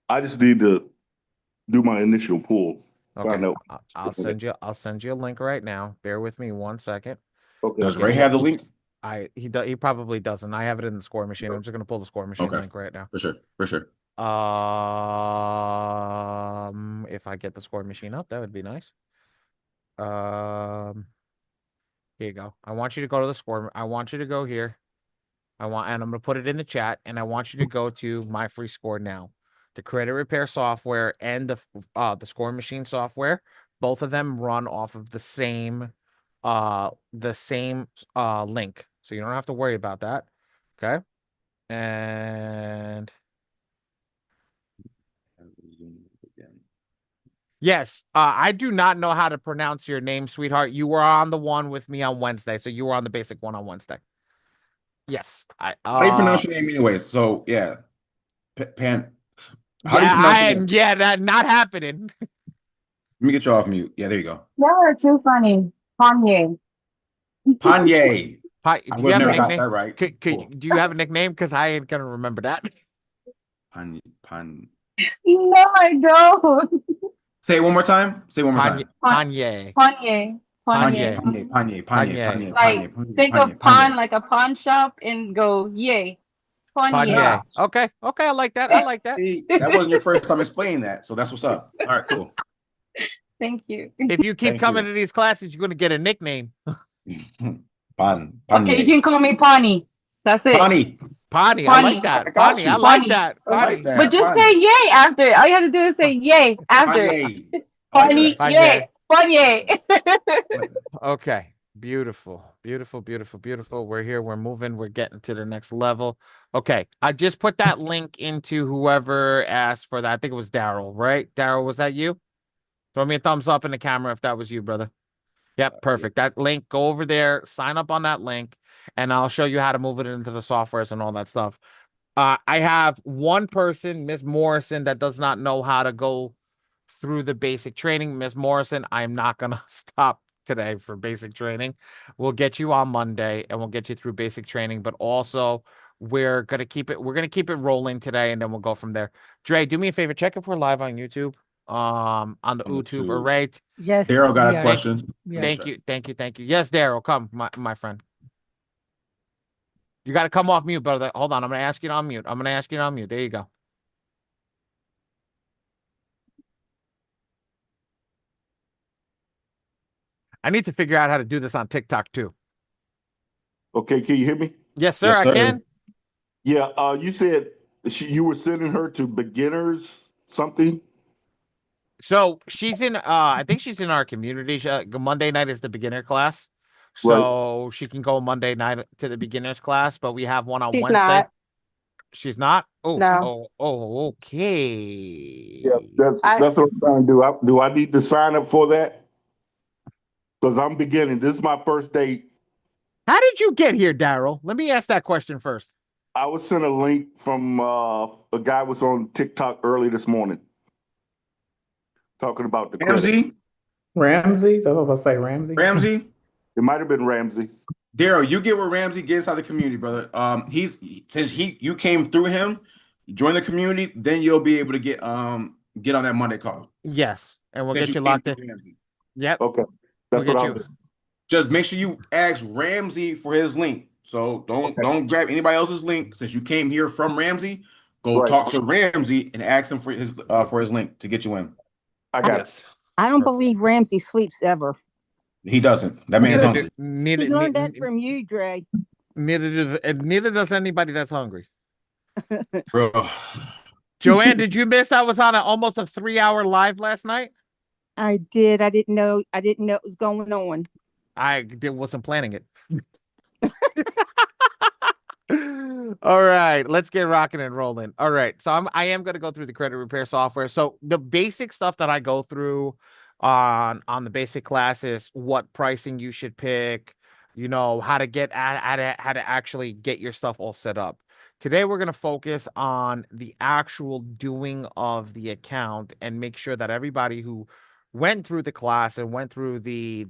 I just need to do my initial pull. Okay. Find out. I'll send you a link right now. Bear with me 1 second. Okay. I'll Does Ray get you. have the link? He probably doesn't. I have it in the score machine. I'm just gonna pull the score machine Okay, link right now. for sure, for sure. If I get the score machine up, that would be nice. Um, Here you go. I want you to go to the score. I want you to go here. And I'm gonna put it in the chat, and I want you to go to my free score now. The credit repair software and the score machine software, both of them run off of the same link. So you don't have to worry about that. Okay. And yes, I do not know how to pronounce your name, sweetheart. You were on the one with me on Wednesday, so you were on the basic one on Wednesday. Yes, How do you pronounce your name anyways? So yeah, Pan. How do you yeah, pronounce your name? that not happening. Let me get you off mute. Yeah, there you go. Y'all are too funny. Kanye. Panye. Hi, I do would you have have a never got nickname? that right. Cool. Do you have a nickname? Because I ain't gonna remember that. Panye. Pan. No, I don't. Say it one more time. Say it one more Panye, time. Panye, Kanye. Panye. Kanye. Panye, Panye. Panye. Panye. Panye, Panye. Like, Panye. Panye. think Panye. of Panye. pawn like a pawn shop and go, yay. Kanye. Ah, Panye. Okay, okay, I like that. I like that. see, that wasn't your first time explaining that, so that's what's up. All right, cool. Thank you. If you keep Thank coming you. to these classes, you're gonna get a nickname. Okay, you Panye. can call me Pawnee. That's it. Pony. Pawnee, I like Pawnee. I that. got Pawnee, I you. like Pawnee. that. I like Pawnee. But that. just say Pony. yay after. All you have to do is say yay after. Panye. I like Pawnee, that. Panye. yay. Pawnee. I like that. Okay. Beautiful. Beautiful, beautiful, beautiful. We're here. We're moving. We're getting to the next level. Okay. I just put that link into whoever asked for that. I think it was Daryl, right? Daryl, was that you? Throw me a thumbs up in the camera if that was you, brother. Yep, perfect. That link, go over there, sign up on that link, and I'll show you how to move it into the softwares and all that stuff. I have one person, Miss Morrison, that does not know how to go through the basic training. Miss Morrison, I'm not gonna stop today for basic training. We'll get you on Monday and we'll get you through basic training, but also we're gonna keep it rolling today and then we'll go from there. Dre, do me a favor, check if we're live on YouTube. On the On the YouTube, tube. right? Yes, Daryl got we a are. question. Yeah. Thank you, thank you, thank you. Yes, Daryl, come, my friend. You got to come off mute, brother. Hold on, I'm gonna ask you to unmute. I'm gonna ask you to unmute. There you go. I need to figure out how to do this on TikTok too. Okay, can you hear me? Yes, sir, Yes, I sir. can. Yeah. You said you were sending her to beginners something. So she's in I think she's in our community. Monday night is the beginner class. Right. So she can go Monday night to the beginners class, but we have one on She's Wednesday. not. She's not? No. Yeah, Okay. that's I what I'm trying to do. Do I need to sign up for that? Because I'm beginning. This is my first day. How did you get here, Daryl? Let me ask that question first. I was sent a link from a guy was on TikTok early this morning talking about the credit. Ramsey. Ramsey? So I was about to say Ramsey. Ramsey. It might have been Ramsey. Daryl, you get where Ramsey gets out of the community, brother. Since you came through him, join the community, then you'll be able to get on that Monday call. Yes. And we'll Since get you came locked in. through Ramsey. Yep. Okay, We'll that's get what I'll you. do. Just make sure you ask Ramsey for his link. So Okay. don't grab anybody else's link. Since you came here from Ramsey, go Right. talk to Ramsey and ask him for his link to get you in. I got it. Yes. don't Perfect. believe Ramsey sleeps ever. He doesn't. That man's Neither do, hungry. neither, He learned neither, that from you, Dre. neither does anybody that's hungry. Bro. Joanne, did you miss? I was on almost a 3-hour live last night. I did. I didn't know. I didn't know it was going on. Wasn't planning it. All right, let's get rocking and rolling. All right, so I am going to go through the credit repair software. So the basic stuff that I go through on the basic class is what pricing you should pick, how to get how to actually get your stuff all set up. Today we're going to focus on the actual doing of the account and make sure that everybody who went through the class and went through the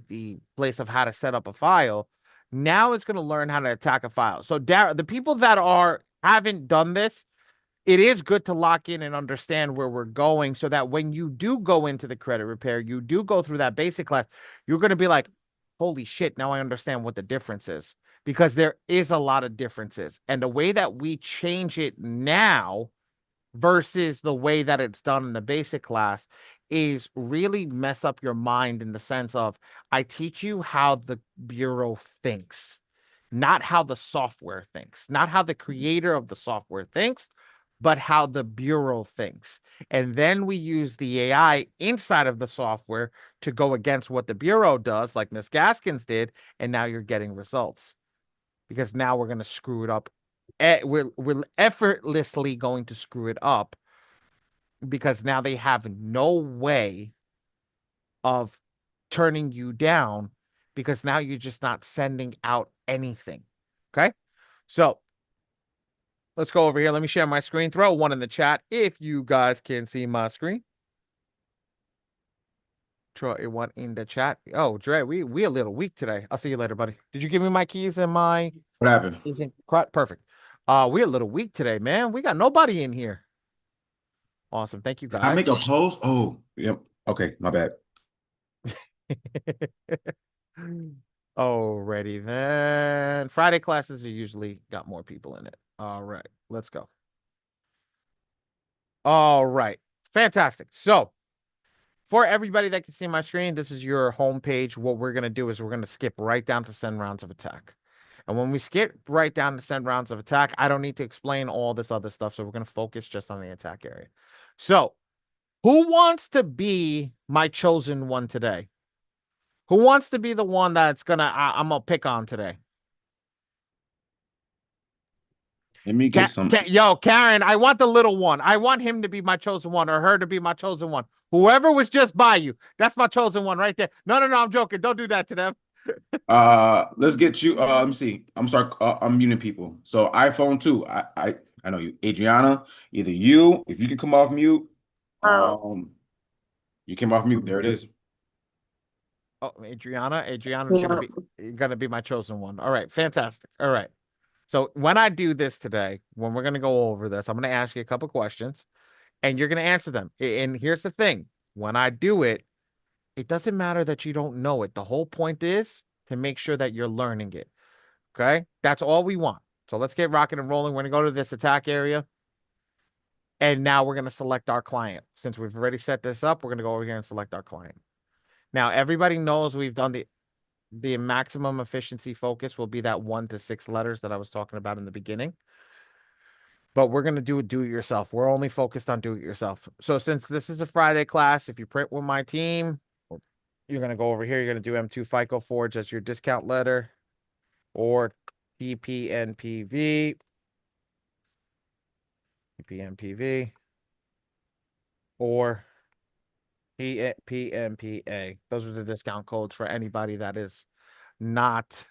place of how to set up a file now it's going to learn how to attack a file. So the people that haven't done this, it is good to lock in and understand where we're going so that when you do go into the credit repair, you do go through that basic class, you're going to be like, holy shit, now I understand what the difference is, because there is a lot of differences. And the way that we change it now versus the way that it's done in the basic class is really mess up your mind in the sense of, I teach you how the bureau thinks, not how the software thinks, not how the creator of the software thinks, but how the bureau thinks. And then we use the AI inside of the software to go against what the bureau does, like Miss Gaskins did, and now you're getting results. Because now we're going to screw it up. We're effortlessly going to screw it up because now they have no way of turning you down, because now you're just not sending out anything. Okay. So let's go over here. Let me share my screen. Throw one in the chat if you guys can see my screen. Throw a one in the chat. Oh, Dre, we a little weak today. I'll see you later, buddy. Did you give me my keys and my... What happened? Perfect. We're a little weak today, man. We got nobody in here. Awesome. Thank you, Can guys. I make a post? Oh, yep. Okay, my bad. Alrighty then. Friday classes are usually got more people in it. All right, let's go. All right, fantastic. So for everybody that can see my screen, this is your home page. What we're going to do is we're going to skip right down to send rounds of attack. And when we skip right down to send rounds of attack, I don't need to explain all this other stuff. So we're going to focus just on the attack area. So who wants to be my chosen one today? Who wants to be the one that's I'm going to pick on today? Let me get some. Yo, Karen, I want the little one. I want him to be my chosen one, or her to be my chosen one. Whoever was just by you, that's my chosen one right there. No, I'm joking. Don't do that to them. Let's get you. Let me see. I'm sorry. I'm muting people. So iPhone 2. I know you, Adriana. Either you, if you can come off mute. You came off mute. There it is. Oh, Adriana's gonna be my chosen one. All right, fantastic. All right. So when I do this today, when we're gonna go over this, I'm gonna ask you a couple questions, and you're gonna answer them. And here's the thing: when I do it, it doesn't matter that you don't know it. The whole point is to make sure that you're learning it. Okay, that's all we want. So let's get rocking and rolling. We're gonna go to this attack area, and now we're gonna select our client. Since we've already set this up, we're gonna go over here and select our client. Now everybody knows we've done the maximum efficiency focus will be that 1 to 6 letters that I was talking about in the beginning. But we're going to do it yourself. We're only focused on do it yourself. So since this is a Friday class, if you print with my team, you're going to go over here. You're going to do M2 FICO Forge as your discount letter, or PPNPV, or PMPA. Those are the discount codes for anybody that is not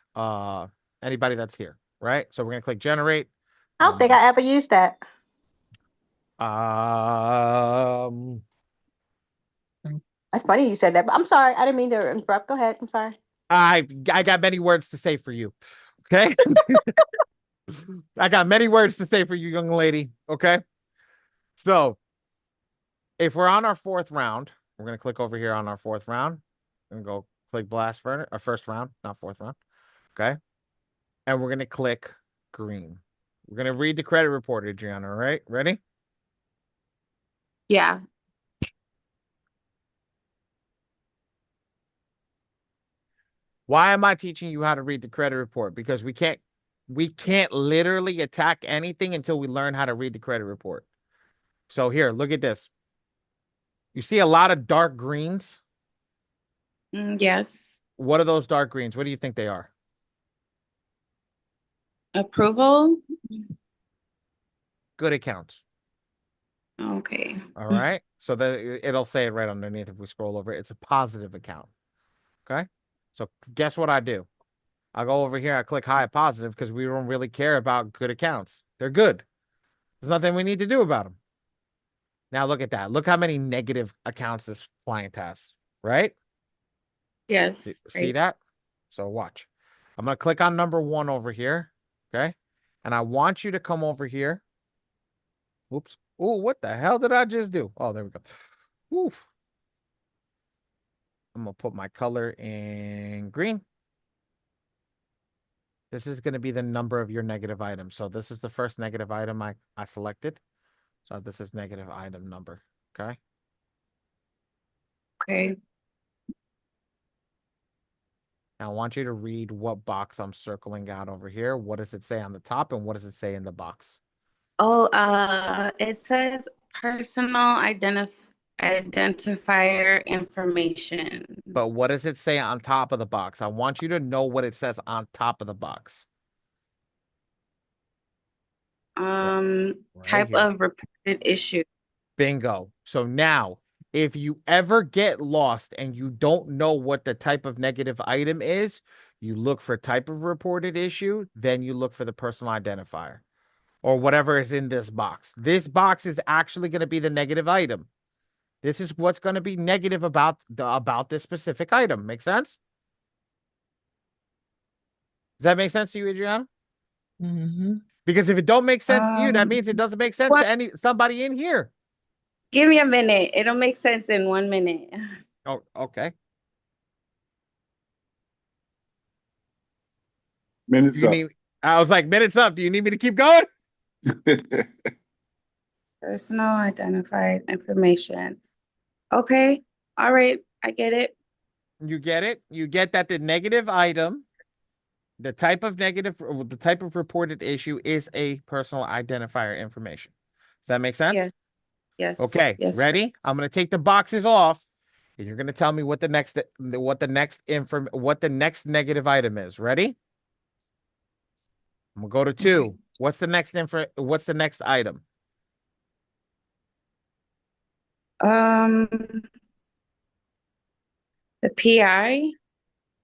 anybody that's here, right? So we're gonna click generate. I don't think I ever used that. That's funny you said that, but I'm sorry. I didn't mean to interrupt. Go ahead. I'm sorry. I got many words to say for you. Okay. I got many words to say for you, young lady. Okay. So if we're on our 4th round, we're gonna click over here on our 4th round and go click blast furnace, our 1st round, not 4th round. Okay. And we're gonna click green. We're gonna read the credit report, Adriana. All right, ready? Yeah. Why am I teaching you how to read the credit report? Because we can't literally attack anything until we learn how to read the credit report. So here, look at this. You see a lot of dark greens. Yes. What are those dark greens? What do you think they are? Approval. Good accounts. Okay. All right. So it'll say it right underneath if we scroll over it. It's a positive account. Okay. So guess what I do? I go over here, I click high positive because we don't really care about good accounts. They're good. There's nothing we need to do about them. Now look at that. Look how many negative accounts this client has, right? Yes. See Right. that? So watch. I'm going to click on number 1 over here. Okay. And I want you to come over here Oops. Oh, what the hell did I just do? Oh, there we go. Oof. I'm gonna put my color in green. This is gonna be the number of your negative item. So this is the first negative item I selected. So this is negative item number. Okay. Okay. Now I want you to read what box I'm circling out over here. What does it say on the top and what does it say in the box? Oh, it says personal identifier information. But what does it say on top of the box? I want you to know what it says on top of the box. Right Type here. of reported issue. Bingo. So now, if you ever get lost and you don't know what the type of negative item is, you look for type of reported issue, then you look for the personal identifier or whatever is in this box. This box is actually going to be the negative item. This is what's going to be negative about this specific item. Make sense? Does that make sense to you, Adriana? Mm-hmm. Because if it don't make sense to you, that means it doesn't make sense what- to somebody in here. Give me a minute. It'll make sense in 1 minute. Oh, okay. Minutes You up. need, I was like, minutes up. Do you need me to keep going? Personal identified information. Okay. All right. I get it. You get it? You get that the negative item, the type of reported issue is a personal identifier information. Does that make sense? Yes. Yes. Okay. Yes. Ready? I'm going to take the boxes off and you're going to tell me what the next negative item is. Ready? I'm going to go to 2. Okay. What's the next item? The PI.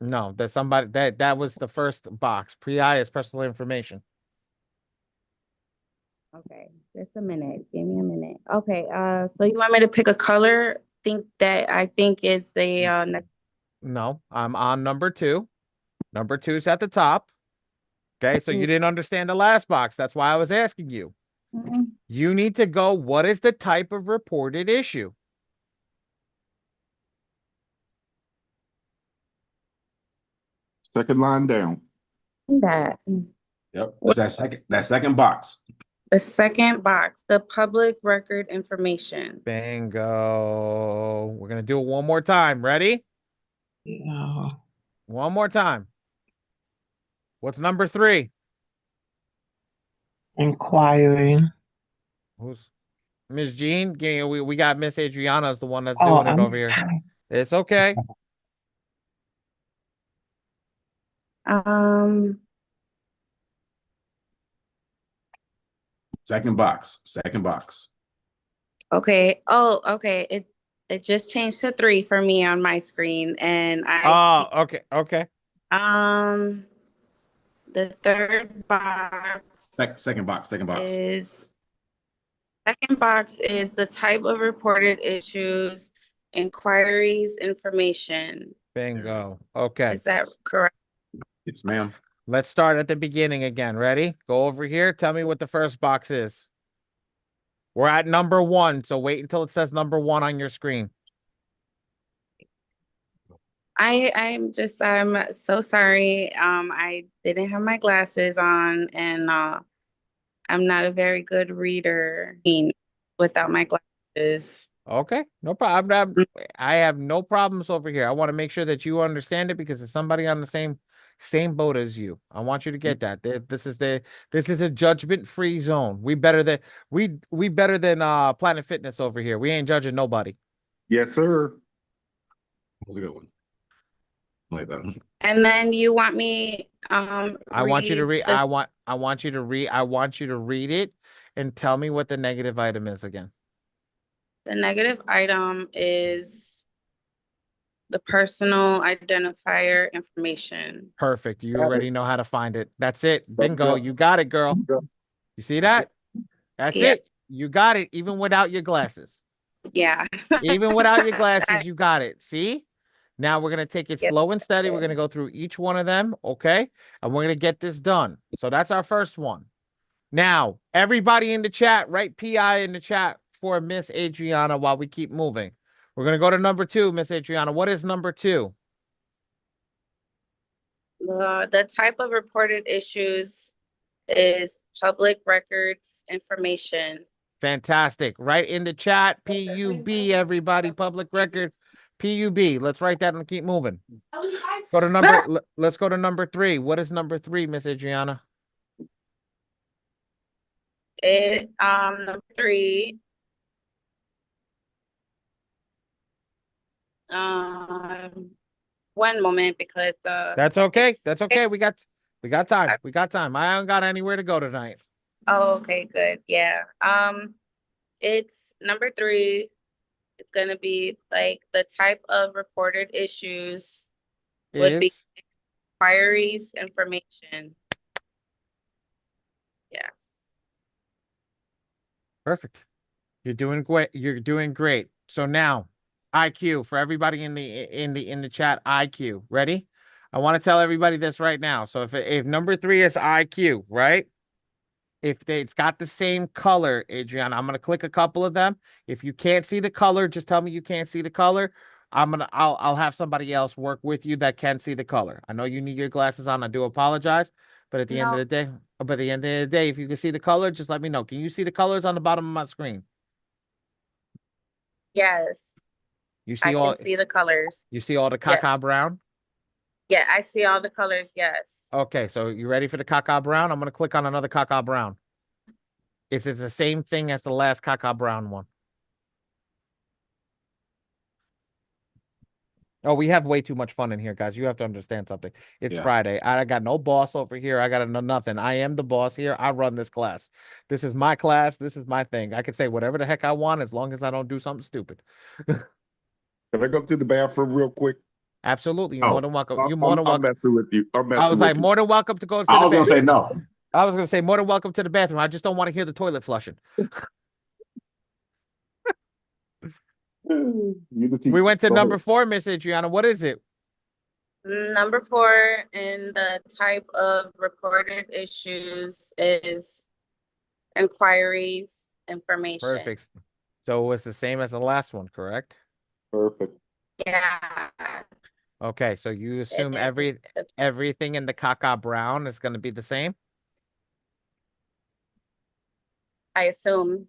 No, that was the first box. PI is personal information. Okay, just a minute. Give me a minute. Okay, so you want me to pick a color? I think is the next. No, I'm on number 2. Number 2 is at the top. Okay, so you didn't understand the last box. That's why I was asking you. Mhm. You need to go, what is the type of reported issue? Second line down. That Yep. It's that second box. the second box, the public record information. Bingo. We're going to do it one more time. Ready? Yeah. One more time. What's number 3? Inquiring. Who's Miss Jean? We got Miss Adriana is the one that's Oh, doing it I'm over here. sorry. It's okay. Second box. Second box. Okay. Oh, okay. It just changed to 3 for me on my screen, and Oh, okay. Okay. the third box Second box. Second box. is second box is the type of reported issues, inquiries, information. Bingo. Okay. Is that correct? Yes, ma'am. Let's start at the beginning again. Ready? Go over here. Tell me what the first box is. We're at number 1, so wait until it says number 1 on your screen. I'm so sorry. I didn't have my glasses on, and I'm not a very good reader without my glasses. Okay, no problem. I have no problems over here. I want to make sure that you understand it because it's somebody on the same boat as you. I want you to get that. This is a judgment-free zone. We better than Planet Fitness over here. We ain't judging nobody. Yes, sir. That was a good one. I like that one. And then you want me I want you to read. this- I want you to read it and tell me what the negative item is again. The negative item is the personal identifier information. Perfect. You already know how to find it. That's it. Bingo. You got it, girl. You see that? That's Yeah. it. You got it, even without your glasses. Yeah. Even without your glasses, you got it. See? Now we're going to take it Yep. slow and steady. We're going to go through each one of them, okay? And we're going to get this done. So that's our first one. Now, everybody in the chat, write PI in the chat for Miss Adriana while we keep moving. We're going to go to number 2, Miss Adriana. What is number 2? The type of reported issues is public records information. Fantastic. Right in the chat, PUB, everybody, public records, PUB. Let's write that and keep moving. Go to number, let's go to number 3. What is number 3, Miss Adriana? Number 3. One moment because That's okay. That's okay. We got time. We got time. I haven't got anywhere to go tonight. Oh, okay, good. Yeah. It's number 3. It's gonna be like the type of reported issues would be inquiries information. Yes. Perfect. You're doing great. You're doing great. So now, IQ for everybody in the chat. IQ, ready? I want to tell everybody this right now. So if number 3 is IQ, right? It's got the same color, Adriana, I'm gonna click a couple of them. If you can't see the color, just tell me you can't see the color. I'll have somebody else work with you that can see the color. I know you need your glasses on. I do apologize, but at the end of the day, if you can see the color, just let me know. Can you see the colors on the bottom of my screen? Yes. You see I can see the colors. You see all the caca brown? Yeah, I see all the colors. Yes. Okay, so you ready for the caca brown? I'm gonna click on another caca brown. Is it the same thing as the last caca brown one? Oh, we have way too much fun in here, guys. You have to understand something. It's Friday. I got no boss over here. I got nothing. I am the boss here. I run this class. This is my class. This is my thing. I can say whatever the heck I want as long as I don't do something stupid. Can I go to the bathroom real quick? Absolutely. You're more than welcome. You're more than I'm welcome. messing with you. I'm messing I was with like, you. more than welcome to go to the I was gonna say bathroom. no. I was gonna say more than welcome to the bathroom. I just don't want to hear the toilet flushing. We went to number 4, Miss Adriana. What is it? Number 4 in the type of reported issues is inquiries information. Perfect. So it's the same as the last one, correct? Perfect. Yeah. Okay, so you assume everything in the caca brown is going to be the same? I assume.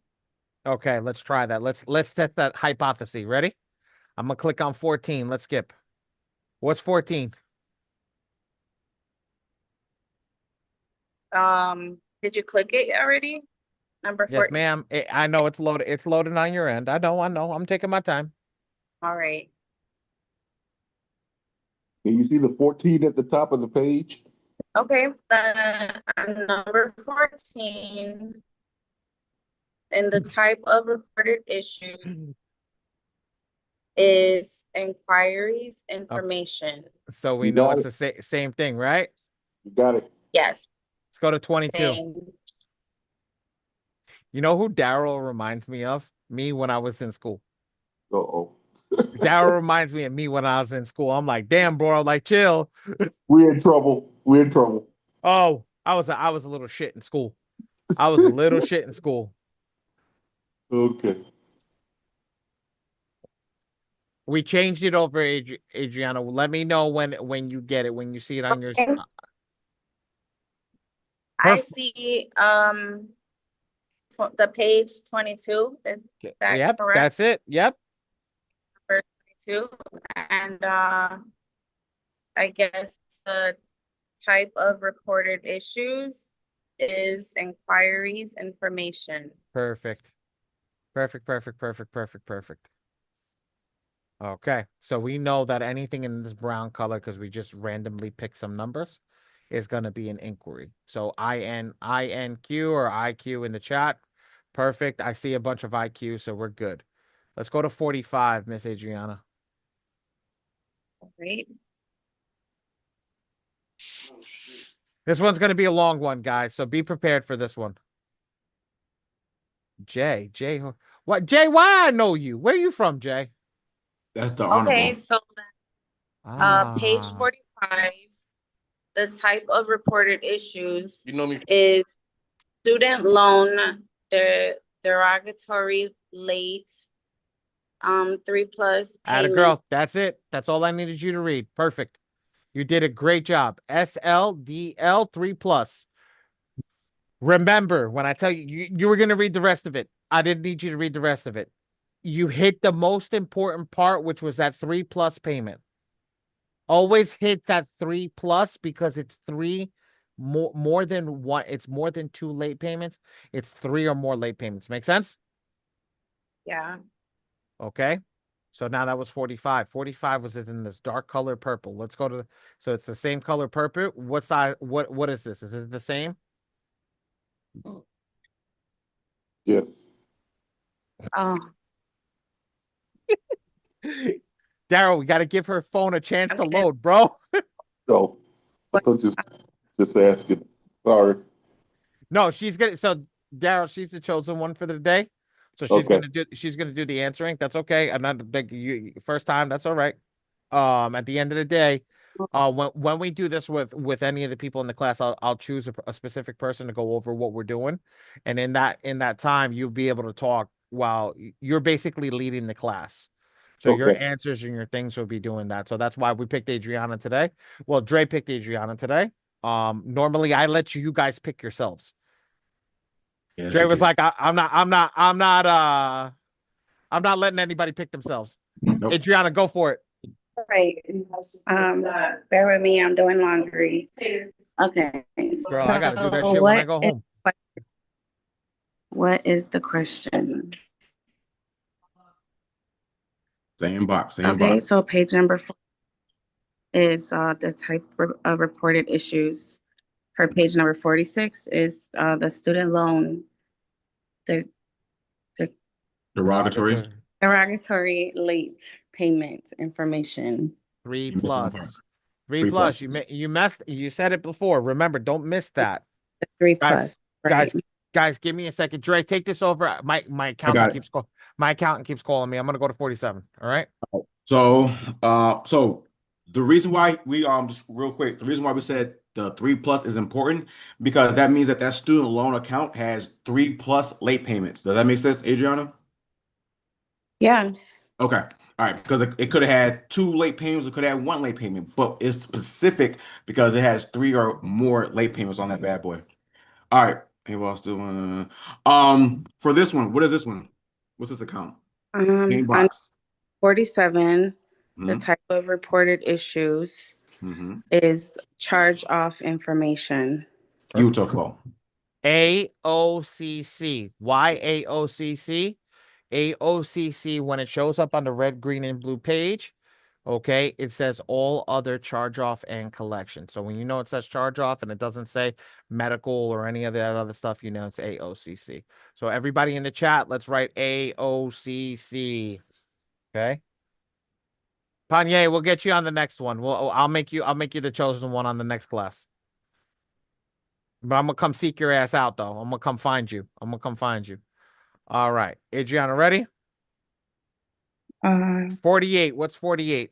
Okay, let's try that. Let's test that hypothesis. Ready? I'm gonna click on 14. Let's skip. What's 14? Did you click it already? Number 14. Yes, ma'am. I know it's loaded. It's loading on your end. I know. I'm taking my time. All right. Can you see the 14 at the top of the page? Okay. Number 14 in the type of reported issue is inquiries information. So we know it's the same thing, right? You got it. Yes. Let's go to 22. Same. You know who Daryl reminds me of? Me when I was in school. Uh-oh. Daryl reminds me of me when I was in school. I'm like, damn, bro, like chill. We're in trouble. We're in trouble. Oh, I was a little shit in school. I was a little shit in school. Okay. We changed it over, Adriana. Let me know when you get it, when you see it on your. I see the page 22. Is that yep, correct? that's it. Yep. Number 22. And I guess the type of reported issues is inquiries information. Perfect. Perfect. Okay, so we know that anything in this brown color, because we just randomly picked some numbers, is going to be an inquiry. So INQ or IQ in the chat. Perfect. I see a bunch of IQ, so we're good. Let's go to 45, Miss Adriana. Right. This one's going to be a long one, guys, so be prepared for this one. Jay, what? Jay, why I know you? Where are you from, Jay? That's the honorable. Okay, so page 45, the type of reported issues You know me. is student loan, the derogatory late, 3+ Atta payment. girl. That's it. That's all I needed you to read. Perfect. You did a great job. SLDL 3+. Remember, when I tell you, you were going to read the rest of it. I didn't need you to read the rest of it. You hit the most important part, which was that 3+ payment. Always hit that 3+ because it's more than one. It's more than 2 late payments. It's 3 or more late payments. Make sense? Yeah. Okay. So now that was 45. 45 was in this dark color purple. Let's go to, so it's the same color purple. What size, what is this? Is it the same? Yes. Oh, Daryl, we got to give her phone a chance to load, bro. So, I'm just asking. Sorry. No, she's gonna. So Daryl, she's the chosen one for the day. So Okay. she's gonna do the answering. That's okay. I'm not big first time. That's all right. At the end of the day, when we do this with any of the people in the class, I'll choose a specific person to go over what we're doing, and in that time, you'll be able to talk while you're basically leading the class. So your Okay. answers and your things will be doing that. So that's why we picked Adriana today. Well, Dre picked Adriana today. Normally I let you guys pick yourselves. Yeah, Dre was like, I'm not letting anybody pick themselves. Nope. Adriana, go for it. right. Bear with me. I'm doing laundry. Okay. Girl, I gotta do that shit when I go home. What is the question? Same box. Same Okay, box. so page number 4 is the type of reported issues. For page number 46 is the student loan, the Derogatory. derogatory late payment information. 3+. You missed one 3+. part. 3+. You messed. You said it before. Remember, don't miss that. 3+, Guys, right? guys, give me a second. Dre, take this over. My accountant keeps calling me. I'm gonna go to 47. All right. So, so the reason why we just real quick, the reason why we said the 3+ is important because that means that student loan account has 3+ late payments. Does that make sense, Adriana? Yes. Okay. All right. Because it could have had 2 late payments, it could have had 1 late payment, but it's specific because it has 3 or more late payments on that bad boy. All right. Hey, well, still for this one, what is this one? What's this account? Same On box. 47, the Mhm. type of reported issues Mhm. is charge off information. Beautiful. AOCC. Why AOCC? AOCC, when it shows up on the red, green, and blue page, okay, it says all other charge off and collection. So when you know it says charge off and it doesn't say medical or any of that other stuff, you know it's AOCC. So everybody in the chat, let's write AOCC. Okay. Panye, we'll get you on the next one. I'll make you the chosen one on the next class. But I'm gonna come seek your ass out though. I'm gonna come find you. All right. Adriana, ready? 48. What's 48?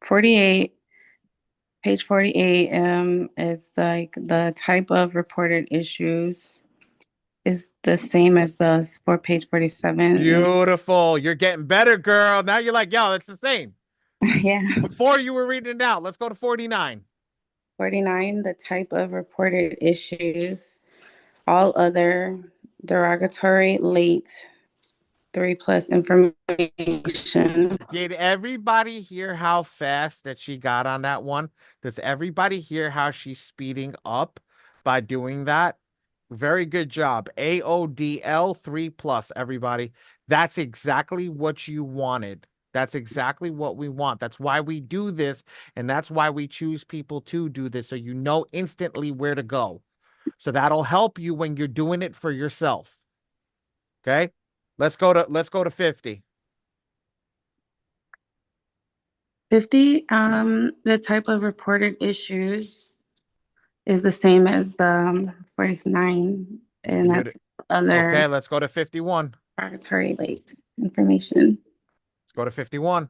48, page 48, is like the type of reported issues is the same as for page 47. Beautiful. You're getting better, girl. Now you're like, yo, it's the same. Yeah. Before you were reading it out. Let's go to 49. 49, the type of reported issues, all other derogatory late 3+ information. Did everybody hear how fast that she got on that one? Does everybody hear how she's speeding up by doing that? Very good job. AODL 3+, everybody. That's exactly what you wanted. That's exactly what we want. That's why we do this. And that's why we choose people to do this. So you know instantly where to go. So that'll help you when you're doing it for yourself. Okay. Let's go to 50. 50, the type of reported issues is the same as the 49, and that's other Okay, let's go to 51. derogatory late information. Let's go to 51.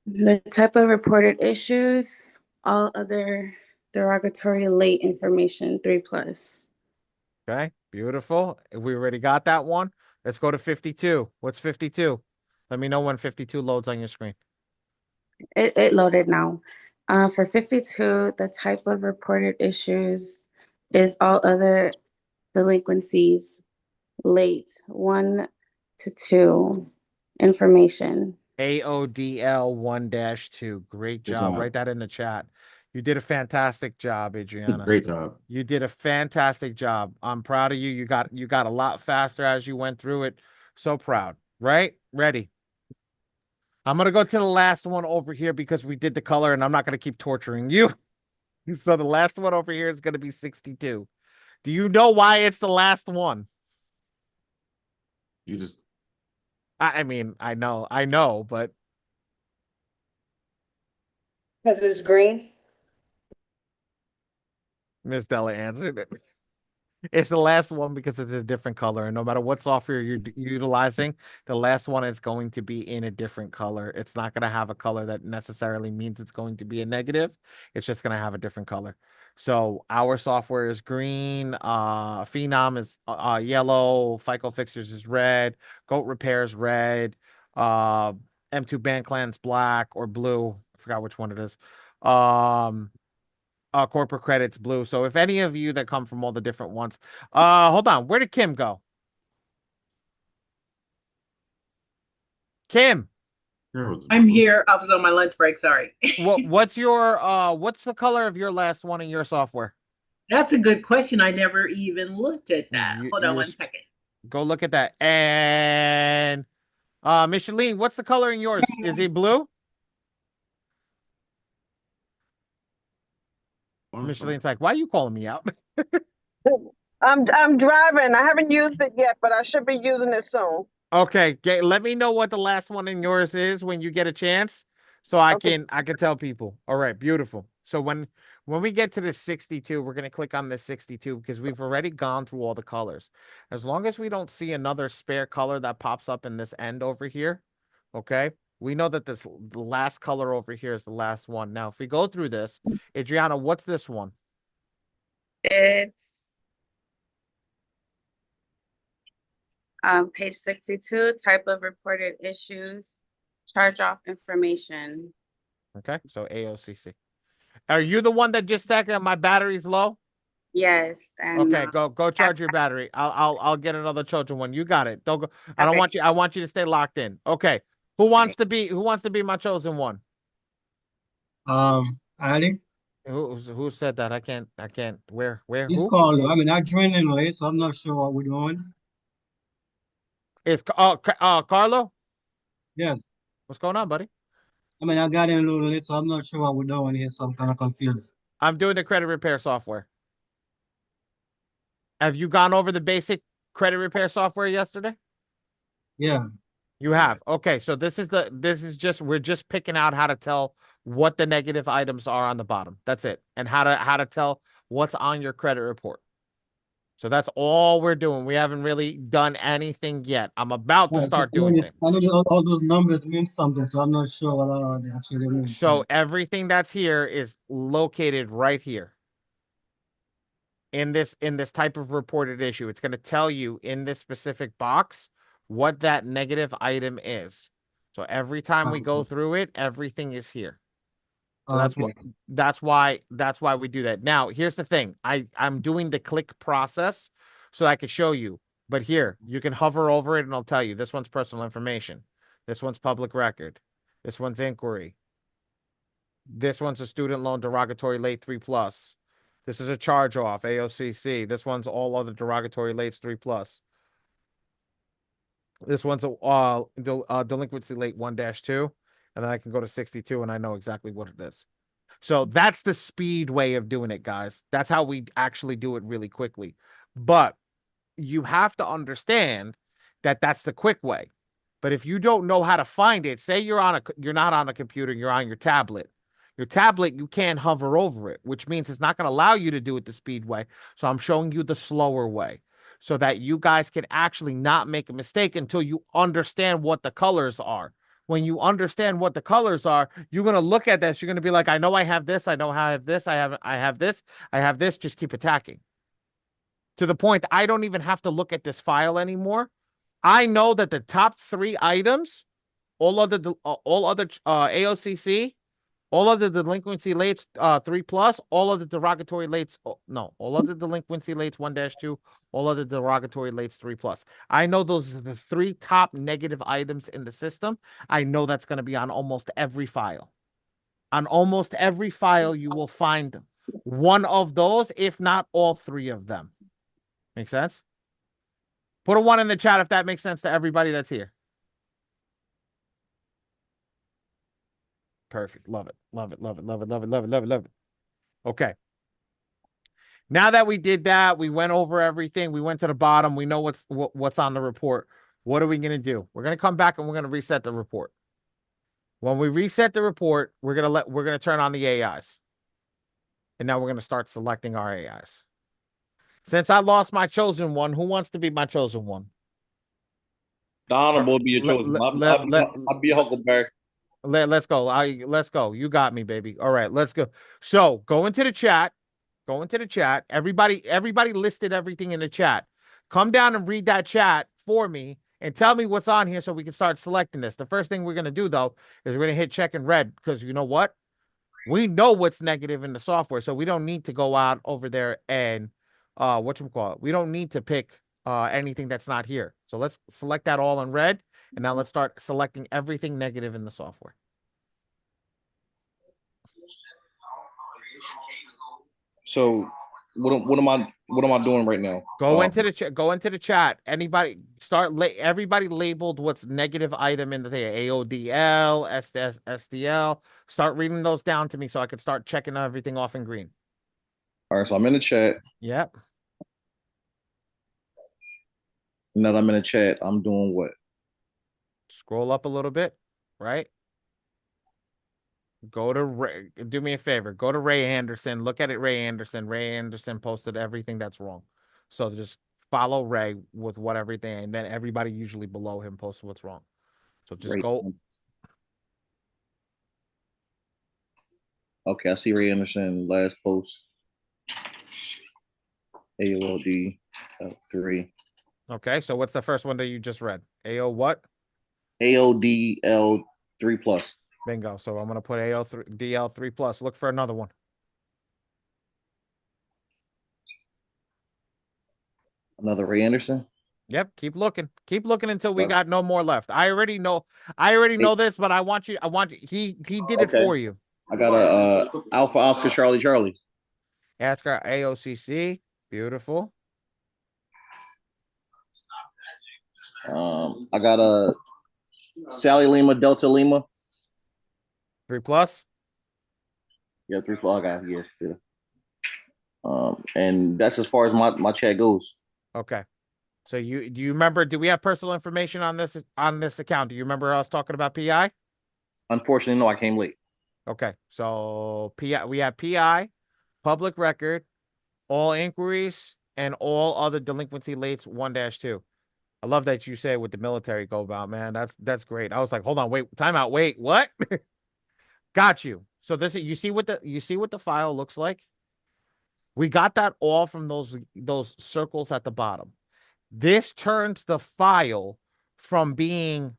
The type of reported issues, all other derogatory late information 3+. Okay, beautiful. We already got that one. Let's go to 52. What's 52? Let me know when 52 loads on your screen. It loaded now. For 52, the type of reported issues is all other delinquencies late 1 to 2 information. AODL 1-2. Great Good job. job. Write that in the chat. You did a fantastic job, Adriana. Great job. You did a fantastic job. I'm proud of you. You got a lot faster as you went through it. So proud. Right? Ready. I'm gonna go to the last one over here because we did the color, and I'm not gonna keep torturing you. So the last one over here is gonna be 62. Do you know why it's the last one? You just I mean, I know, but Because it's green. Miss Della answered it. It's the last one because it's a different color, and no matter what software you're utilizing, the last one is going to be in a different color. It's not going to have a color that necessarily means it's going to be a negative. It's just going to have a different color. So our software is green, Phenom is yellow, FICO Fixers is red, Goat Repair is red, M2 Band Clan's black or blue. I forgot which one it is. Corporate credits blue. So if any of you that come from all the different ones, hold on, where did Kim go? Kim, I'm here. I was on my lunch break. Sorry. what's the color of your last one in your software? That's a good question. I never even looked at that. Hold on one second. Go look at that. And Micheline, what's the color in yours? Is it blue? Micheline's like, why are you calling me out? I'm driving. I haven't used it yet, but I should be using it soon. Okay, let me know what the last one in yours is when you get a chance, so I can tell people. All right, beautiful. So when we get to the 62, we're gonna click on the 62 because we've already gone through all the colors. As long as we don't see another spare color that pops up in this end over here, okay, we know that the last color over here is the last one. Now, if we go through this, Adriana, what's this one? It's page 62, type of reported issues, charge off information. Okay, so AOCC. Are you the one that just said that my battery's low? Yes. And okay, go charge your battery. I'll get another children one. You got it. Don't go. I don't want you. I want you to stay locked in. Okay. Who wants to be my chosen one? Ali. Who said that? I can't. Where? It's Who? Carlo. I mean, I joined in late, so I'm not sure what we're doing. It's Carlo? Yes. What's going on, buddy? I mean, I got in a little late, so I'm not sure what we're doing here, so I'm kind of confused. I'm doing the credit repair software. Have you gone over the basic credit repair software yesterday? Yeah. You have. Okay, so we're just picking out how to tell what the negative items are on the bottom. That's it. And how to tell what's on your credit report. So that's all we're doing. We haven't really done anything yet. I'm about to start doing things. I know all those numbers mean something, so I'm not sure what they actually mean. So everything that's here is located right here. In this type of reported issue, it's going to tell you in this specific box what that negative item is. So every time we go through it, everything is here. So that's why we do that. Now, here's the thing. I'm doing the click process so I can show you. But here, you can hover over it and I'll tell you this one's personal information. This one's public record. This one's inquiry. This one's a student loan derogatory late 3+. This is a charge off, AOCC. This one's all other derogatory lates 3+. This one's a delinquency late 1-2. And then I can go to 62 and I know exactly what it is. So that's the speed way of doing it, guys. That's how we actually do it really quickly. But you have to understand that that's the quick way. But if you don't know how to find it, say you're not on a computer, you're on your tablet. Your tablet, you can't hover over it, which means it's not going to allow you to do it the speed way. So I'm showing you the slower way so that you guys can actually not make a mistake until you understand what the colors are. when you understand what the colors are, you're going to look at this. You're going to be like, I know I have this. I know I have this. I have this. I have this. Just keep attacking. To the point, I don't even have to look at this file anymore. I know that the top 3 items, all other AOCC, all other delinquency lates 3+, all other derogatory lates, all other delinquency lates 1-2, all other derogatory lates 3+. I know those are the 3 top negative items in the system. I know that's going to be on almost every file. On almost every file, you will find one of those, if not all 3 of them. Make sense? Put a 1 in the chat if that makes sense to everybody that's here. Perfect. Love it. Love it. Love it. Love it. Love it. Love it. Love it. Love it. Okay. Now that we did that, we went over everything. We went to the bottom. We know what's on the report. What are we going to do? We're going to come back and we're going to reset the report. When we reset the report, we're going to turn on the AIs. And now we're going to start selecting our AIs. Since I lost my chosen one, who wants to be my chosen one? The honorable will be your chosen. I'll be a Huckleberry. Let's go. Let's go. You got me, baby. All right, let's go. So go into the chat. Go into the chat. Everybody listed everything in the chat. Come down and read that chat for me and tell me what's on here so we can start selecting this. The first thing we're going to do, though, is we're going to hit check in red because you know what? We know what's negative in the software, so we don't need to go out over there and whatchamacallit. We don't need to pick anything that's not here. So let's select that all in red, and now let's start selecting everything negative in the software. So what am I doing right now? Go into the chat. Go into the chat. Anybody everybody labeled what's negative item in the thing. AODL, SDL. Start reading those down to me so I can start checking everything off in green. All right, so I'm in the chat. Yep. Now that I'm in the chat, I'm doing what? Scroll up a little bit, right? Go to Ray. Do me a favor. Go to Ray Anderson. Look at it, Ray Anderson. Ray Anderson posted everything that's wrong. So just follow Ray with what everything, and then everybody usually below him posts what's wrong. So just go. Okay, I see Ray Anderson last post. AOLD 3. Okay, so what's the first one that you just read? AO what? AODL 3+. Bingo. So I'm gonna put DL 3+. Look for another one. Another Ray Anderson. Yep. Keep looking. Keep looking until we got no more left. I already know this, but I want you. He did it for you. I got a Alpha Oscar Charlie. Ask our AOCC. Beautiful. I got a Sally Lima Delta Lima. 3+. Yeah, 3+. I got here. Yeah. And that's as far as my chat goes. Okay. So do you remember? Do we have personal information on this account? Do you remember us talking about PI? Unfortunately, no. I came late. Okay. So PI, we have PI, public record, all inquiries, and all other delinquency lates 1-2. I love that you say what the military go about, man. That's great. I was like, hold on, wait, time out, wait, what? Got you. So this you see what the file looks like? We got that all from those circles at the bottom. This turns the file from being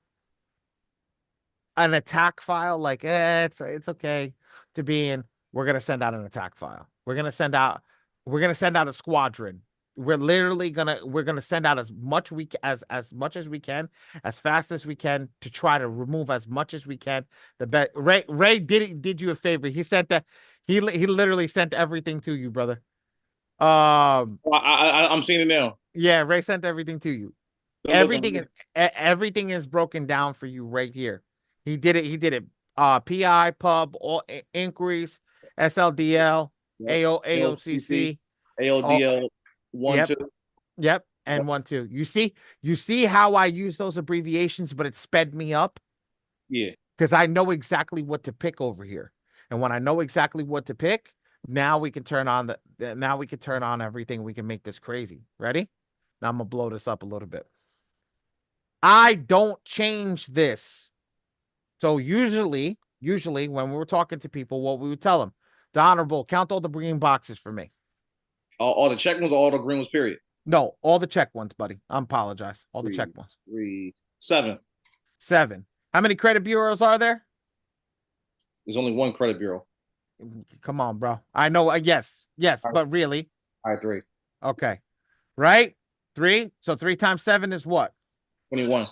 an attack file, like it's okay, to being we're gonna send out an attack file. We're gonna send out a squadron. We're gonna send out as much much as we can, as fast as we can, to try to remove as much as we can. Ray did you a favor. He sent that. He literally sent everything to you, brother. I'm seeing it now. Yeah, Ray sent everything to you. Everything is broken down for you right here. He did it. PI, pub, all inquiries, SLDL, AOCC, AODL 1-2. Yep, and 1-2. You see how I use those abbreviations, but it sped me up. Yeah, because I know exactly what to pick over here, and when I know exactly what to pick, now we can turn on everything. We can make this crazy. Ready? Now I'm gonna blow this up a little bit. I don't change this. So usually when we were talking to people, what we would tell them, the Honorable, count all the green boxes for me. All the check ones or all the green ones, period? No, all the check ones, buddy. I apologize. All the Three, check ones. 3, 7. 7. How many credit bureaus are there? There's only one credit bureau. Come on, bro. I know. Yes, but really? All right, 3. Okay. Right? 3. So 3 times 7 is what? 21.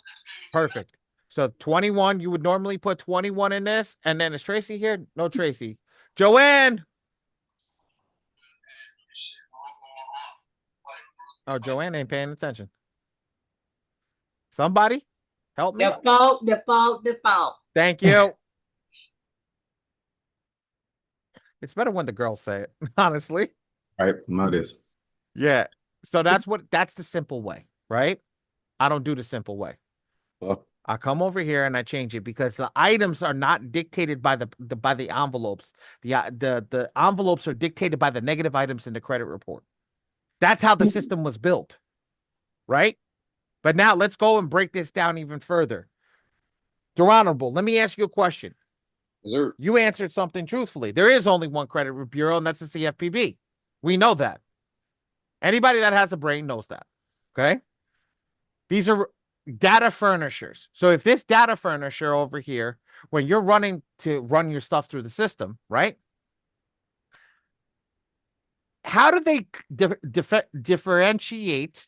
Perfect. So 21, you would normally put 21 in this. And then is Tracy here? No, Tracy. Joanne. Oh, Joanne ain't paying attention. Somebody help me. Default. Thank you. It's better when the girls say it, honestly. All right, no, it is. Yeah. So that's the simple way, right? I don't do the simple way. Well, I come over here and I change it because the items are not dictated by the envelopes. The envelopes are dictated by the negative items in the credit report. That's how the system was built, right? But now let's go and break this down even further. Your Honorable, let me ask you a question. You answered something truthfully. There is only one credit bureau, and that's the CFPB. We know that. Anybody that has a brain knows that. Okay? These are data furnishers. So if this data furnisher over here, when you're running to run your stuff through the system, right? How do they differentiate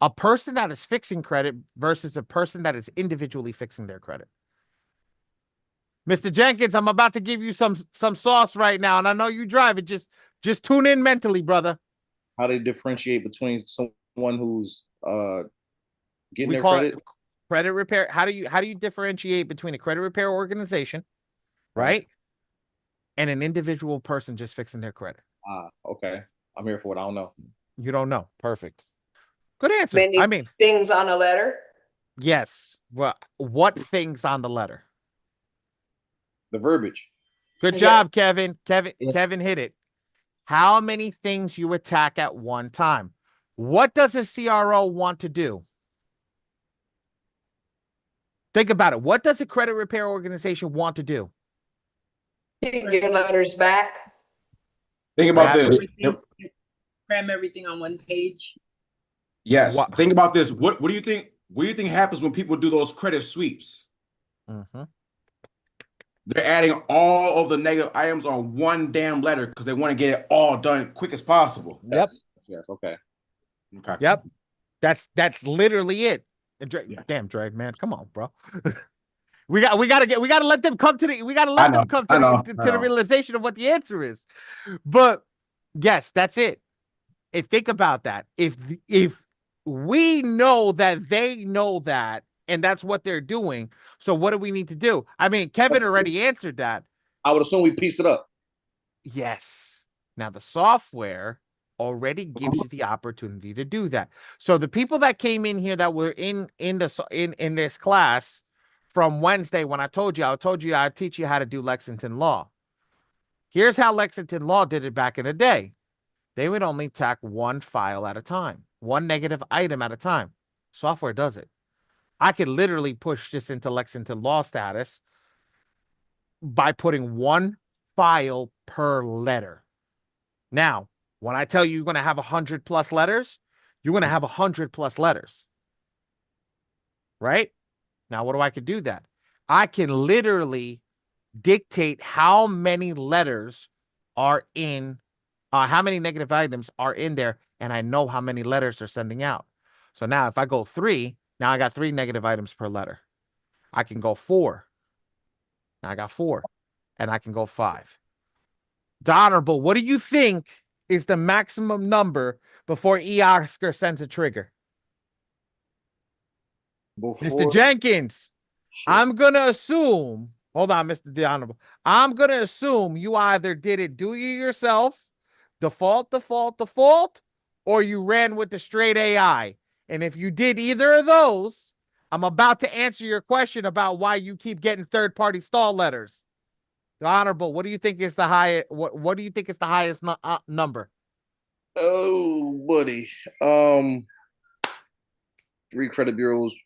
a person that is fixing credit versus a person that is individually fixing their credit? Mr. Jenkins, I'm about to give you some sauce right now, and I know you drive it. Just tune in mentally, brother. How they differentiate between someone who's getting their call credit? it credit repair. How do you differentiate between a credit repair organization, right, and an individual person just fixing their credit? Okay. I'm here for it. I don't know. You don't know. Perfect. Good answer. Many I mean, things on a letter. yes. Well, what things on the letter? The verbiage. Good job, Kevin. Kevin hit it. How many things you attack at one time? What does a CRO want to do? Think about it. What does a credit repair organization want to do? Get your letters back. Think about this. Cram everything on one page. Yes. Think about this. What do you think? What do you think happens when people do those credit sweeps? Mm-hmm. They're adding all of the negative items on one damn letter because they want to get it all done quick as possible. Yep. Yes. Okay. Yep. That's literally it. Damn, Drake, man, come on, bro. we gotta let them come to the the realization of what the answer is. But yes, that's it. And think about that. If we know that they know that, and that's what they're doing, so what do we need to do? I mean, Kevin already answered that. I would assume we pieced it up. Yes. Now the software already gives you the opportunity to do that. So the people that came in here that were in this class from Wednesday, when I told you I'd teach you how to do Lexington Law. Here's how Lexington Law did it back in the day. They would only attack one file at a time, one negative item at a time. Software does it. I could literally push this into Lexington Law status by putting one file per letter. Now, when I tell you you're going to have 100+ letters, you're going to have 100+ letters. Right? Now, what do I could do that? I can literally dictate how many letters are in, how many negative items are in there, and I know how many letters they're sending out. So now if I go 3, now I got 3 negative items per letter. I can go 4. Now I got 4. And I can go 5. The Honorable, what do you think is the maximum number before Oscar sends a trigger? Mr. Jenkins, I'm going to assume, hold on, Mr. The Honorable. I'm going to assume you either did it do you yourself, default, or you ran with the straight AI. And if you did either of those, I'm about to answer your question about why you keep getting third-party stall letters. The Honorable, what do you think is the highest? What do you think is the highest number? Oh, buddy. 3 credit bureaus.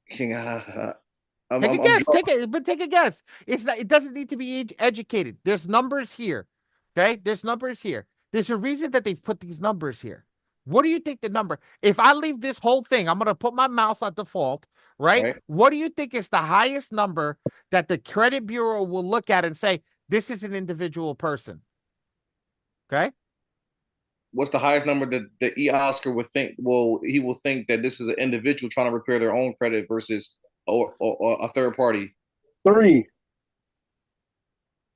Take a guess. Take a guess. It's not. It doesn't need to be educated. There's numbers here. Okay. There's numbers here. There's a reason that they've put these numbers here. What do you think the number? If I leave this whole thing, I'm gonna put my mouse on default. Right? What do you think is the highest number that the credit bureau will look at and say this is an individual person? Okay. What's the highest number that the Oscar would think? Well, he will think that this is an individual trying to repair their own credit versus or a third party. 3.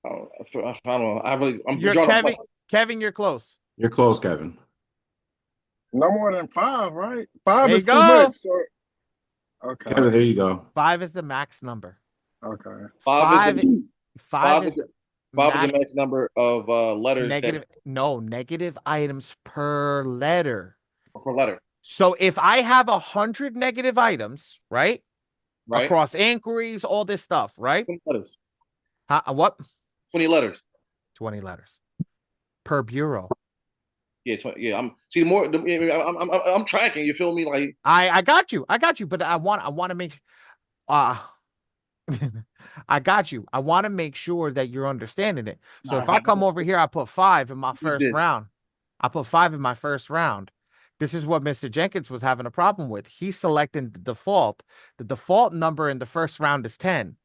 I don't know. You're Kevin, you're close. You're close, Kevin. No more than 5, right? 5 There is you too go. much. So, okay. Kevin, there you go. 5 is the max number. Okay. Five is the max max number of letters. Negative items per letter. Per letter. So if I have 100 negative items, right? Across inquiries, all this stuff, right? 20 letters. What? 20 letters. 20 letters per bureau. Yeah, 20, yeah. I'm tracking. You feel me? Like I got you, but I want to make I got you. I want to make sure that you're understanding it. So if I come over here, I put 5 in my first round. I put 5 in my first round. This is what Mr. Jenkins was having a problem with. He's selecting the default. The default number in the first round is 10.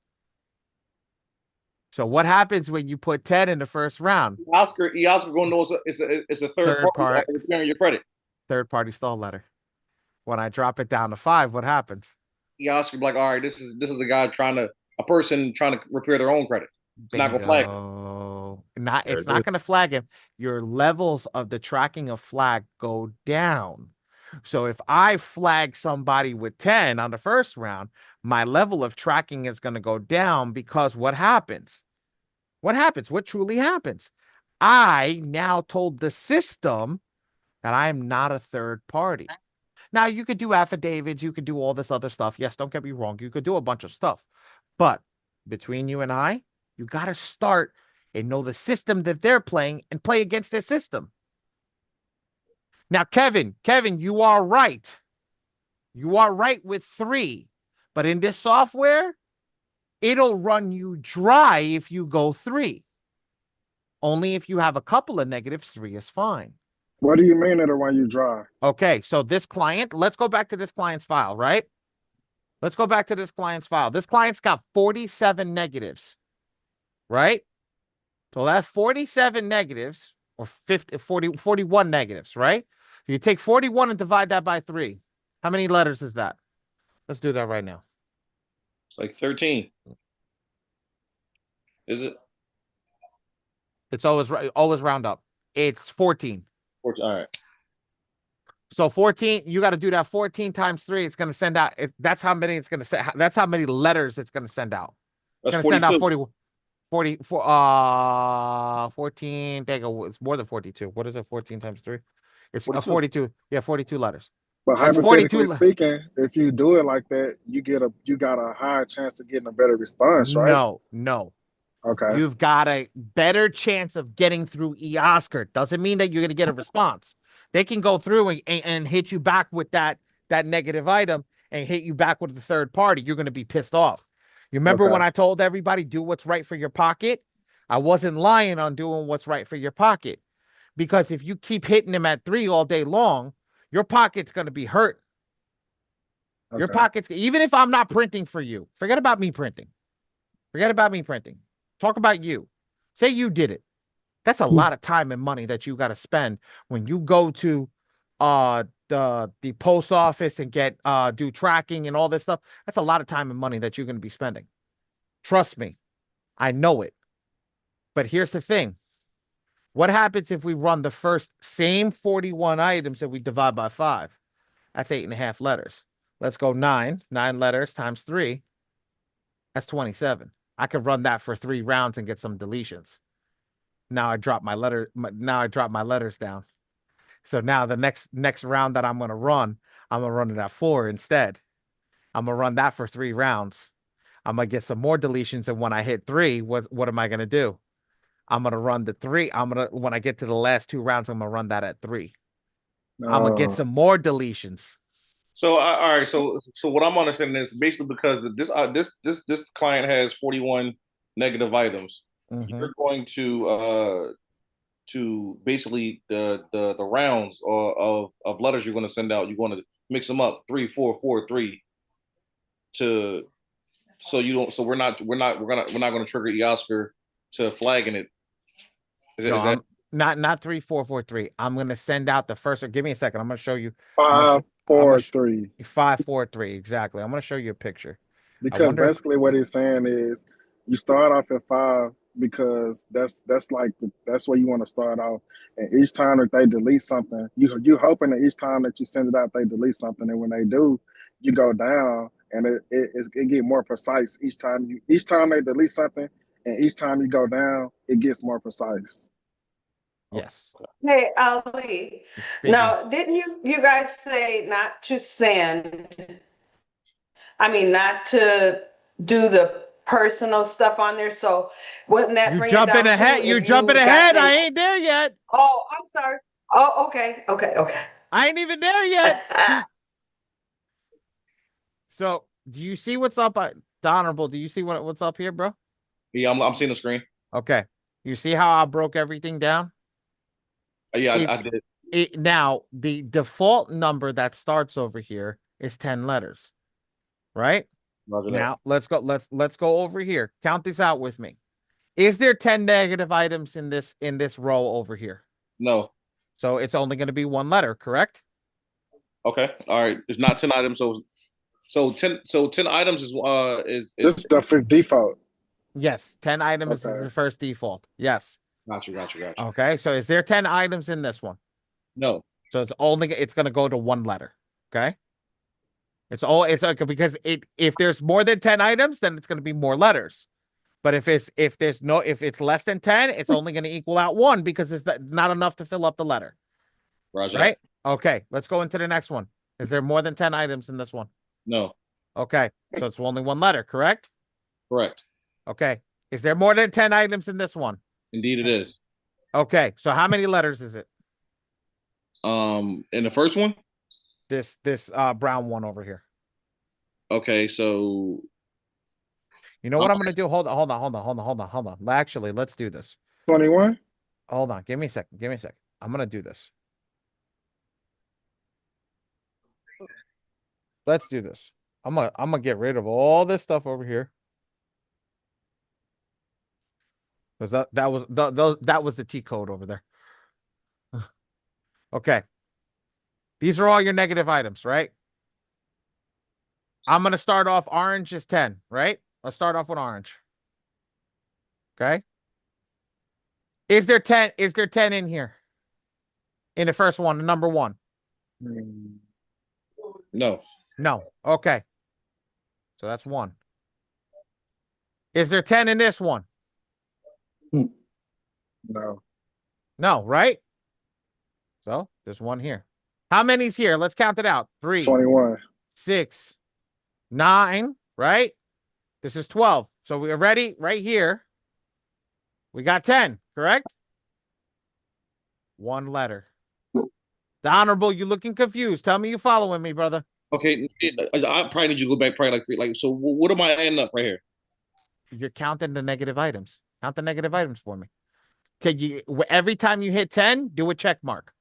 So what happens when you put 10 in the first round? Oscar gonna know it's a third party repairing your credit. Third party stall letter. When I drop it down to 5, what happens? Oscar be like, all right, this is a person trying to repair their own credit. It's not gonna flag him. It's not gonna flag him. Your levels of the tracking of flag go down. So if I flag somebody with 10 on the first round, my level of tracking is going to go down because what happens? What happens? What truly happens? I now told the system that I am not a third party. Now, you could do affidavits. You could do all this other stuff. Yes, don't get me wrong. You could do a bunch of stuff. But between you and I, you got to start and know the system that they're playing and play against their system. Now, Kevin, you are right. You are right with 3. But in this software, it'll run you dry if you go 3. Only if you have a couple of negatives, 3 is fine. What do you mean it'll run you dry? Okay, so this client, let's go back to this client's file, right? Let's go back to this client's file. This client's got 47 negatives, right? So that's 47 negatives or 41 negatives, right? You take 41 and divide that by 3. How many letters is that? Let's do that right now. It's like 13. Is it? It's always round up. It's 14. 14. All right. So 14, you got to do that 14 times 3. It's going to send out. That's how many it's going to send. That's how many letters it's going to send out. It's going to send out 14. It's more than 42. What is it? 14 times 3? It's 42. Yeah, 42 letters. But hypothetically speaking, if you do it like that, you got a higher chance of getting a better response, right? No. Okay. You've got a better chance of getting through eOscar. Doesn't mean that you're going to get a response. They can go through and hit you back with that negative item and hit you back with the third party. You're going to be pissed off. You remember when I told everybody do what's right for your pocket? I wasn't lying on doing what's right for your pocket. Because if you keep hitting them at 3 all day long, your pocket's going to be hurt. Okay. Your pocket's, even if I'm not printing for you, forget about me printing. Talk about you. Say you did it. That's a lot of time and money that you got to spend when you go to the post office and get do tracking and all this stuff. That's a lot of time and money that you're going to be spending. Trust me. I know it. But here's the thing. What happens if we run the first same 41 items that we divide by 5? That's 8.5 letters. Let's go 9 letters times 3. That's 27. I could run that for 3 rounds and get some deletions. Now I drop my letters down. So now the next round that I'm going to run it at 4 instead. I'm going to run that for 3 rounds. I'm going to get some more deletions. And when I hit 3, what am I going to do? I'm going to run the 3. When I get to the last 2 rounds, I'm going to run that at 3. I'm going to get some more deletions. So all right, so what I'm understanding is basically because this client has 41 negative items. You're going to basically the rounds of letters you're going to send out. You're going to mix them up 3, 4, 4, 3 to so you don't so we're not going to trigger Oscar to flagging it. No, Is that not 3, 4, 4, 3. I'm gonna send out the first. Give me a second. I'm gonna show you. 5, 4, 3. 5, 4, 3. Exactly. I'm gonna show you a picture. Because basically what he's saying is you start off at 5 because that's like that's where you want to start off. And each time that they delete something, you hoping that each time that you send it out they delete something, and when they do, you go down and it get more precise each time they delete something, and each time you go down it gets more precise. Yes. Hey, Ali. Now, didn't you guys say not to send? I mean, not to do the personal stuff on there. So wouldn't that bring it down to You're jumping ahead. I ain't there yet. Oh, I'm sorry. Oh, okay. I ain't even there yet. So, do you see what's up, the Honorable? Do you see what's up here, bro? Yeah, I'm seeing the screen. Okay. You see how I broke everything down? Yeah, I did. Now, the default number that starts over here is 10 letters, right? Now, let's go over here. Count this out with me. Is there 10 negative items in this row over here? No. So it's only going to be one letter, correct? Okay. All right. It's not 10 items. So 10 items is this is the fifth default. Yes, 10 items is the first default. Yes. Got you. Okay, so is there 10 items in this one? No. So it's going to go to one letter. Okay. It's like because if there's more than 10 items, then it's going to be more letters. But if it's less than 10, it's only going to equal out 1 because it's not enough to fill up the letter. Roger. Right? Okay, let's go into the next one. Is there more than 10 items in this one? No. Okay, so it's only one letter, correct? Correct. Okay. Is there more than 10 items in this one? Indeed it is. Okay, so how many letters is it? In the first one? This brown one over here. Okay, so you know what I'm gonna do? Hold on. Actually, let's do this. 21. Hold on. Give me a second. I'm gonna do this. Let's do this. I'm gonna get rid of all this stuff over here. Because that was the T code over there. Okay. These are all your negative items, right? I'm gonna start off. Orange is 10, right? Let's start off with orange. Okay. Is there 10 in here? In the first one, the number 1? No. Okay. So that's 1. Is there 10 in this one? No, right? So there's 1 here. How many's here? Let's count it out. 3, 21, 6, 9, right? This is 12. So we're ready right here. We got 10, correct? 1 letter. The Honorable, you looking confused. Tell me you following me, brother. Okay, I probably need you to go back probably like 3. Like, so what am I adding up right here? You're counting the negative items. Count the negative items for me. Every time you hit 10, do a check mark,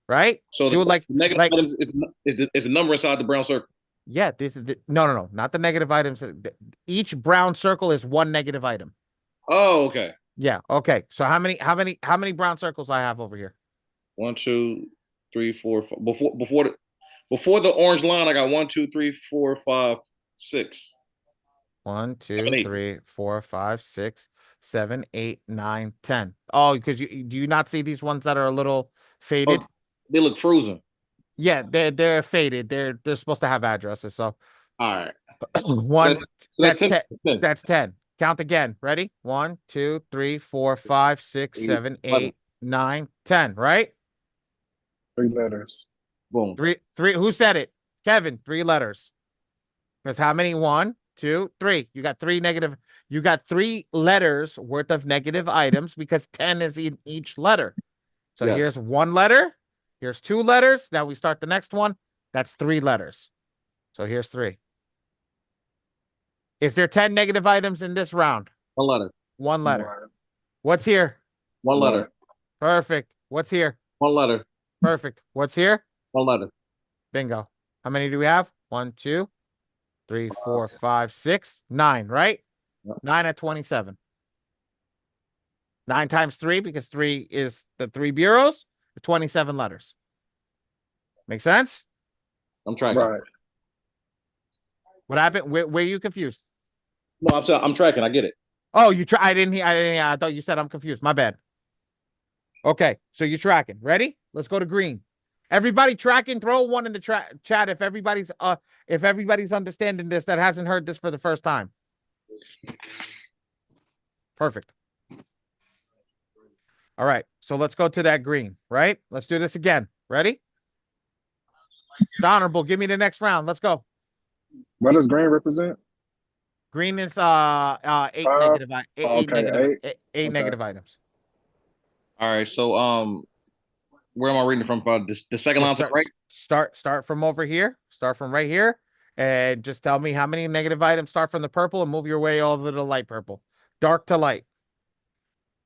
right? So do the negative items is the number inside the brown circle. Yeah, this is no, not the negative items. Each brown circle is 1 negative item. Oh, okay. Yeah, okay. So how many brown circles I have over here? 1, 2, 3, 4, 5. Before the orange line, I got 1, 2, 3, 4, 5, 6. 1, 2, 3, 4, 5, 6, 7, 8, 9, 10. Oh, because do you not see these ones that are a little faded? Oh, they look frozen. Yeah, they're faded. They're supposed to have addresses. So all right. 1 that's 10. 10. That's 10. Count again. Ready? 1, 2, 3, 4, 5, 6, 7, 8, 9, 10, right? 3 letters. Boom. 3. Who said it? Kevin, 3 letters. Because how many? 1, 2, 3. You got 3 negative. You got 3 letters worth of negative items because 10 is in each letter. So here's 1 letter. Here's 2 letters. Now we start the next one. That's 3 letters. So here's 3. Is there 10 negative items in this round? One letter. One letter. What's here? One letter. Perfect. What's here? One letter. Perfect. What's here? One letter. Bingo. How many do we have? 1, 2, 3, 4, 5, 6, 9, right? Yep. 9 at 27. 9 times 3, because 3 is the 3 bureaus, 27 letters. Make sense? I'm tracking. Right. What happened? Where are you confused? No, I'm tracking. I get it. Oh, you try. I didn't hear. I thought you said I'm confused. My bad. Okay, so you're tracking. Ready? Let's go to green. Everybody tracking. Throw one in the chat if everybody's understanding this that hasn't heard this for the first time. Perfect. All right, so let's go to that green. Right? Let's do this again. Ready? The honorable. Give me the next round. Let's go. What does green represent? Green is 8 Five? negative Okay, eight negative items. All right. So where am I reading from? The second line to the right? Start from over here. Start from right here. And just tell me how many negative items start from the purple and move your way over to the light purple. Dark to light.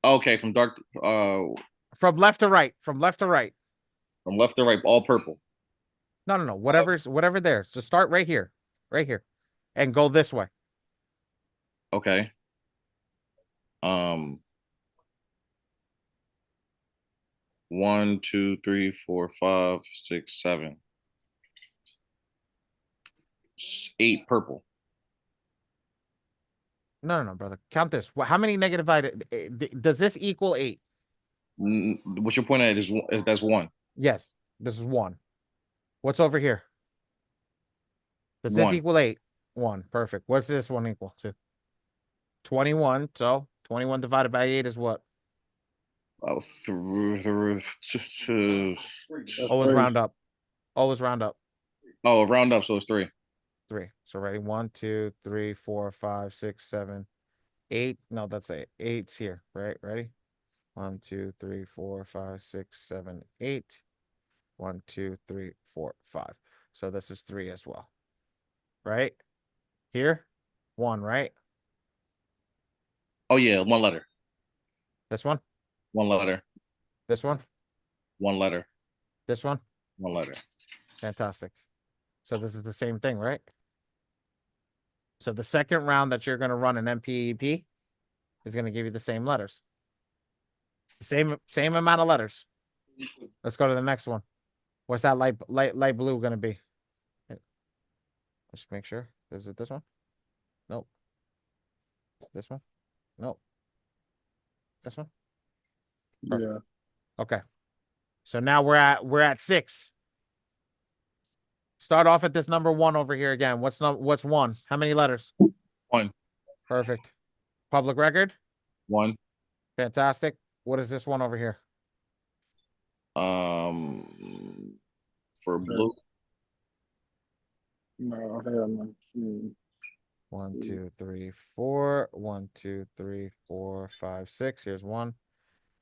Okay, from dark from left to right. From left to right. From left to right, all purple. No. Whatever there. Just start right here. Right here. And go this way. Okay. 1, 2, 3, 4, 5, 6, 7. 8 purple. No, brother. Count this. How many negative items? Does this equal 8? What's your point at? That's 1. Yes, this is 1. What's over here? Does this 1. equal 8? 1. Perfect. What's this one equal to? 21. So 21 divided by 8 is what? Always round up. Always round up. Oh, round up. So it's 3. 3. So ready? 1, 2, 3, 4, 5, 6, 7, 8. No, that's 8. 8's here. Right? Ready? 1, 2, 3, 4, 5, 6, 7, 8. 1, 2, 3, 4, 5. So this is 3 as well. Right? Here? 1, right? Oh yeah, 1 letter. This one? 1 letter. This one? 1 letter. This one? 1 letter. Fantastic. So this is the same thing, right? So the second round that you're going to run an MPEP is going to give you the same letters. Same amount of letters. Let's go to the next one. What's that light blue going to be? Let's make sure. Is it this one? Nope. This one? Nope. This one? Perfect. Yeah. Okay. So now we're at 6. Start off at this number 1 over here again. What's 1? How many letters? 1. Perfect. Public record? 1. Fantastic. What is this one over here? For blue. No, hell no. 1, 2, 3, 4. 1, 2, 3, 4, 5, 6. Here's 1.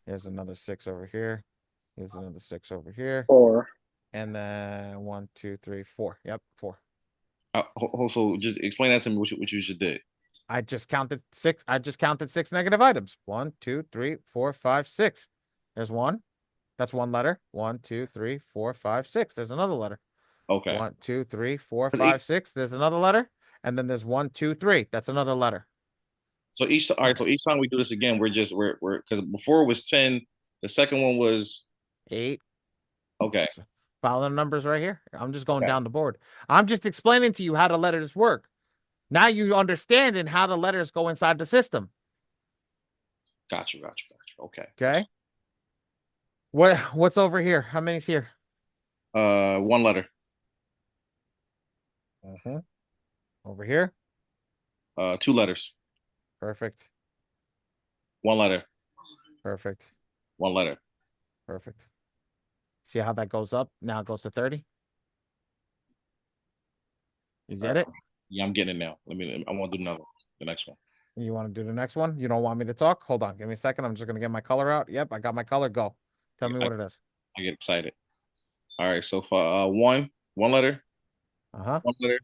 Here's another 6 over here. Here's another 6 over here. 4. And then 1, 2, 3, 4. Yep, 4. So just explain that to me. What you just did. I just counted 6. I just counted 6 negative items. 1, 2, 3, 4, 5, 6. There's 1. That's 1 letter. 1, 2, 3, 4, 5, 6. There's another letter. Okay. 1, 2, 3, 4, 5, 6. There's another letter. And then there's 1, 2, 3. That's another letter. So each time we do this again, we're because before it was 10, the second one was 8. Okay. Follow the numbers right here. I'm just going down the board. I'm just explaining to you how the letters work. Now you understanding how the letters go inside the system. Gotcha. Okay. Okay. What's over here? How many's here? 1 letter. Over here? 2 letters. Perfect. 1 letter. Perfect. 1 letter. Perfect. See how that goes up? Now it goes to 30. You get it? Yeah, I'm getting it now. I want to do the next one. You want to do the next one? You don't want me to talk? Hold on. Give me a second. I'm just going to get my color out. Yep, I got my color. Go. Tell me what it is. I get excited. All right. So for 1 letter. 1 letter.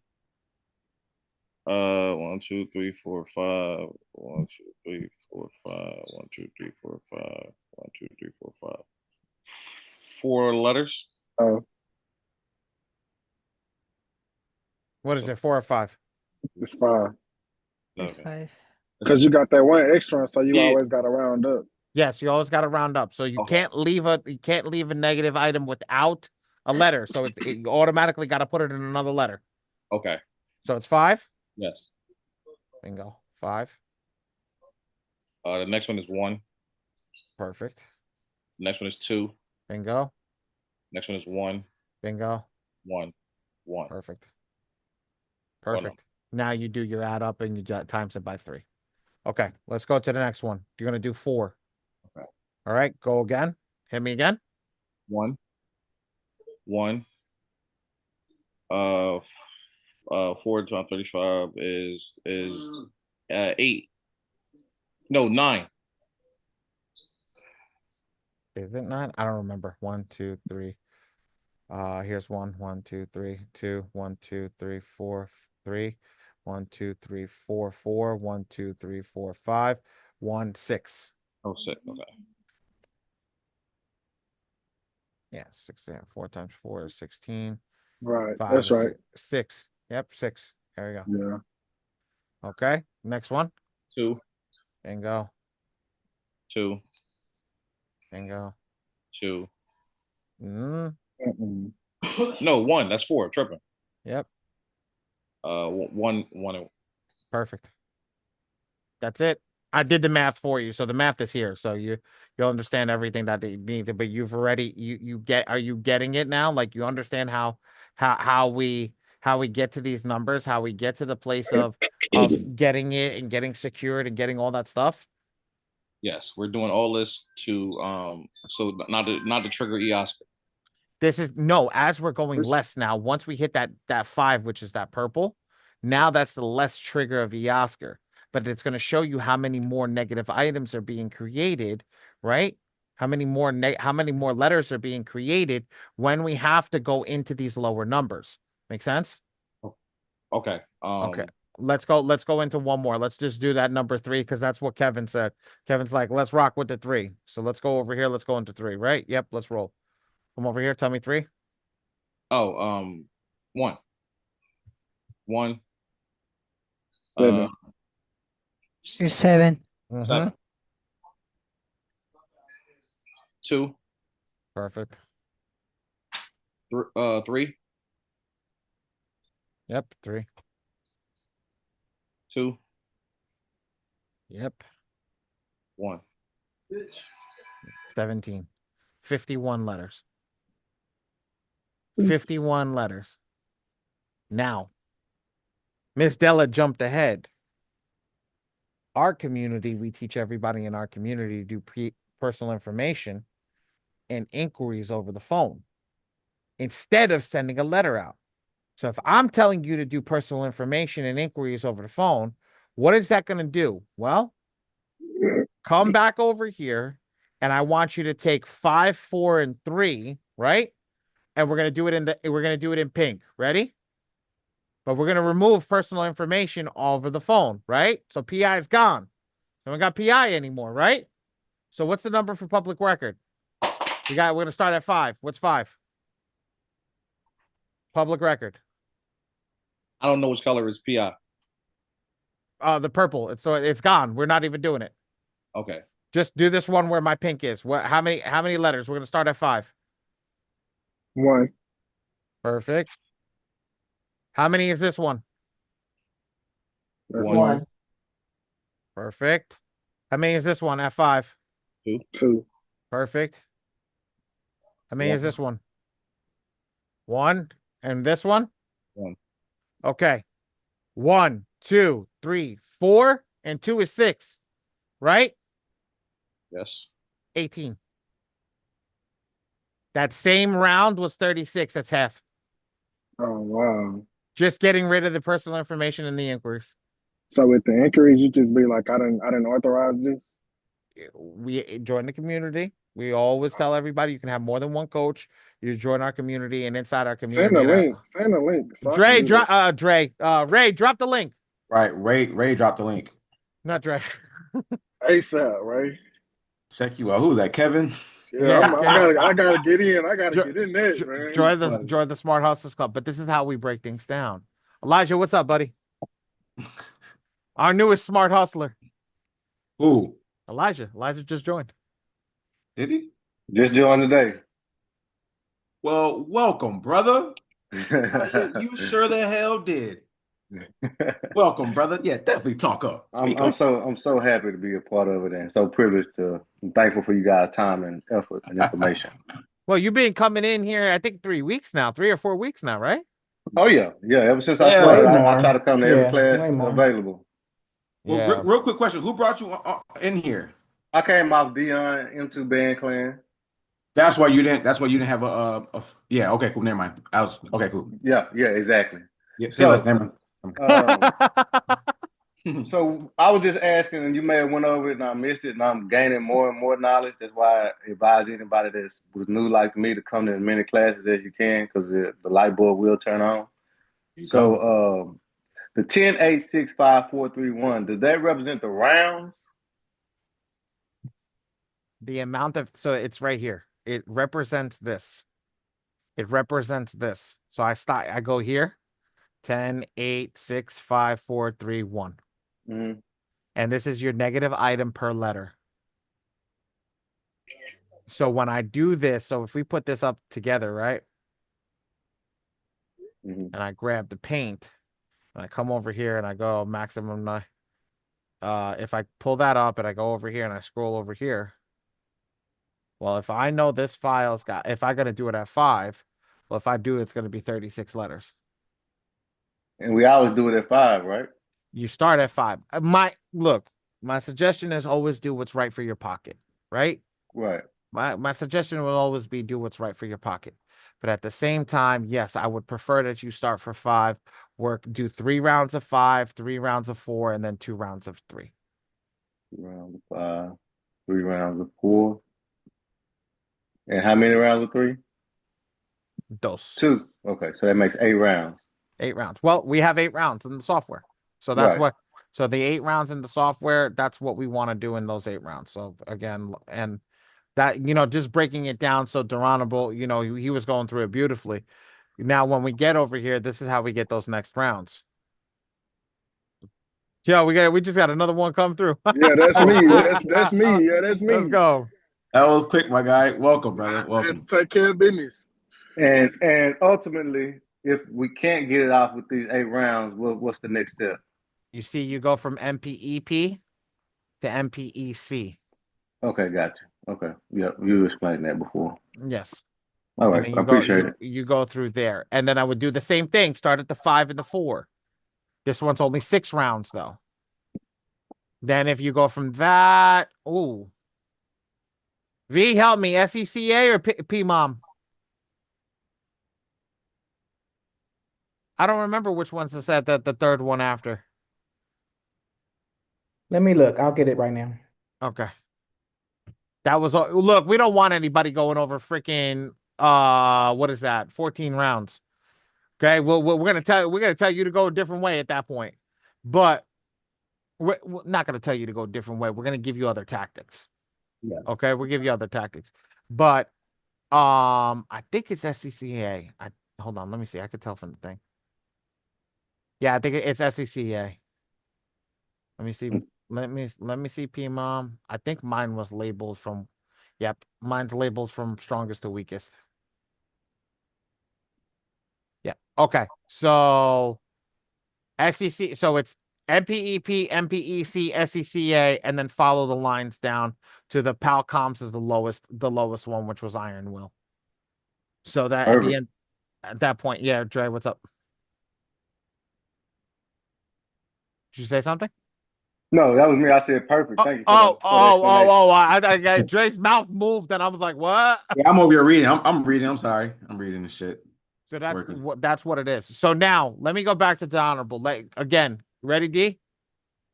1, 2, 3, 4, 5. 1, 2, 3, 4, 5. 1, 2, 3, 4, 5. 1, 2, 3, 4, 5. 4 letters. Oh, What is it? 4 or 5? it's 5. It's Okay. 5. Because you got that one extra, so you Yeah. always got to round up. Yes, you always got to round up. So you Okay. can't leave a negative item without a letter. So you automatically got to put it in another letter. Okay. So it's 5. Yes. Bingo. 5. The next one is 1. Perfect. The next one is 2. Bingo. Next one is 1. Bingo. 1. 1. Perfect. Oh, no. Perfect. Now you do your add up and you times it by 3. Okay, let's go to the next one. You're going to do 4. Okay. All right, go again. Hit me again. 1. 1. 4 times 35 is 8. No, 9. Is it 9? I don't remember. 1, 2, 3. Here's 1, 1, 2, 3, 2, 1, 2, 3, 4, 3, 1, 2, 3, 4, 4, 1, 2, 3, 4, 5, 1, 6. Oh, 6. Okay. Yeah, 6. 4 times 4 is 16. Right. 5 That's is right. 6. Yep, 6. There you go. Yeah. Okay, next one. 2. Bingo. 2. Bingo. 2. Mm, No, 1. That's 4. Tripping. yep, 1. 1. perfect. That's it. I did the math for you, so the math is here. So you'll understand everything that you need to. But you've already are you getting it now? Like you understand how we get to these numbers, how we get to the place of getting it and getting secured and getting all that stuff. Yes, we're doing all this to so not to trigger Eoscar. This is no, as we're going less now, once we hit that 5, which is that purple, now that's the less trigger of Eoscar. But it's going to show you how many more negative items are being created, right? How many more letters are being created when we have to go into these lower numbers. Make sense? Okay. Okay. Let's go into one more. Let's just do that number 3 because that's what Kevin said. Kevin's like, let's rock with the 3. So let's go over here. Let's go into 3, right? Yep, let's roll. Come over here. Tell me 3. Oh, 1. 1. 7. You're 7. 7. 2. Perfect. 3. Yep, 3. 2. Yep. 1. 17. 51 letters. 51 letters. Now, Miss Della jumped ahead. Our community, we teach everybody in our community to do personal information and inquiries over the phone instead of sending a letter out. So if I'm telling you to do personal information and inquiries over the phone, what is that going to do? Well, come back over here and I want you to take 5, 4, and 3, right? And we're going to do it in pink. Ready? But we're going to remove personal information over the phone, right? So PI is gone. We don't got PI anymore, right? So what's the number for public record? We're going to start at 5. What's 5? Public record. I don't know which color is PI. The purple. It's gone. We're not even doing it. Okay. Just do this one where my pink is. How many letters? We're going to start at 5. 1. Perfect. How many is this one? That's 1. Perfect. How many is this one at 5? 2. 2. Perfect. How many is 1. this one? 1. And this one? 1. Okay. 1, 2, 3, 4, and 2 is 6. Right? Yes. 18. That same round was 36. That's half. Oh, wow. Just getting rid of the personal information in the inquiries. So with the inquiries, you just be like, I didn't authorize this. We join the community. We always tell everybody you can have more than one coach. You join our community and inside our community. Send a link. Send a link. So Ray, drop the link. Right. Ray dropped the link. Not Dre. ASAP, right? Check you out. Who was that? Kevin? Yeah, Yeah, I gotta get in. I gotta Jo- get in that, man. join the Smart Hustlers Club. But this is how we break things down. Elijah, what's up, buddy? Our newest Smart Hustler. Who? Elijah. Elijah just joined. Did he? Just joined today. Well, welcome, brother. You sure the hell did. Welcome, brother. Yeah, definitely talk up. Speak I'm up. so happy to be a part of it and so privileged to. I'm thankful for you guys' time and effort and information. Well, you've been coming in here, I think 3 weeks now, 3 or 4 weeks now, right? Oh yeah. Ever since I Yeah. started, Way I try to come to every class available. Well, Yeah. real quick question: who brought you in here? I came off Dion M2 Band Clan. That's why you didn't have a yeah. Okay, cool. Never mind. I was okay. Cool. Yeah, exactly. Yeah. Say less. Never mind. So I was just asking, and you may have went over it, and I missed it, and I'm gaining more and more knowledge. That's why I advise anybody that was new like me to come to as many classes as you can, because the light bulb will turn on. So the 10, 8, 6, 5, 4, 3, 1, does that represent the rounds? The amount of, so it's right here. It represents this. It represents this. So I go here, 10, 8, 6, 5, 4, 3, 1. Mm-hmm. And this is your negative item per letter. So when I do this, so if we put this up together, right? Mm-hmm. And I grab the paint and I come over here and I go maximum. If I pull that up and I go over here and I scroll over here. Well, if I know this file's if I got to do it at 5, well, if I do, it's going to be 36 letters. And we always do it at 5, right? You start at 5. My suggestion is always do what's right for your pocket, right? Right. My suggestion will always be do what's right for your pocket. But at the same time, yes, I would prefer that you start for 5, do 3 rounds of 5, 3 rounds of 4, and then 2 rounds of 3. 2 rounds of 5, 3 rounds of 4. And how many rounds of 3? Dos. 2. Okay, so that makes 8 rounds. 8 rounds. Well, we have 8 rounds in the software. So that's Right. So the 8 rounds in the software, that's what we want to do in those 8 rounds. So again, and that, just breaking it down so Durantable, he was going through it beautifully. Now, when we get over here, this is how we get those next rounds. Yeah, we just got another one come through. Yeah, that's me. That's me. Yeah, that's me. Let's go. That was quick, my guy. Welcome, brother. Welcome. Take care of business. And ultimately, if we can't get it off with these 8 rounds, what's the next step? You see, you go from MPEP to MPEC. Okay, gotcha. Okay, yeah, you explained that before. Yes. All right, I appreciate it. You go through there, and then I would do the same thing. Start at the 5 and the 4. This one's only 6 rounds, though. Then if you go from that, ooh. V, help me, SECA or PMOM? I don't remember which one's the third one after. Let me look. I'll get it right now. Okay. That was look, we don't want anybody going over freaking what is that? 14 rounds. Okay, well, we're gonna tell you to go a different way at that point. But we're not gonna tell you to go a different way. We're gonna give you other tactics. Yeah. Okay, we'll give you other tactics. But I think it's SCCA. Hold on, let me see. I could tell from the thing. Yeah, I think it's SCCA. Let me see. Let me see PMOM. I think mine was labeled from. Yep, mine's labeled from strongest to weakest. Yeah. Okay. So SEC. So it's MPEP, MPEC, SECA, and then follow the lines down to the PALCOMS is the lowest one, which was Iron Will. So that at the end, at that point, yeah, Dre, what's up? Did you say something? No, that was me. I said perfect. Thank you. I Dre's mouth moved, and I was like, "What?" Yeah, I'm over here reading. I'm reading. I'm sorry. I'm reading the shit. So that's what it is. So now let me go back to the honorable. Again, ready, D?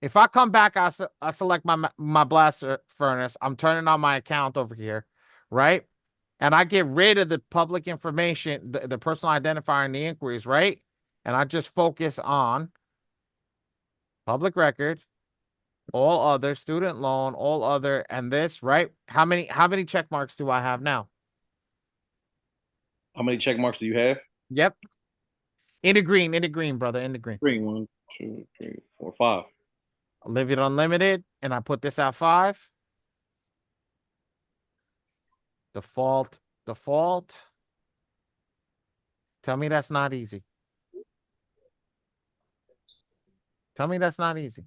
If I come back, I select my blaster furnace. I'm turning on my account over here, right? And I get rid of the public information, the personal identifier and the inquiries, right? And I just focus on Public record, all other, student loan, all other, and this, right? How many check marks do I have now? How many check marks do you have? Yep. In the green, brother, in the green. Green. 1, 2, 3, 4, 5. Live it unlimited, and I put this at 5. Default. Tell me that's not easy. Tell me that's not easy.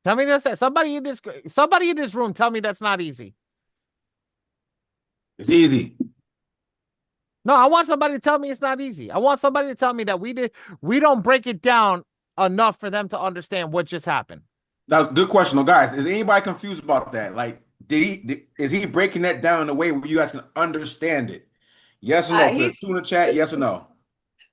Tell me that's somebody in this room. Tell me that's not easy. It's easy. No, I want somebody to tell me it's not easy. I want somebody to tell me that we don't break it down enough for them to understand what just happened. That's a good question, though, guys. Is anybody confused about that? Like, is he breaking that down in a way where you guys can understand it? Yes or no? Put two in the chat. Yes or no?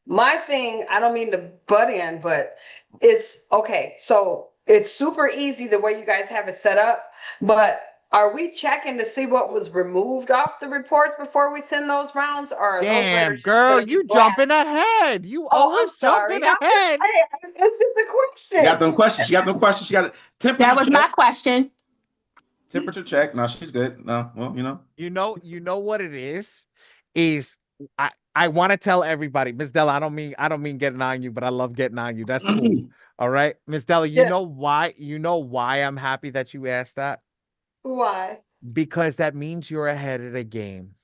My thing, I don't mean to butt in, but it's okay. So it's super easy the way you guys have it set up, but are we checking to see what was removed off the reports before we send those rounds? Or are those Damn, letters girl, you jumping ahead. You always jumping ahead. It's just a question. She got them questions. She got temperature. That was my question. Temperature check. No, she's good. No, well, you know. You know what it is I want to tell everybody, Miss Della, I don't mean getting on you, but I love getting on you. That's cool. All right, Miss Della, you know why I'm happy that you asked that? Why? Because that means you're ahead of the game.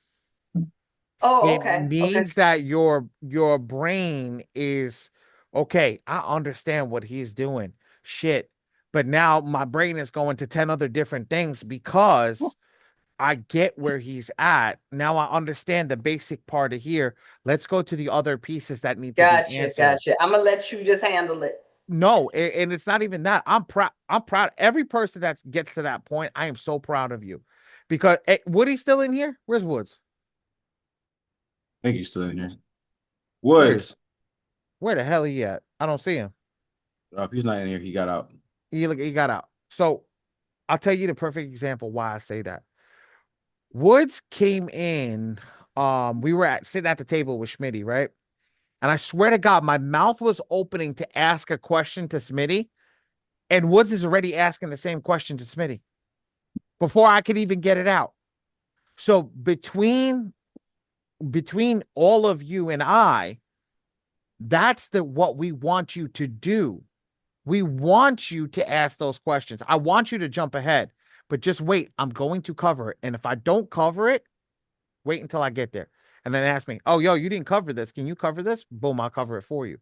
Oh, It okay. means that your brain is okay. I understand what he's doing. Shit. But now my brain is going to 10 other different things because I get where he's at. Now I understand the basic part of here. Let's go to the other pieces that need to be answered. Gotcha. I'm gonna let you just handle it. No, and it's not even that. I'm proud. Every person that gets to that point, I am so proud of you. Because Woody's still in here? Where's Woods? I think he's still in here. Woods. Where the hell he at? I don't see him. He's not in here. He got out. He got out. So I'll tell you the perfect example why I say that. Woods came in. We were sitting at the table with Schmitty, right? And I swear to God, my mouth was opening to ask a question to Smitty, and Woods is already asking the same question to Smitty before I could even get it out. So between all of you and I, that's what we want you to do. We want you to ask those questions. I want you to jump ahead, but just wait. I'm going to cover it. And if I don't cover it, wait until I get there. And then ask me, oh, yo, you didn't cover this. Can you cover this? Boom, I'll cover it for you.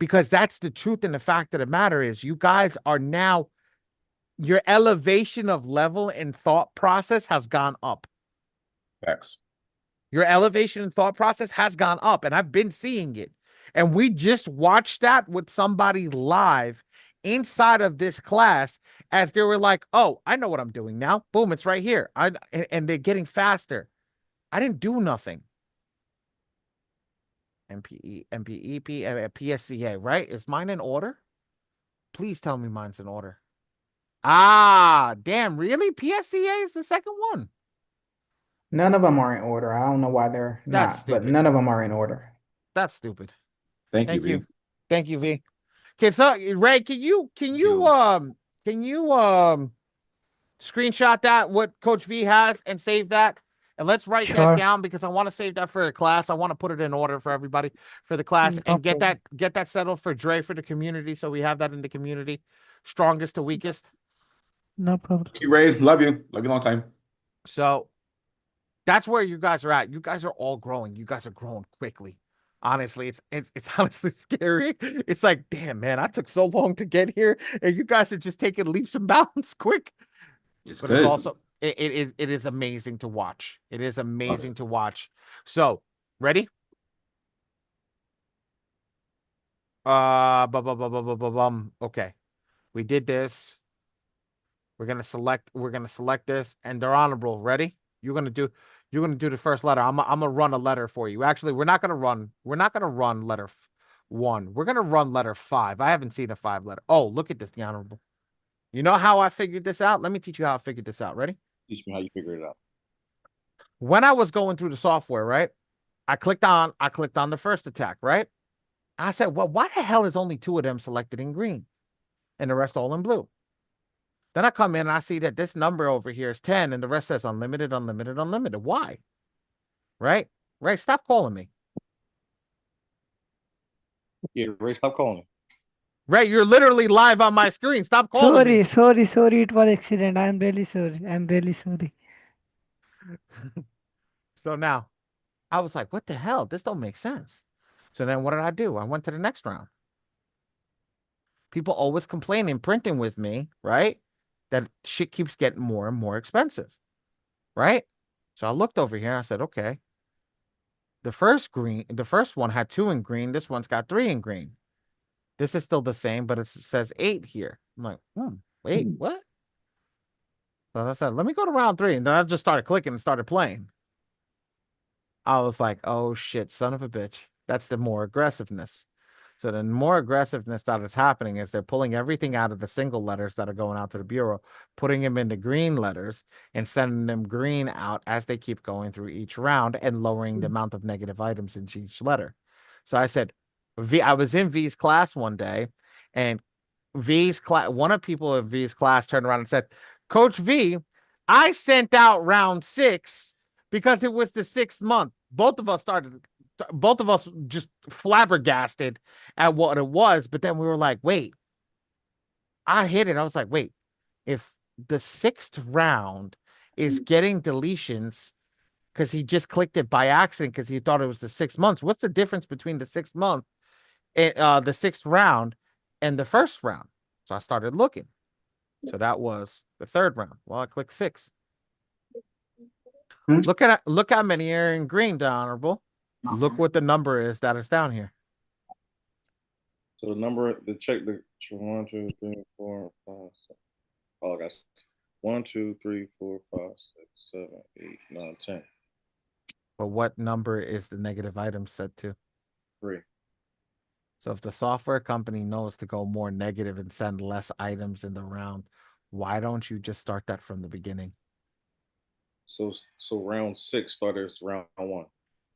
Because that's the truth and the fact of the matter is you guys are now, your elevation of level and thought process has gone up. Facts. Your elevation and thought process has gone up, and I've been seeing it. And we just watched that with somebody live inside of this class as they were like, oh, I know what I'm doing now. Boom, it's right here. And they're getting faster. I didn't do nothing. MPE, PSCA, right? Is mine in order? Please tell me mine's in order. Ah, damn, really? PSCA is the second one. None of them are in order. I don't know why they're That's not, stupid. but none of them are in order. That's stupid. Thank you, V. Thank you, V. Okay, so Ray, can you screenshot that what Coach V has and save that? And let's write that Sure. down because I want to save that for a class. I want to put it in order for everybody for the class and get that settled for Dre for the community. So we have that in the community. Strongest to weakest. No problem. Thank you, Ray. Love you. Love you a long time. So that's where you guys are at. You guys are all growing. You guys are growing quickly. Honestly, it's honestly scary. It's like, damn, man, I took so long to get here, and you guys are just taking leaps and bounds quick. It's but good. it's also it is amazing to watch. It is amazing to watch. So, ready? Okay. We did this. We're gonna select this, and they're honorable. Ready? You're gonna do the first letter. I'm gonna run a letter for you. Actually, we're not gonna run letter 1. We're gonna run letter 5. I haven't seen a 5 letter. Oh, look at this, the honorable. You know how I figured this out? Let me teach you how I figured this out. Ready? Teach me how you figure it out. When I was going through the software, right? I clicked on the first attack, right? I said, well, why the hell is only 2 of them selected in green and the rest all in blue? Then I come in and I see that this number over here is 10 and the rest says unlimited, unlimited, unlimited. Why? Right? Right. Stop calling me. Yeah, Ray, stop calling. Right. You're literally live on my screen. Stop calling me. Sorry. It was accident. I'm really sorry. I'm really sorry. So now I was like, what the hell? This don't make sense. So then what did I do? I went to the next round. People always complaining, printing with me, right? That shit keeps getting more and more expensive, right? So I looked over here and I said, okay. The first one had 2 in green. This one's got 3 in green. This is still the same, but it says 8 here. I'm like, wait, what? So I said, let me go to round 3. And then I just started clicking and started playing. I was like, oh shit, son of a bitch. That's the more aggressiveness. So the more aggressiveness that is happening is they're pulling everything out of the single letters that are going out to the bureau, putting them into green letters and sending them green out as they keep going through each round and lowering the amount of negative items in each letter. So I said, I was in V's class one day and one of people in V's class turned around and said, Coach V, I sent out round 6 because it was the 6th month. Both of us just flabbergasted at what it was, but then we were like, wait, I hit it. I was like, wait, if the 6th round is getting deletions because he just clicked it by accident because he thought it was the 6 months, what's the difference between the 6th month, the 6th round and the first round? So I started looking. So that was the 3rd round. Well, I clicked 6. Look how many are in green, the honorable. Look what the number is that is down here. So the number, check the 1, 2, 3, 4, 5, 6. Oh, I got 1, 2, 3, 4, 5, 6, 7, 8, 9, 10. But what number is the negative item set to? 3. So if the software company knows to go more negative and send less items in the round, why don't you just start that from the beginning? So round 6 started as round 1.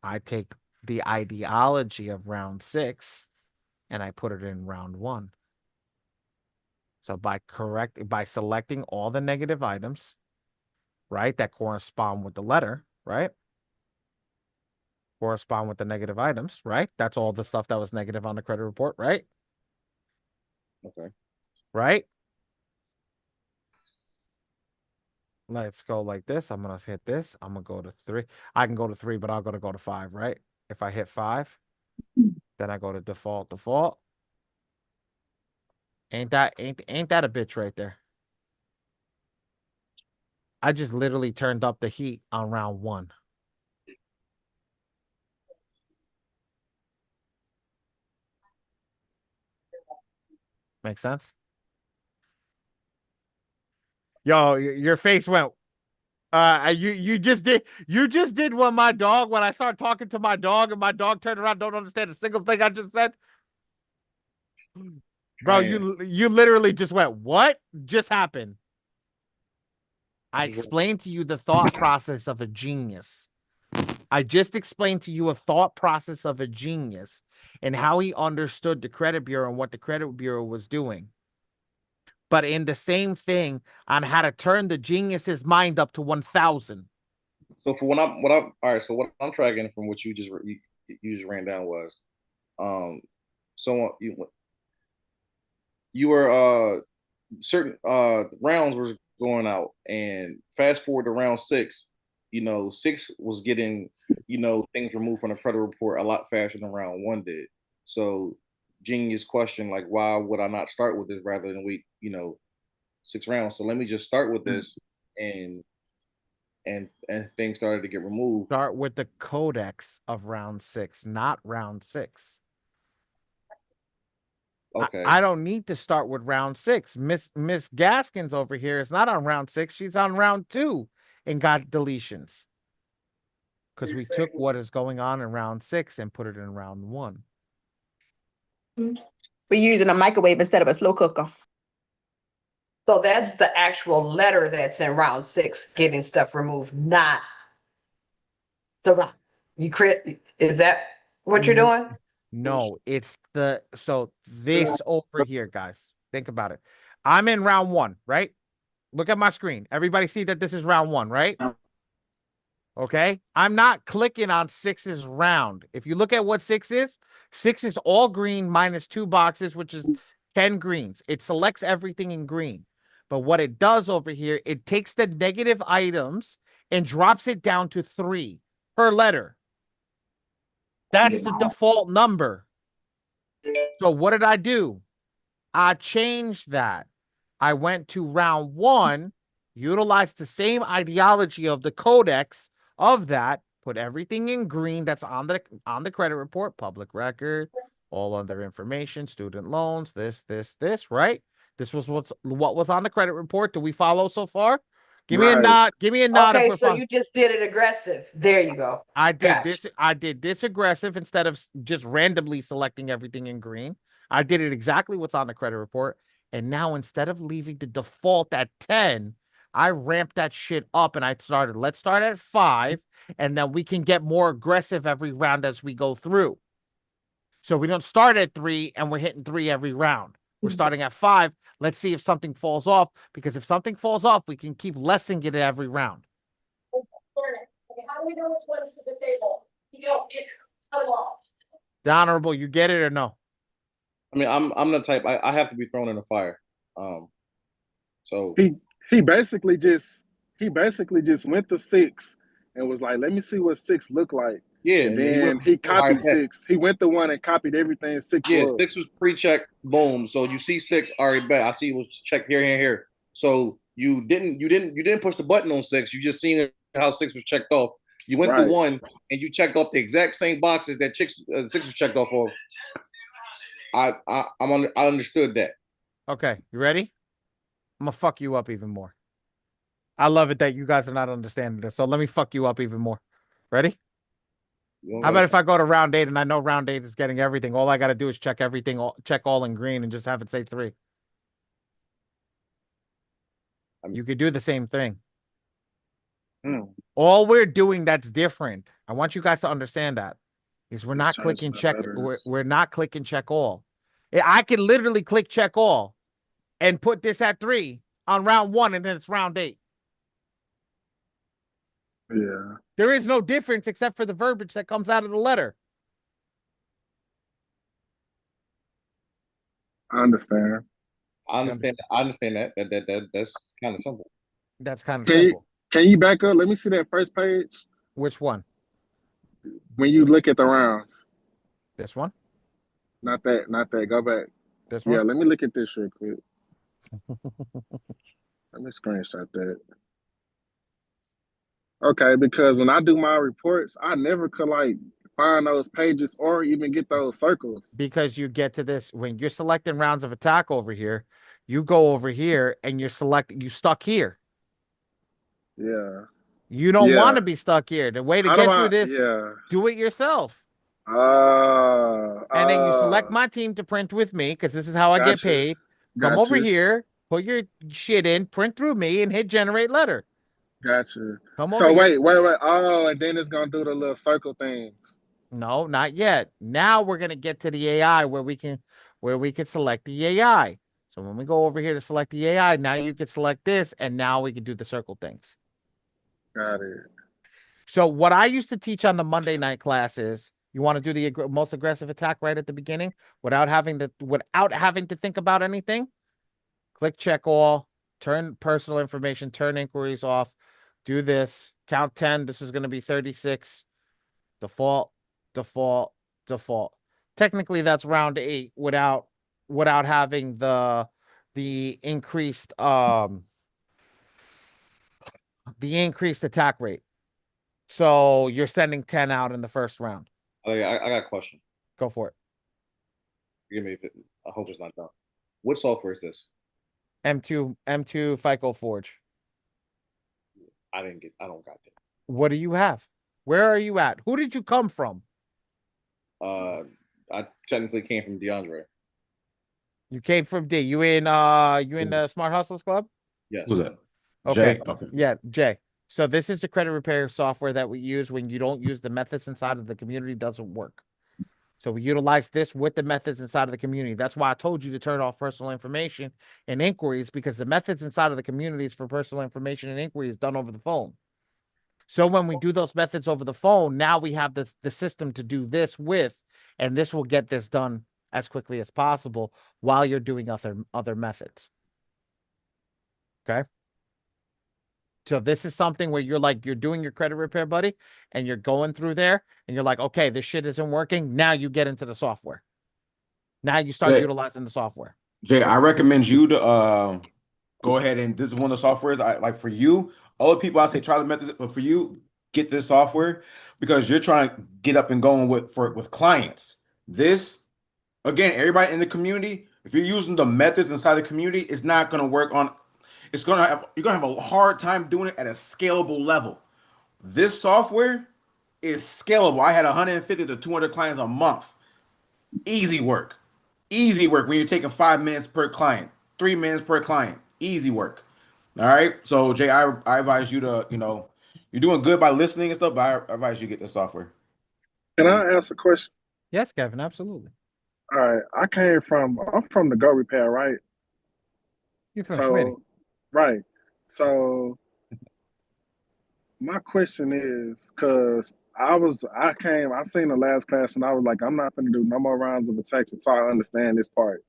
I take the ideology of round 6 and I put it in round 1. So by selecting all the negative items, right, that correspond with the letter, right? Correspond with the negative items, right? That's all the stuff that was negative on the credit report, right? Okay. Right? Let's go like this. I'm going to hit this. I'm going to go to 3. I can go to 3, but I'll go to 5, right? If I hit 5, then I go to default. Ain't that a bitch right there? I just literally turned up the heat on round 1. Make sense? Yo, your face went. You just did when I started talking to my dog and my dog turned around, don't understand a single thing I just said. Bro, you literally just went, what just happened? I explained to you the thought process of a genius. I just explained to you a thought process of a genius and how he understood the credit bureau and what the credit bureau was doing. But in the same thing on how to turn the genius's mind up to 1,000. So for all right. So what I'm tracking from what you just ran down was, so you were certain rounds was going out, and fast forward to round 6, 6 was getting things removed from the credit report a lot faster than round 1 did. So genius question, like, why would I not start with this rather than wait 6 rounds? So let me just start with this, and things started to get removed. Start with the codex of round 6, not round 6. Okay. I don't need to start with round 6. Miss Gaskins over here is not on round 6. She's on round 2 and got deletions. Because we took what is going on in round 6 and put it in round 1. We're using a microwave instead of a slow cooker. So that's the actual letter that's in round 6 getting stuff removed, not the round. You is that what you're doing? No, it's so this over here, guys. Think about it. I'm in round 1, right? Look at my screen. Everybody see that this is round 1, right? Okay. I'm not clicking on 6's round. If you look at what 6 is all green minus 2 boxes, which is 10 greens. It selects everything in green. But what it does over here, it takes the negative items and drops it down to 3 per letter. That's the default number. So what did I do? I changed that. I went to round 1, utilized the same ideology of the codex of that, put everything in green that's on the credit report, public record, all other information, student loans, this, right? This was what was on the credit report. Do we follow so far? Give me a nod. Give me a nod. Okay, so you just did it aggressive. There you go. I did this aggressive instead of just randomly selecting everything in green. I did it exactly what's on the credit report. And now instead of leaving the default at 10, I ramped that shit up and let's start at 5, and then we can get more aggressive every round as we go through. So we don't start at 3 and we're hitting 3 every round. We're starting at 5. Let's see if something falls off, because if something falls off, we can keep lessening it every round. How do we know which one's to disable? You don't just cut them off. The Honorable, you get it or no? I mean, I'm the type I have to be thrown in the fire. So he basically just went to 6 and was like, let me see what 6 look like. Yeah, and then he copied 6. He went to 1 and copied everything 6 Yeah, was. 6 was pre-check, boom. So you see 6, all right, bet. I see it was checked here. So you didn't push the button on 6. You just seen how 6 was checked off. You went to 1 and you checked off the exact same boxes that 6 was checked off of. I understood that. Okay, you ready? I'm gonna fuck you up even more. I love it that you guys are not understanding this. So let me fuck you up even more. Ready? How about if I go to round 8 and I know round 8 is getting everything? All I got to do is check everything, check all in green, and just have it say 3. You could do the same thing. All we're doing that's different, I want you guys to understand that, is we're not clicking check. We're not clicking check all. I could literally click check all and put this at 3 on round 1, and then it's round 8. Yeah. There is no difference except for the verbiage that comes out of the letter. I understand. I understand that. That's kind of simple. That's kind of simple. Can you back up? Let me see that first page. Which one? When you look at the rounds. This one? Not that. Go back. This one? Yeah, let me look at this real quick. Let me screenshot that. Okay, because when I do my reports, I never could find those pages or even get those circles. Because you get to this, when you're selecting rounds of attack over here, you go over here and you stuck here. Yeah. You don't want to be stuck here. The way to get through this, do it yourself. And then you select my team to print with me, because this is how I get paid. Come over here, put your shit in, print through me, and hit generate letter. Gotcha. Come so over wait. here. Oh, and then it's gonna do the little circle things. No, not yet. Now we're gonna get to the AI where we can select the AI. So when we go over here to select the AI, now you can select this, and now we can do the circle things. Got it. So what I used to teach on the Monday night class is, you want to do the most aggressive attack right at the beginning without having to think about anything. Click check all, turn personal information, turn inquiries off, do this, count 10. This is going to be 36. Default. Technically, that's round 8 without having the increased attack rate. So you're sending 10 out in the first round. Okay, I got a question. Go for it. Forgive me I hope it's not done. What software is this? M2 FICO Forge. I don't got that. What do you have? Where are you at? Who did you come from? I technically came from DeAndre. You came from D. You in the Smart Hustlers Club? Yes. Who's that? Okay. Jay? Okay. Yeah, Jay. So this is the credit repair software that we use when you don't use the methods inside of the community doesn't work. So we utilize this with the methods inside of the community. That's why I told you to turn off personal information and inquiries, because the methods inside of the communities for personal information and inquiry is done over the phone. So when we do those methods over the phone, now we have the system to do this with, and this will get this done as quickly as possible while you're doing other methods. Okay. So this is something where you're doing your credit repair, buddy, and you're going through there and you're like, okay, this shit isn't working. Now you get into the software. Now you start utilizing the software. Jay, I recommend you to go ahead, and this is one of the softwares I like for you. All the people I say try the methods, but for you, get this software because you're trying to get up and going with clients. This, again, everybody in the community, if you're using the methods inside the community, it's not going to work on. You're gonna have a hard time doing it at a scalable level. This software is scalable. I had 150 to 200 clients a month. Easy work. Easy work when you're taking 5 minutes per client, 3 minutes per client. Easy work. All right. So Jay, I advise you to, you're doing good by listening and stuff, but I advise you to get the software. Can I ask a question? Yes, Kevin, absolutely. All right. I'm from the Go Repair, right? You're from Schmitty. Right. So my question is, because I seen the last class and I was like, I'm not going to do no more rounds of attacks until I understand this part.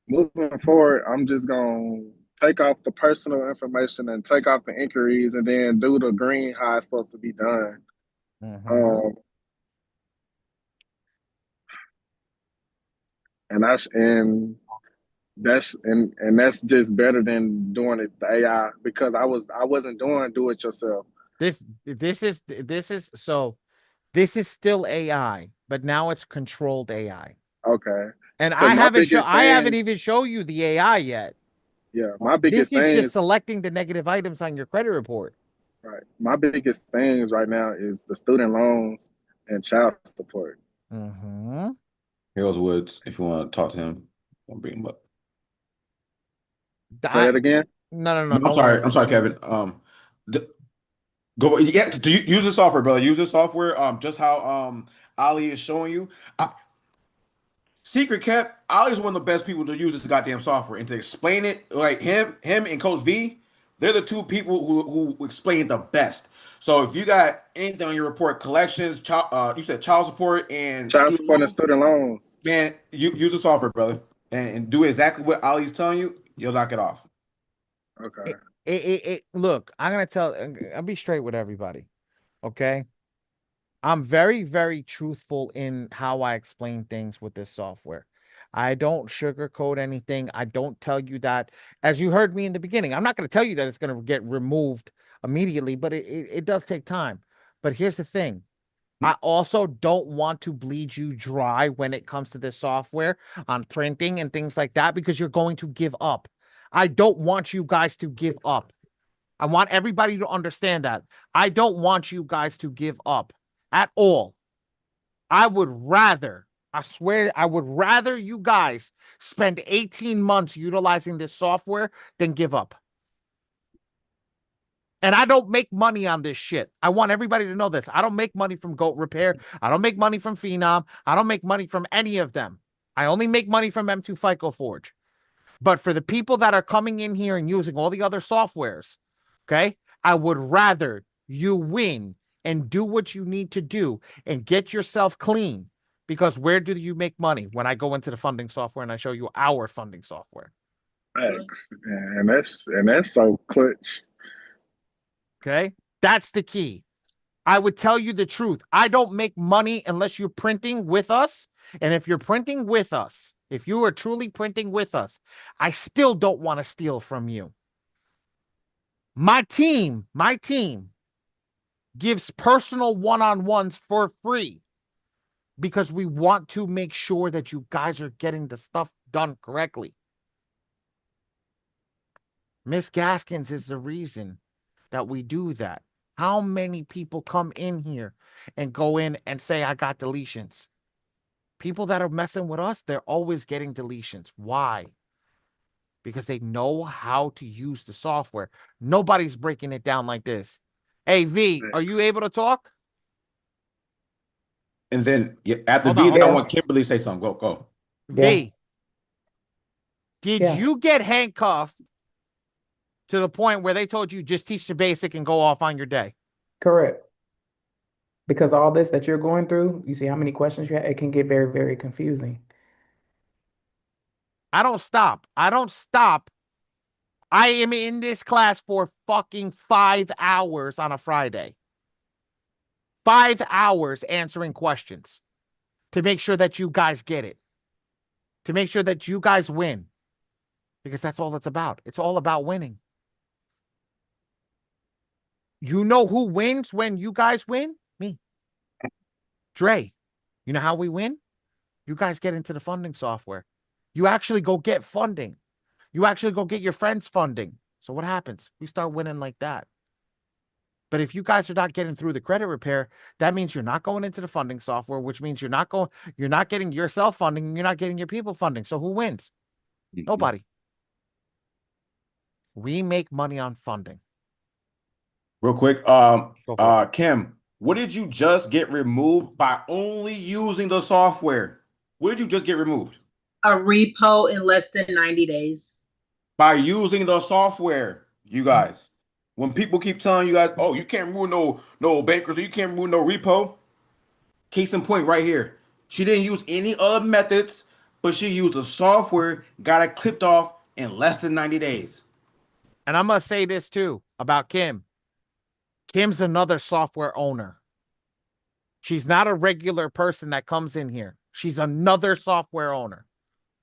Moving forward, I'm just going to take off the personal information and take off the inquiries and then do the green how it's supposed to be done. That's just better than doing it the AI, because I wasn't doing do it yourself. This is still AI, but now it's controlled AI. Okay. And I haven't even shown you the AI yet. Yeah, my biggest thing thing is selecting the negative items on your credit report. Right. My biggest things right now is the student loans and child support. Here's Woods. If you want to talk to him, I'll bring him up. Say it again. No. I'm sorry, Kevin. Go. Yeah, to use the software, brother. Use the software. Just how Ali is showing you. Secret kept. Ali's one of the best people to use this goddamn software and to explain it. Like him and Coach V, they're the two people who explain it the best. So if you got anything on your report, collections, you said child support and student loans. Man, use the software, brother, and do exactly what Ali's telling you. You'll knock it off. Okay. Look, I'll be straight with everybody. Okay. I'm very, very truthful in how I explain things with this software. I don't sugarcoat anything. I don't tell you that, as you heard me in the beginning, I'm not going to tell you that it's going to get removed immediately, but it does take time. But here's the thing. I also don't want to bleed you dry when it comes to this software on printing and things like that, because you're going to give up. I don't want you guys to give up. I want everybody to understand that. I don't want you guys to give up at all. I swear, I would rather you guys spend 18 months utilizing this software than give up. And I don't make money on this shit. I want everybody to know this. I don't make money from Goat Repair. I don't make money from Phenom. I don't make money from any of them. I only make money from M2 FICO Forge. But for the people that are coming in here and using all the other softwares, okay, I would rather you win and do what you need to do and get yourself clean. Because where do you make money? When I go into the funding software and I show you our funding software. Thanks. And that's so clutch. Okay, that's the key. I would tell you the truth. I don't make money unless you're printing with us. And if you're printing with us, if you are truly printing with us, I still don't want to steal from you. My team gives personal one-on-ones for free because we want to make sure that you guys are getting the stuff done correctly. Miss Gaskins is the reason that we do that. How many people come in here and go in and say, I got deletions? People that are messing with us, they're always getting deletions. Why? because they know how to use the software. Nobody's breaking it down like this. Hey, V, are you able to talk? And then after Hold V, on, then I hold on. want Kimberly to say something. Go. V, did Yeah. you get handcuffed to the point where they told you just teach the basic and go off on your day? Correct. Because all this that you're going through, you see how many questions you have, it can get very, very confusing. I don't stop. I don't stop. I am in this class for fucking 5 hours on a Friday. 5 hours answering questions to make sure that you guys get it. To make sure that you guys win. Because that's all it's about. It's all about winning. You know who wins when you guys win? Me. Dre. You know how we win? You guys get into the funding software. You actually go get funding. You actually go get your friends funding. So what happens? We start winning like that. But if you guys are not getting through the credit repair, that means you're not going into the funding software, which means you're not getting yourself funding, and you're not getting your people funding. So who wins? Nobody. We make money on funding. Real quick, Kim, what did you just get removed by only using the software? What did you just get removed? A repo in less than 90 days. By using the software, you guys. When people keep telling you guys, oh, you can't remove no bankruptcy, you can't remove no repo. Case in point right here. She didn't use any other methods, but she used the software, got it clipped off in less than 90 days. And I'm going to say this too about Kim. Kim's another software owner. She's not a regular person that comes in here. She's another software owner.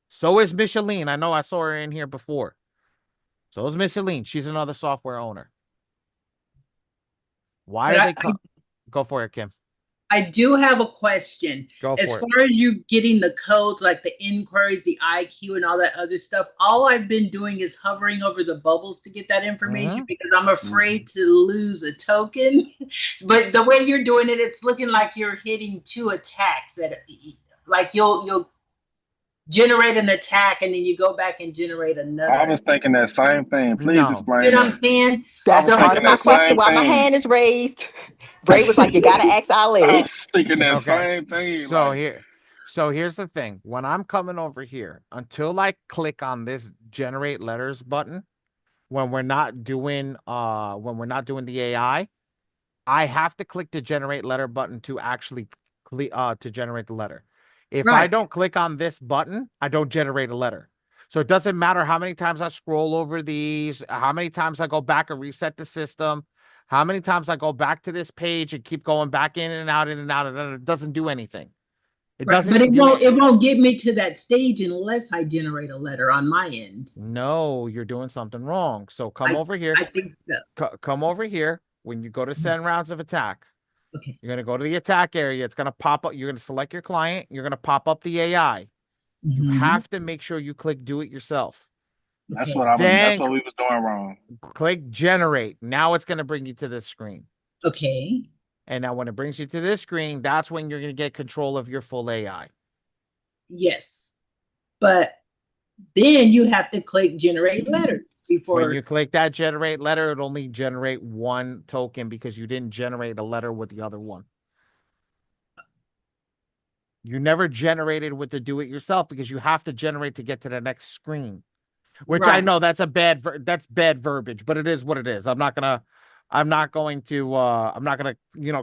So is Micheline. I know I saw her in here before. So is Micheline. She's another software owner. Why are they go for it, Kim? I do have a question. Go as for it. far as you getting the codes, like the inquiries, the IQ, and all that other stuff, all I've been doing is hovering over the bubbles to get that information because I'm afraid to lose a token. But the way you're doing it, it's looking like you're hitting 2 attacks at like you'll generate an attack and then you go back and generate another. I was thinking that same thing. Please explain. You know what I'm saying? That's So- part of my question. Why my hand is raised? Bray was like, "You gotta ask Ali." I was thinking that same thing. So here's the thing. When I'm coming over here, until I click on this generate letters button, when we're not doing the AI, I have to click the generate letter button to actually to generate the letter. If I don't click on this button, I don't generate a letter. So it doesn't matter how many times I scroll over these, how many times I go back and reset the system, how many times I go back to this page and keep going back in and out, and it doesn't do anything. It doesn't. But it won't get me to that stage unless I generate a letter on my end. No, you're doing something wrong. So come over here. I think so. Come over here. When you go to send rounds of attack, you're going to go to the attack area. It's going to pop up. You're going to select your client. You're going to pop up the AI. You have to make sure you click do it yourself. That's what that's what we was doing wrong. Click generate. Now it's going to bring you to this screen. Okay. And now when it brings you to this screen, that's when you're going to get control of your full AI. Yes. But then you have to click generate letters before. When you click that generate letter, it'll only generate 1 token because you didn't generate a letter with the other one. You never generated with the do it yourself because you have to generate to get to the next screen, which I know that's bad verbiage, but it is what it is. I'm not going to,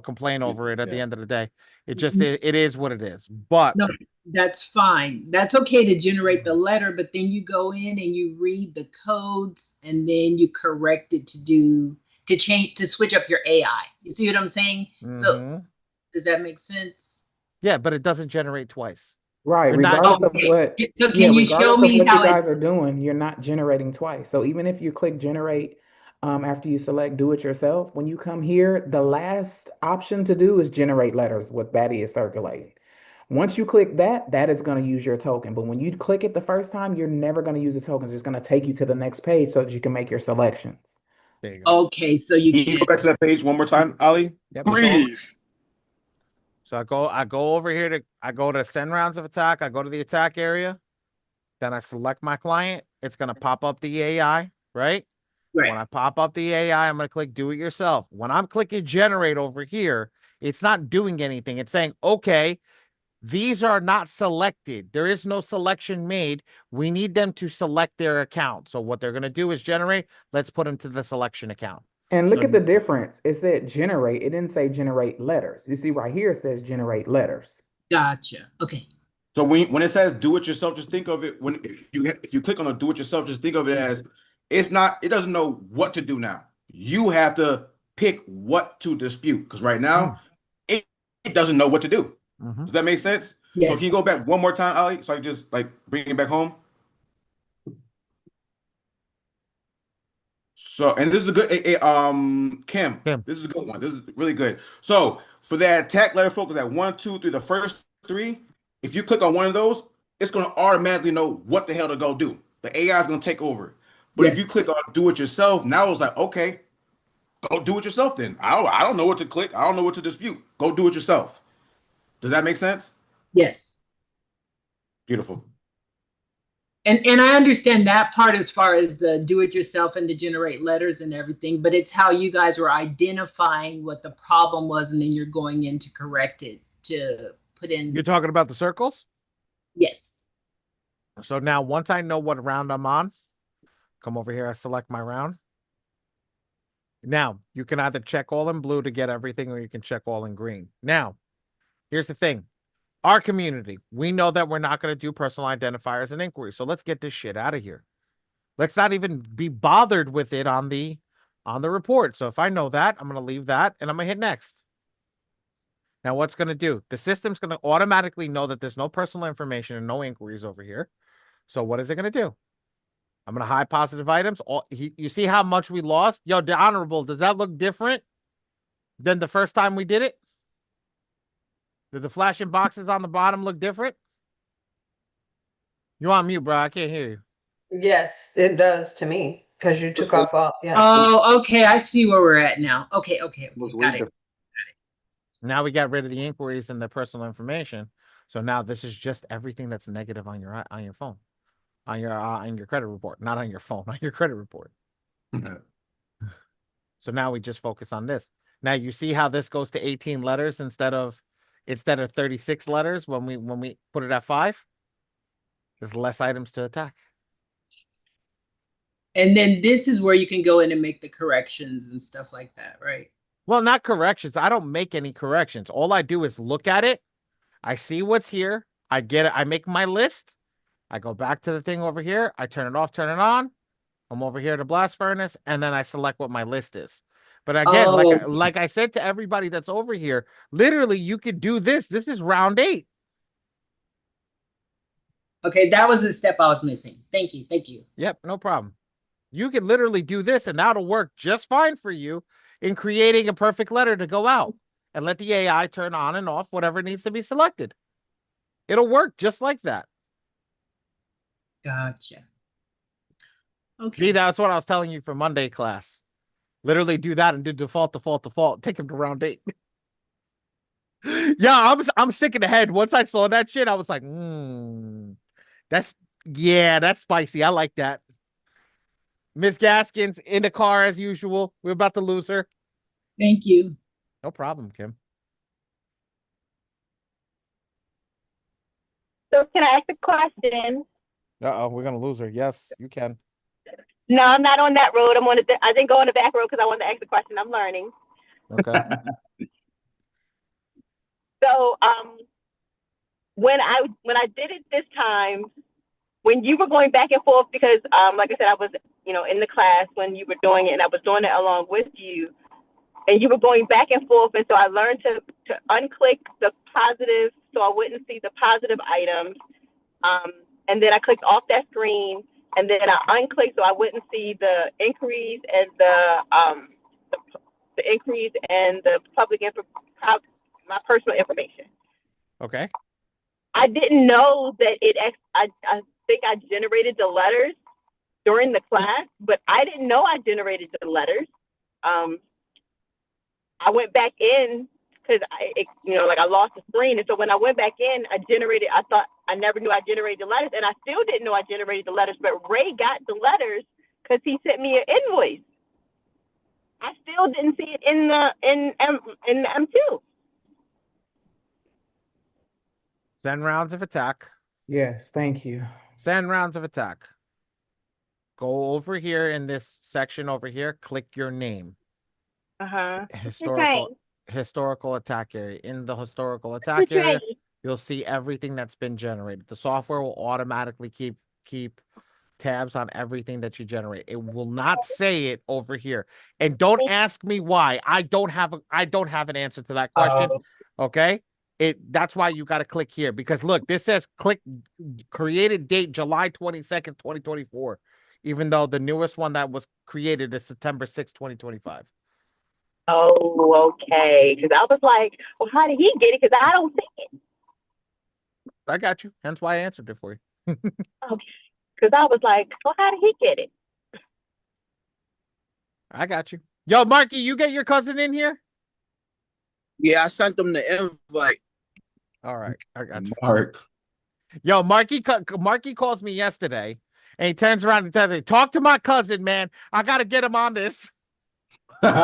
complain over it at the end of the day. It just, it is what it is, but no, that's fine. That's okay to generate the letter, but then you go in and you read the codes and then you correct it to switch up your AI. You see what I'm saying? So does that make sense? Yeah, but it doesn't generate twice. Right. Regardless of what, so can you show me what how you guys are doing, you're not generating twice. So even if you click generate after you select do it yourself, when you come here, the last option to do is generate letters, what Batty is circulating. Once you click that, that is going to use your token. But when you click it the first time, you're never going to use the tokens. It's going to take you to the next page so that you can make your selections. There you go. Okay, so you Can you go back to that page one more time, Ali? Yep. Please. So I go over here I go to send rounds of attack. I go to the attack area. Then I select my client. It's going to pop up the AI, right? Right. When I pop up the AI, I'm going to click do it yourself. When I'm clicking generate over here, it's not doing anything. It's saying, okay, these are not selected. There is no selection made. We need them to select their account. So what they're going to do is generate. Let's put them to the selection account. And look So- at the difference. It said generate. It didn't say generate letters. You see right here, it says generate letters. Gotcha. Okay. So when it says do it yourself, just think of it if you click on a do it yourself, just think of it as it doesn't know what to do now. You have to pick what to dispute because right now it doesn't know what to do. Does that make sense? Yes. So can you go back one more time, Ali? So I can just like bring it back home. So, and this is a good, Kim, this is a good one. This is really good. So for that attack letter focus at 1, 2, 3, the first 3, if you click on one of those, it's going to automatically know what the hell to go do. The AI is going to take over. But if you click on do it yourself, now it's like, okay, go do it yourself then. I don't know what to click. I don't know what to dispute. Go do it yourself. Does that make sense? Yes. Beautiful. And I understand that part as far as the do it yourself and the generate letters and everything, but it's how you guys were identifying what the problem was and then you're going in to correct it to put in. You're talking about the circles? Yes. So now once I know what round I'm on, come over here, I select my round. Now you can either check all in blue to get everything or you can check all in green. Now, here's the thing. Our community, we know that we're not going to do personal identifiers and inquiries. So let's get this shit out of here. Let's not even be bothered with it on the report. So if I know that, I'm going to leave that and I'm going to hit next. Now what's going to do? The system's going to automatically know that there's no personal information and no inquiries over here. So what is it going to do? I'm going to hide positive items. You see how much we lost? Yo, the honorable, does that look different than the first time we did it? Did the flashing boxes on the bottom look different? You on mute, bro. I can't hear you. Yes, it does to me because you took off all. Yeah. Oh, okay. I see where we're at now. Okay. Got it. Now we got rid of the inquiries and the personal information. So now this is just everything that's negative on your phone, on your credit report, not on your phone, on your credit report. So now we just focus on this. Now you see how this goes to 18 letters instead of 36 letters when we put it at 5. There's less items to attack. And then this is where you can go in and make the corrections and stuff like that, right? Well, not corrections. I don't make any corrections. All I do is look at it. I see what's here. I get it. I make my list. I go back to the thing over here. I turn it off, turn it on. I'm over here to blast furnace, and then I select what my list is. But again, like I said to everybody that's over here, literally you could do this. This is round 8. Okay, that was the step I was missing. Thank you. Yep, no problem. You can literally do this, and that'll work just fine for you in creating a perfect letter to go out and let the AI turn on and off whatever needs to be selected. It'll work just like that. Gotcha. Okay. See, that's what I was telling you for Monday class. Literally do that and do default. Take him to round 8. Yeah, I'm sticking ahead. Once I saw that shit, I was like, that's spicy. I like that. Miss Gaskins in the car as usual. We're about to lose her. Thank you. No problem, Kim. So can I ask a question? Uh-oh, we're gonna lose her. Yes, you can. No, I'm not on that road. I didn't go on the back road because I wanted to ask a question. I'm learning. Okay. So when I did it this time, when you were going back and forth, because like I said, I was in the class when you were doing it, and I was doing it along with you, and you were going back and forth, and so I learned to unclick the positive so I wouldn't see the positive items, and then I clicked off that screen, and then I unclicked so I wouldn't see the inquiries and the inquiries and the my personal information. Okay. I didn't know that I think I generated the letters during the class, but I didn't know I generated the letters. I went back in because I lost the screen. And so when I went back in, I thought I never knew I generated the letters, and I still didn't know I generated the letters, but Ray got the letters because he sent me an invoice. I still didn't see it in the M2. Send rounds of attack. Yes, thank you. Send rounds of attack. Go over here in this section over here. Click your name. Historical attack area. In the historical attack area, you'll see everything that's been generated. The software will automatically keep tabs on everything that you generate. It will not say it over here. And don't ask me why. I don't have an answer to that question. Okay? That's why you got to click here, because look, this says click created date July 22nd, 2024, even though the newest one that was created is September 6th, 2025. Oh, okay. Because I was like, well, how did he get it? Because I don't see it. I got you. Hence why I answered it for you. Okay. Because I was like, well, how did he get it? I got you. Yo, Marky, you get your cousin in here? Yeah, I sent them the invite. All right, I got you. Mark. Yo, Marky calls me yesterday, and he turns around and tells me, talk to my cousin, man. I got to get him on this. Love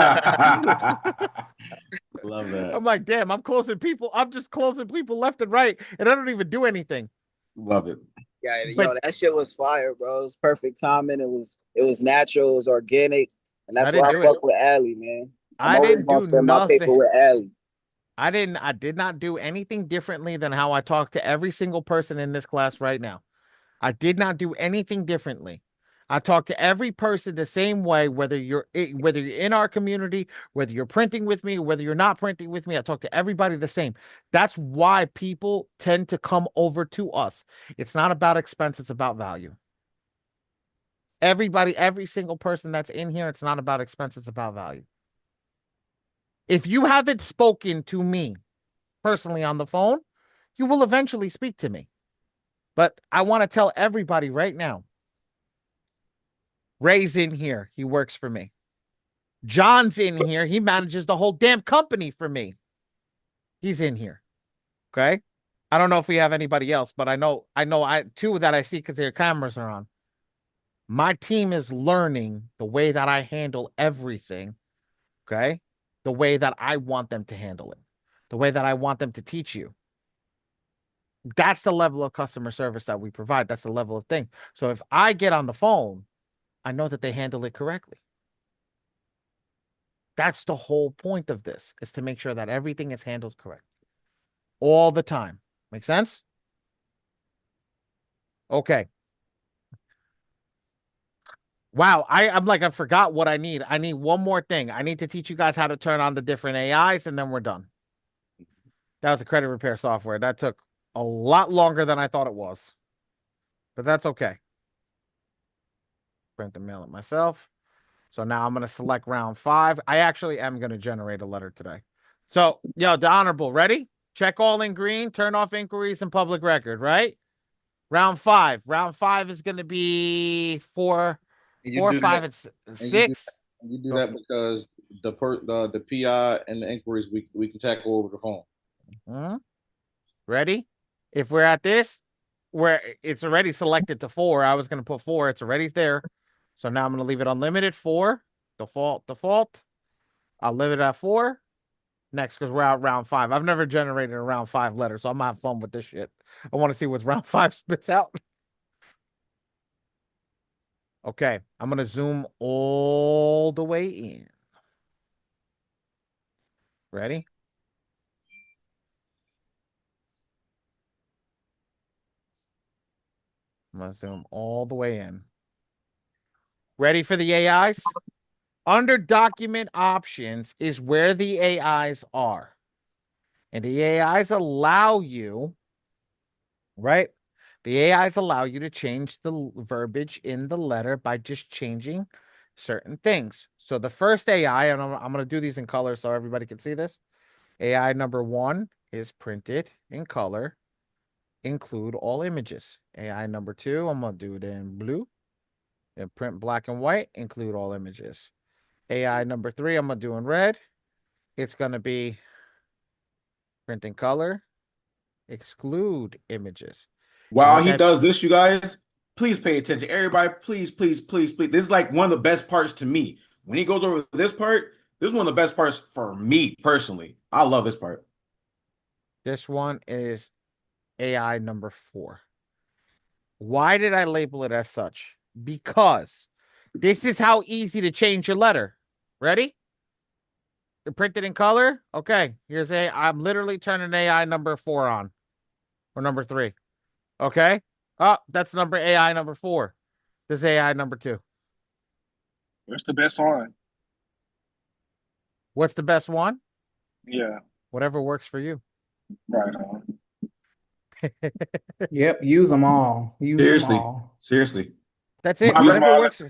that. I'm like, damn, I'm just closing people left and right, and I don't even do anything. Love it. Yeah, yo, that shit was fire, bro. It was perfect timing. It was natural, it was organic. And that's why I fuck with Allie, man. I'm always gonna spend my paper with Allie. I did not do anything differently than how I talk to every single person in this class right now. I did not do anything differently. I talk to every person the same way, whether you're in our community, whether you're printing with me, whether you're not printing with me. I talk to everybody the same. That's why people tend to come over to us. It's not about expense, it's about value. Everybody, every single person that's in here, it's not about expense, it's about value. If you haven't spoken to me personally on the phone, you will eventually speak to me. But I want to tell everybody right now, Ray's in here. He works for me. John's in here. He manages the whole damn company for me. He's in here. Okay? I don't know if we have anybody else, but I know two that I see because their cameras are on. My team is learning the way that I handle everything. Okay? The way that I want them to handle it. The way that I want them to teach you. That's the level of customer service that we provide. That's the level of thing. So if I get on the phone, I know that they handle it correctly. That's the whole point of this, is to make sure that everything is handled correctly all the time. Make sense? Okay. Wow, I forgot what I need. I need one more thing. I need to teach you guys how to turn on the different AIs, and then we're done. That was a credit repair software. That took a lot longer than I thought it was. But that's okay. Print and mail it myself. So now I'm going to select round 5. I actually am going to generate a letter today. So, yo, the honorable, ready? Check all in green, turn off inquiries and public record, right? Round 5. Round 5 is going to be 4, 5, and 6. You do that because the PI and the inquiries we can tackle over the phone. Ready? If we're at this, where it's already selected to 4, I was going to put 4. It's already there. So now I'm going to leave it unlimited. 4, default. I'll leave it at 4. Next, because we're out round 5. I've never generated a round 5 letter, so I'm having fun with this shit. I want to see what round 5 spits out. Okay, I'm going to zoom all the way in. Ready? I'm going to zoom all the way in. Ready for the AIs? Under document options is where the AIs are. And the AIs allow you, right? The AIs allow you to change the verbiage in the letter by just changing certain things. So the first AI, and I'm going to do these in color so everybody can see this. AI number 1 is printed in color, include all images. AI number 2, I'm going to do it in blue. And print black and white, include all images. AI number 3, I'm going to do in red. It's going to be Print in color. Exclude images. While he does this, you guys, please pay attention. Everybody, please, please, please, please. This is like one of the best parts to me. When he goes over this part, this is one of the best parts for me personally. I love this part. This one is AI number 4. Why did I label it as such? Because this is how easy to change your letter. Ready? To print it in color? Okay, here's I'm literally turning AI number 4 on. Or number 3. Okay? Oh, that's AI number 4. This is AI number 2. What's the best one? What's the best one? Yeah. Whatever works for you. Right on. Yep, use them all. Use them all. Seriously. That's it. Use Whatever them all, works.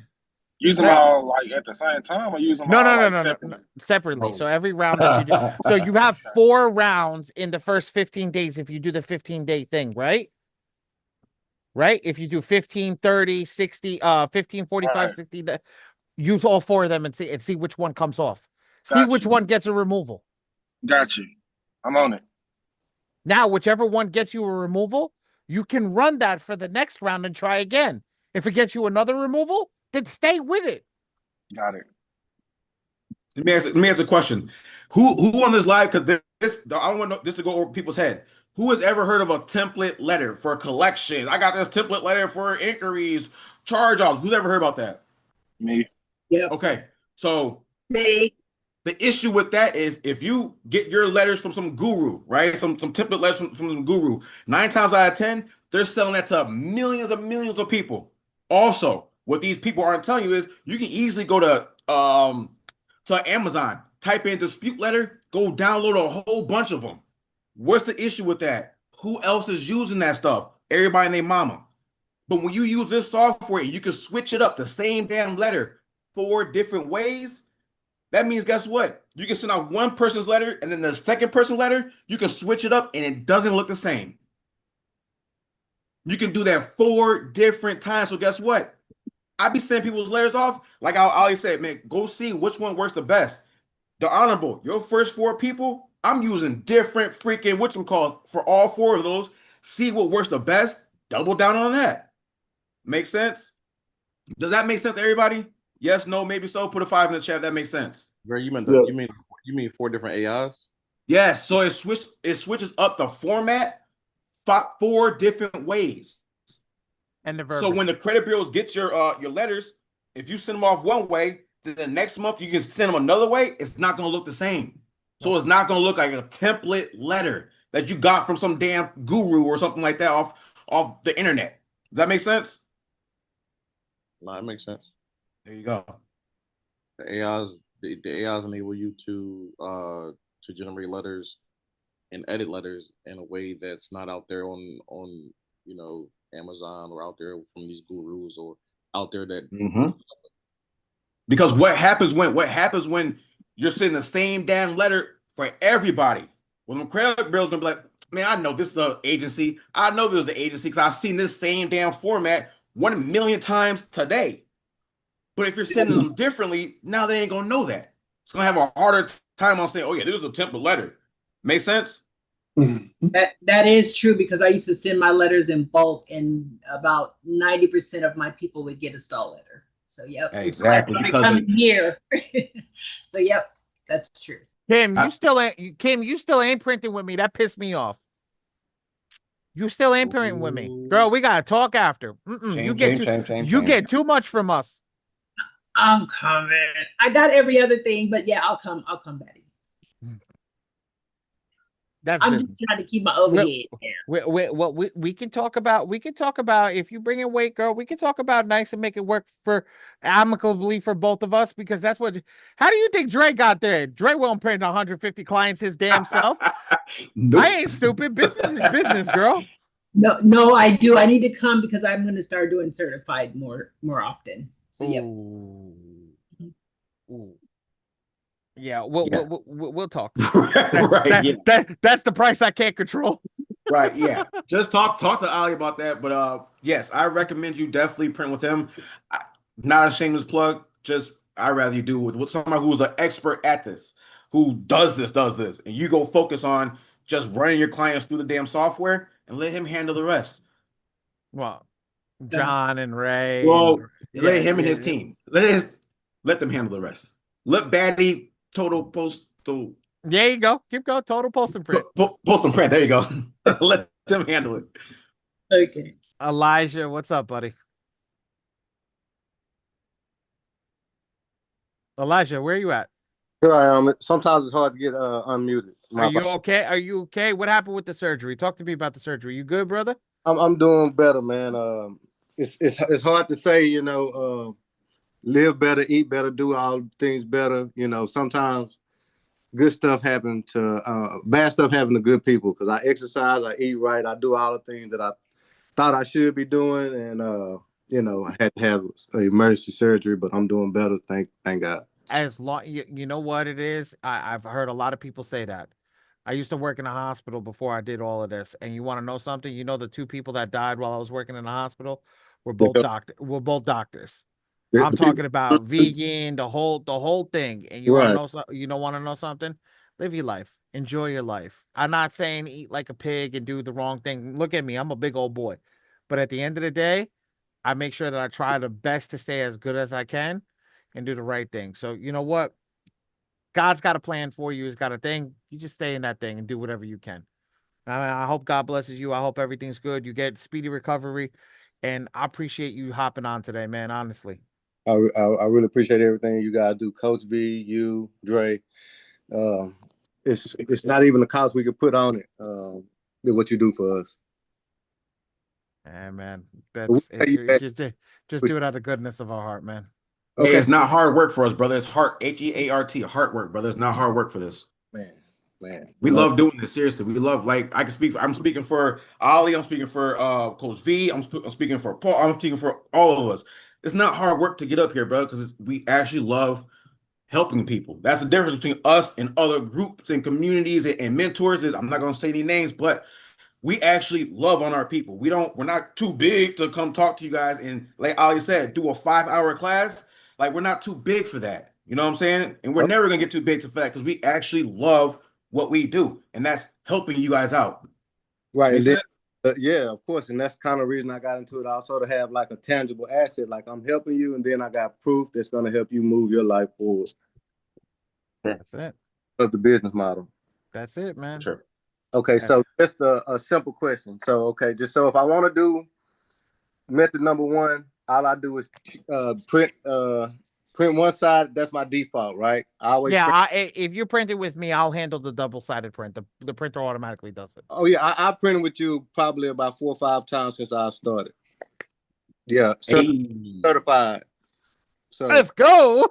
use them all like at the same time, or use them all like separately? Separately. So every round that you do. So you have 4 rounds in the first 15 days if you do the 15-day thing, right? Right? If you do 15, 30, 60, 15, 45, 60, use all 4 of them and see which one comes off. See which one gets a removal. Got you. I'm on it. Now, whichever one gets you a removal, you can run that for the next round and try again. If it gets you another removal, then stay with it. Got it. Let me ask a question. Who on this live? Because I don't want this to go over people's head. Who has ever heard of a template letter for collection? I got this template letter for inquiries, charge-offs. Who's ever heard about that? Me. Yeah. Okay. So me. The issue with that is if you get your letters from some guru, right? Some template letters from some guru, 9 times out of 10, they're selling that to millions of people. Also, what these people aren't telling you is you can easily go to Amazon, type in dispute letter, go download a whole bunch of them. What's the issue with that? Who else is using that stuff? Everybody and their mama. But when you use this software, you can switch it up, the same damn letter, 4 different ways. That means, guess what? You can send out one person's letter, and then the second person's letter, you can switch it up, and it doesn't look the same. You can do that 4 different times. So guess what? I be sending people's letters off. Like I always say, man, go see which one works the best. The honorable, your first 4 people, I'm using different freaking whatchamacalls for all 4 of those. See what works the best. Double down on that. Make sense? Does that make sense to everybody? Yes, no, maybe so. Put a 5 in the chat. That makes sense. Very, you mean 4 different AIs? Yes. So it switches up the format 4 different ways. And the verbiage. So when the credit bureaus get your letters, if you send them off one way, then the next month you can send them another way. It's not going to look the same. So it's not going to look like a template letter that you got from some damn guru or something like that off the internet. Does that make sense? No, it makes sense. There you go. The AIs enable you to generate letters and edit letters in a way that's not out there on Amazon or out there from these gurus or out there that Because what happens when you're sending the same damn letter for everybody? Well, the credit bureau's gonna be like, man, I know this is the agency. I know this is the agency because I've seen this same damn format 1 million times today. But if you're sending them differently, now they ain't gonna know that. It's gonna have a harder time on saying, "Oh yeah, this is a template letter." Make sense? That is true because I used to send my letters in bulk, and about 90% of my people would get a stall letter. So yep, exactly. Because coming here. So yep, that's true. Kim, you still ain't printing with me. That pissed me off. You still ain't printing with me, girl. We gotta talk after. You get too much from us. I'm coming. I got every other thing, but yeah, I'll come, Betty. I'm just trying to keep my overhead down. We can talk about if you bring in weight, girl, we can talk about nice and make it work for amicably for both of us, because that's what. How do you think Dre got there? Dre won't print 150 clients his damn self. Nope. I ain't stupid. Business is business, girl. No, I do. I need to come because I'm going to start doing certified more often. So yeah. Ooh. Yeah, we'll talk. Right. That's the price I can't control. Right. Yeah. Just talk to Ali about that. But yes, I recommend you definitely print with him. Not a shameless plug. Just I'd rather you do with somebody who's an expert at this, who does this, and you go focus on just running your clients through the damn software and let him handle the rest. Well, John and Ray. Well, and, let him and his team. Let them handle the rest. Let Batty Total Post. There you go. Keep going. Total Post and Print. Post and Print. There you go. Let them handle it. Okay. Elijah, what's up, buddy? Elijah, where are you at? Here I am. Sometimes it's hard to get unmuted. Are you okay? Are you okay? What happened with the surgery? Talk to me about the surgery. You good, brother? I'm doing better, man. It's hard to say, you know, live better, eat better, do all things better. You know, sometimes good stuff happen to bad stuff happen to good people because I exercise, I eat right, I do all the things that I thought I should be doing, and you know, I had to have an emergency surgery, but I'm doing better. Thank God. As long you know what it is, I've heard a lot of people say that. I used to work in a hospital before I did all of this, and you want to know something? You know, the two people that died while I was working in the hospital were both doctors. I'm talking about vegan, the whole thing. And you want to know something? You don't want to know something? Live your life. Enjoy your life. I'm not saying eat like a pig and do the wrong thing. Look at me. I'm a big old boy. But at the end of the day, I make sure that I try the best to stay as good as I can and do the right thing. So you know what? God's got a plan for you. He's got a thing. You just stay in that thing and do whatever you can. I hope God blesses you. I hope everything's good. You get speedy recovery. And I appreciate you hopping on today, man, honestly. I really appreciate everything you guys do. Coach V, you, Dre. It's not even the cost we could put on it. What you do for us. Yeah, man. Just do it out of the goodness of our heart, man. Okay, it's not hard work for us, brother. It's heart, HEART, heart work, brother. It's not hard work for this. Man. We love doing this, seriously. We love, like, I'm speaking for Ollie, I'm speaking for Coach V, I'm speaking for Paul, I'm speaking for all of us. It's not hard work to get up here, bro, because we actually love helping people. That's the difference between us and other groups and communities and mentors. I'm not gonna say any names, but we actually love on our people. We're not too big to come talk to you guys and, like Ollie said, do a 5-hour class. Like, we're not too big for that. You know what I'm saying? And we're never gonna get too big for that because we actually love what we do, and that's helping you guys out. Right. And then, yeah, of course. And that's kind of the reason I got into it also, to have like a tangible asset. Like, I'm helping you, and then I got proof that's going to help you move your life forward. That's it. Of the business model. That's it, man. Sure. Okay, so just a simple question. So, okay, just so if I want to do method number 1, all I do is print one side. That's my default, right? I always if you print it with me, I'll handle the double-sided print. The printer automatically does it. Oh yeah, I printed with you probably about 4 or 5 times since I started. Yeah, certified. So let's go.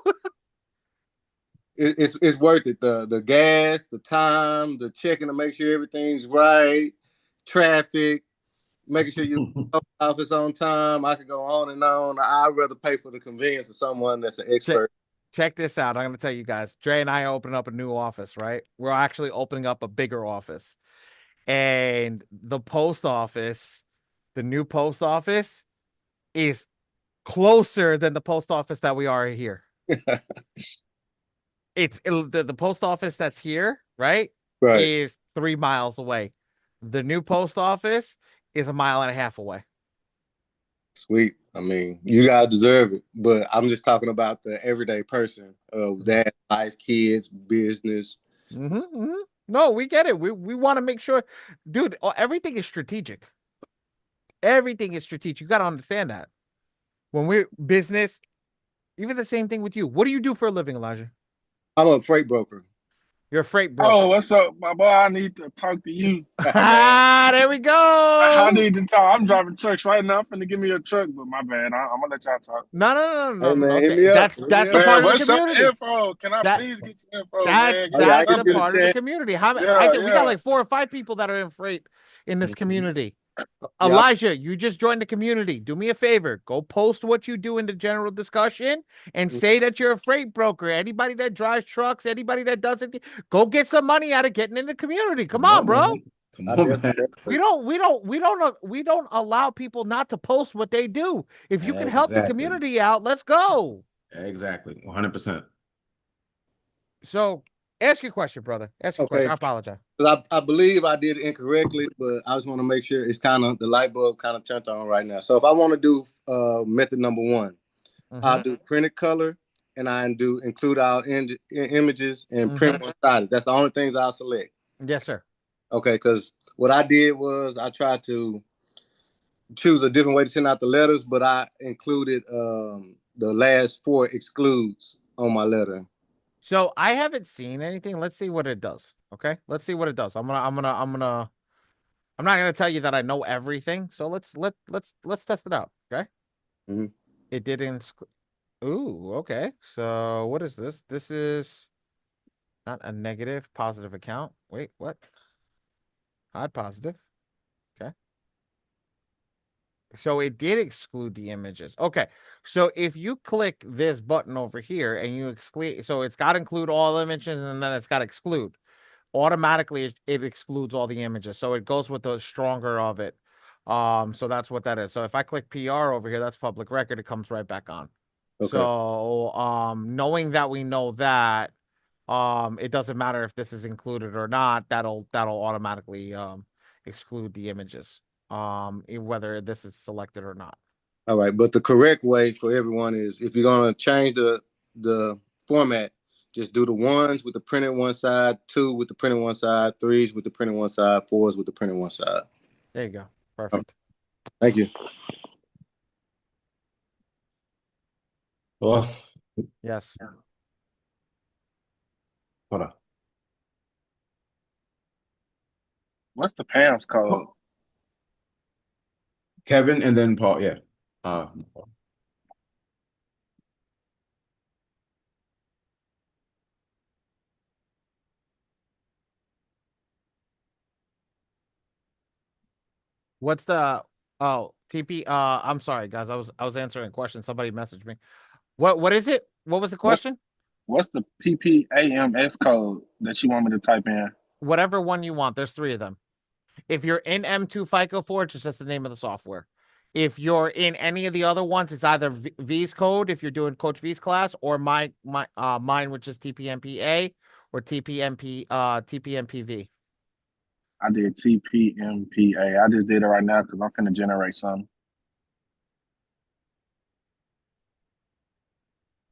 It's worth it. The gas, the time, the checking to make sure everything's right, traffic, making sure you office on time. I could go on and on. I'd rather pay for the convenience of someone that's an expert. Check this out. I'm going to tell you guys. Dre and I are opening up a new office, right? We're actually opening up a bigger office. And the post office, the new post office, is closer than the post office that we are here. The post office that's here, right? Is 3 miles away. The new post office is 1.5 miles away. Sweet. I mean, you guys deserve it, but I'm just talking about the everyday person of that life, kids, business. No, we get it. We want to make sure, dude. Everything is strategic. Everything is strategic. You got to understand that. When we're business, even the same thing with you. What do you do for a living, Elijah? I'm a freight broker. You're a freight broker. Oh, what's up, my boy? I need to talk to you. There we go. I need to talk. I'm driving trucks right now. I'm finna give me a truck, but my bad. I'm gonna let y'all talk. No. That's the part of the community. Info. Can I please get your info? That's the part of the community. We got like 4 or 5 people that are in freight in this community. Elijah, you just joined the community. Do me a favor. Go post what you do in the general discussion and say that you're a freight broker. Anybody that drives trucks, anybody that does it, go get some money out of getting in the community. Come on, bro. We don't allow people not to post what they do. If you can help the community out, let's go. Exactly. 100%. So Ask your question, brother. Ask your question. Okay. I apologize. I believe I did it incorrectly, but I just want to make sure it's kind of the light bulb kind of turned on right now. So if I want to do method number one, I'll do printed color, and I do include our images and print one sided. That's the only things I'll select. Yes, sir. Okay, because what I did was I tried to choose a different way to send out the letters, but I included the last 4 excludes on my letter. So I haven't seen anything. Let's see what it does. Okay, let's see what it does. I'm not gonna tell you that I know everything. So let's test it out. Okay. It didn't. Ooh. Okay. So what is this? This is not a negative, positive account. Wait, what? Odd positive. Okay. So it did exclude the images. Okay. So if you click this button over here and you exclude, so it's got to include all images and then it's got to exclude. Automatically it excludes all the images. So it goes with the stronger of it. So that's what that is. So if I click PR over here, that's public record, it comes right back on. Okay. So knowing that we know that, it doesn't matter if this is included or not, that'll automatically exclude the images. Whether this is selected or not. All right, but the correct way for everyone is if you're gonna change the format, just do the 1s with the printed one side, 2 with the printed one side, 3s with the printed one side, 4s with the printed one side. There you go. Perfect. Thank you. Well, yes. Hold on. What's the Pam's code? Kevin and then Paul. Yeah. What's the TP? I'm sorry, guys. I was answering a question. Somebody messaged me. What is it? What was the question? What's the PPAMS code that you want me to type in? Whatever one you want. There's 3 of them. If you're in M2 FICO Forge, it's just the name of the software. If you're in any of the other ones, it's either V's code if you're doing Coach V's class, or mine, which is TPMPA or TPMPV. I did TPMPA. I just did it right now because I'm finna generate some.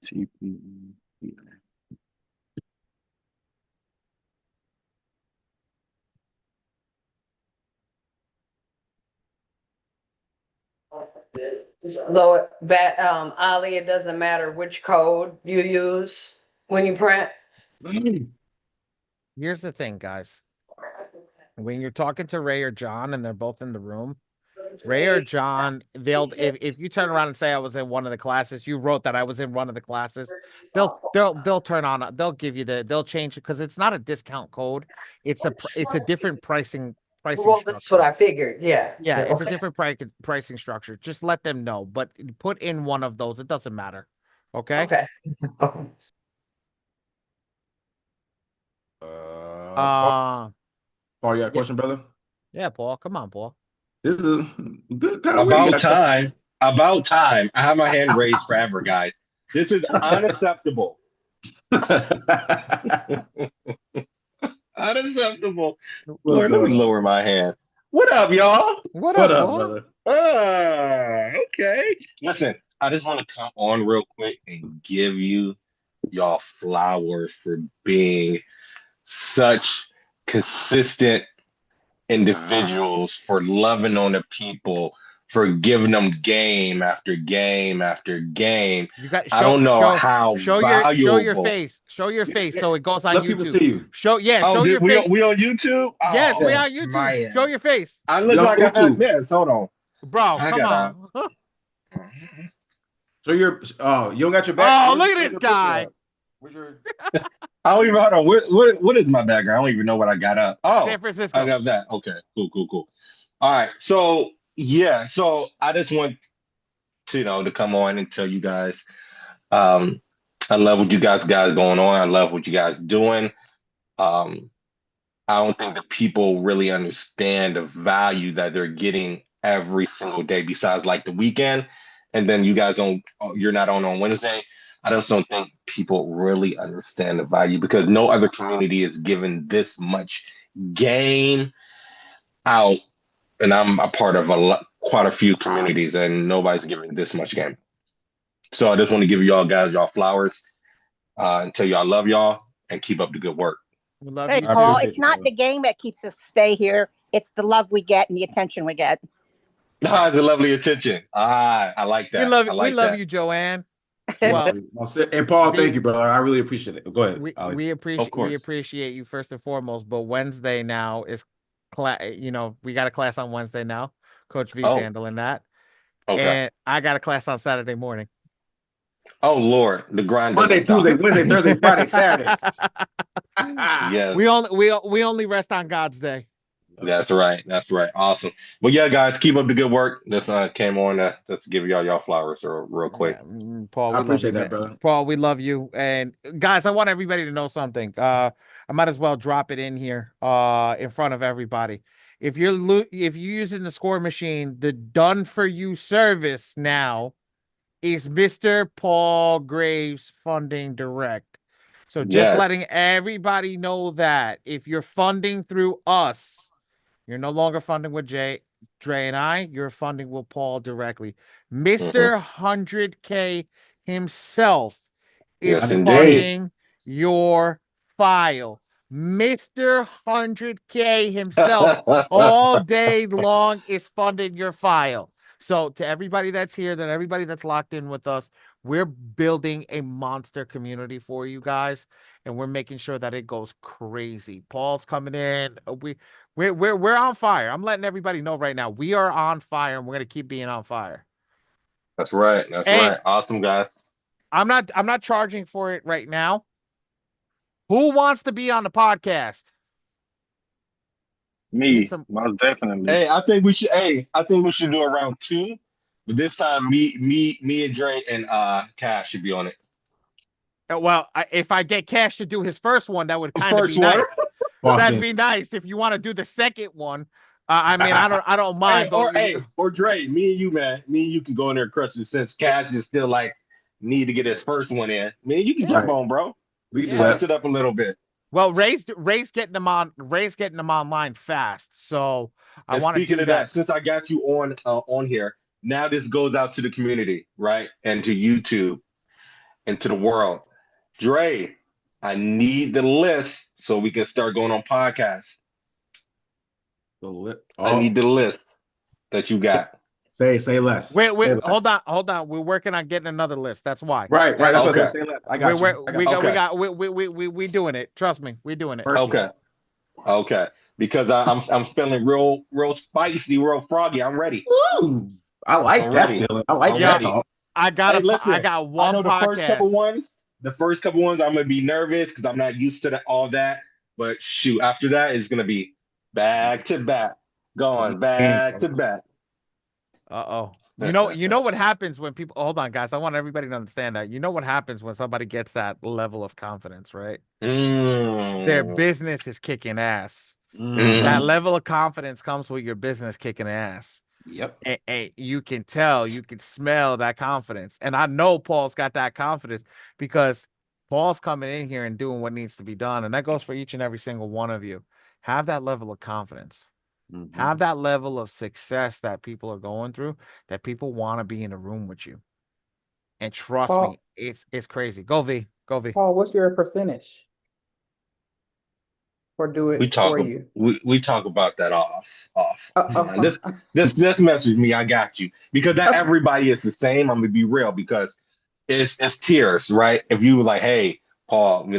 TPMPA. So Ali, it doesn't matter which code you use when you print. Here's the thing, guys. When you're talking to Ray or John and they're both in the room, Ray or John, if you turn around and say I was in one of the classes, you wrote that I was in one of the classes, they'll turn on, they'll give you they'll change it because it's not a discount code. It's a different pricing. Well, that's what I figured. Yeah. Yeah, it's a different pricing structure. Just let them know, but put in one of those. It doesn't matter. Okay. Okay. Paul, you got a question, brother? Yeah, Paul. Come on, Paul. This is a good kind of about time. About time. I have my hand raised forever, guys. This is unacceptable. Unacceptable. Lord, let me lower my hand. What up, y'all? What up, brother? Okay. Listen, I just want to come on real quick and give y'all flowers for being such consistent individuals, for loving on the people, for giving them game after game after game. I don't know how valuable. Show your face. Show your face so it goes on Let YouTube. people see you. Show your face. We on YouTube? Yes, we on YouTube. Man. Show your face. I look like I have this. Hold on. Bro, come on. So you don't got your back. Oh, look at this guy. Where's your I don't even know. What is my background? I don't even know what I got up. Oh, San Francisco. I got that. Okay, cool. All right. So yeah, I just want to come on and tell you guys, I love what you guys going on. I love what you guys doing. I don't think that people really understand the value that they're getting every single day, besides like the weekend. And then you guys you're not on Wednesday. I just don't think people really understand the value because no other community is given this much game out. And I'm a part of quite a few communities, and nobody's giving this much game. So I just want to give y'all guys y'all flowers and tell y'all love y'all and keep up the good work. We love Hey, you Paul, too. it's not the game that keeps us stay here. It's the love we get and the attention we get. Ah, the lovely attention. Ah, I like that. I We like love that. you, Joanne. Well, and Paul, B, thank you, brother. I really appreciate it. Go ahead. we appreciate you first and foremost. But Wednesday now is we got a class on Wednesday now. Coach V's handling that. Okay. And I got a class on Saturday morning. Oh Lord, the grind Monday, doesn't stop. Tuesday, Wednesday, Thursday, Friday, Saturday. Yes. We only rest on God's day. That's right. That's right. Awesome. Well, yeah, guys, keep up the good work. This came on just to give y'all flowers real quick. Paul, I we appreciate love you, that, brother. Paul, we love you. And guys, I want everybody to know something. I might as well drop it in here in front of everybody. If you're using the ScoreMachine, the done for you service now is Mr. Paul Graves Funding Direct. So just letting everybody know that if you're funding through us, you're no longer funding with Dre and I, you're funding with Paul directly. Mr. 100K himself is funding your file. Mr. 100K himself all day long is funding your file. So to everybody that's here, that everybody that's locked in with us, we're building a monster community for you guys, and we're making sure that it goes crazy. Paul's coming in. We're on fire. I'm letting everybody know right now. We are on fire, and we're gonna keep being on fire. That's right. That's right. Awesome, guys. I'm not charging for it right now. Who wants to be on the podcast? Me, most definitely. Hey, I think we should. Hey, I think we should do a round 2, but this time me, and Dre and Cash should be on it. Well, if I get Cash to do his first one, that would kind of be nice. That'd be nice. If you want to do the second one, I mean, I don't mind. Or Dre, me and you, man, me and you can go in there and crush it since Cash is still like need to get his first one in. Man, you can jump on, bro. We can spice it up a little bit. Well, Ray's getting them on. Ray's getting them online fast. So I want to. Speaking of that, since I got you on here, now this goes out to the community, right, and to YouTube, and to the world. Dre, I need the list so we can start going on podcasts. I need the list that you got. Say less. Wait, say less. hold on. We're working on getting another list. That's why. Right. That's what I said. Say less. I got we doing it. Trust me, we doing it. Okay. Because I'm feeling real spicy, real froggy. I'm ready. Ooh, I like that feeling. I like that talk. I got one. I know the first couple ones. I'm gonna be nervous because I'm not used to all that. But shoot, after that, it's gonna be back to back, going back to back. You know what happens when people hold on, guys. I want everybody to understand that. You know what happens when somebody gets that level of confidence, right? Their business is kicking ass. That level of confidence comes with your business kicking ass. Yep. And you can tell, you can smell that confidence. And I know Paul's got that confidence because Paul's coming in here and doing what needs to be done. And that goes for each and every single one of you. Have that level of confidence. Have that level of success that people are going through, that people want to be in a room with you. And trust me, it's crazy. Go V. Paul, what's your percentage for for you? We talk about that off. This message me, I got you. Because not everybody is the same. I'm gonna be real because it's tiers, right? If you were like, hey, Paul,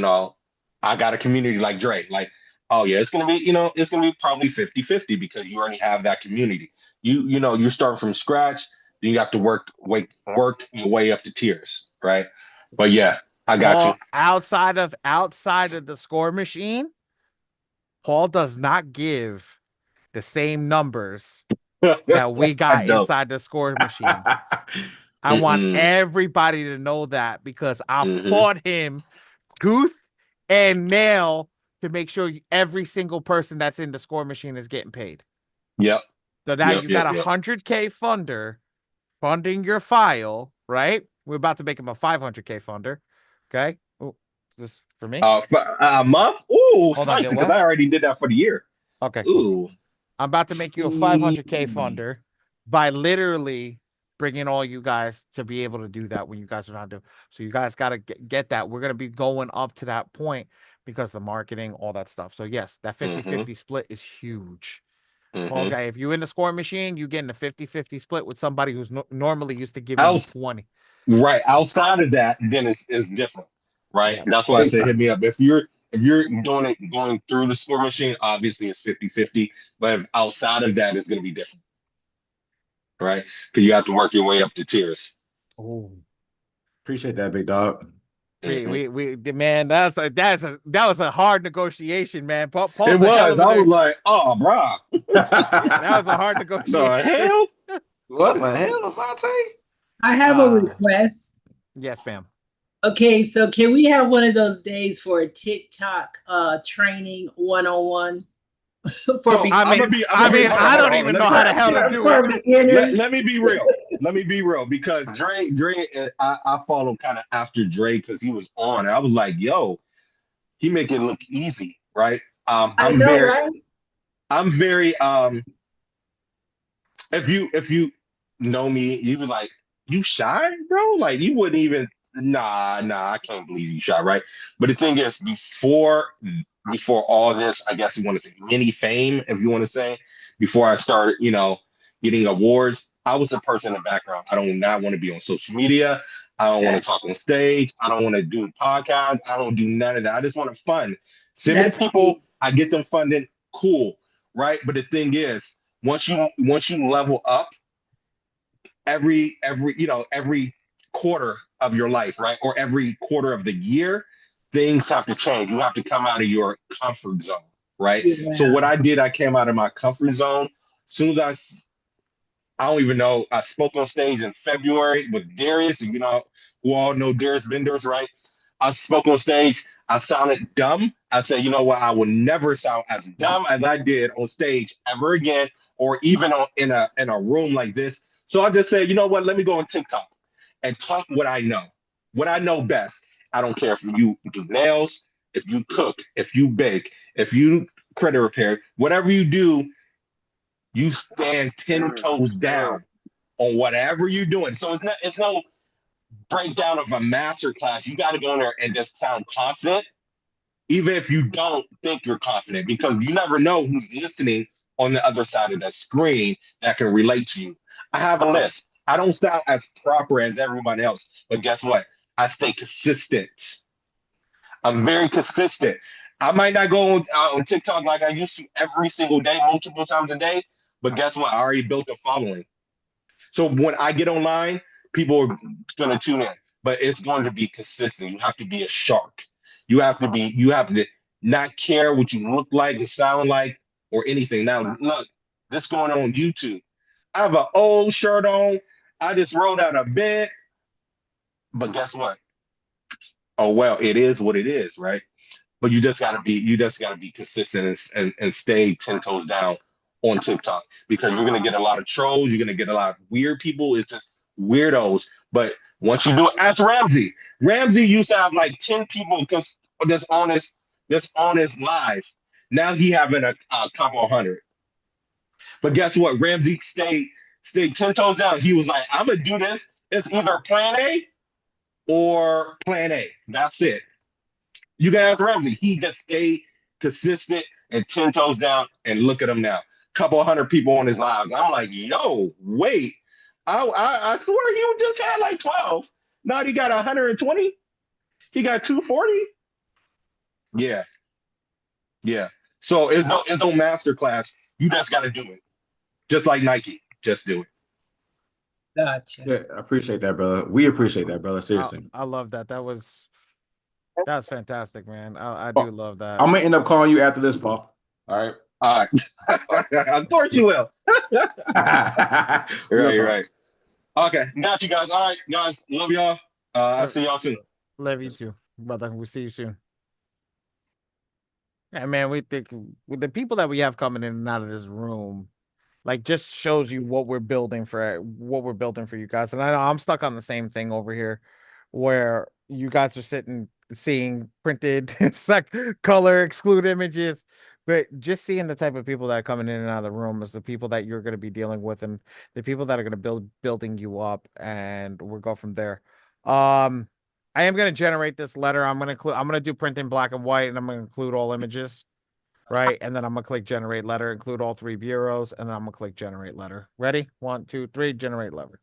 I got a community like Drake, like, oh yeah, it's gonna be probably 50-50 because you already have that community. You're starting from scratch, then you have to work your way up to tiers, right? But yeah, I got you. Outside of the ScoreMachine, Paul does not give the same numbers that we got inside the ScoreMachine. I want everybody to know that because I fought him tooth and nail to make sure every single person that's in the ScoreMachine is getting paid. Yep. So now you got 100K funder funding your file, right? We're about to make him a 500K funder. Okay. Oh, is this for me? A month? Ooh, Hold on, spicy, get because what? I already did that for the year. Okay, cool. Ooh. I'm about to make you a 500K funder by literally bringing all you guys to be able to do that when you guys are not doing. So you guys got to get that. We're going to be going up to that point because the marketing, all that stuff. So yes, that 50-50 split is huge. Paul's guy, if you in the ScoreMachine, you getting a 50-50 split with somebody who's normally used to giving you 20. Right. Outside of that, then it's different. Right. Yeah. That's why I say hit me up. If you're doing it going through the ScoreMachine, obviously it's 50-50. But if outside of that, it's gonna be different. Right? Because you have to work your way up to tiers. Oh. Appreciate that, big dog. We man, that was a hard negotiation, man. Paul's it was. I was like, oh, bro. Yeah, that was a hard negotiation. The hell? What the hell, Avante? I have a request. Yes, ma'am. Okay, so can we have one of those days for a TikTok training 101? I don't even know how the hell to do it. Let me be real. Let me be real, because Dre, I followed kind of after Dre because he was on. I was like, yo, he make it look easy, right? I'm very if you know me, you be like, you shy, bro? Like you wouldn't even nah, I can't believe you shy, right? But the thing is, before all this, I guess you want to say mini fame, if you want to say, before I started, getting awards, I was a person in the background. I do not want to be on social media. I don't want to talk on stage. I don't want to do podcasts. I don't do none of that. I just want to fund. Send me people, I get them funded, cool, right? But the thing is, once you level up, every quarter of your life, right? Or every quarter of the year, things have to change. You have to come out of your comfort zone, right? Yeah. So what I did, I came out of my comfort zone. Soon as I don't even know, I spoke on stage in February with Darius, and who all know Darius Benders, right? I spoke on stage. I sounded dumb. I said, you know what? I will never sound as dumb as I did on stage ever again, or even in a room like this. So I just said, you know what? Let me go on TikTok and talk what I know best. I don't care if you do nails, if you cook, if you bake, if you credit repair, whatever you do, you stand 10 toes down on whatever you're doing. So it's no breakdown of a master class. You got to go in there and just sound confident, even if you don't think you're confident, because you never know who's listening on the other side of the screen that can relate to you. I have a list. I don't sound as proper as everyone else, but guess what? I stay consistent. I'm very consistent. I might not go on TikTok like I used to every single day, multiple times a day, but guess what? I already built a following. So when I get online, people are going to tune in, but it's going to be consistent. You have to be a shark. You have to not care what you look like, or sound like, or anything. Now, look, this going on YouTube. I have an old shirt on. I just rolled out of bed. But guess what? Oh, well, it is what it is, right? But you just gotta be consistent and stay 10 toes down on TikTok, because you're gonna get a lot of trolls, you're gonna get a lot of weird people. It's just weirdos. But once you do it, ask Ramsey. Ramsey used to have like 10 people that's on his live. Now he having a couple hundred. But guess what? Ramsey stayed 10 toes down. He was like, I'm gonna do this. It's either plan A or plan A. That's it. You can ask Ramsey. He just stayed consistent and 10 toes down, and look at him now. Couple hundred people on his lives. I'm like, yo, wait. I swear he just had like 12. Now he got 120. He got 240. Yeah. Yeah. So it's no master class. You just got to do it. Just like Nike. Just do it. Gotcha. Yeah, I appreciate that, brother. We appreciate that, brother. Seriously. I love that. That was fantastic, man. I do love that. I'm gonna end up calling you after this, Paul. All right. All right. Of course you will. Right. Okay. Got you guys. All right, guys. Love y'all. I'll see y'all soon. Love you too, brother. We'll see you soon. Yeah, man. We think with the people that we have coming in and out of this room, Like, just shows you what we're building for you guys. And I know I'm stuck on the same thing over here, where you guys are sitting seeing printed color exclude images, but just seeing the type of people that are coming in and out of the room is the people that you're going to be dealing with, and the people that are going to building you up, and we'll go from there. I am going to generate this letter. I'm going to do print in black and white, and I'm going to include all images. Right, and then I'm gonna click generate letter, include all 3 bureaus, and then I'm gonna click generate letter. Ready? 1, 2, 3, generate letter.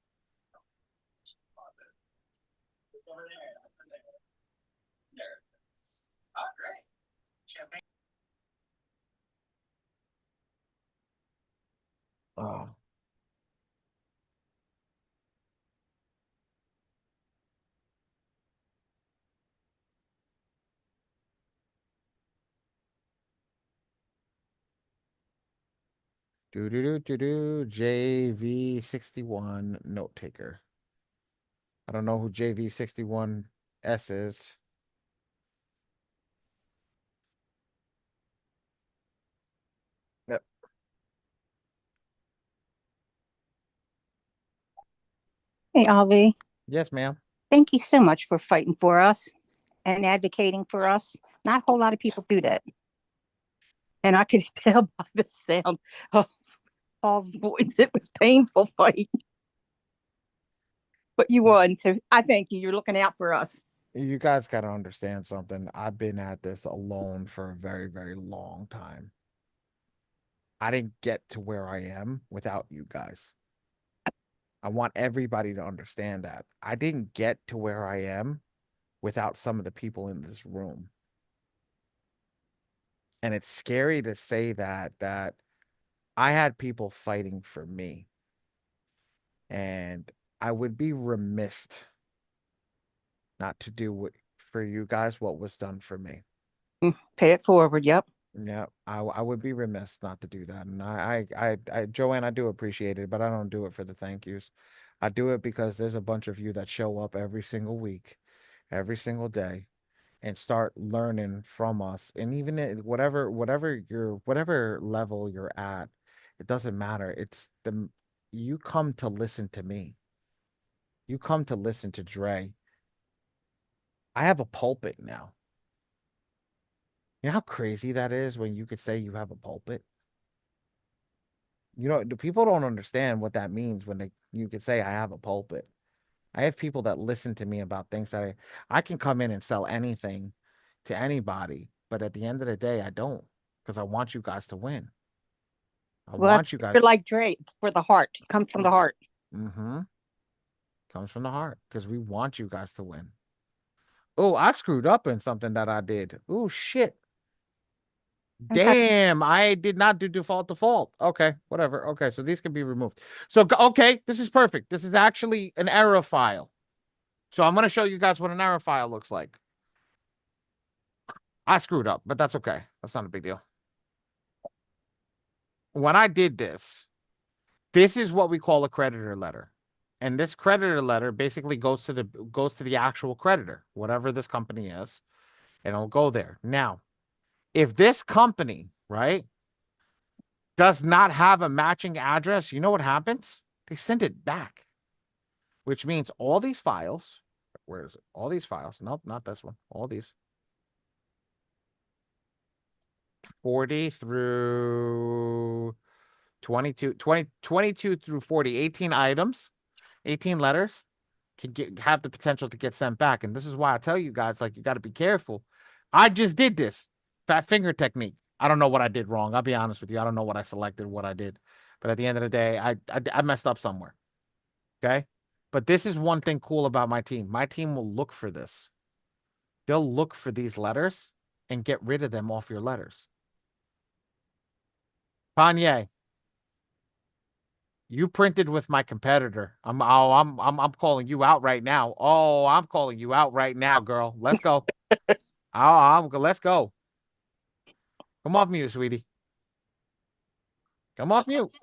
Oh. JV61 note taker. I don't know who JV61S is. Yep. Hey, Avi. Yes, ma'am. Thank you so much for fighting for us and advocating for us. Not a whole lot of people do that. And I could tell by the sound of Paul's voice, it was painful fight. But you won, so I thank you. You're looking out for us. You guys got to understand something. I've been at this alone for a very, very long time. I didn't get to where I am without you guys. I want everybody to understand that. I didn't get to where I am without some of the people in this room. And it's scary to say that I had people fighting for me. And I would be remiss not to do for you guys what was done for me. Pay it forward, yep. Yeah, I would be remiss not to do that. And I Joanne, I do appreciate it, but I don't do it for the thank yous. I do it because there's a bunch of you that show up every single week, every single day, and start learning from us. And even whatever level you're at, it doesn't matter. It's you come to listen to me. You come to listen to Dre. I have a pulpit now. You know how crazy that is when you could say you have a pulpit? You know, the people don't understand what that means when you could say I have a pulpit. I have people that listen to me about things that I can come in and sell anything to anybody, but at the end of the day, I don't, because I want you guys to win. I want you guys. You're like Dre. It's for the heart. It comes from the heart. Mm-hmm. Comes from the heart, because we want you guys to win. Oh, I screwed up in something that I did. Oh, shit. Damn, I did not do default. Okay, whatever. Okay, so these can be removed. So, okay, this is perfect. This is actually an error file. So I'm going to show you guys what an error file looks like. I screwed up, but that's okay. That's not a big deal. When I did this is what we call a creditor letter. And this creditor letter basically goes to the actual creditor, whatever this company is, and it'll go there. Now, if this company, right, does not have a matching address, you know what happens? They send it back, which means all these files, where is it? All these files, nope, not this one, all these, 40 through 22, 22 through 40, 18 items, 18 letters can have the potential to get sent back. And this is why I tell you guys, like, you got to be careful. I just did this fat finger technique. I don't know what I did wrong. I'll be honest with you. I don't know what I selected, what I did. But at the end of the day, I messed up somewhere. Okay? But this is one thing cool about my team. My team will look for this. They'll look for these letters and get rid of them off your letters. Kanye, you printed with my competitor. I'm calling you out right now. Oh, I'm calling you out right now, girl. Let's go. Let's go. Come off mute, sweetie. Come off mute.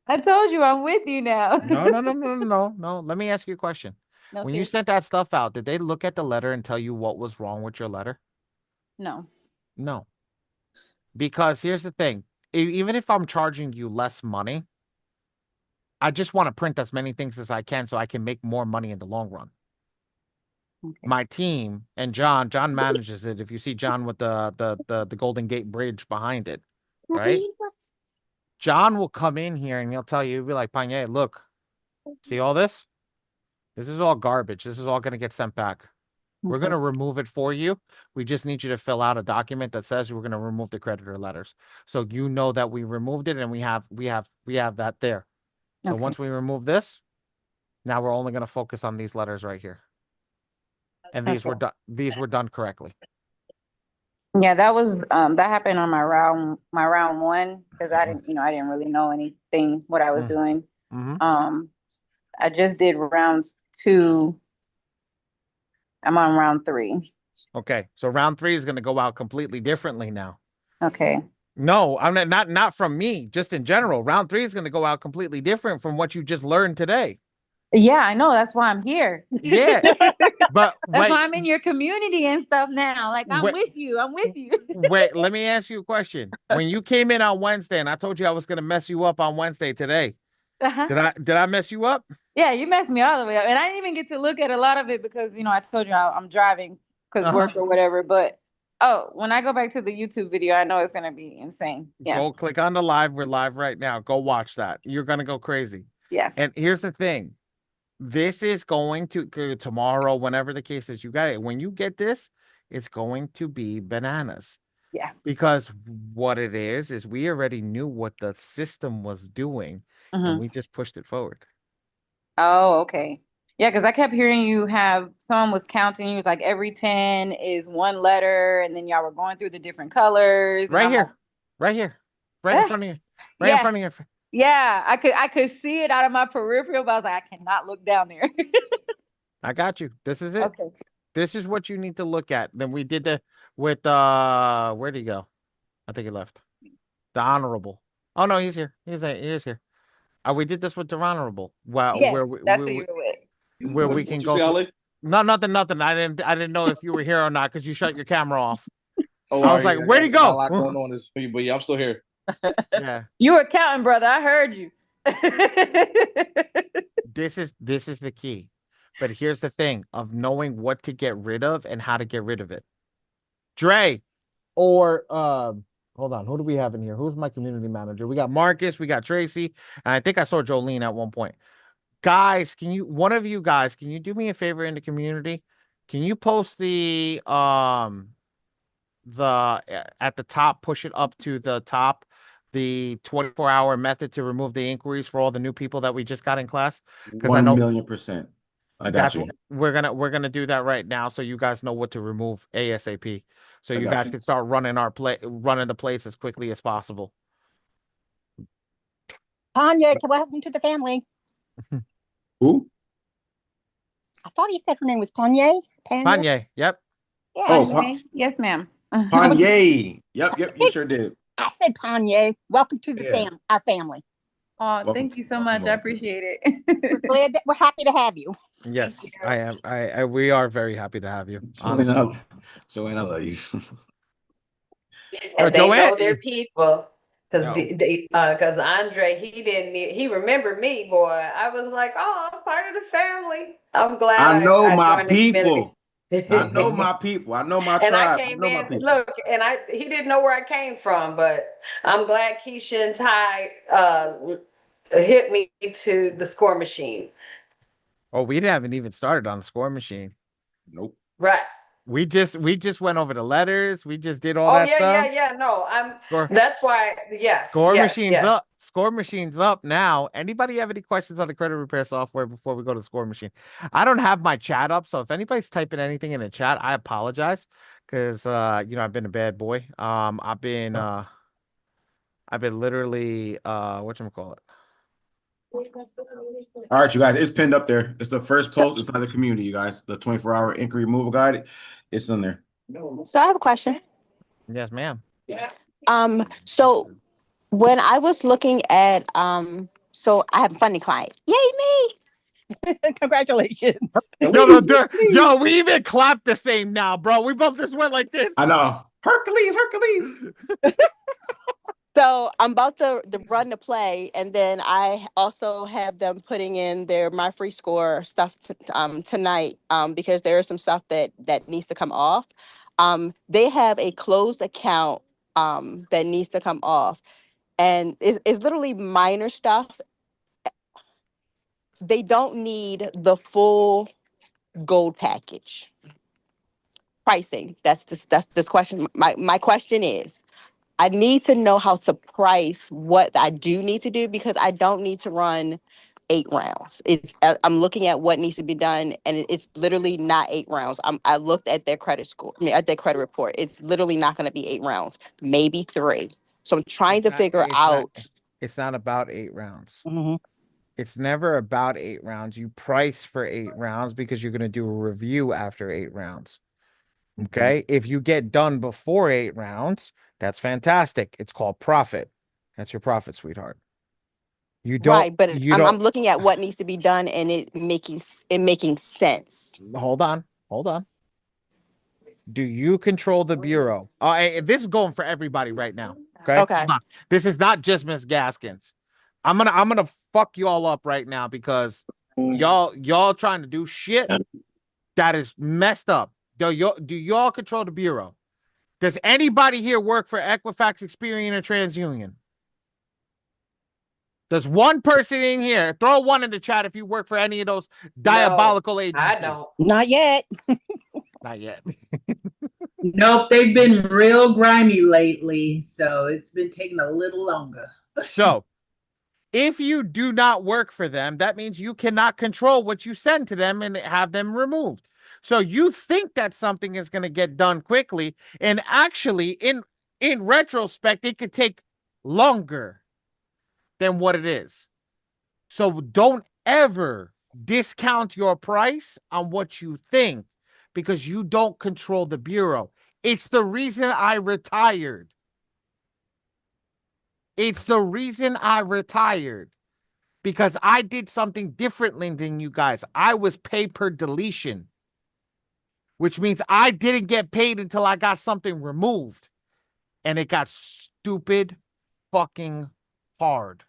I told you I'm with you now. No. Let me ask you a question. No, When you sent that stuff out, did they look at the letter and tell you what was wrong with your letter? No. No. Because here's the thing. Even if I'm charging you less money, I just want to print as many things as I can so I can make more money in the long run. Okay. My team and John manages it. If you see John with the Golden Gate Bridge behind it, right? John will come in here and he'll tell you, he'll be like, Panye, look, see all this? This is all garbage. This is all going to get sent back. We're going to remove it for you. We just need you to fill out a document that says we're going to remove the creditor letters. So you know that we removed it and we have that there. So Okay. once we remove this, now we're only going to focus on these letters right here. And these were done. These were done correctly. Yeah, that was that happened on my round one because I didn't really know anything what I was doing. I just did round 2. I'm on round 3. Okay, so round 3 is going to go out completely differently now. Okay. No, I'm not from me, just in general. Round 3 is going to go out completely different from what you just learned today. Yeah, I know. That's why I'm here. Yeah, but that's why I'm in your community and stuff now. Like I'm with you. I'm with you. Wait, let me ask you a question. When you came in on Wednesday, and I told you I was going to mess you up on Wednesday today, did I mess you up? Yeah, you messed me all the way up, and I didn't even get to look at a lot of it because I told you I'm driving because work or whatever. But when I go back to the YouTube video, I know it's going to be insane. Yeah. Go click on the live. We're live right now. Go watch that. You're going to go crazy. Yeah. And here's the thing. This is going to tomorrow, whenever the case is, you got it. When you get this, it's going to be bananas. Yeah. Because what it is we already knew what the system was doing and we just pushed it forward. Oh, okay. Yeah, because I kept hearing you have someone was counting. You was like every 10 is one letter, and then y'all were going through the different colors. Right here, right in front of you, in front of you. Yeah, I could see it out of my peripheral, but I was like, I cannot look down there. I got you. This is it. Okay. This is what you need to look at. Then we did the with where'd he go? I think he left. The honorable. Oh no, he's here. He's here. We did this with the honorable. Well, yes, that's who you were with. Where we can go. No, nothing. I didn't know if you were here or not because you shut your camera off. Oh, I was like, where'd he go? A lot going on this, but yeah, I'm still here. Yeah. You were counting, brother. I heard you. This is the key. But here's the thing of knowing what to get rid of and how to get rid of it. Dre, or hold on, who do we have in here? Who's my community manager? We got Marcus, we got Tracy, and I think I saw Jolene at one point. Guys, one of you guys, can you do me a favor in the community? Can you post the at the top, push it up to the top, the 24-hour method to remove the inquiries for all the new people that we just got in class? Because I know 1,000,000%. I got you. We're gonna do that right now, so you guys know what to remove ASAP. So you guys can start running the place as quickly as possible. Tanya, welcome to the family. Who? I thought he said her name was Panye. Panye, yep. Yeah. Oh, yes, ma'am. Panye. Yep, you sure did. I said Panye. Welcome to the our family. Oh, thank you so much. I appreciate it. We're happy to have you. Yes, I am. We are very happy to have you. Joanne, I love you. And they know their people. Because Andre, he remembered me, boy. I was like, oh, I'm part of the family. I'm glad I know my joined the people. I know my people. I know my and tribe. I came in, look, and he didn't know where I came from, but I'm glad Keisha and Ty hit me to the ScoreMachine. Oh, we haven't even started on the ScoreMachine. Nope. Right. We just went over the letters. We just did all that stuff. Yeah. No, that's why. Yes. ScoreMachine's up. ScoreMachine's up now. Anybody have any questions on the credit repair software before we go to ScoreMachine? I don't have my chat up, so if anybody's typing anything in the chat, I apologize because I've been a bad boy. I've been literally whatchamacallit. All right, you guys, it's pinned up there. It's the first post inside the community, you guys. The 24-hour inquiry removal guide. It's in there. So I have a question. Yes, ma'am. So when I was looking at so I have a funny client. Yay me! Congratulations. Yo, we even clapped the same now, bro. We both just went like this. I know. Hercules. So I'm about to run the play, and then I also have them putting in their my free score stuff tonight because there is some stuff that needs to come off. They have a closed account that needs to come off, and it's literally minor stuff. They don't need the full gold package pricing. That's this question. My question is, I need to know how to price what I do need to do because I don't need to run 8 rounds. I'm looking at what needs to be done, and it's literally not 8 rounds. I looked at their credit score, at their credit report. It's literally not going to be 8 rounds, maybe 3. So I'm trying to figure out. It's not about 8 rounds. Mm-hmm. It's never about 8 rounds. You price for 8 rounds because you're going to do a review after 8 rounds. Okay. If you get done before 8 rounds, that's fantastic. It's called profit. That's your profit, sweetheart. You don't. Right, but You I'm don't. looking at what needs to be done and it making sense. Hold on. Do you control the bureau? This is going for everybody right now. Okay. Okay. This is not just Miss Gaskins. I'm gonna fuck y'all up right now because y'all trying to do shit that is messed up. Do y'all control the bureau? Does anybody here work for Equifax, Experian, or TransUnion? Does one person in here throw one in the chat if you work for any of those diabolical agencies? I don't. Not yet. Not yet. Nope, they've been real grimy lately, so it's been taking a little longer. So, if you do not work for them, that means you cannot control what you send to them and have them removed. So you think that something is going to get done quickly, and actually, in retrospect, it could take longer than what it is. So don't ever discount your price on what you think because you don't control the bureau. It's the reason I retired. Because I did something differently than you guys. I was paid per deletion, which means I didn't get paid until I got something removed. And it got stupid fucking hard.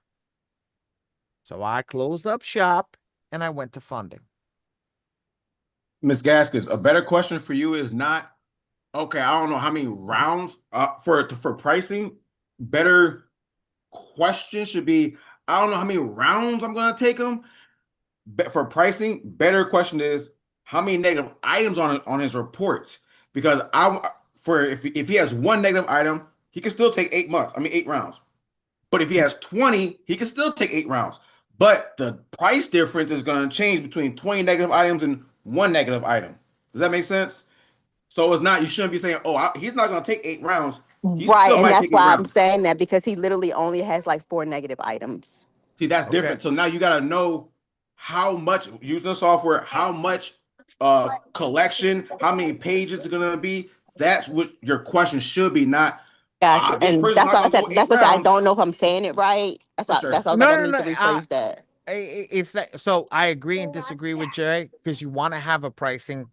So I closed up shop and I went to funding. Ms. Gaskins, a better question for you is not, okay, I don't know how many rounds for pricing. Better question should be, I don't know how many rounds I'm going to take them. For pricing, better question is, how many negative items on his reports? Because if he has one negative item, he can still take 8 rounds. But if he has 20, he can still take 8 rounds. But the price difference is going to change between 20 negative items and one negative item. Does that make sense? So it's not, you shouldn't be saying, he's not going to take 8 rounds. He Right, still and might that's take 8 why I'm rounds. saying that because he literally only has like 4 negative items. See, that's different. So now you got to know how much, using the software, how much collection, how many pages it's going to be. That's what your question should be, not Gotcha. this And person's that's not why I going to said go 8 that's what I said. I rounds. don't know if I'm saying it right. That's why I was like, I need to rephrase that. It's that. So I agree and disagree with Jay because you want to have a pricing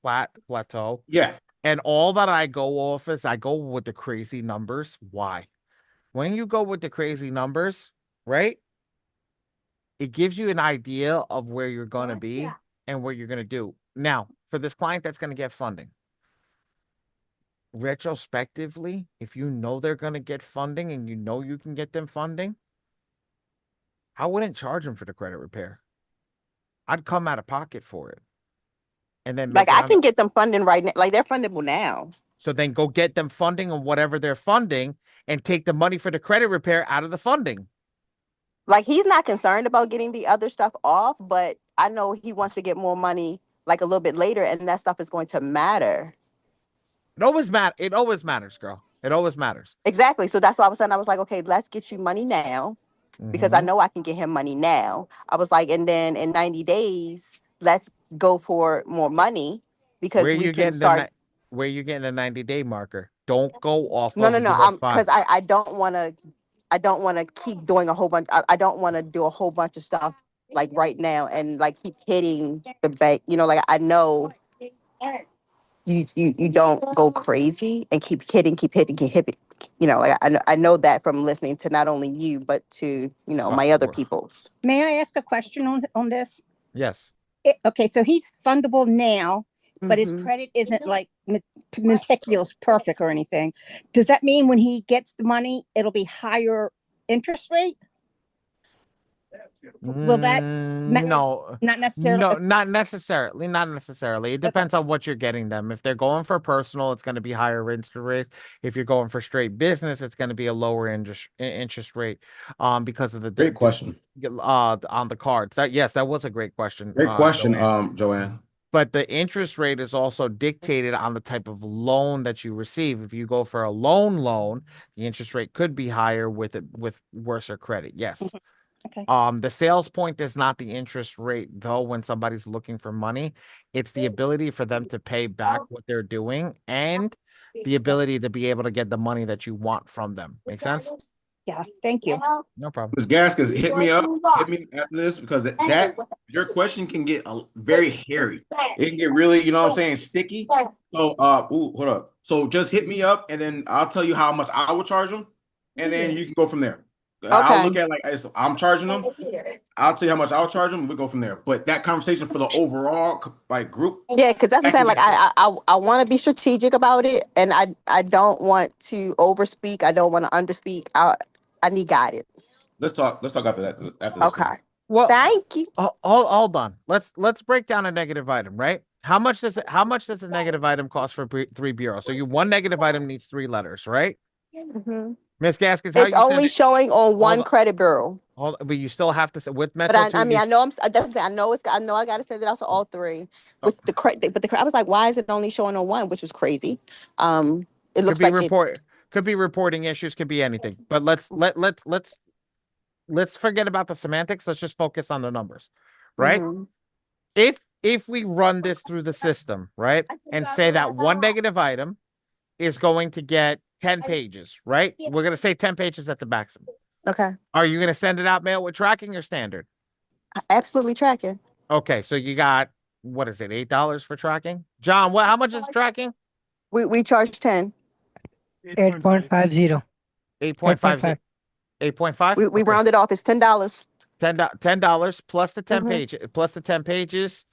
plateau. Yeah. And all that I go off is I go with the crazy numbers. Why? When you go with the crazy numbers, right? It gives you an idea of where you're going to be and what you're going to do. Now, for this client that's going to get funding, retrospectively, if you know they're going to get funding and you know you can get them funding, I wouldn't charge them for the credit repair. I'd come out of pocket for it. And then like I can get them funding right now. Like they're fundable now. So then go get them funding on whatever they're funding and take the money for the credit repair out of the funding. Like he's not concerned about getting the other stuff off, but I know he wants to get more money like a little bit later, and that stuff is going to matter. It always matters, girl. It always matters. Exactly. So that's why I was saying, I was like, okay, let's get you money now because I know I can get him money now. I was like, and then in 90 days, let's go for more money because where we you can start. Where you getting a 90-day marker? Don't go off. No. Because I don't want to keep doing a whole bunch. I don't want to do a whole bunch of stuff like right now and like keep hitting the bank. Like I know you don't go crazy and keep hitting like I know that from listening to not only you, but to, my other peoples. May I ask a question on this? Yes. Okay, so he's fundable now, but his credit isn't like meticulous perfect or anything. Does that mean when he gets the money, it'll be higher interest rate? Will that no, not necessarily? No, not necessarily. Not necessarily. It depends on what you're getting them. If they're going for personal, it's going to be higher interest rate. If you're going for straight business, it's going to be a lower interest rate. Because of the great question. On the cards. That was a great question. Great question, Joanne. Joanne. But the interest rate is also dictated on the type of loan that you receive. If you go for a loan, the interest rate could be higher with worse credit. Yes. Okay. The sales point is not the interest rate, though, when somebody's looking for money. It's the ability for them to pay back what they're doing and the ability to be able to get the money that you want from them. Make sense? Yeah, thank you. No problem. Ms. Gaskins, hit me after this, because that your question can get very hairy. It can get really, sticky. So, hold up. So just hit me up, and then I'll tell you how much I would charge them, and then you can go from there. Okay. I'll look at I'm charging them. I'll tell you how much I'll charge them. We'll go from there. But that conversation for the overall group. Yeah, because that's what I'm saying. I want to be strategic about it, and I don't want to overspeak. I don't want to underspeak. I need guidance. Let's talk after that. After this. Okay. Well, thank you. Hold on. Let's break down a negative item, right? How much does a negative item cost for 3 bureaus? So one negative item needs 3 letters, right? Miss Gaskins, it's only showing on one credit bureau. But you still have to say with Metro. But I know I got to send it out to all 3 with the credit. But I was like, why is it only showing on one? Which was crazy. It looks like could be reporting issues, could be anything. But let's forget about the semantics. Let's just focus on the numbers, right? If we run this through the system, right, and say that one negative item is going to get 10 pages, right? We're going to say 10 pages at the maximum. Okay. Are you going to send it out mail with tracking or standard? Absolutely tracking. Okay, so you got, what is it, $8 for tracking? John, how much is tracking? We charge 10. 8.50. 8.50. 8.5? We round it off. It's $10. $10 plus the 10 pages,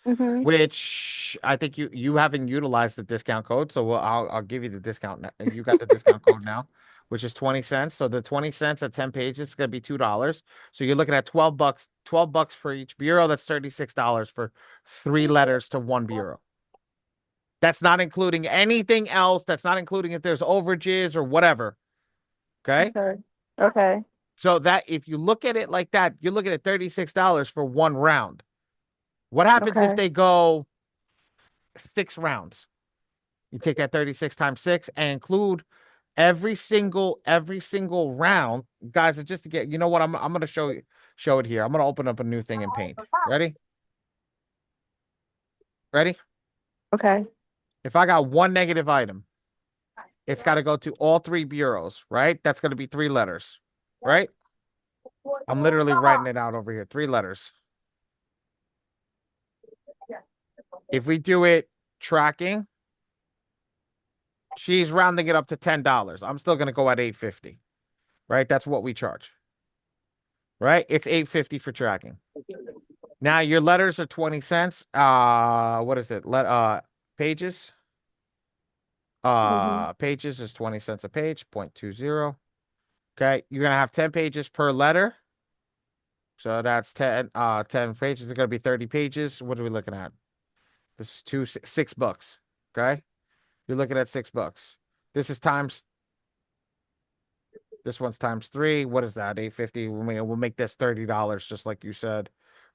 which I think you haven't utilized the discount code, so I'll give you the discount. You got the discount code now, which is 20 cents. So the 20 cents at 10 pages is going to be $2. So you're looking at $12. $12 for each bureau. That's $36 for 3 letters to 1 bureau. That's not including anything else. That's not including if there's overages or whatever. Okay. So that if you look at it like that, you're looking at $36 for 1 round. What happens if they go 6 rounds? You take that 36 times 6 and include every single round. Guys, it's just to get, you know what? I'm going to show it here. I'm going to open up a new thing in Paint. Ready? Okay. If I got one negative item, it's got to go to all 3 bureaus, right? That's going to be 3 letters. Right? I'm literally writing it out over here. 3 letters. If we do it tracking, she's rounding it up to $10. I'm still going to go at $8.50. Right? That's what we charge. Right? It's $8.50 for tracking. Now your letters are 20 cents. What is it? Pages. Pages is 20 cents a page, 0.20. Okay, you're gonna have 10 pages per letter. So that's 10 pages. It's gonna be 30 pages. What are we looking at? This is $6. Okay, you're looking at $6. This one's times 3. What is that? $8.50. We'll make this $30, just like you said,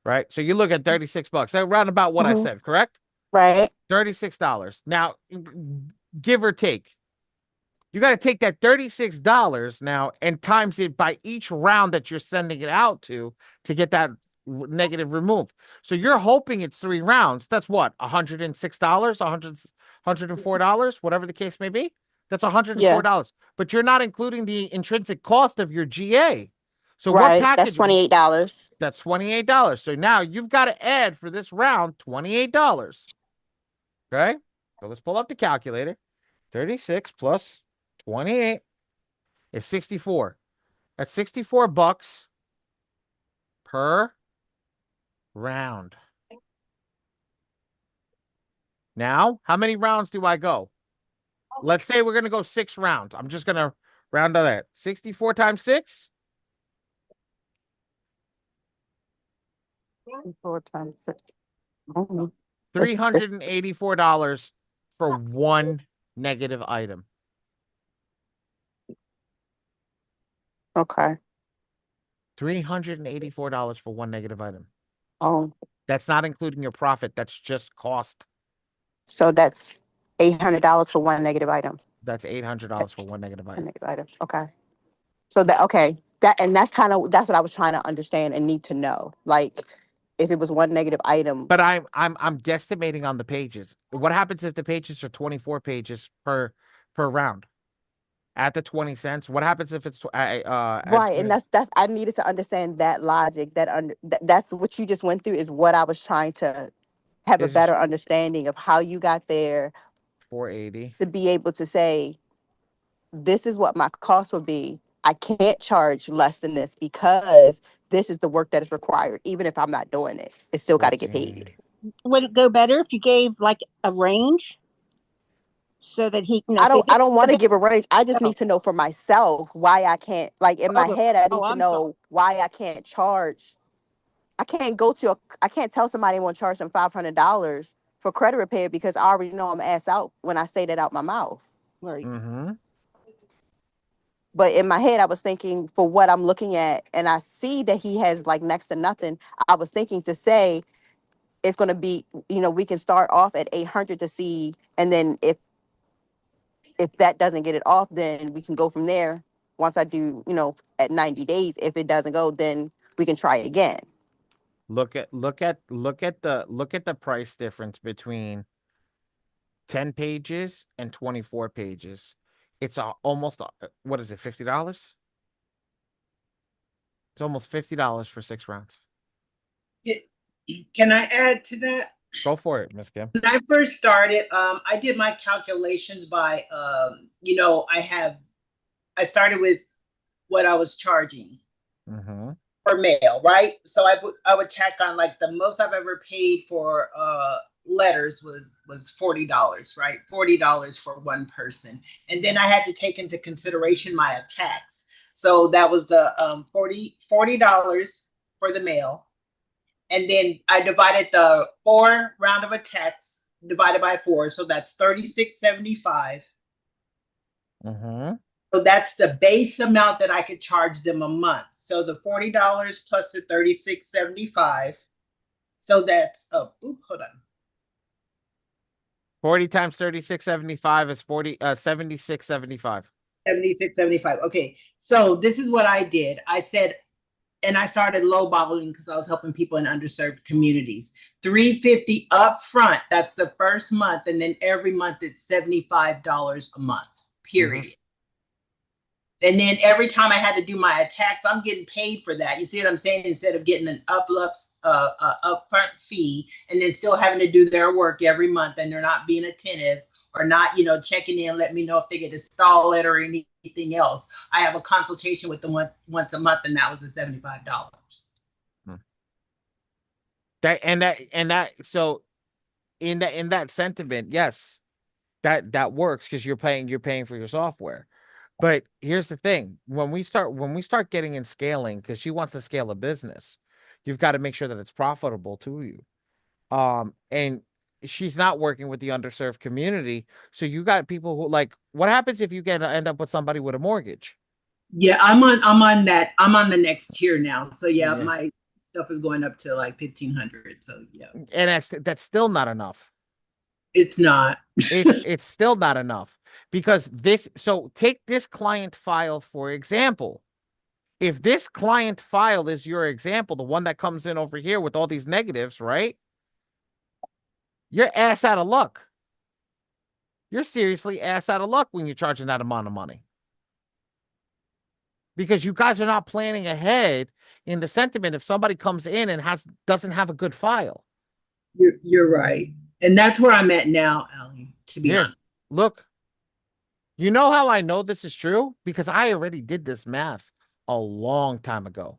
right? So you look at $36. That's round about what I said, correct? Right. $36. Now, give or take. You got to take that $36 now and times it by each round that you're sending it out to get that negative removed. So you're hoping it's 3 rounds. That's what? $106, $104, whatever the case may be. That's $104. Yeah. But you're not including the intrinsic cost of your GA. So what package? That's $28. That's $28. So now you've got to add for this round $28. Okay? So let's pull up the calculator. 36 plus 28 is 64. That's $64 per round. Now, how many rounds do I go? Let's say we're going to go 6 rounds. I'm just going to round on that. 64 times 6? 64 times 6. Oh, $384 for one negative item. okay. $384 for one negative item. Oh, That's not including your profit. That's just cost. so that's $800 for one negative item. That's $800 for one negative One item. negative item. Okay. So that's what I was trying to understand and need to know. Like, if it was one negative item. But I'm guesstimating on the pages. What happens if the pages are 24 pages per round? At the 20 cents, what happens if it's Right, and that's I needed to understand that logic. That's what you just went through is what I was trying to have a better understanding of how you got there 480 to be able to say, this is what my cost would be. I can't charge less than this because this is the work that is required. Even if I'm not doing it, it's still got to get paid. Would it go better if you gave like a range? So that he, I don't want to give a range. I just need to know for myself why I can't, like in my head, I need to know why I can't charge. I can't tell somebody I want to charge them $500 for credit repair because I already know I'm ass out when I say that out my mouth. Right. Mm-hmm. But in my head, I was thinking for what I'm looking at, and I see that he has like next to nothing. I was thinking to say it's going to be, we can start off at 800 to see, and then if that doesn't get it off, then we can go from there. Once I do, at 90 days, if it doesn't go, then we can try again. Look at the price difference between 10 pages and 24 pages. It's almost, what is it, $50? It's almost $50 for 6 rounds. Can I add to that? Go for it, Miss Kim. When I first started, I did my calculations by, I started with what I was charging for mail, right? So I would tack on like the most I've ever paid for letters was $40, right? $40 for one person. And then I had to take into consideration my attacks. So that was the $40 for the mail. And then I divided the 4 round of attacks divided by 4. So that's $36.75. So that's the base amount that I could charge them a month. So the $40 plus the $36.75. So that's hold on. 40 times 36.75 is $76.75. $76.75. Okay. So this is what I did. I said, and I started lowballing because I was helping people in underserved communities. $350 up front. That's the first month. And then every month it's $75 a month, period. And then every time I had to do my attacks, I'm getting paid for that. You see what I'm saying? Instead of getting an upfront fee and then still having to do their work every month and they're not being attentive or not, checking in, let me know if they get a stall letter or anything else. I have a consultation with them once a month, and that was the $75. So in that sentiment, yes, that works because you're paying for your software. But here's the thing: when we start getting in scaling, because she wants to scale a business, you've got to make sure that it's profitable to you. And she's not working with the underserved community, so you got people who like. What happens if you end up with somebody with a mortgage? Yeah, I'm on that. I'm on the next tier now. So yeah, my stuff is going up to like 1,500. So yeah, and that's still not enough. It's not. It's still not enough. Because so take this client file, for example. If this client file is your example, the one that comes in over here with all these negatives, right? You're ass out of luck. You're seriously ass out of luck when you're charging that amount of money. Because you guys are not planning ahead in the sentiment if somebody comes in and doesn't have a good file. You're right. And that's where I'm at now, Allie, to be honest. Look. You know how I know this is true? Because I already did this math a long time ago.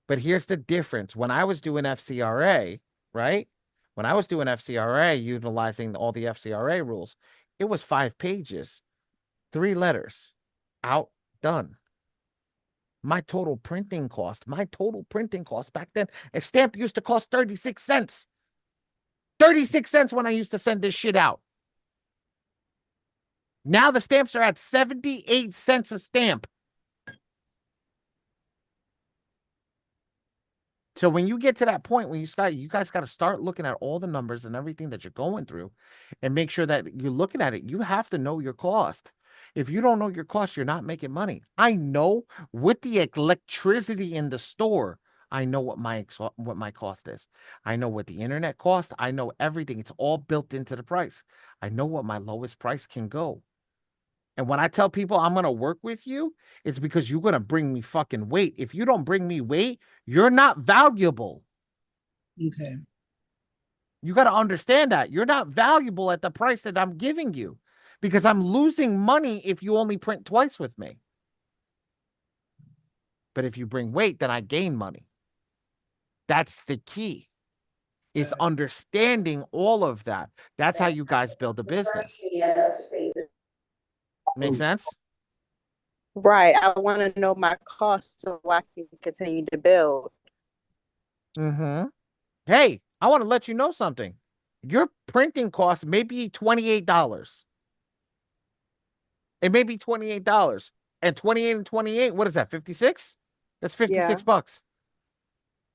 But here's the difference. When I was doing FCRA, right? When I was doing FCRA, utilizing all the FCRA rules, it was 5 pages, 3 letters, out, done. My total printing cost back then, a stamp used to cost 36 cents. 36 cents when I used to send this shit out. Now the stamps are at 78 cents a stamp. So when you get to that point, when you guys got to start looking at all the numbers and everything that you're going through and make sure that you're looking at it. You have to know your cost. If you don't know your cost, you're not making money. I know with the electricity in the store, I know what my cost is. I know what the internet cost. I know everything. It's all built into the price. I know what my lowest price can go. And when I tell people I'm going to work with you, it's because you're going to bring me fucking weight. If you don't bring me weight, you're not valuable. Okay. You got to understand that. You're not valuable at the price that I'm giving you because I'm losing money if you only print twice with me. But if you bring weight, then I gain money. That's the key, is understanding all of that. That's how you guys build a business. Make sense? Right. I want to know my costs so I can continue to build. Mm-hmm. Hey, I want to let you know something. Your printing cost may be $28. It may be $28. And 28 and 28, what is that? 56? That's 56 bucks.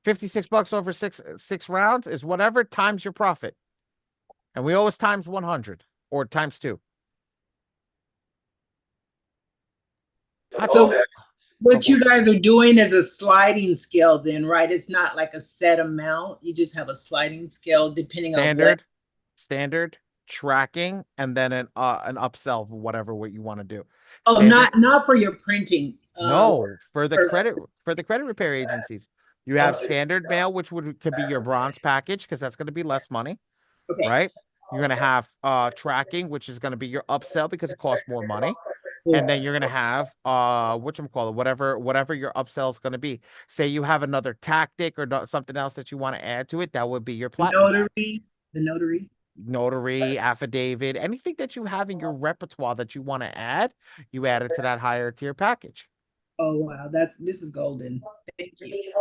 56 bucks over six rounds is whatever times your profit. And we always times 100 or times 2. So what you guys are doing is a sliding scale then, right? It's not like a set amount. You just have a sliding scale depending on what. Standard tracking, and then an upsell for whatever what you want to do. Oh, not for your printing. No, for the credit repair agencies. You have standard mail, which could be your bronze package, because that's going to be less money. Okay. Right? You're going to have tracking, which is going to be your upsell because it costs more money. And then you're going to have whatever your upsell is going to be. Say you have another tactic or something else that you want to add to it, that would be your platinum. Notary, affidavit, anything that you have in your repertoire that you want to add, you add it to that higher tier package. Oh wow, this is golden. Thank you.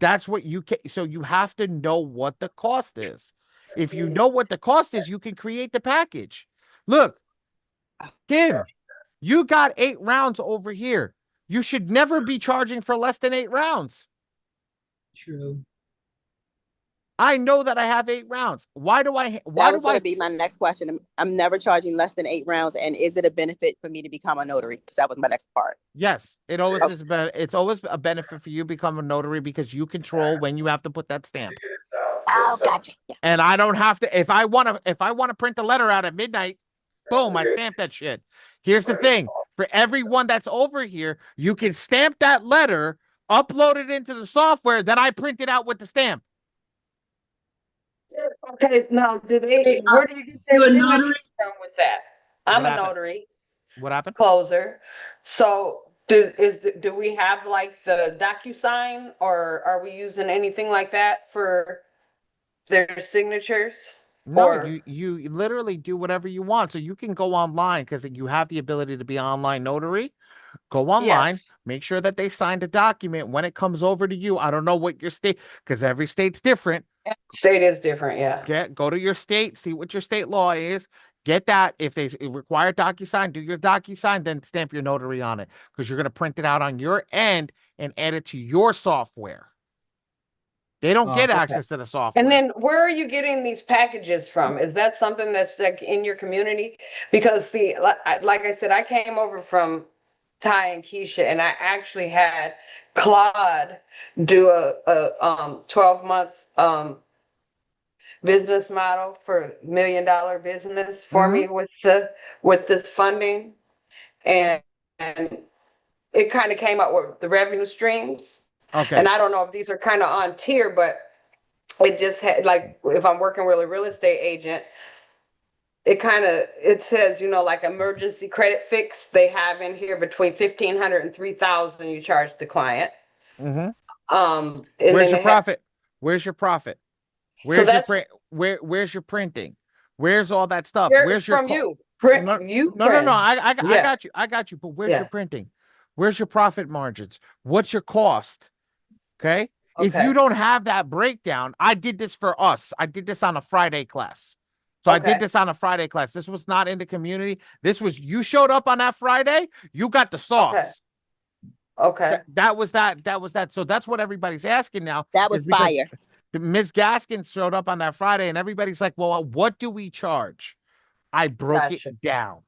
That's what you can. So you have to know what the cost is. If you know what the cost is, you can create the package. Look, Kim, you got 8 rounds over here. You should never be charging for less than 8 rounds. True. I know that I have 8 rounds. Why do I? That was going to be my next question. I'm never charging less than 8 rounds. And is it a benefit for me to become a notary? Because that was my next part. Yes, it always is. It's always a benefit for you to become a notary because you control when you have to put that stamp. Oh, gotcha. Yeah. And I don't have to. If I want to print the letter out at midnight, boom, I stamp that shit. Here's the thing: for everyone that's over here, you can stamp that letter, upload it into the software, then I print it out with the stamp. Okay, now where do you get their signature from with that? I'm a notary. What happened? Closer. So do we have like the DocuSign, or are we using anything like that for their signatures? No, you literally do whatever you want. So you can go online because you have the ability to be online notary. Go online, make sure that they signed a document. When it comes over to you, I don't know what your state, because every state's different. State is different, yeah. Go to your state, see what your state law is. Get that. If they require DocuSign, do your DocuSign, then stamp your notary on it because you're going to print it out on your end and add it to your software. They don't get access to the software. And then where are you getting these packages from? Is that something that's like in your community? Because like I said, I came over from Ty and Keisha, and I actually had Claude do a 12-month business model for $1 million business for me with this funding, and it kind of came up with the revenue streams. Okay. And I don't know if these are kind of on tier, but it just had, like, if I'm working with a real estate agent, it says, like emergency credit fix, they have in here between 1,500 and 3,000 you charge the client. Mm-hmm. And where's then your profit? Where's your profit? Where's your print? Where's your printing? Where's all that stuff? Where's your from you? Print no, you no, no, no. I Yeah. got you. I got you. But where's Yeah. your printing? Where's your profit margins? What's your cost? Okay. If you Okay. don't have that breakdown, I did this for us. I did this on a Friday class. So I did this on a Friday class. This was not in the community. This was, you showed up on that Friday, you got the sauce. Okay. That was that. So that's what everybody's asking now. That was fire. Ms. Gaskins showed up on that Friday and everybody's like, well, what do we charge? I broke it down.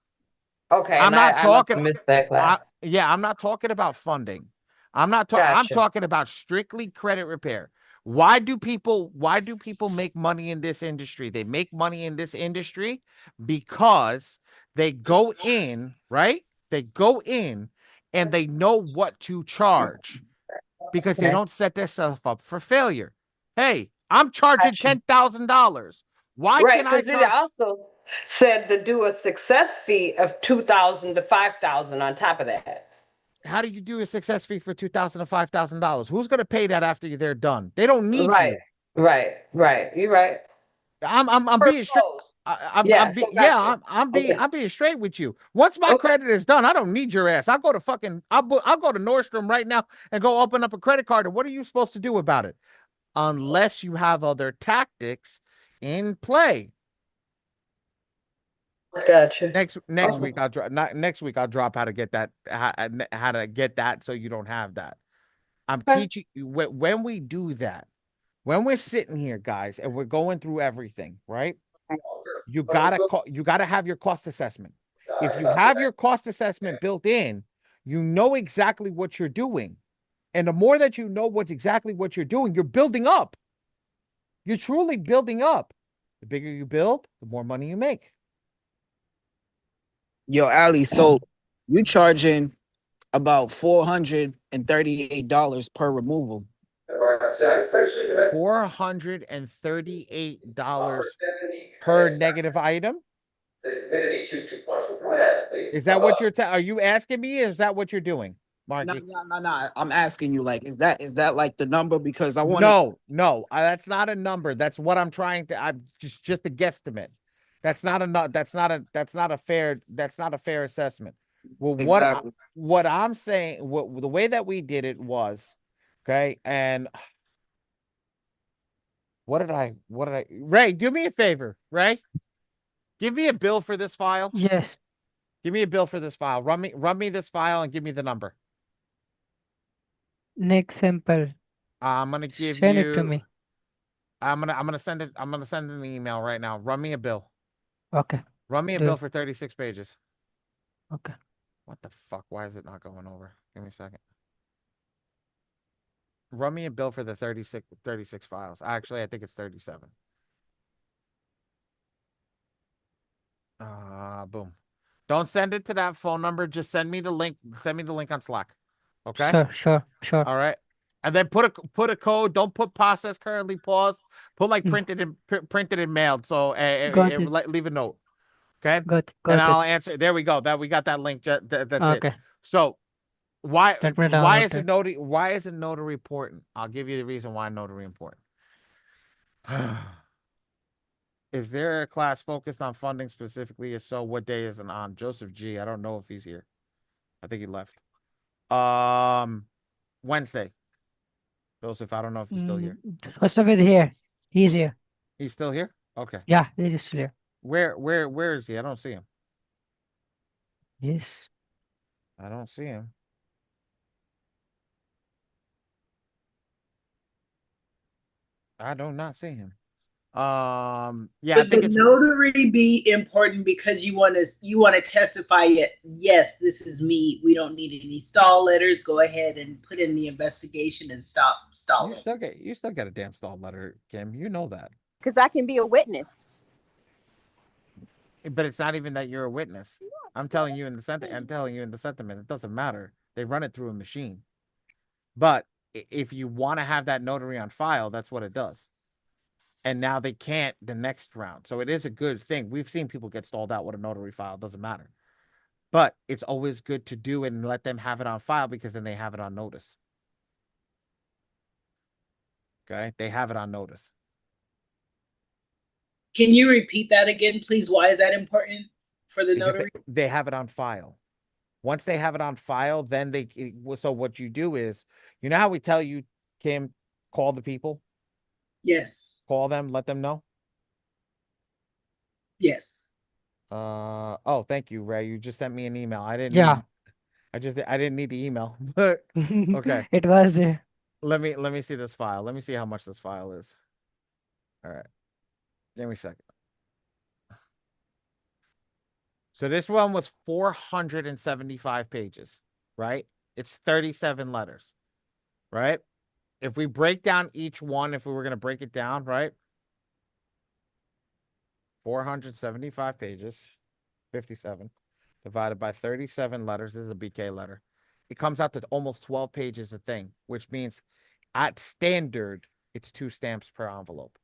Okay. I'm not talking. I missed that class. I'm not talking about funding. I'm not talking. I'm talking about strictly credit repair. Why do people make money in this industry? They make money in this industry because they go in, right? They go in and they know what to charge because they don't set themselves up for failure. Hey, I'm charging $10,000. Why can I charge? It also said to do a success fee of 2,000 to 5,000 on top of that. How do you do a success fee for $2,000 to $5,000? Who's going to pay that after they're done? They don't need you. Right. You're right. I'm being straight. I'm being straight with you. Once my credit is done, I don't need your ass. I'll go to Nordstrom right now and go open up a credit card. And what are you supposed to do about it? Unless you have other tactics in play. Gotcha. Next week I'll drop how to get that how to get that so you don't have that. I'm teaching you when we do that. When we're sitting here, guys, and we're going through everything, right? You gotta have your cost assessment. If you have your cost assessment built in, you know exactly what you're doing. And the more that you know exactly what you're doing, you're building up. You're truly building up. The bigger you build, the more money you make. Yo, Ali, so you charging about $438 per removal. $438 per negative item. Is that what you're are you asking me? Is that what you're doing, Marky? No. I'm asking you, like, is that like the number? Because I want no, that's not a number. That's what I'm trying to. I'm just a guesstimate. That's not a fair assessment. Well, what I'm saying, the way that we did it was, okay, and what did I Ray, do me a favor, Ray. Give me a bill for this file. Yes. Give me a bill for this file. Run me this file and give me the number. Next sample. I'm gonna give Send it to me. I'm gonna send it. I'm gonna send an email right now. Run me a bill. Okay. Run me a bill for 36 pages. Okay. What the fuck? Why is it not going over? Give me a second. Run me a bill for the 36 files. Actually, I think it's 37. Boom. Don't send it to that phone number. Just send me the link. Send me the link on Slack. Okay. Sure. All right. And then put a code. Don't put process currently paused. Put like printed and mailed. So leave a note. Okay. Got and I'll answer. There we go. We got that link. That's it. So why is it notary important? I'll give you the reason why notary important. Is there a class focused on funding specifically? If so, what day is it on? Joseph G. I don't know if he's here. I think he left. Wednesday. Joseph, I don't know if he's still here. Joseph is here. He's here. He's still here? Okay. Yeah, he's still here. Where is he? I don't see him. Yes. I don't see him. I do not see him. Yeah, Should the notary be important because you want to testify it? Yes, this is me. We don't need any stall letters. Go ahead and put in the investigation and stop stalling. You still get a damn stall letter, Kim. You know that. Because I can be a witness. But it's not even that you're a witness. I'm telling you in the sentiment. It doesn't matter. They run it through a machine. But if you want to have that notary on file, that's what it does. and now they can't the next round. So it is a good thing. We've seen people get stalled out with a notary file. It doesn't matter. But it's always good to do it and let them have it on file because then they have it on notice. Okay? They have it on notice. Can you repeat that again, please? Why is that important for the Because notary? they have it on file. Once they have it on file, then so what you do is, you know how we tell you, Kim, call the people? Yes. Call them, let them know? Yes. Oh, thank you, Ray. You just sent me an email. I didn't Yeah. need I didn't need the email. But okay. It was there. Let me see this file. Let me see how much this file is. All right. Give me a second. So this one was 475 pages, right? It's 37 letters, right? If we break down each one, if we were going to break it down, right? 475 pages, 57, divided by 37 letters. This is a BK letter. It comes out to almost 12 pages a thing, which means at standard, it's 2 stamps per envelope.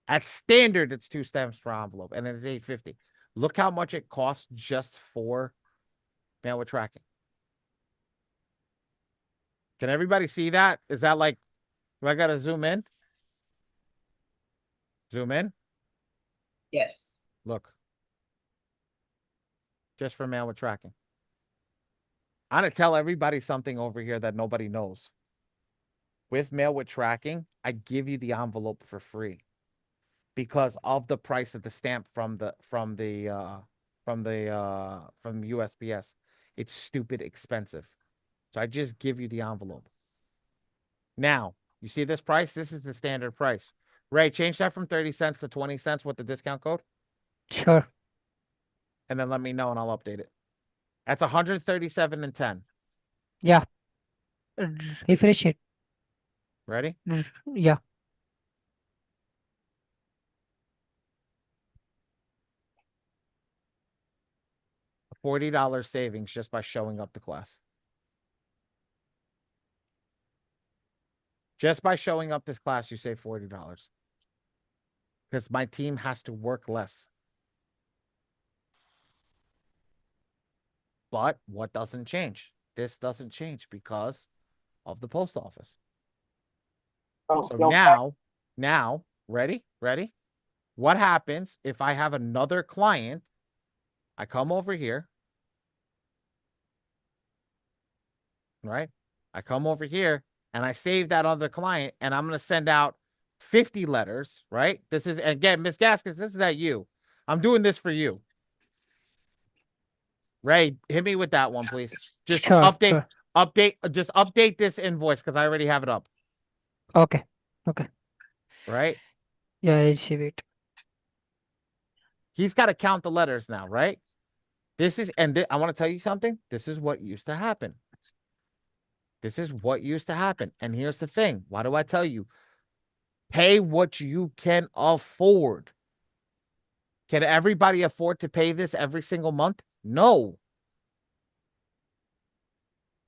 At standard, it's 2 stamps per envelope, and it's $8.50. Look how much it costs just for mail with tracking. Can everybody see that? Is that like, do I got to zoom in? Zoom in? Yes. Look. Just for mail with tracking. I'm going to tell everybody something over here that nobody knows. With mail with tracking, I give you the envelope for free because of the price of the stamp from USPS. It's stupid expensive. So I just give you the envelope. Now, you see this price? This is the standard price. Ray, change that from 30 cents to 20 cents with the discount code. Sure. And then let me know and I'll update it. That's 137.10. Yeah. Refresh it. Ready? Yeah. $40 savings just by showing up to class. Just by showing up this class, you save $40. Because my team has to work less. But what doesn't change? This doesn't change because of the post office. So now, ready? What happens if I have another client? I come over here. Right? I come over here and I save that other client and I'm going to send out 50 letters, right? This is, again, Miss Gaskins, this is at you. I'm doing this for you. Ray, hit me with that one, please. Just Sure, update this invoice because I already have it up. Okay. Right? Yeah, I receive it. He's got to count the letters now, right? This is, and I want to tell you something. This is what used to happen. This is what used to happen. And here's the thing. Why do I tell you? Pay what you can afford. Can everybody afford to pay this every single month? No.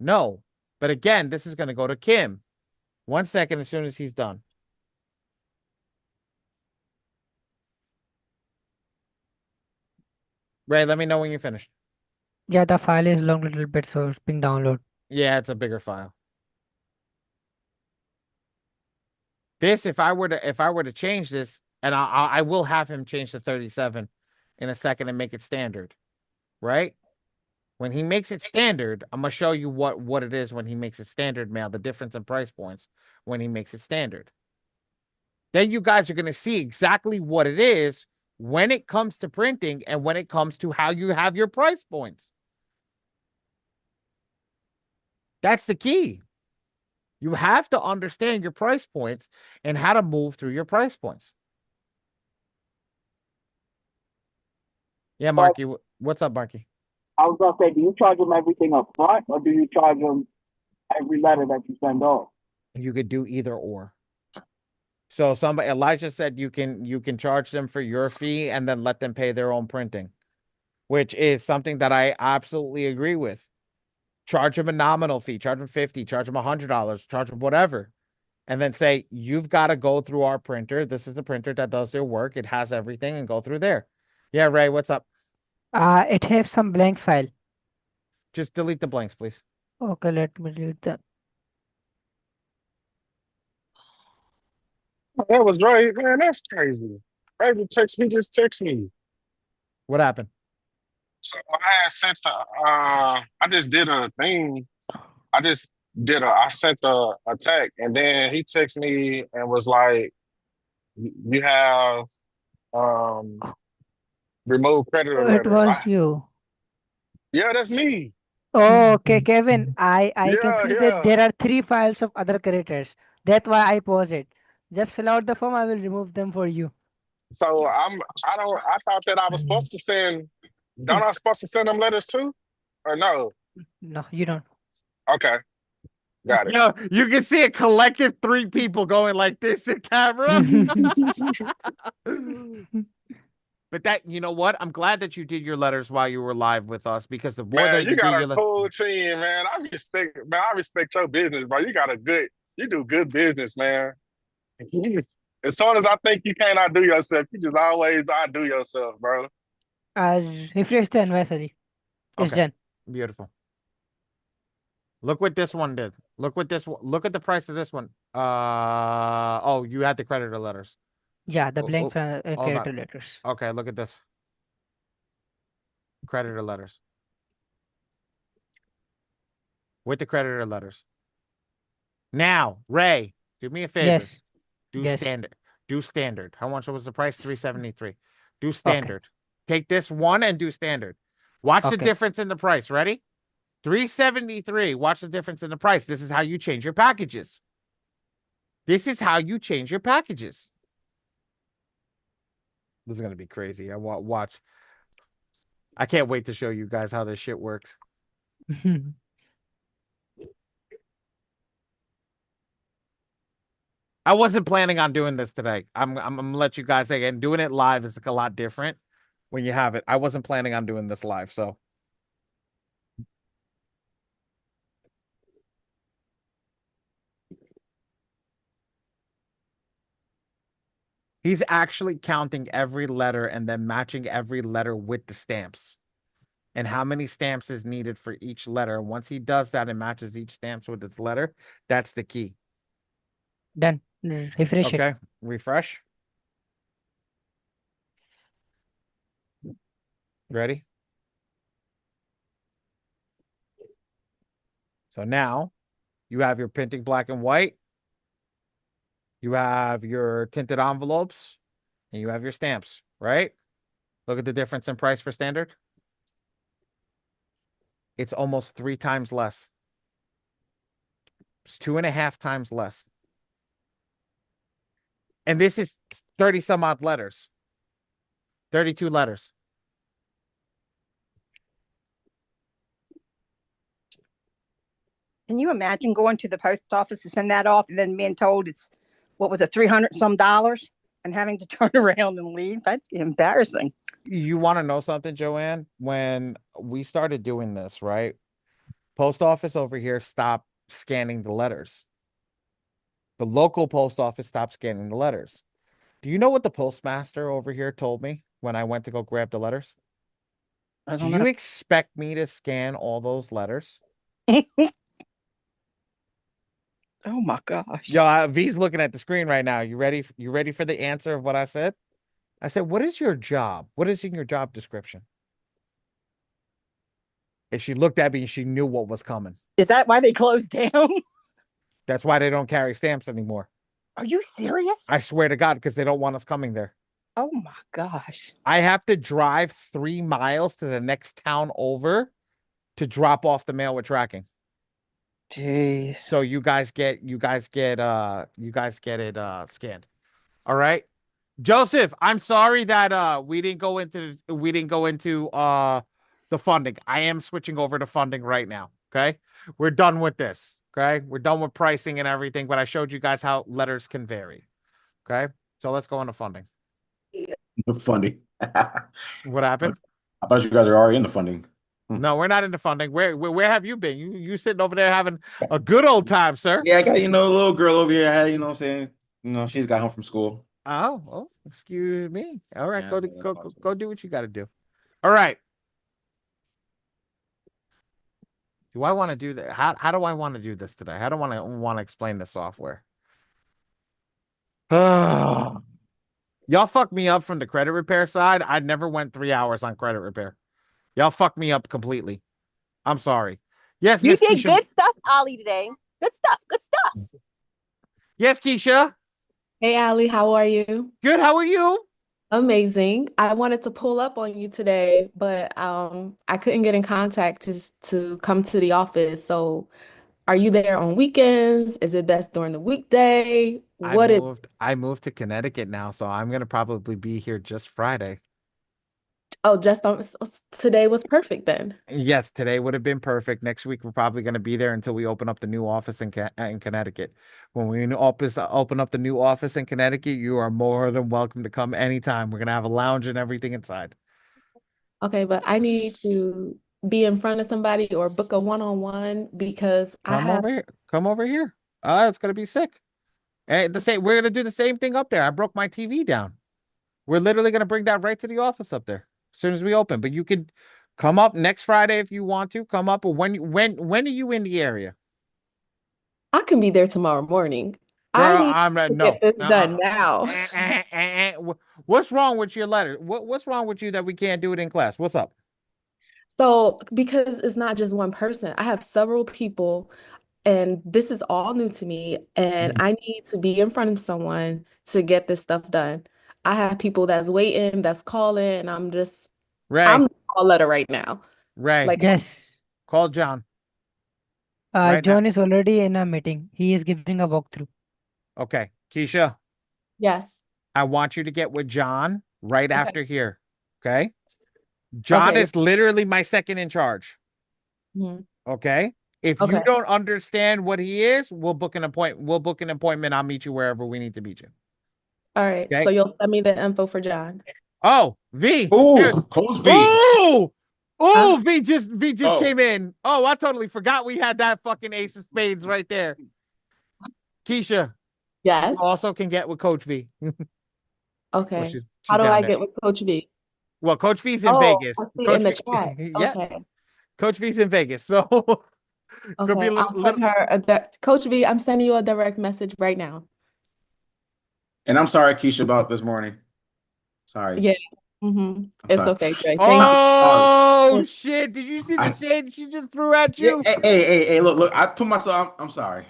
But again, this is going to go to Kim. 1 second as soon as he's done. Ray, let me know when you're finished. Yeah, the file is long little bit, so it's being download. Yeah, it's a bigger file. This, if I were to change this, and I will have him change to 37 in a second and make it standard, right? When he makes it standard, I'm gonna show you what it is when he makes it standard mail, the difference in price points when he makes it standard. Then you guys are gonna see exactly what it is when it comes to printing and when it comes to how you have your price points. That's the key. You have to understand your price points and how to move through your price points. Yeah, Marky. What's up, Marky? I was gonna say, do you charge them everything up front, or do you charge them every letter that you send off? You could do either or. So Elijah said you can charge them for your fee and then let them pay their own printing, which is something that I absolutely agree with. Charge them a nominal fee, charge them $50, charge them $100, charge them whatever. and then say, you've got to go through our printer. This is the printer that does your work. It has everything, and go through there. Yeah, Ray, what's up? It has some blanks file. Just delete the blanks, please. Okay, let me delete them. That was right, man. That's crazy. Baby just text me. What happened? So I had sent the I just did a thing. I sent a text, and then he texted me and was like, you have removed creditor Oh, it letters. was you. Yeah, that's me. Oh, okay, Kevin. I can Yeah, see that yeah. there are 3 files of other creators. That's why I pause it. Just fill out the form. I will remove them for you. So I thought that I was supposed to send, don't I supposed to send them letters too? Or no? No, you don't. Okay. Got it. Yo, you can see a collective 3 people going like this in camera. But that, you know what? I'm glad that you did your letters while you were live with us, because the more that Man, you got a cool team, man. I respect your business, bro. You do good business, man. As soon as I think you can't outdo yourself, you just always outdo yourself, bro. Refresh the advisory. It's Okay, done. beautiful. Look what this one did. Look at the price of this one. Oh, you had the creditor letters. Yeah, the blank hold character on. letters. Okay, look at this. Creditor letters. With the creditor letters. Now, Ray, do me a favor. Yes. Do Yes. standard. Do standard. How much was the price? $373. Do standard. Okay. Take this one and do standard. Watch the difference in the price. Ready? $373. Watch the difference in the price. This is how you change your packages. This is how you change your packages. This is going to be crazy. I want watch. I can't wait to show you guys how this shit works. I wasn't planning on doing this today. I'm gonna let you guys say, and doing it live is like a lot different when you have it. I wasn't planning on doing this live, so. He's actually counting every letter and then matching every letter with the stamps. And how many stamps is needed for each letter. Once he does that and matches each stamps with its letter, that's the key. Done. Refresh it. Okay, refresh. Ready? So now you have your printing black and white. You have your tinted envelopes, and you have your stamps, right? Look at the difference in price for standard. It's almost 3 times less. It's 2.5 times less. And this is 30 some odd letters. 32 letters. Can you imagine going to the post office to send that off and then being told it's, what was it, $300 some and having to turn around and leave? That's embarrassing. You want to know something, Joanne? When we started doing this, right? Post office over here stopped scanning the letters. The local post office stopped scanning the letters. Do you know what the postmaster over here told me when I went to go grab the letters? Do you expect me to scan all those letters? Oh my gosh. Yo, V's looking at the screen right now. You ready? You ready for the answer of what I said? I said, what is your job? What is in your job description? And she looked at me and she knew what was coming. Is that why they closed down? That's why they don't carry stamps anymore. Are you serious? I swear to God, because they don't want us coming there. Oh my gosh. I have to drive 3 miles to the next town over to drop off the mail with tracking. Jeez. So you guys get it scanned. All right. Joseph, I'm sorry that we didn't go into the funding. I am switching over to funding right now. Okay. We're done with this. Okay. We're done with pricing and everything, but I showed you guys how letters can vary. Okay. So let's go into funding. The funding. What happened? I thought you guys are already in the funding. No, we're not into funding. Where have you been? You sitting over there having a good old time, sir. Yeah, I got, a little girl over here. I had, what I'm saying? She's got home from school. Oh, excuse me. All right, yeah, go do what you got to do. All right. Do I want to do that? How do I want to do this today? How do I want to explain the software? Y'all fucked me up from the credit repair side. I never went 3 hours on credit repair. Y'all fucked me up completely. I'm sorry. Yes, you Miss did Keisha. Good stuff, Ollie, today. Good stuff. Good stuff. Yes, Keisha. Hey, Allie, how are you? Good. How are you? Amazing. I wanted to pull up on you today, but I couldn't get in contact to come to the office. So, are you there on weekends? Is it best during the weekday? I moved to Connecticut now, so I'm gonna probably be here just Friday. Oh, today was perfect then. Yes, today would have been perfect. Next week we're probably going to be there until we open up the new office in Connecticut. When we open up the new office in Connecticut, you are more than welcome to come anytime. We're going to have a lounge and everything inside. Okay, but I need to be in front of somebody or book a one-on-one because Come over here. Come over here. It's going to be sick. And we're going to do the same thing up there. I broke my TV down. We're literally going to bring that right to the office up there as soon as we open. But you could come up next Friday if you want to. Come up. Or when are you in the area? I can be there tomorrow morning. Girl, I need to get this done now. What's wrong with your letter? What's wrong with you that we can't do it in class? What's up? So, because it's not just one person, I have several people, and this is all new to me, and I need to be in front of someone to get this stuff done. I have people that's waiting, that's calling, and I'm Ray. a letter right now. Ray. Like, Yes. Call John. Right John now. is already in a meeting. He is giving a walkthrough. Okay. Keisha. Yes. I want you to get with John right after here. Okay. John is literally my second in charge. Okay. If you don't understand what he is, we'll book an appointment. I'll meet you wherever we need to meet you. All right. Okay? So you'll send me the info for John. Oh, V. Oh, Coach V. Oh, V just came in. Oh, I totally forgot we had that fucking ace of spades right there. Keisha. Yes. You also can get with Coach V. Okay. She's How do I there. get with Coach V? Well, Coach V's in Vegas. I see Coach in the V, chat. yeah. Okay. Coach V's in Vegas. So could be I'll send her Coach V, I'm sending you a direct message right now. And I'm sorry, Keisha, about this morning. Sorry. Yeah. It's sorry. okay, Dre. Oh shit! Did you see the shade she just threw at you? Yeah, hey! Look! I put myself. I'm sorry.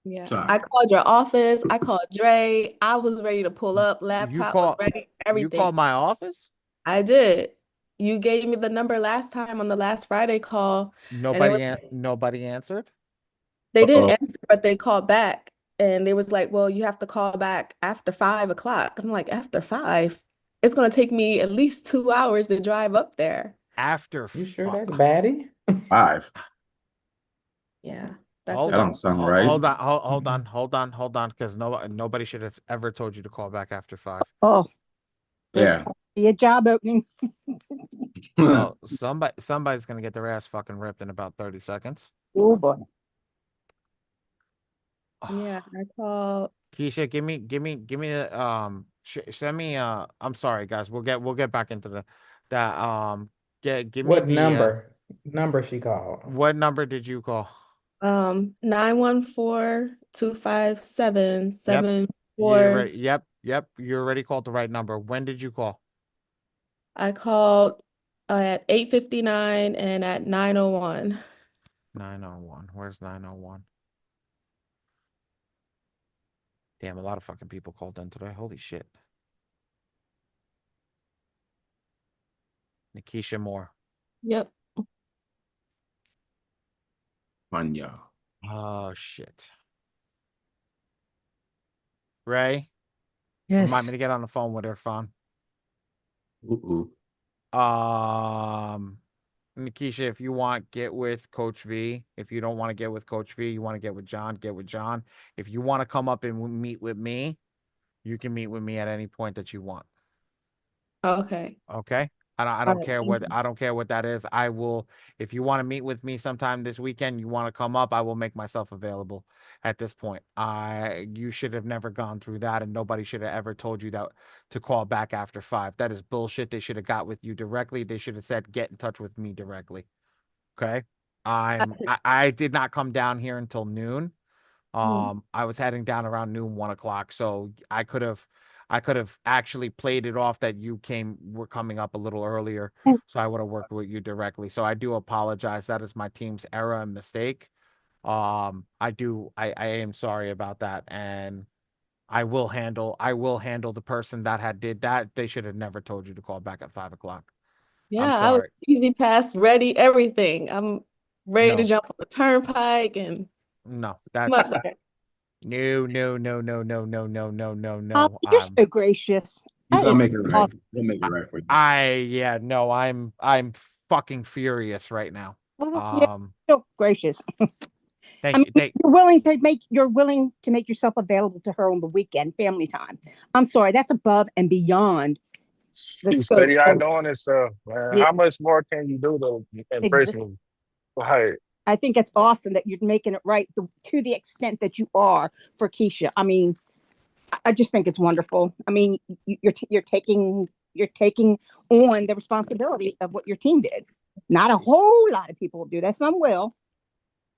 Yeah. Sorry. I called your office. I called Dre. I was ready to pull up. Laptop was ready. Everything. You called my office? I did. You gave me the number last time on the last Friday call. Nobody answered. They didn't answer, but they called back, and they was like, "Well, you have to call back after 5 o'clock." I'm like, "After 5? It's gonna take me at least 2 hours to drive up there." After you sure that's baddie? 5. Yeah, that don't sound right. Hold on, because nobody should have ever told you to call back after 5. Oh, yeah. Your job opening. Well, somebody's gonna get their ass fucking ripped in about 30 seconds. Oh boy. Yeah, I called. Keisha, give me send me I'm sorry guys, we'll get back into that give me what number she called. What number did you call? 914-257-74. Yep, you already called the right number. When did you call? I called at 8:59 and at 9:01. 9:01. Where's 9:01? Damn, a lot of fucking people called in today. Holy shit. Nikisha Moore. Yep. Manya. Oh shit. Ray? Yes. Remind me to get on the phone with her phone. Nikisha, if you want, get with Coach V. If you don't want to get with Coach V, you want to get with John, get with John. If you want to come up and meet with me, you can meet with me at any point that you want. Okay. Okay. I don't care what that is. I will, if you want to meet with me sometime this weekend, you want to come up, I will make myself available at this point. You should have never gone through that, and nobody should have ever told you that to call back after 5. That is bullshit. They should have got with you directly. They should have said, get in touch with me directly. Okay. I did not come down here until noon. I was heading down around noon, 1 o'clock. So I could have actually played it off that you were coming up a little earlier. So I would have worked with you directly. So I do apologize. That is my team's error and mistake. I am sorry about that. And I will handle the person that did that. They should have never told you to call back at 5 o'clock. I'm Yeah, I was sorry. easy pass ready, everything. I'm ready to No, jump on the turnpike and no, come up there. no, no, no, no, no, no, no, no, no, Oh, no. you're so gracious. He's That gonna is make it right. awesome. He'll make it right for you. No, I'm fucking furious right now. Well, yeah, so gracious. Thank I mean, you. you're willing to make yourself available to her on the weekend, family time. I'm sorry, that's above and beyond the You scope steady of. out doing this stuff, man. Yeah, How much more can you do to impress exactly. me? Like, I think it's awesome that you're making it right to the extent that you are for Keisha. I mean, I just think it's wonderful. I mean, you're taking on the responsibility of what your team did. Not a whole lot of people do that. Some will.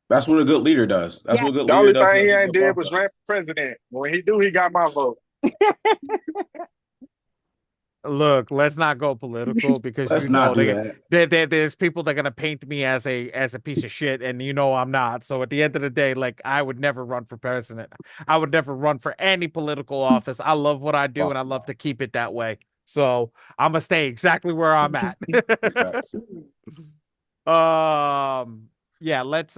That's what a good leader does. That's what a good the leader only does. thing he That's what a ain't good did boss was ran does. for president. When he do, he got my vote. Look, let's not go political because Let's not do that. there's people that are gonna paint me as a piece of shit, and I'm not. So at the end of the day, like I would never run for president. I would never run for any political office. I love what I do, and I love to keep it that way. So I'm gonna stay exactly where I'm at. Yeah, let's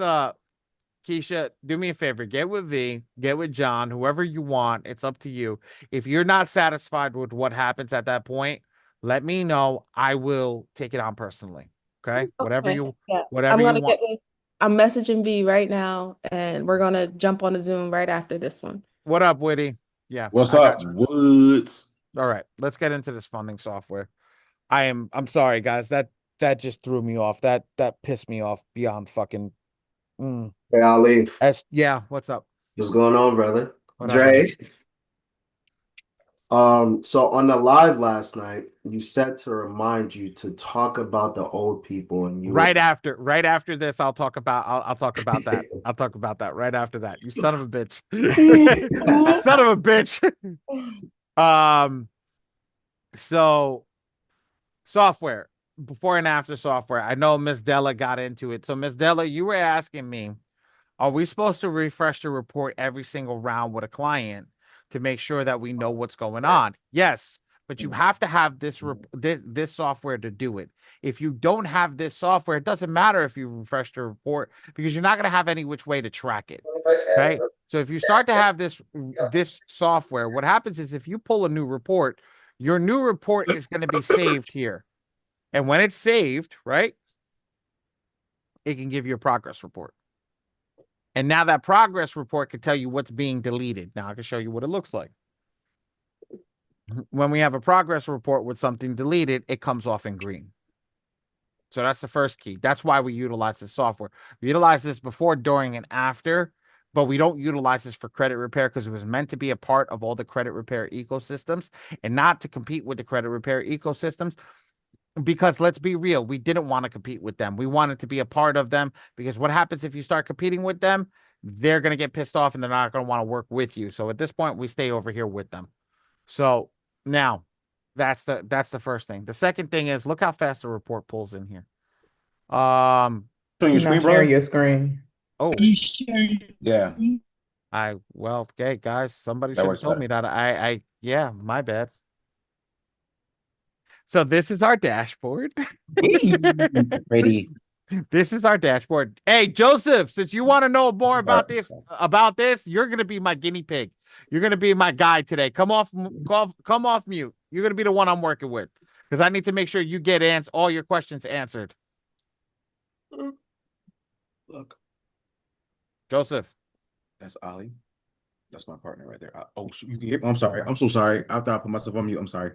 Keisha, do me a favor. Get with V, get with John, whoever you want. It's up to you. If you're not satisfied with what happens at that point, let me know. I will take it on personally. Okay? Okay. Yeah. Whatever you want. I'm messaging V right now, and we're gonna jump on the Zoom right after this one. What up, Witty? Yeah. What's up, Woods? All right. Let's get into this funding software. I'm sorry, guys. That just threw me off. That pissed me off beyond fucking. Hey, Ali. Yeah, what's up? What's going on, brother? What Dre. So on the live last night, you said to remind you to talk about the old people, and right after this, I'll talk about that. I'll talk about that right after that. You son of a bitch. Son of a bitch. So software, before and after software. I know Miss Della got into it. So Miss Della, you were asking me, are we supposed to refresh the report every single round with a client to make sure that we know what's going on? Yes, but you have to have this software to do it. If you don't have this software, it doesn't matter if you refresh the report because you're not going to have any which way to track it. Okay. So if you start to have this software, what happens is if you pull a new report, your new report is going to be saved here. And when it's saved, right, it can give you a progress report. And now that progress report can tell you what's being deleted. Now I can show you what it looks like. When we have a progress report with something deleted, it comes off in green. So that's the first key. That's why we utilize this software. We utilize this before, during, and after, but we don't utilize this for credit repair because it was meant to be a part of all the credit repair ecosystems and not to compete with the credit repair ecosystems. Because let's be real, we didn't want to compete with them. We wanted to be a part of them because what happens if you start competing with them? They're going to get pissed off and they're not going to want to work with you. So at this point, we stay over here with them. So now that's the first thing. The second thing is look how fast the report pulls in here. Showing your You're screen, not bro? sharing your screen. Oh, yeah. Okay, guys, somebody That should have works told me that. Yeah, my bad. So this is our dashboard. Ready. This is our dashboard. Hey, Joseph, since you want to know more about this, you're going to be my guinea pig. You're going to be my guy today. Come off mute. You're going to be the one I'm working with because I need to make sure you get all your questions answered. Look. Joseph. That's Ali. That's my partner right there. Oh, shoot, you can get. I'm sorry. I'm so sorry. I thought I put myself on mute. I'm sorry.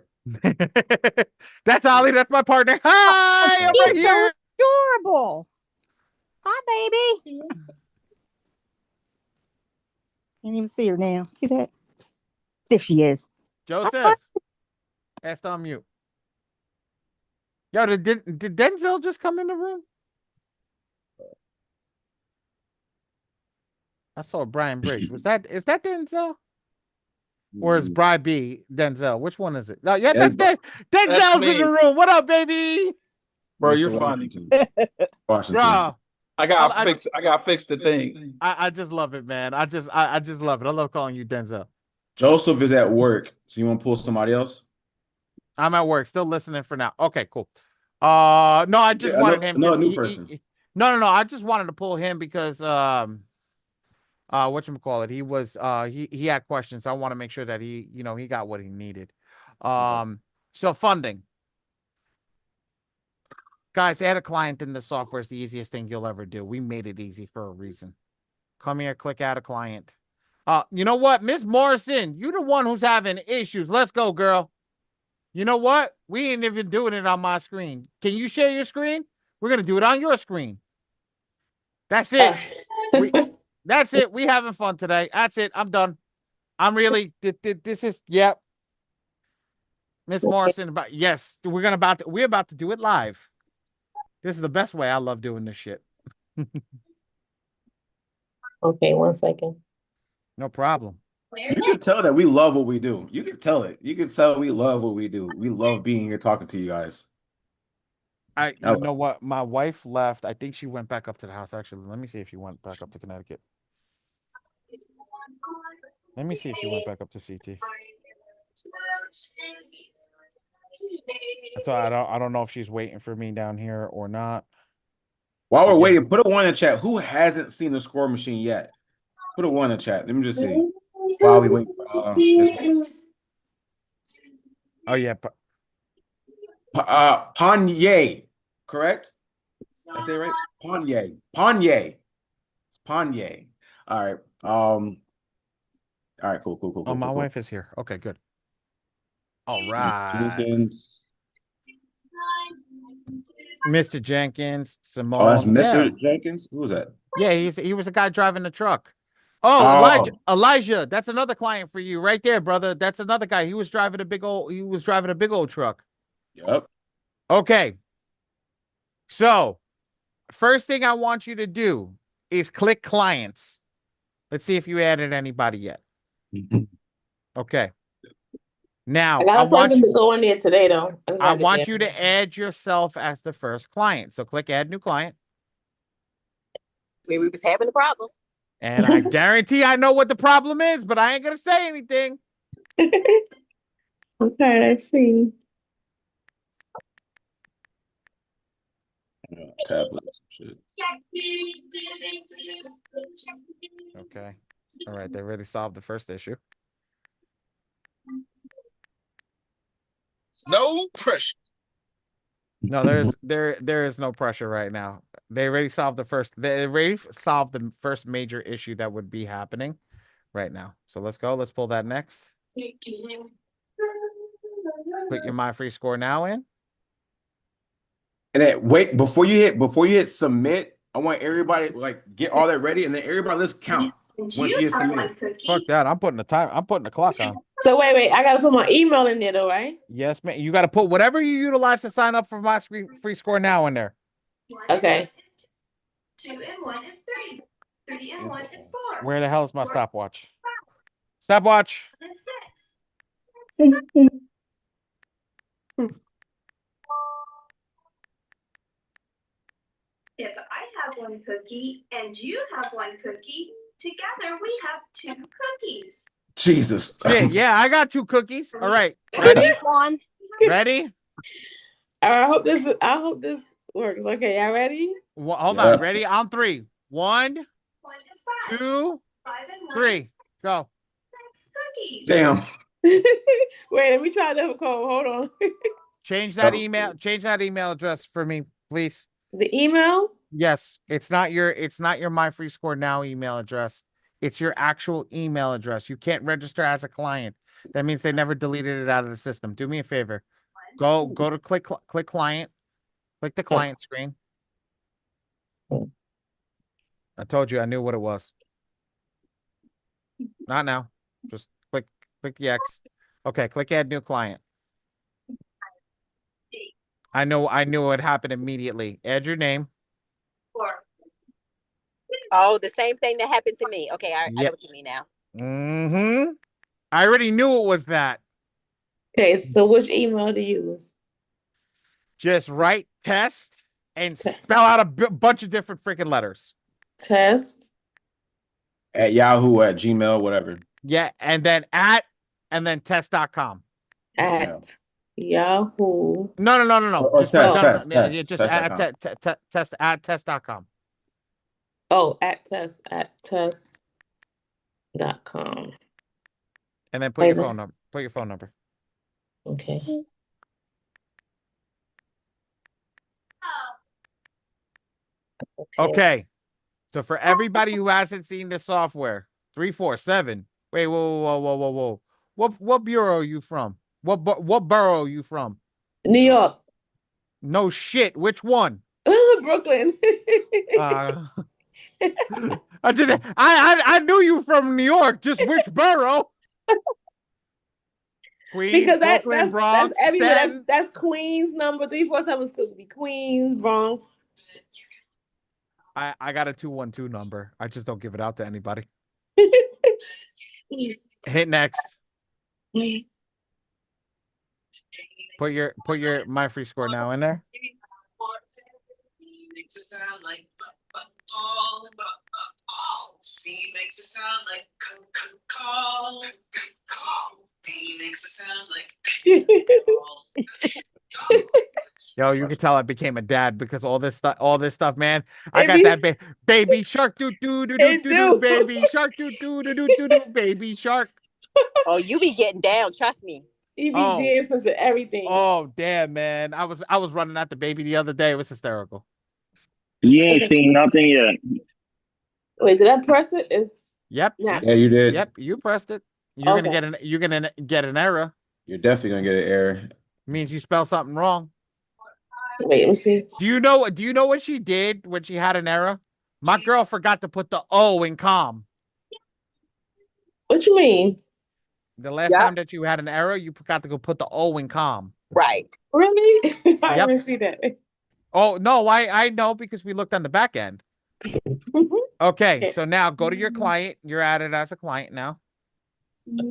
That's Ollie. That's my partner. Hi, I'm right He's so here. adorable. Hi, baby. Can't even see her now. See that? There she is. Joseph. Asked on mute. Yo, did Denzel just come in the room? I saw Brian Briggs. Is that Denzel? Or is Bri B Denzel? Which one is it? No, yeah, that's Denzel's in the room. What up, baby? Bro, you're funny. Washington. Bro. I gotta fix the thing. I just love it, man. I just love it. I love calling you Denzel. Joseph is at work, so you want to pull somebody else? I'm at work, still listening for now. Okay, cool. No, I just wanted him. No, new person. No. I just wanted to pull him because whatchamacallit, he was he had questions. So I want to make sure that he got what he needed. So funding. Guys, add a client in the software is the easiest thing you'll ever do. We made it easy for a reason. Come here, click add a client. You know what? Miss Morrison, you're the one who's having issues. Let's go, girl. You know what? We ain't even doing it on my screen. Can you share your screen? We're going to do it on your screen. That's it. That's it. We having fun today. That's it. I'm done. I'm really, this is, yep. Miss Morrison, yes, we're about to do it live. This is the best way. I love doing this shit. Okay, 1 second. No problem. You can tell that we love what we do. You can tell it. You can tell we love what we do. We love being here talking to you guys. You know what? My wife left. I think she went back up to the house. Actually, let me see if she went back up to Connecticut. Let me see if she went back up to CT. So I don't know if she's waiting for me down here or not. While we're waiting, put a 1 in chat. Who hasn't seen the ScoreMachine yet? Put a 1 in chat. Let me just see. While we wait for this. Oh yeah. Panye, correct? I say it right? Panye. All right. All right, cool. Oh, my wife is here. Okay, good. All right. Jenkins. Mr. Jenkins, Simone. Oh, that's Mr. Jenkins? Who was that? Yeah, he was the guy driving the truck. Oh, Elijah, that's another client for you right there, brother. That's another guy. He was driving a big old truck. Yep. Okay. So, first thing I want you to do is click clients. Let's see if you added anybody yet. Okay. Now, I got a person to go in there today, though. I want you to add yourself as the first client. So click add new client. Maybe we was having a problem. And I guarantee I know what the problem is, but I ain't going to say anything. Okay, let's see. Tablets, shit. Okay. All right. They already solved the first issue. No pressure. No, there is no pressure right now. They already solved the first major issue that would be happening right now. So let's go. Let's pull that next. Put your My Free Score Now in. And then wait, before you hit submit, I want everybody get all that ready, and then everybody let's count once you hit submit. Fuck that. I'm putting the clock on. So wait, I gotta put my email in there though, right? Yes, man. You gotta put whatever you utilize to sign up for My Free Score Now in there. Okay. 2 and 1 is 3. 3 and 1 is 4. Where the hell is my stopwatch? Stopwatch. It's 6. If I have 1 cookie and you have 1 cookie, together we have 2 cookies. Jesus. Yeah, I got 2 cookies. All right. Ready? Ready? I hope this works. Okay, y'all ready? Hold on. Ready? On 3. 1, 2, 3. Go. Damn. Wait, let me try to call. Hold on. Change that email. Change that email address for me, please. The email? Yes. It's not your My Free Score Now email address. It's your actual email address. You can't register as a client. That means they never deleted it out of the system. Do me a favor. Go to click client. Click the client screen. I told you I knew what it was. Not now. Just click the X. Okay, click add new client. I knew it happened immediately. Add your name. Oh, the same thing that happened to me. Okay, I know what you mean now. Mm-hmm. I already knew it was that. Okay, so which email to use? Just write test and spell out a bunch of different freaking letters. Test. At Yahoo, at Gmail, whatever. Yeah, and then test.com. At Yahoo. No. Or Just test. Just at test.com. Oh, at test.com. And then put your phone number. Put your phone number. Okay. Okay. So for everybody who hasn't seen the software, 347. Wait, whoa. What bureau are you from? What borough are you from? New York. No shit. Which one? Brooklyn. I knew you from New York. Just which borough? Queens, because Brooklyn, Bronx, that's everywhere. Staten. That's Queens number 347 could be Queens, Bronx. I got a 212 number. I just don't give it out to anybody. Hit next. Put your my free score now in there. Makes it sound like C makes it sound like call. D makes it sound like Yo, you can tell I became a dad because all this stuff, man. I got that baby shark do baby shark do baby shark. Oh, you be getting down, trust me. You be dancing to everything. Oh, damn, man. I was running at the baby the other day. It was hysterical. You ain't seen nothing yet. Wait, did I press it? Yep. Yeah, you did. Yep, you pressed it. You're gonna get an error. You're definitely gonna get an error. Means you spelled something wrong. Wait, let me see. Do you know what she did when she had an error? My girl forgot to put the O in calm. What you mean? The last time that you had an error, you forgot to go put the O in calm. Right. Really? I didn't see that. Oh, no, I know because we looked on the back end. Okay, so now go to your client. You're added as a client now.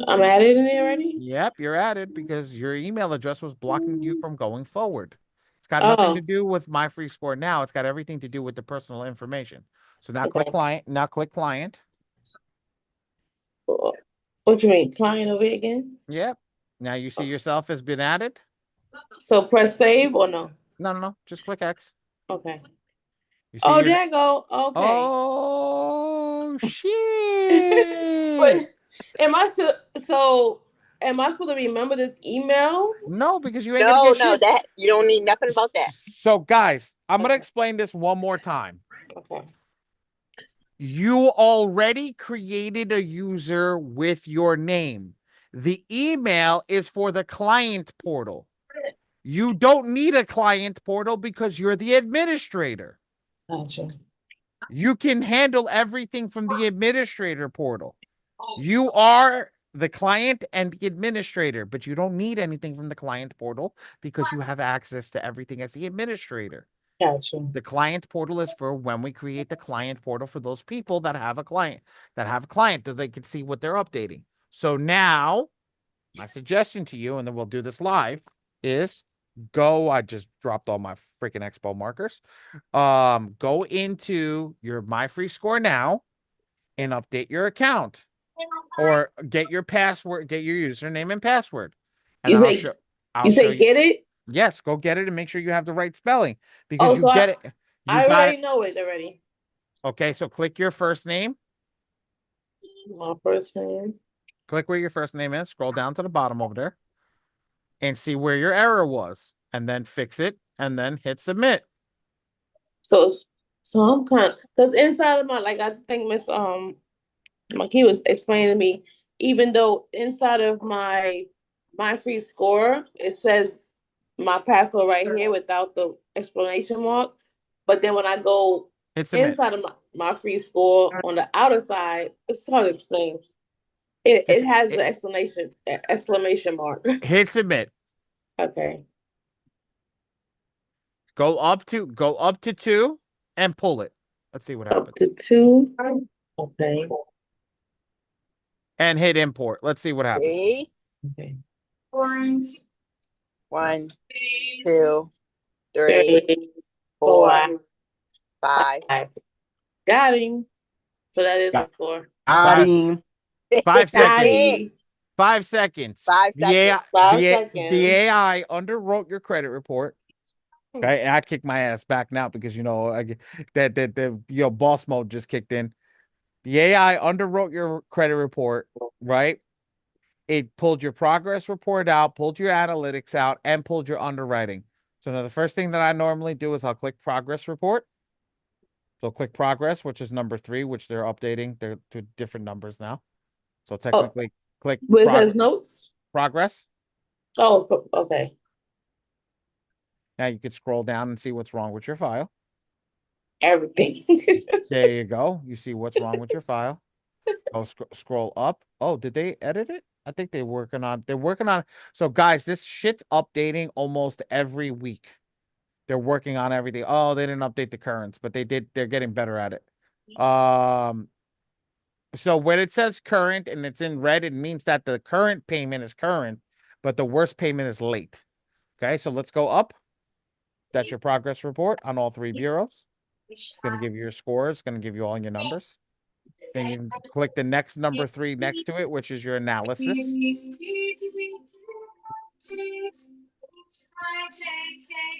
I'm added in there already? Yep, you're added because your email address was blocking you from going forward. It's got nothing to do with my free score now. It's got everything to do with the personal information. So now click client. Now click client. What you mean? Client over here again? Yep. Now you see yourself has been added. So press save or no? No. Just click X. Okay. You see there you go. Okay. Oh shit. But am I supposed to remember this email? No, because you ain't gonna get shit. That you don't need nothing about that. So guys, I'm gonna explain this one more time. Okay. You already created a user with your name. The email is for the client portal. You don't need a client portal because you're the administrator. Gotcha. You can handle everything from the administrator portal. You are the client and the administrator, but you don't need anything from the client portal because you have access to everything as the administrator. Gotcha. The client portal is for when we create the client portal for those people that have a client, that they can see what they're updating. So now, my suggestion to you, and then we'll do this live, is I just dropped all my freaking Expo markers. Go into your My Free Score now and update your account. Or get your password, get your username and password. And I'll show you. Get it? Yes, go get it and make sure you have the right spelling because it. I already know it already. Okay, so click your first name. My first name. Click where your first name is. Scroll down to the bottom over there and see where your error was, and then fix it, and then hit submit. So I'm because inside of my I think Miss he was explaining to me, even though inside of my free score, it says my passcode right here without the explanation mark. But then when I go inside of my free score on the outer side, it's hard to explain. It has the exclamation mark. Hit submit. Okay. Go up to 2 and pull it. Let's see what happens. Up to 2. Okay. And hit import. Let's see what happens. See? Okay. 1, 2, 3, 4, 5. Got him. So that is the score. Got him. 5 seconds. 5 5 seconons. seconds. The AI underwrote your credit report. Okay, and I kicked my ass back now because that boss mode just kicked in. The AI underwrote your credit report, right? It pulled your progress report out, pulled your analytics out, and pulled your underwriting. So now the first thing that I normally do is I'll click progress report. So click progress, which is number 3, which they're updating. They're to different numbers now. So technically, click Where it says notes? Progress. Oh, okay. Now you can scroll down and see what's wrong with your file. Everything. There you go. You see what's wrong with your file. Oh, scroll up. Oh, did they edit it? I think they're working on. So guys, this shit's updating almost every week. They're working on everything. Oh, they didn't update the currents, but they did. They're getting better at it. So when it says current and it's in red, it means that the current payment is current, but the worst payment is late. Okay, so let's go up. That's your progress report on all 3 bureaus. It's going to give you your scores. It's going to give you all your numbers. Then you can click the next number 3 next to it, which is your analysis.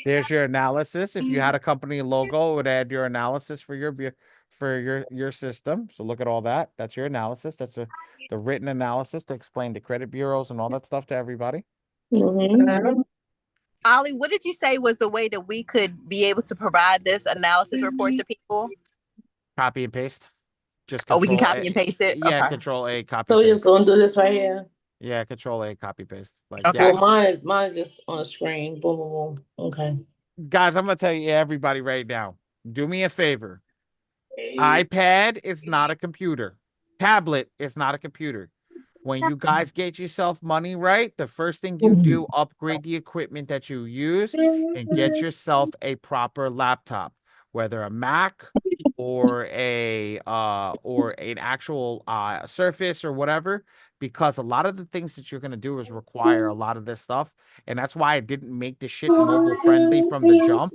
There's your analysis. If you had a company logo, it would add your analysis for your system. So look at all that. That's your analysis. That's the written analysis to explain the credit bureaus and all that stuff to everybody. Mm-hmm. Ollie, what did you say was the way that we could be able to provide this analysis report to people? Copy and paste. Just we can copy and paste it? Yeah, Okay. Control A, copy So we're paste. just going to do this right here? Yeah, Control A, copy paste. Okay. Well, mine is just on the screen. Boom, boom, boom. Okay. Guys, I'm going to tell you everybody right now. Do me a favor. iPad is not a computer. Tablet is not a computer. When you guys get yourself money right, the first thing you do, upgrade the equipment that you use and get yourself a proper laptop, whether a Mac or an actual Surface or whatever, because a lot of the things that you're going to do is require a lot of this stuff. And that's why I didn't make the shit mobile friendly from the jump,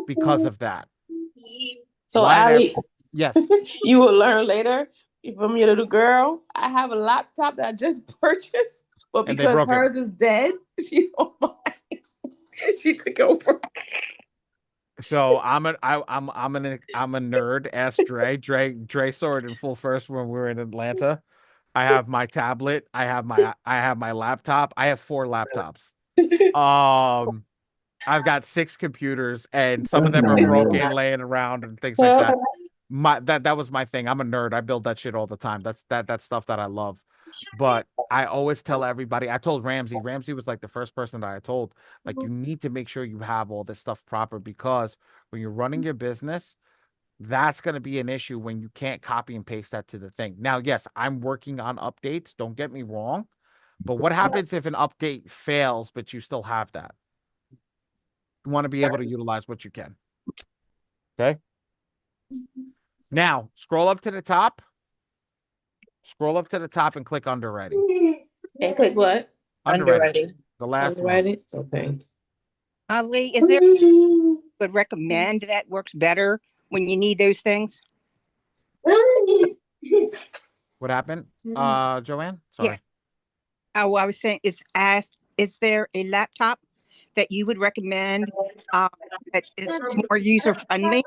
because of that. So, Ali, yes, you will learn later from your little girl. I have a laptop that I just purchased, but because hers is dead, she's on mine. She took over. So I'm a nerd. Ask Dre. Dre saw it in full first when we were in Atlanta. I have my tablet. I have my laptop. I have 4 laptops. I've got 6 computers, and some of them are broken, laying around, and things like that. That was my thing. I'm a nerd. I build that shit all the time. That's stuff that I love. But I always tell everybody. I told Ramsey. Ramsey was like the first person that I told. Like, you need to make sure you have all this stuff proper, because when you're running your business, that's going to be an issue when you can't copy and paste that to the thing. Now, yes, I'm working on updates. Don't get me wrong. But what happens if an update fails, but you still have that? You want to be able to utilize what you can. Okay. Now, scroll up to the top. Scroll up to the top and click underwriting. And click what? Underwriting. The last one. Okay. Ali, is there would recommend that works better when you need those things? What happened? Joanne? Sorry. Yeah. Oh, I was saying is there a laptop that you would recommend that is more user friendly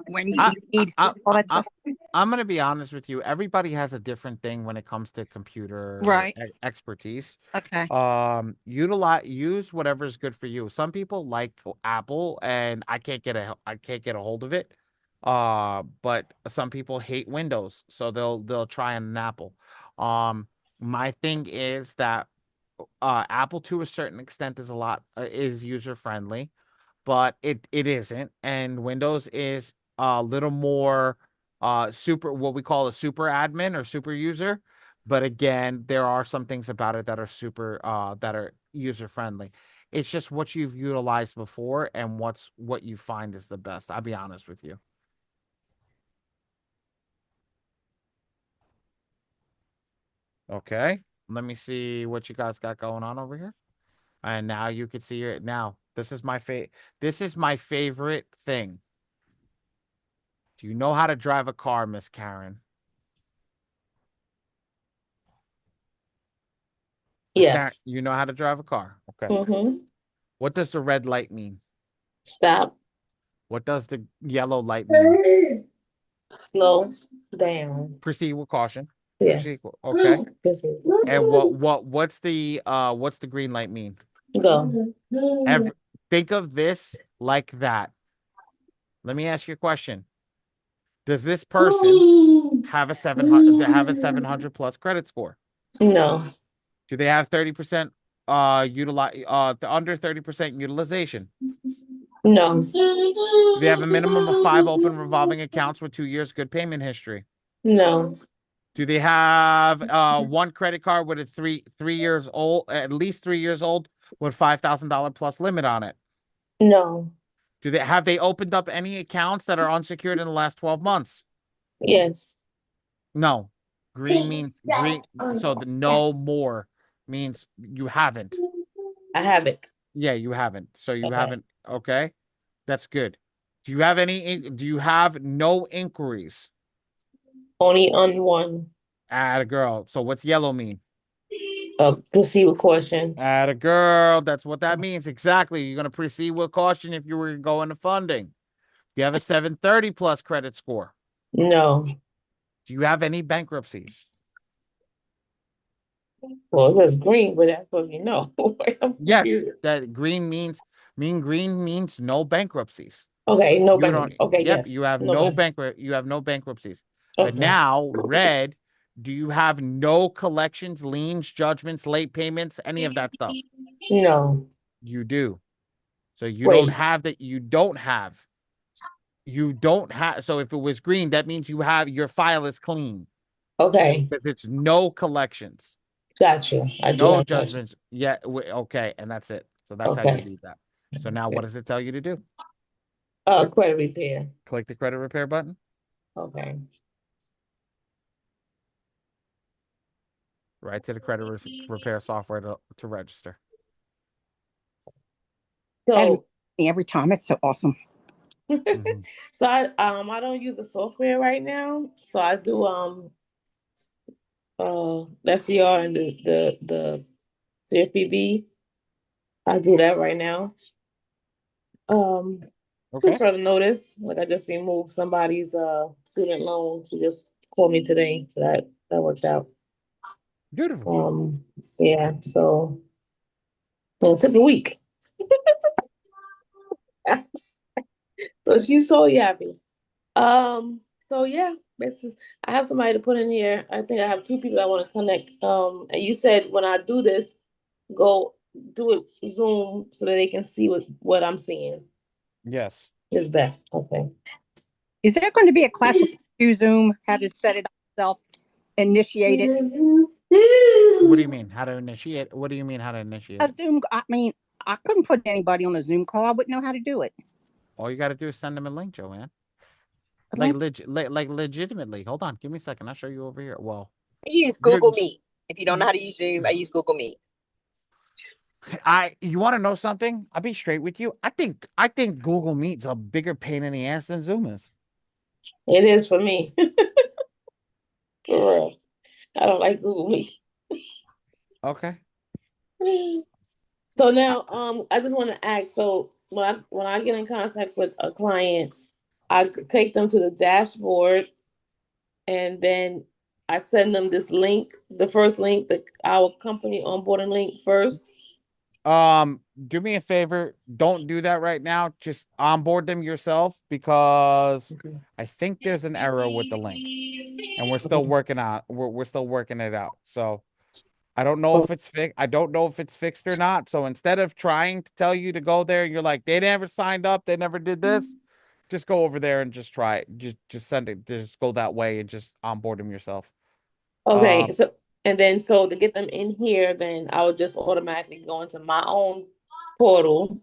when you need all that stuff? I'm going to be honest with you. Everybody has a different thing when it comes to computer expertise. Okay. Use whatever's good for you. Some people like Apple, and I can't get a hold of it. But some people hate Windows, so they'll try an Apple. My thing is that Apple to a certain extent is is user friendly, but it isn't, and Windows is a little more super, what we call a super admin or super user. But again, there are some things about it that are super that are user friendly. It's just what you've utilized before and what you find is the best. I'll be honest with you. Okay, let me see what you guys got going on over here. And now you can see it. Now, this is my favorite thing. Do you know how to drive a car, Miss Karen? Karen, Yes. you know how to drive a car. Okay. Mm-hmm. What does the red light mean? Stop. What does the yellow light mean? Slow down. Proceed with caution. Yes. Okay. Proceed. And what's the green light mean? Go. Think of this like that. Let me ask you a question. Does this person have a 700 plus credit score? No. Do they have 30% under 30% utilization? No. Do they have a minimum of 5 open revolving accounts with 2 years good payment history? No. Do they have one credit card with a 3 years old, at least 3 years old, with $5,000 plus limit on it? No. Have they opened up any accounts that are unsecured in the last 12 months? Yes. No. Green means green. So the no more means you haven't. I haven't. Yeah, you haven't. So you Okay. haven't. Okay. That's good. Do you have no inquiries? Only on one. Atta girl. So what's yellow mean? Proceed with caution. Atta girl. That's what that means. Exactly. You're going to proceed with caution if you were going to funding. Do you have a 730 plus credit score? No. Do you have any bankruptcies? Well, it says green, but that's what you know. Yes, that green means no bankruptcies. Okay, no You don't. bankruptcy. Okay, Yep, yes. you have no bankruptcies. But Okay. now, red, do you have no collections, liens, judgments, late payments, any of that stuff? No. You do. So you Wait. don't have that. You don't have. So if it was green, that means your file is clean. Okay. Because it's no collections. Gotcha. I do No have judgments. Yeah. Okay. And that's it. So that's how you Okay. do that. So now what does it tell you to do? Credit repair. Click the credit repair button. Okay. Right to the credit repair software to register. So every time, it's so awesome. So I don't use the software right now. So I do FCR and the CFPB. I do that right now. To further notice, like I just removed somebody's student loan. She just called me today, so that worked out. Beautiful. Yeah. So well, it took a week. So she's so happy. So yeah, I have somebody to put in here. I think I have 2 people I want to connect. And you said when I do this, go do it Zoom so that they can see what I'm seeing. Yes. Is best. Okay. Is there going to be a class where you Zoom, how to set it up yourself, initiate it? What do you mean? How to initiate? What do you mean how to initiate? A Zoom, I mean, I couldn't put anybody on a Zoom call. I wouldn't know how to do it. All you got to do is send them a link, Joanne. Like legitimately. Hold on. Give me a second. I'll show you over here. Well, I use Google Meet. If you don't know how to use Zoom, I use Google Meet. You want to know something? I'll be straight with you. I think Google Meet's a bigger pain in the ass than Zoom is. It is for me. For real. I don't like Google Meet. Okay. So now I just want to ask, so when I get in contact with a client, I take them to the dashboard and then I send them this link, the first link, our company onboarding link first. do me a favor. Don't do that right now. Just onboard them yourself because I think there's an error with the link, and we're still working on. We're still working it out. So I don't know if it's fixed. I don't know if it's fixed or not. So instead of trying to tell you to go there, you're like, they never signed up. They never did this. Just go over there and just try it. Just send it. Just go that way and just onboard them yourself. Okay. So to get them in here, then I'll just automatically go into my own portal,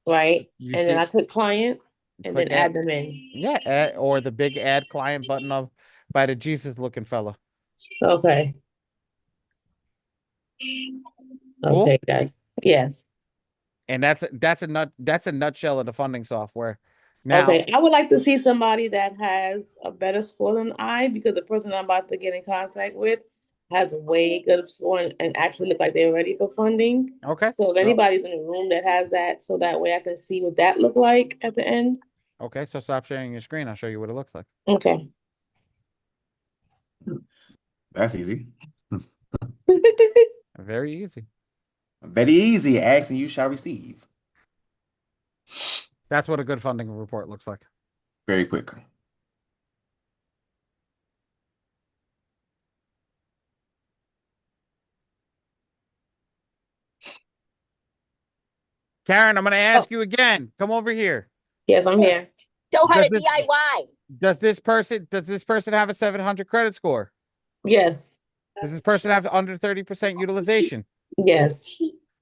right? And then I click client and then add them in. Yeah, or the big add client button by the Jesus looking fella. Okay. Cool? Okay, guys. Yes. And that's a nutshell of the funding software. Now, okay, I would like to see somebody that has a better score than I, because the person I'm about to get in contact with has a way good score and actually look like they're ready for funding. Okay. So if anybody's in the room that has that, so that way I can see what that look like at the end. Okay, so stop sharing your screen. I'll show you what it looks like. Okay. That's easy. Very easy. Very easy. Ask and you shall receive. That's what a good funding report looks like. Very quick. Karen, I'm going to ask you again. Come over here. Yes, I'm here. Show her the DIY. Does this person have a 700 credit score? Yes. Does this person have under 30% utilization? Yes.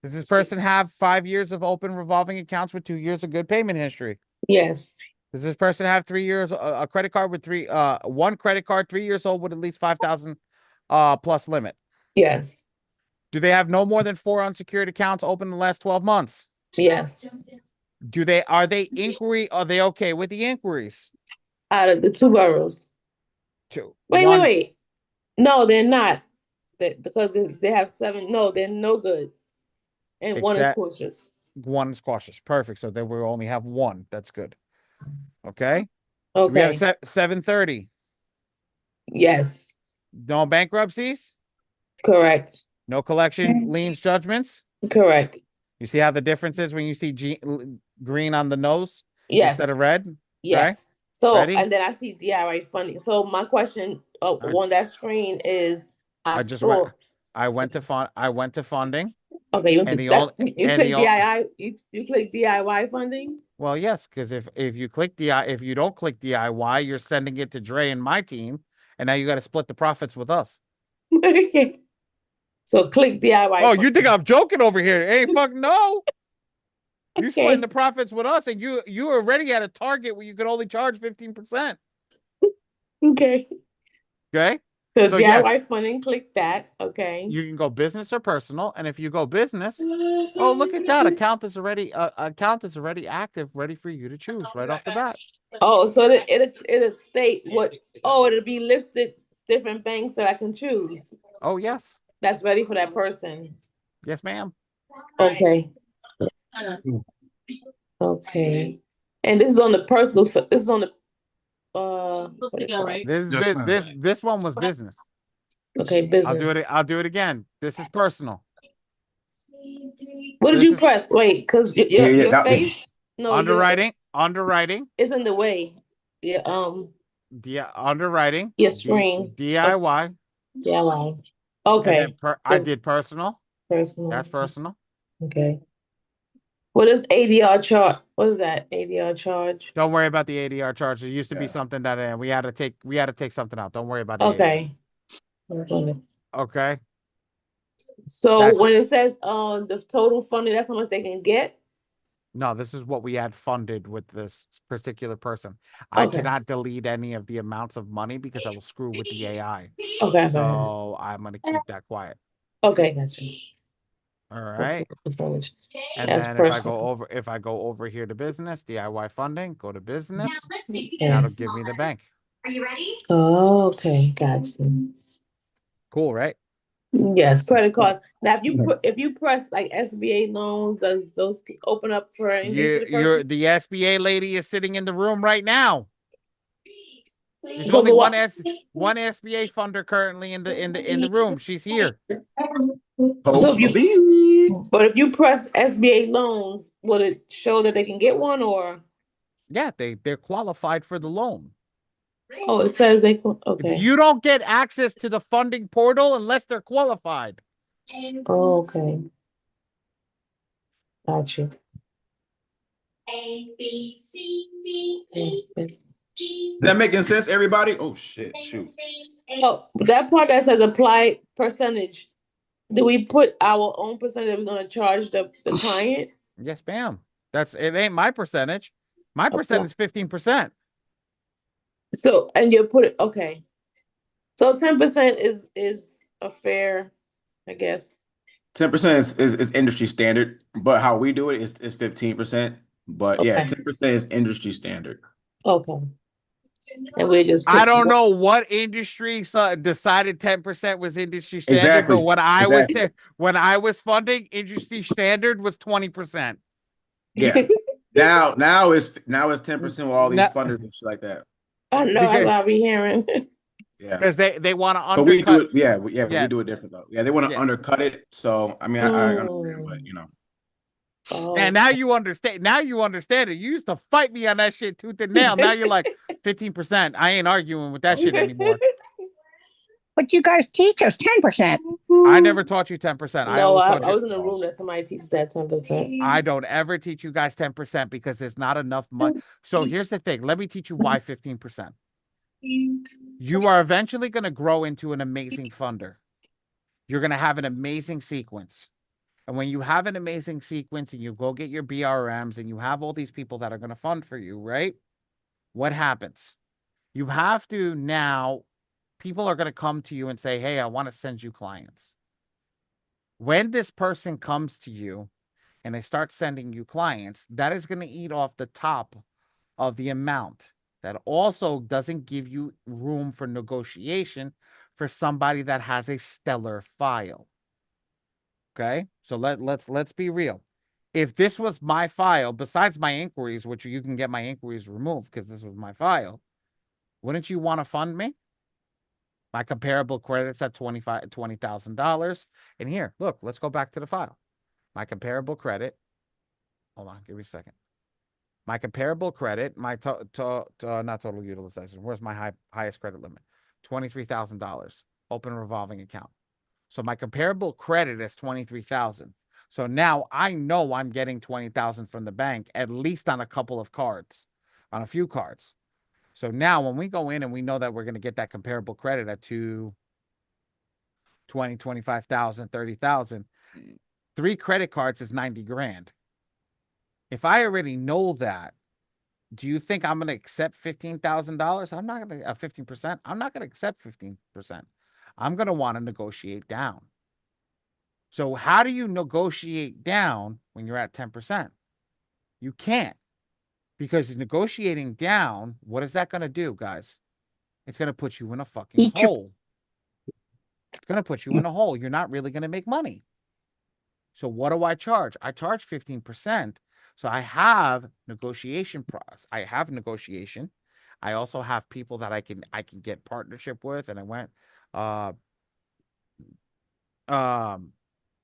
Does this person have 5 years of open revolving accounts with 2 years of good payment history? Yes. Does this person have 3 years a credit card with one credit card 3 years old with at least 5,000 plus limit? Yes. Do they have no more than 4 unsecured accounts open in the last 12 months? Yes. Are they inquiry? Are they okay with the inquiries? Out of the 2 boroughs. 2. Wait. No, they're not. Because they have 7. No, they're no good. And one is cautious. One is cautious. Perfect. So then we only have 1. That's good. Okay. Okay. Do we have 730? Yes. No bankruptcies? Correct. No collection liens judgments? Correct. You see how the difference is when you see green on the nose instead of red? Yes. Okay. So, Ready? and then I see DIY funding. So my question on that screen is, I went to funding. Okay, you click DIY. You click DIY funding. Well, yes, because if you if you don't click DIY, you're sending it to Dre and my team, and now you got to split the profits with us. So click DIY. Oh, you think I'm joking over here? Hey, fuck no. You splitting the profits with us, and you already at a target where you could only charge 15%. Okay. Okay. So DIY funding, click that. Okay. You can go business or personal, and if you go business, oh, look at that account is already active, ready for you to choose right off the bat. Oh, so it'll state what? Oh, it'll be listed different banks that I can choose. Oh, yes. That's ready for that person. Yes, ma'am. Okay. Okay. And this is on the personal. This is on the. This one was business. Okay, business. I'll do it again. This is personal. What did you press? Wait, because your face. No, underwriting. It's in the way. Yeah. Underwriting. Your screen. DIY. DIY. Okay. I did personal. Personal. That's personal. Okay. What is ADR charge? What is that? ADR charge? Don't worry about the ADR charge. There used to be something that we had to take something out. Don't worry about the ADR. Okay. So when it says the total funding, that's how much they can get? No, this is what we had funded with this particular person. I cannot delete any of the amounts of money because I will screw with the AI. Okay. So I'm going to keep that quiet. Okay, gotcha. All right. And That's then personal. if I go over here to business, DIY funding, go to business, that'll give me the bank. Are you ready? Oh, okay, gotcha. Cool, right? Yes, credit cards. Now, if you press like SBA loans, does those open up for anything for the person? The SBA lady is sitting in the room right now. There's only one SBA funder currently in the room. She's here. So but if you press SBA loans, will it show that they can get one or? Yeah, they're qualified for the loan. Oh, it says okay. You don't get access to the funding portal unless they're qualified. Oh, okay. Gotcha. A, B, C, D, E, G. Is that making sense, everybody? Oh shit! Shoot. Oh, that part that says apply percentage. Do we put our own percentage that we're going to charge the client? Yes, ma'am. It ain't my percentage. My percentage is 15%. So, and you put it, okay. So 10% is a fair, I guess. 10% is industry standard, but how we do it is 15%. But yeah, 10% is industry standard. Okay. And we just I don't know what industry decided 10% was industry standard, exactly. But when I was funding, industry standard was 20%. Yeah. now it's 10% with all these funders and shit like that. I know that's what I'll be hearing. Yeah. Because they want to undercut. But we do it, but we do it different though. Yeah, they want to undercut it. So I mean, I understand, but you know. And now you understand. Now you understand it. You used to fight me on that shit tooth and nail. Now you're like 15%. I ain't arguing with that shit anymore. But you guys teach us 10%. I never taught you 10%. No, I was in a room that somebody teaches that 10%. I don't ever teach you guys 10% because there's not enough money. So here's the thing. Let me teach you why 15%. You are eventually going to grow into an amazing funder. You're going to have an amazing sequence. And when you have an amazing sequence and you go get your BRMs and you have all these people that are going to fund for you, right? What happens? You have to now, people are going to come to you and say, hey, I want to send you clients. When this person comes to you and they start sending you clients, that is going to eat off the top of the amount. That also doesn't give you room for negotiation for somebody that has a stellar file. Okay, so let's be real. If this was my file, besides my inquiries, which you can get my inquiries removed because this was my file, wouldn't you want to fund me? My comparable credits at $20,000. And here, look, let's go back to the file. My comparable credit. Hold on, give me a second. My comparable credit, my not total utilization. Where's my highest credit limit? $23,000. Open revolving account. So my comparable credit is $23,000. So now I know I'm getting $20,000 from the bank, at least on a couple of cards, on a few cards. So now when we go in and we know that we're going to get that comparable credit at $20,000, $25,000, $30,000, 3 credit cards is $90,000. If I already know that, do you think I'm going to accept $15,000? I'm not going to 15%. I'm not going to accept 15%. I'm going to want to negotiate down. So how do you negotiate down when you're at 10%? You can't, because negotiating down, what is that going to do, guys? It's going to put you in a fucking hole. It's going to put you in a hole. You're not really going to make money. So what do I charge? I charge 15%. So I have negotiation process. I have negotiation. I also have people that I can get partnership with, and I went I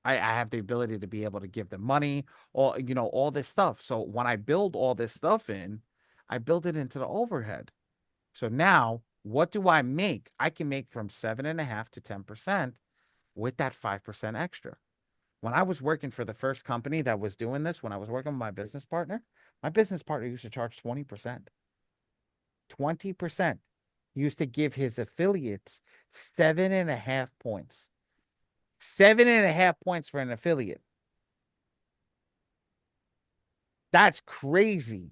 have the ability to be able to give them money, all this stuff. So when I build all this stuff in, I build it into the overhead. So now what do I make? I can make from 7.5% to 10% with that 5% extra. When I was working for the first company that was doing this, when I was working with my business partner used to charge 20%. 20%. He used to give his affiliates 7.5 points. 7.5 points for an affiliate. That's crazy.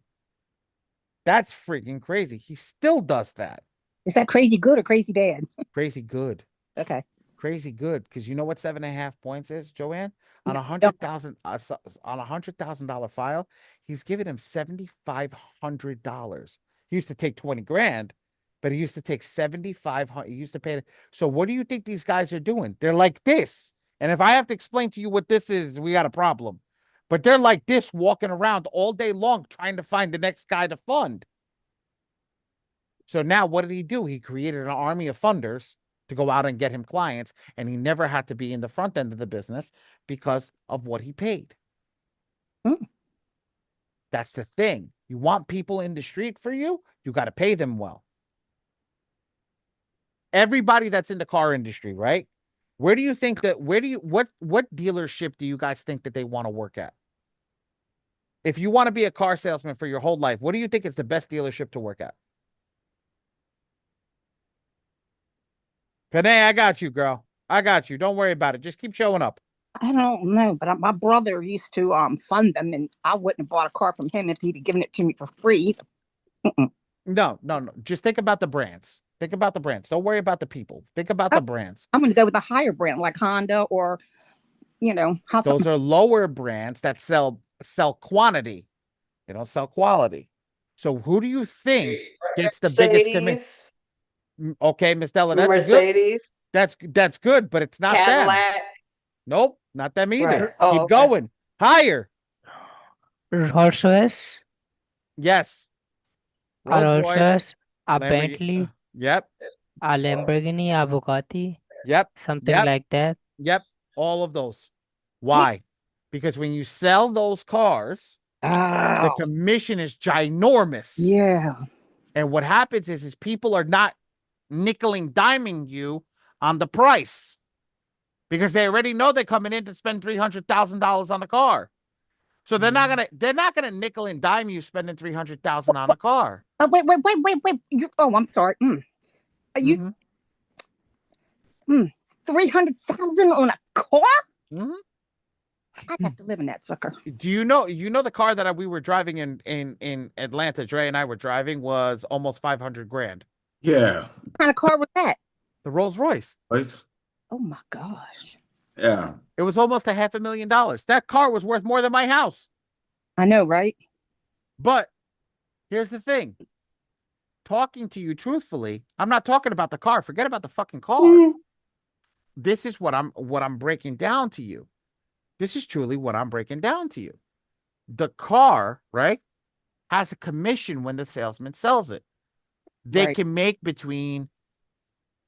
That's freaking crazy. He still does that. Is that crazy good or crazy bad? Crazy good. Okay. Crazy good, because you know what 7.5 points is, Joanne? On $100,000 file, he's giving him $7,500. He used to take 20 grand, but he used to take 7,500. He used to pay. So what do you think these guys are doing? They're like this. And if I have to explain to you what this is, we got a problem. But they're like this, walking around all day long trying to find the next guy to fund. So now what did he do? He created an army of funders to go out and get him clients, and he never had to be in the front end of the business because of what he paid. That's the thing. You want people in the street for you, you got to pay them well. Everybody that's in the car industry, right? What dealership do you guys think that they want to work at? If you want to be a car salesman for your whole life, what do you think is the best dealership to work at? Panay, I got you, girl. I got you. Don't worry about it. Just keep showing up. I don't know, but my brother used to fund them, and I wouldn't have bought a car from him if he'd given it to me for free. No. Just think about the brands. Think about the brands. Don't worry about the people. Think about the brands. I'm going to go with a higher brand like Honda or, those are lower brands that sell quantity. They don't sell quality. So who do you think gets the biggest commission? Okay, Miss Della, that's Mercedes. Good. That's good, but it's not Cadillac. them. Nope, not them either. Right. Oh, Keep going. Higher. Rolls-Royce. Yes. Rolls-Royce, a Lamborghini. Bentley. Yep. A Lamborghini, a Bugatti. Yep. Something like that. Yep. All of those. Why? Because when you sell those cars, the commission is ginormous. Yeah. And what happens is people are not nickeling diming you on the price because they already know they're coming in to spend $300,000 on a car. So they're not gonna nickel and dime you spending $300,000 on a car. Wait. I'm sorry. Are you 300,000 on a car? I'd have to live in that sucker. Do you know the car that we were driving in Atlanta, Dre and I were driving, was almost 500 grand. Yeah. What kind of car was that? The Rolls Royce. Oh my gosh. Yeah. It was almost $500,000. That car was worth more than my house. I know, right? But here's the thing. Talking to you truthfully, I'm not talking about the car. Forget about the fucking car. This is what I'm breaking down to you. This is truly what I'm breaking down to you. The car, right, has a commission when the salesman sells it. They can make between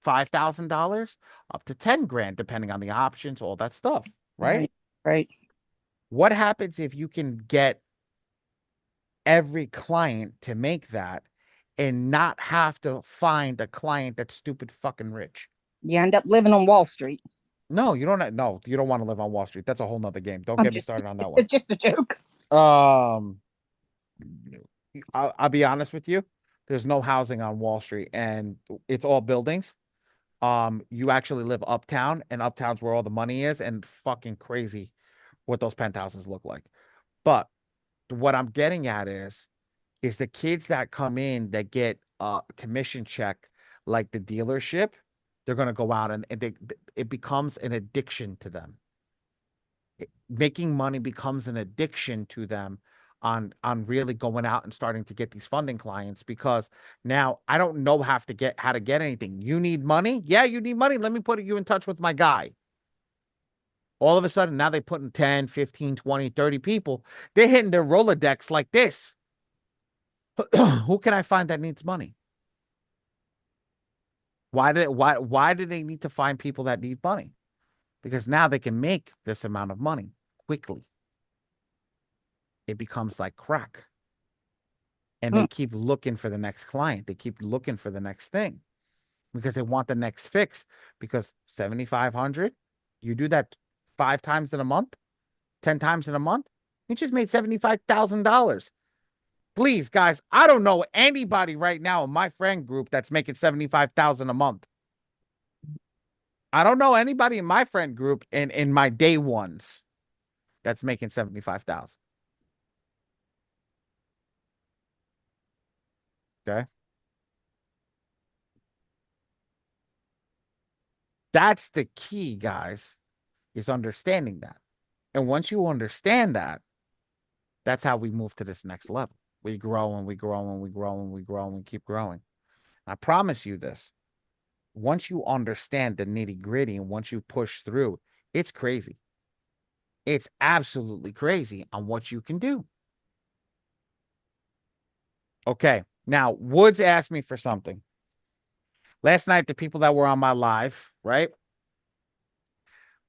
$5,000 up to 10 grand, depending on the options, all that stuff, right? Right. What happens if you can get every client to make that and not have to find a client that's stupid fucking rich? You end up living on Wall Street. No, you don't. No, you don't want to live on Wall Street. That's a whole nother game. Don't get me started on that one. It's just a joke. I'll be honest with you. There's no housing on Wall Street, and it's all buildings. You actually live uptown, and uptown's where all the money is, and fucking crazy what those penthouses look like. But what I'm getting at is the kids that come in that get a commission check like the dealership, they're going to go out and it becomes an addiction to them. Making money becomes an addiction to them on really going out and starting to get these funding clients, because now I don't know how to get anything. You need money? Yeah, you need money. Let me put you in touch with my guy. All of a sudden, now they put in 10, 15, 20, 30 people. They're hitting their Rolodex like this. Who can I find that needs money? Why do they need to find people that need money? Because now they can make this amount of money quickly. It becomes like crack. And they keep looking for the next client. They keep looking for the next thing because they want the next fix. Because 7,500, you do that 5 times in a month, 10 times in a month, you just made $75,000. Please, guys, I don't know anybody right now in my friend group that's making $75,000 a month. I don't know anybody in my friend group in my day ones that's making $75,000. Okay. That's the key, guys, is understanding that. And once you understand that, that's how we move to this next level. We grow and we grow and we grow and we grow and we keep growing. I promise you this. Once you understand the nitty gritty and once you push through, it's crazy. It's absolutely crazy on what you can do. Okay. Now, Woods asked me for something. Last night, the people that were on my live, right?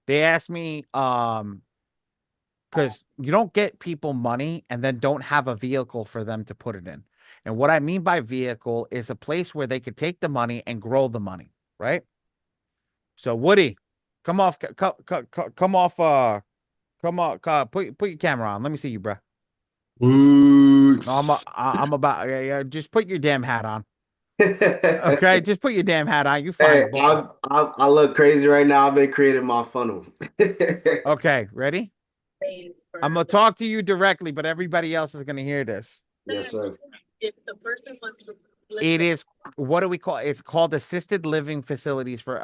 They asked me, because you don't get people money and then don't have a vehicle for them to put it in. And what I mean by vehicle is a place where they could take the money and grow the money, right? So Woody, come off, come off, put your camera on. Let me see you, bro. No, I'm about, yeah, just put your damn hat on. Okay, just put your damn hat on. You fine, Hey, boy. I look crazy right now. I've been creating my funnel. Okay, ready? I'm gonna talk to you directly, but everybody else is gonna hear this. Yes, sir. If the person wants to It is, what do we call it? It's called assisted living facilities for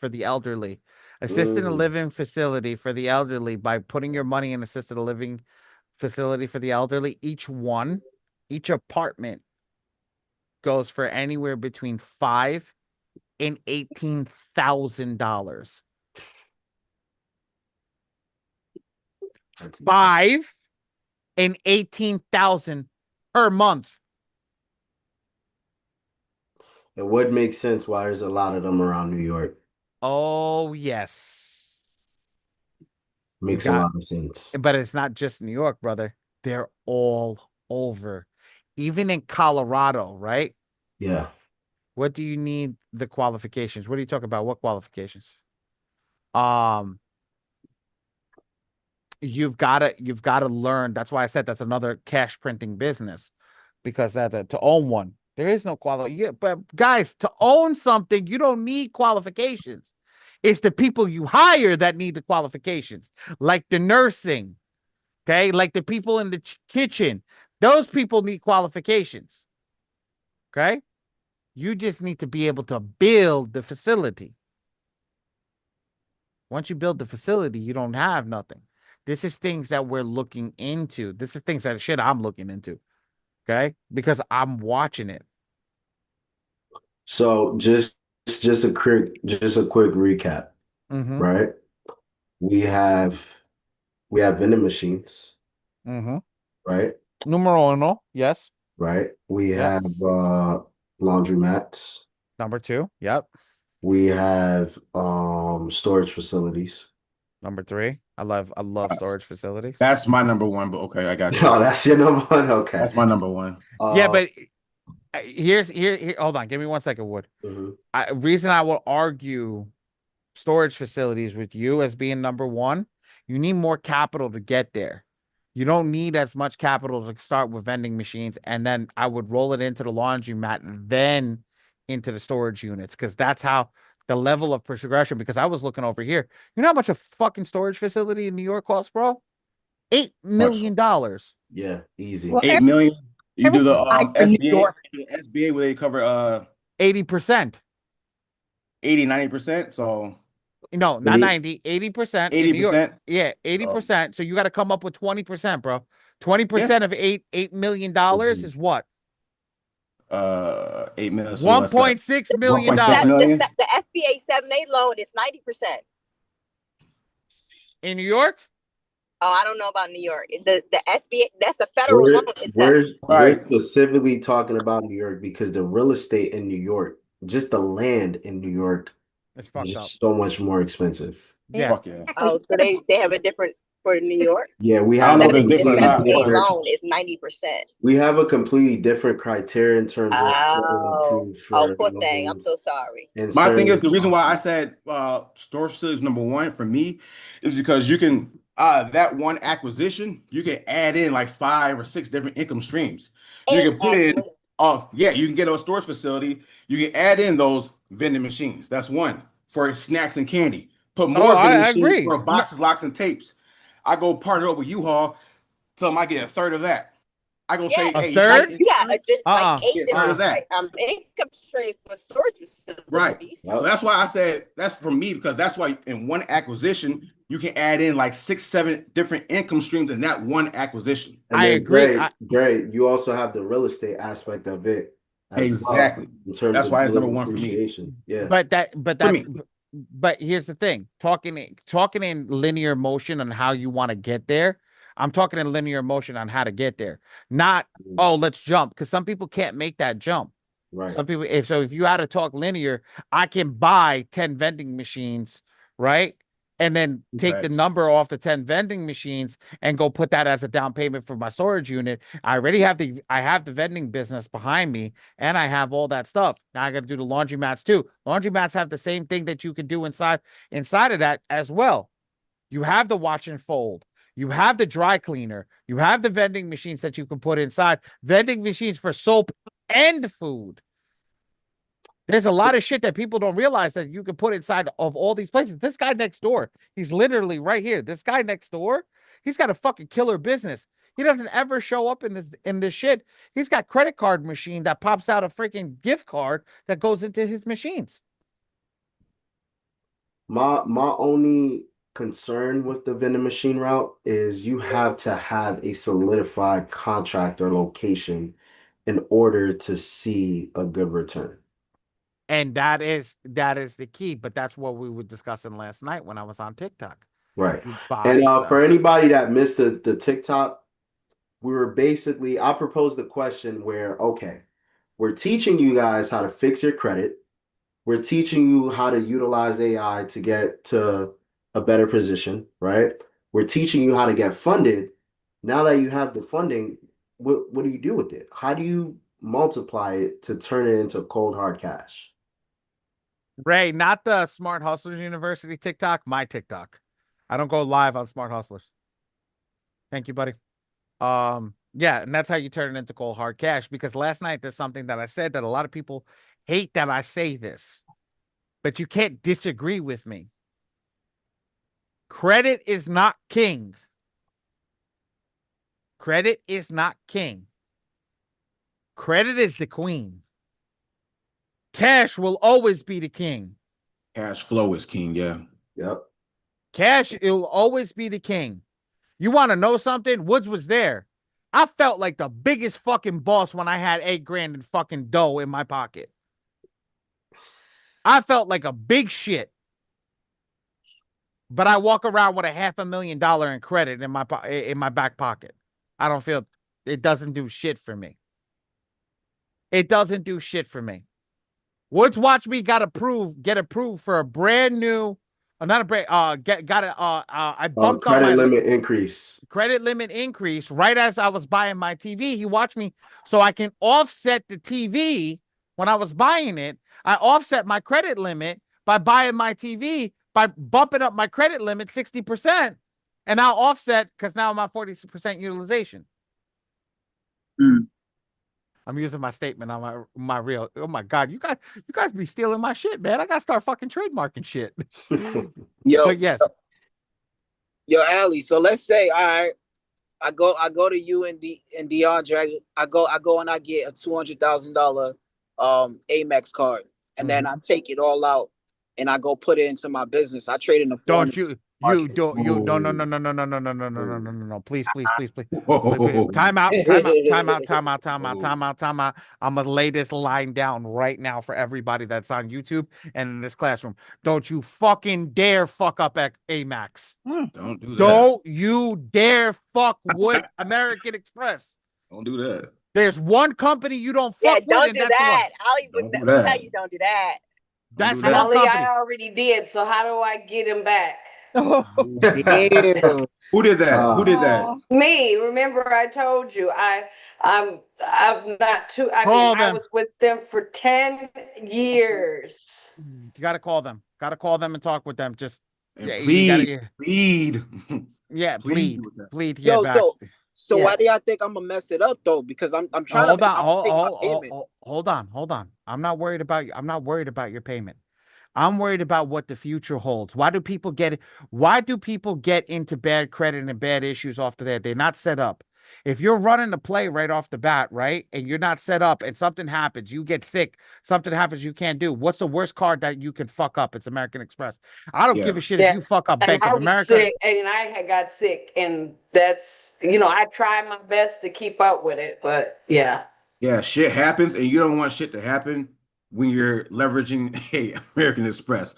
the elderly. Assisted living facility for the elderly, by putting your money in assisted living facility for the elderly. Each apartment goes for anywhere between $5,000 and $18,000. 5 and 18,000 per month. It would make sense why there's a lot of them around New York. Oh, yes. Makes a lot of sense. But it's not just New York, brother. They're all over. Even in Colorado, right? Yeah. What do you need the qualifications? What are you talking about? What qualifications? You've got to learn. That's why I said that's another cash printing business, because to own one, there is no quality. Yeah, but guys, to own something, you don't need qualifications. It's the people you hire that need the qualifications, like the nursing, okay? Like the people in the kitchen. Those people need qualifications, okay? You just need to be able to build the facility. Once you build the facility, you don't have nothing. This is things that we're looking into. This is things that I'm looking into, okay? Because I'm watching it. So just a quick recap, right? We have vending machines, right? Numero uno, yes. Right. We have laundromats. Number 2, yep. We have storage facilities. Number 3, I love storage facilities. That's my number 1, but okay, I got you. Oh, that's your number 1. Okay, that's my number 1. Yeah, but here. Hold on, give me 1 second, Wood. Reason I will argue storage facilities with you as being number 1, you need more capital to get there. You don't need as much capital to start with vending machines, and then I would roll it into the laundromat and then into the storage units, because that's how the level of progression. Because I was looking over here, you know how much a fucking storage facility in New York costs, bro? $8 million. Yeah, easy. Well, 8 million. You do the New York. SBA where they cover 80%. 80-90%. So no, not 90, 80%. 80%. Yeah, 80%. So you got to come up with 20%, bro. 20% of $8 million is what? 8 million. So $1.6 million. The SBA 7(a) loan is 90%. In New York? Oh, I don't know about New York. The SBA, that's a federal loan. We're specifically talking about New York because the real estate in New York, just the land in New York, is so much more expensive. Yeah. Fuck yeah. Oh, so they have a different for New York? Yeah, we I have don't know if it's a different or The not. loan is 90%. We have a completely different criteria in terms of poor thing. I'm so sorry. My thing is, the reason why I said storage facility is number 1 for me is because you can that one acquisition, you can add in like 5 or 6 different income streams. You can put in you can get a storage facility, you can add in those vending machines. That's one for snacks and candy. Put more vending machines for boxes, locks, and tapes. I go partner up with U-Haul, tell them I get a third of that. I go say, hey, third? Like 8 of that. income streams with storage facilities. Right. So that's why I said that's for me, because that's why in one acquisition you can add in like 6, 7 different income streams in that one acquisition. I agree. Great. You also have the real estate aspect of it. Exactly. Well, in terms that's of why it's number 1 for me. Yeah. But here's the thing. Talking in linear motion on how you want to get there. I'm talking in linear motion on how to get there. Not, let's jump, because some people can't make that jump. Right. Some people, if you had to talk linear, I can buy 10 vending machines, right? And then take the number off the 10 vending machines and go put that as a down payment for my storage unit. I already have the vending business behind me, and I have all that stuff. Now I got to do the laundromats too. Laundromats have the same thing that you can do inside of that as well. You have the wash and fold. You have the dry cleaner. You have the vending machines that you can put inside. Vending machines for soap and food. There's a lot of shit that people don't realize that you can put inside of all these places. This guy next door, he's literally right here. This guy next door, he's got a fucking killer business. He doesn't ever show up in this shit. He's got credit card machine that pops out a freaking gift card that goes into his machines. My only concern with the vending machine route is you have to have a solidified contract or location in order to see a good return. And that is the key, but that's what we were discussing last night when I was on TikTok. Right. And for anybody that missed the TikTok, I proposed the question where, okay, we're teaching you guys how to fix your credit. We're teaching you how to utilize AI to get to a better position, right? We're teaching you how to get funded. Now that you have the funding, what do you do with it? How do you multiply it to turn it into cold hard cash? Ray, not the Smart Hustlers University TikTok, my TikTok. I don't go live on Smart Hustlers. Thank you, buddy. Yeah, and that's how you turn it into cold hard cash, because last night there's something that I said that a lot of people hate that I say this, but you can't disagree with me. Credit is not king. Credit is not king. Credit is the queen. Cash will always be the king. Cash flow is king, yeah. Yep. Cash, it'll always be the king. You want to know something? Woods was there. I felt like the biggest fucking boss when I had $8,000 in fucking dough in my pocket. I felt like a big shit. But I walk around with $500,000 in credit in my back pocket. I don't feel it doesn't do shit for me. It doesn't do shit for me. Woods watch me get approved for a brand new, not a brand, I bumped up my credit limit increase. Credit limit increase right as I was buying my TV. He watched me so I can offset the TV when I was buying it. I offset my credit limit by buying my TV by bumping up my credit limit 60%, and I'll offset because now I'm at 40% utilization. I'm using my statement on my real. Oh my God, you guys be stealing my shit, man. I gotta start fucking trademarking shit. Yo, but yes. Yo, Ali. So let's say, all right, I go to you and DeAndre. I go and I get a $200,000 Amex card, and then I take it all out and I go put it into my business. I trade in the phone. No. Please. Time out. I'm gonna lay this line down right now for everybody that's on YouTube and in this classroom. Don't you fucking dare fuck up Amex. Don't do that. Don't you dare fuck with American Express. Don't do that. There's one company you don't fuck with. Don't do that. Ali would know how you don't do that. That's one company. I already did. So how do I get him back? Who did that? Who did that? Me. Remember, I told you I'm not too. I was with them for 10 years. You gotta call them. And talk with them. Just plead. Yeah, plead. Yo, so why do y'all think I'm gonna mess it up though? Because I'm trying to hold on. I'm not worried about you. I'm not worried about your payment. I'm worried about what the future holds. Why do people get into bad credit and bad issues off of that? They're not set up. If you're running the play right off the bat, right, and you're not set up and something happens, you get sick, something happens you can't do. What's the worst card that you can fuck up? It's American Express. I don't give a shit if you fuck up Bank of America. Sick, and I had got sick, and that's, I tried my best to keep up with it, but yeah. Yeah, shit happens, and you don't want shit to happen when you're leveraging American Express.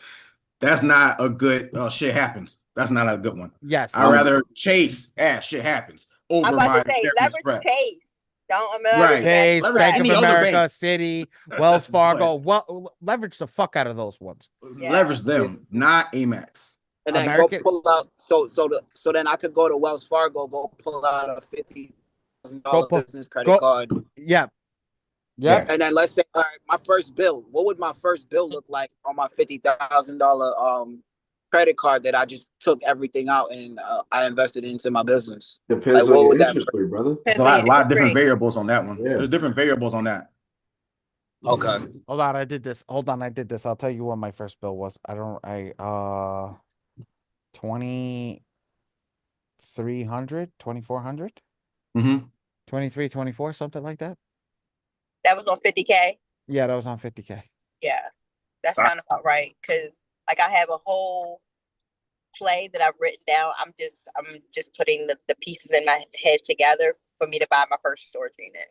That's not a good shit happens. That's not a good one. Yes. I'd rather chase shit happens over I'm about my to say American leverage Express. chase. Don't America. Right. Chase, Leverage Bank of any other America, bank. Citi, Wells Fargo. But Well, leverage the fuck out of those ones. leverage them, not Amex. And then go American. pull out. So then I could go to Wells Fargo, go pull out a $50,000 business credit card. Yeah. Yep. And then let's say, all right, my first bill. What would my first bill look like on my $50,000 credit card that I just took everything out and I invested into my business? Depends Like, on what your would that? interest rate, brother. There's a lot of different variables on that one. Yeah. There's different variables on that. Okay. Hold on, I did this. Hold on, I did this. I'll tell you what my first bill was. 2,300, 2,400? Mm-hmm. 23, 24, something like that. That was on 50K. Yeah, that was on 50K. Yeah, that sounds about right. Cause like I have a whole play that I've written down. I'm just putting the pieces in my head together for me to buy my first storage unit.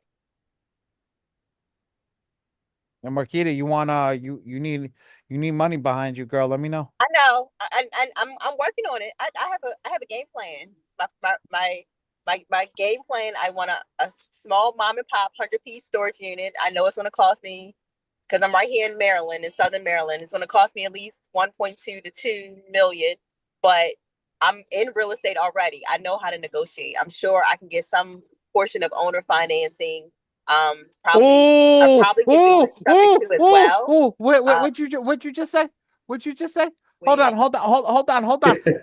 And Marquita, you want you need money behind you, girl. Let me know. I know. I'm working on it. I have a game plan. My game plan. I want a small mom and pop 100-piece storage unit. I know it's going to cost me, because I'm right here in Maryland, in Southern Maryland. It's going to cost me at least 1.2 to 2 million. But I'm in real estate already. I know how to negotiate. I'm sure I can get some portion of owner financing. I probably can do something too as well. What you just say? What you just say? Hold on.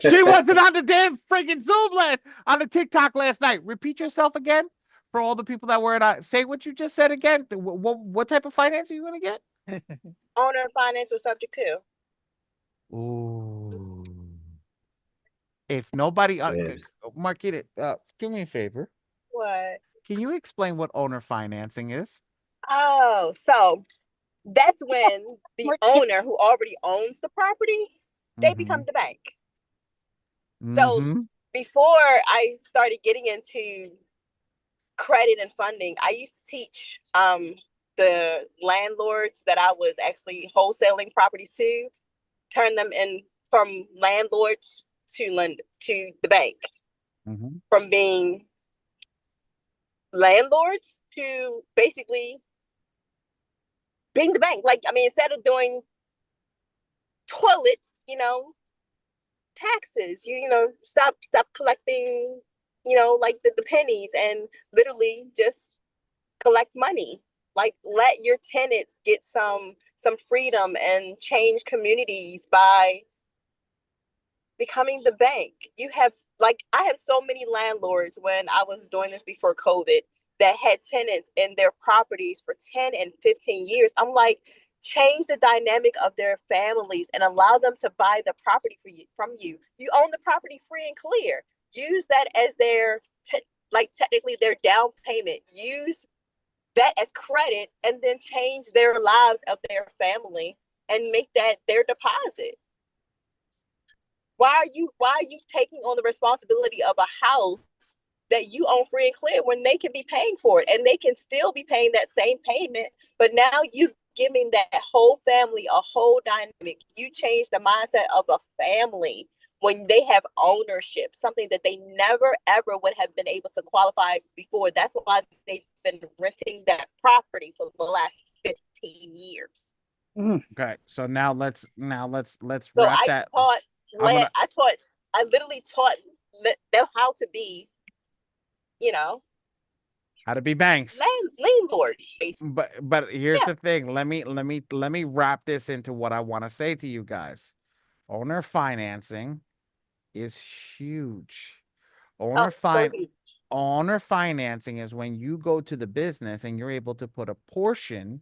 She wasn't on the damn freaking Zoom on the TikTok last night. Repeat yourself again for all the people that were not. Say what you just said again. What type of finance are you going to get? Owner financial subject to. Ooh. If nobody, Marquita, do me a favor. What? Can you explain what owner financing is? Oh, so that's when the owner who already owns the property, they become the bank. So before I started getting into credit and funding, I used to teach the landlords that I was actually wholesaling properties to, turn them in from landlords to the bank, from being landlords to basically being the bank. Like, I mean, instead of doing toilets, taxes, stop collecting, like the pennies, and literally just collect money. Like, let your tenants get some freedom and change communities by becoming the bank. I have so many landlords when I was doing this before COVID that had tenants in their properties for 10 and 15 years. I'm like, change the dynamic of their families and allow them to buy the property from you. You own the property free and clear. Use that as their technically their down payment. Use that as credit, and then change their lives of their family and make that their deposit. Why are you taking on the responsibility of a house that you own free and clear when they can be paying for it, and they can still be paying that same payment? But now you've given that whole family a whole dynamic. You change the mindset of a family when they have ownership, something that they never ever would have been able to qualify before. That's why they've been renting that property for the last 15 years. Okay, so now let's So wrap that. I literally taught them how to be, how to be banks. Landlords. But here's the thing. Let me wrap this into what I want to say to you guys. Owner financing is huge. Owner financing is when you go to the business and you're able to put a portion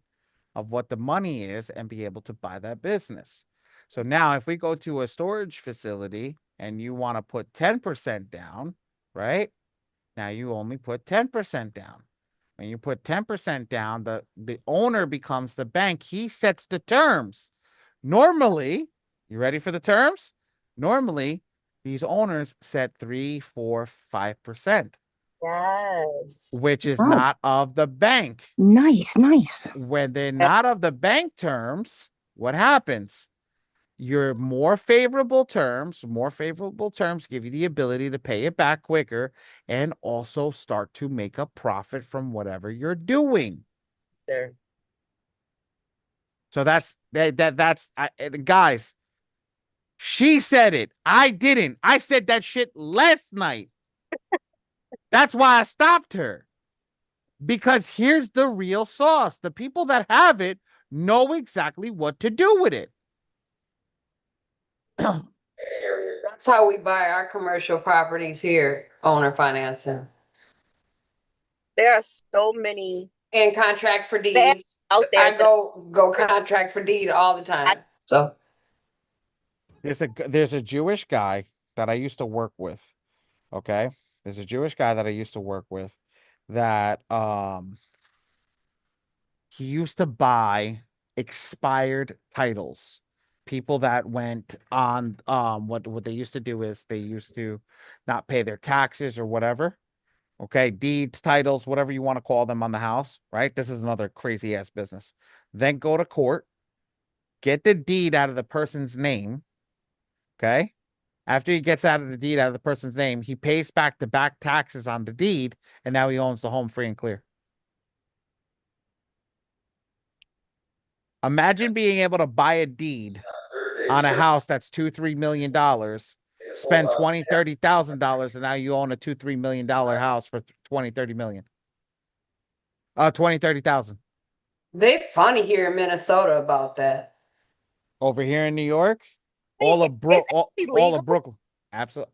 of what the money is and be able to buy that business. So now if we go to a storage facility and you want to put 10% down, right? Now you only put 10% down. When you put 10% down, the owner becomes the bank. He sets the terms. Normally, you ready for the terms? Normally, these owners set 3, 4, 5%. Yes. Which is not of the bank. Nice. When they're not of the bank terms, what happens? Your more favorable terms give you the ability to pay it back quicker and also start to make a profit from whatever you're doing. Sure. So that's guys, she said it. I didn't. I said that shit last night. That's why I stopped her. Because here's the real sauce. The people that have it know exactly what to do with it. That's how we buy our commercial properties here, owner financing. There are so many. And contract for deeds out there. I go contract for deed all the time. So there's a Jewish guy that I used to work with. Okay. There's a Jewish guy that I used to work with that he used to buy expired titles. People that went on what they used to do is they used to not pay their taxes or whatever. Okay, deeds, titles, whatever you want to call them on the house, right? This is another crazy ass business. Then go to court, get the deed out of the person's name. Okay. After he gets out of the deed out of the person's name, he pays back the back taxes on the deed, and now he owns the home free and clear. Imagine being able to buy a deed on a house that's $2-3 million, spend $20,000-$30,000, and now you own a $2-3 million house for $20-30 million. 20,000-30,000. They funny here in Minnesota about that. Over here in New York, all of Brooklyn, absolutely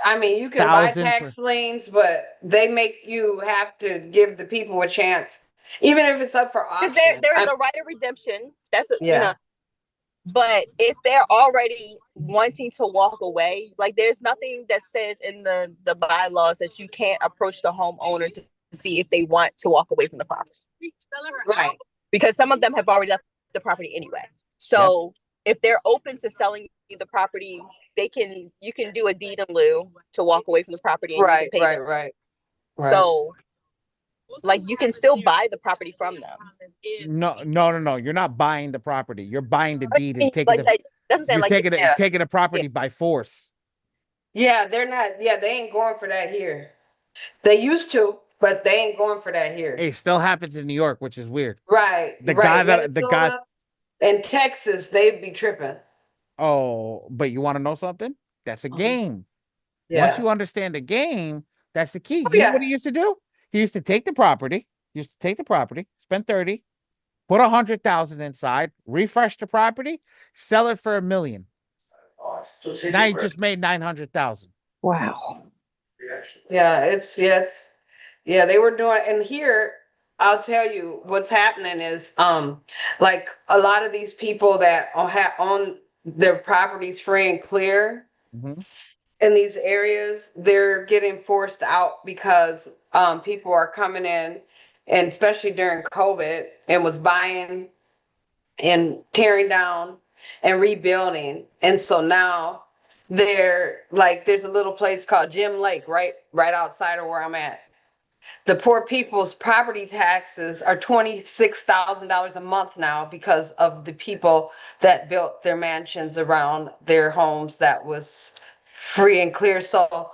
I mean, you can buy tax liens, but they make you have to give the people a chance, even if it's up for auction. Because there is a right of redemption. That's you know. But if they're already wanting to walk away, like there's nothing that says in the bylaws that you can't approach the homeowner to see if they want to walk away from the property. Right. Because some of them have already left the property anyway. So if they're open to selling you the property, you can do a deed in lieu to walk away from the property and you can pay them. Right. So like you can still buy the property from them. No. You're not buying the property. You're buying the deed and taking taking the property by force. Yeah, they're not. Yeah, they ain't going for that here. They used to, but they ain't going for that here. It still happens in New York, which is weird. Right. The guy in Texas, they'd be tripping. Oh, but you want to know something? That's a game. Yeah. Once you understand the game, that's the key. You know what he used to do? He used to take the property. Spend 30, put 100,000 inside, refresh the property, sell it for $1 million. Now you just made 900,000. Wow. Yeah, they were doing, and here I'll tell you what's happening is like a lot of these people that own their properties free and clear in these areas, they're getting forced out because people are coming in, and especially during COVID, and was buying and tearing down and rebuilding. And so now they're like, there's a little place called Jim Lake right outside of where I'm at. The poor people's property taxes are $26,000 a month now because of the people that built their mansions around their homes that was free and clear. So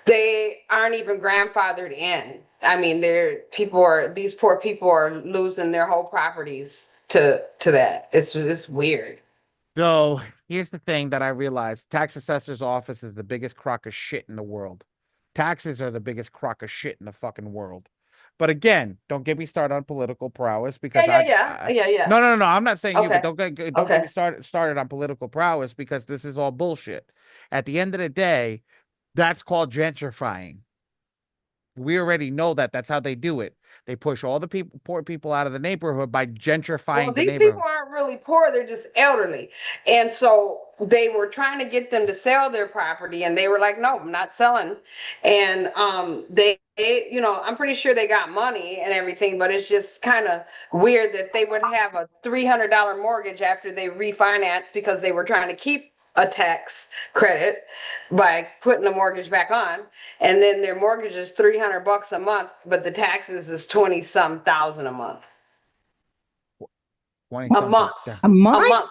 they aren't even grandfathered in. I mean, these poor people are losing their whole properties to that. It's weird. So here's the thing that I realized. Tax assessor's office is the biggest crock of shit in the world. Taxes are the biggest crock of shit in the fucking world. But again, don't get me started on political prowess because yeah. No. I'm not saying you, but don't get me started on political prowess because this is all bullshit. At the end of the day, that's called gentrifying. We already know that that's how they do it. They push all the poor people out of the neighborhood by gentrifying the neighborhood. These people aren't really poor, they're just elderly. And so they were trying to get them to sell their property, and they were like, no, I'm not selling. And they I'm pretty sure they got money and everything, but it's just kind of weird that they would have a $300 mortgage after they refinanced because they were trying to keep a tax credit by putting the mortgage back on, and then their mortgage is $300 a month, but the taxes is 20-some thousand a month. A month. A month?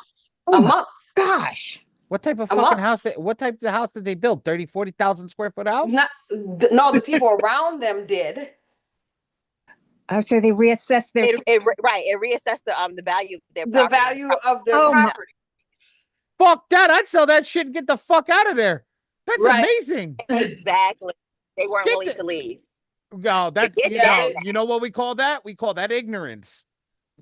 A month. Gosh. What type of A fucking month. house? What type of house did they build? 30, 40,000 square foot house? No, the people around them did. So they reassessed their right. It reassessed the value of their The property. value of their Oh my. property. Fuck that! I'd sell that shit and get the fuck out of there. That's Right. amazing. Exactly. They weren't Get willing to leave. No, that Get you that. know, you know what we call that? We call that ignorance.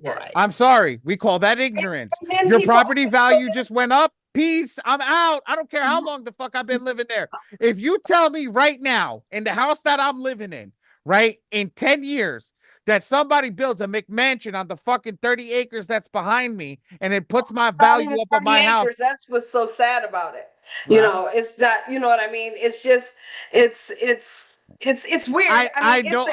Right. I'm sorry, we call that ignorance. And then Your people property value just went up. Peace. I'm out. I don't care how long the fuck I've been living there. If you tell me right now in the house that I'm living in, right, in 10 years, that somebody builds a McMansion on the fucking 30 acres that's behind me and it puts my not even value up on 30 my house. acres. That's what's so sad about it. Right. You know, it's that, you know what I mean? It's just, it's weird. I know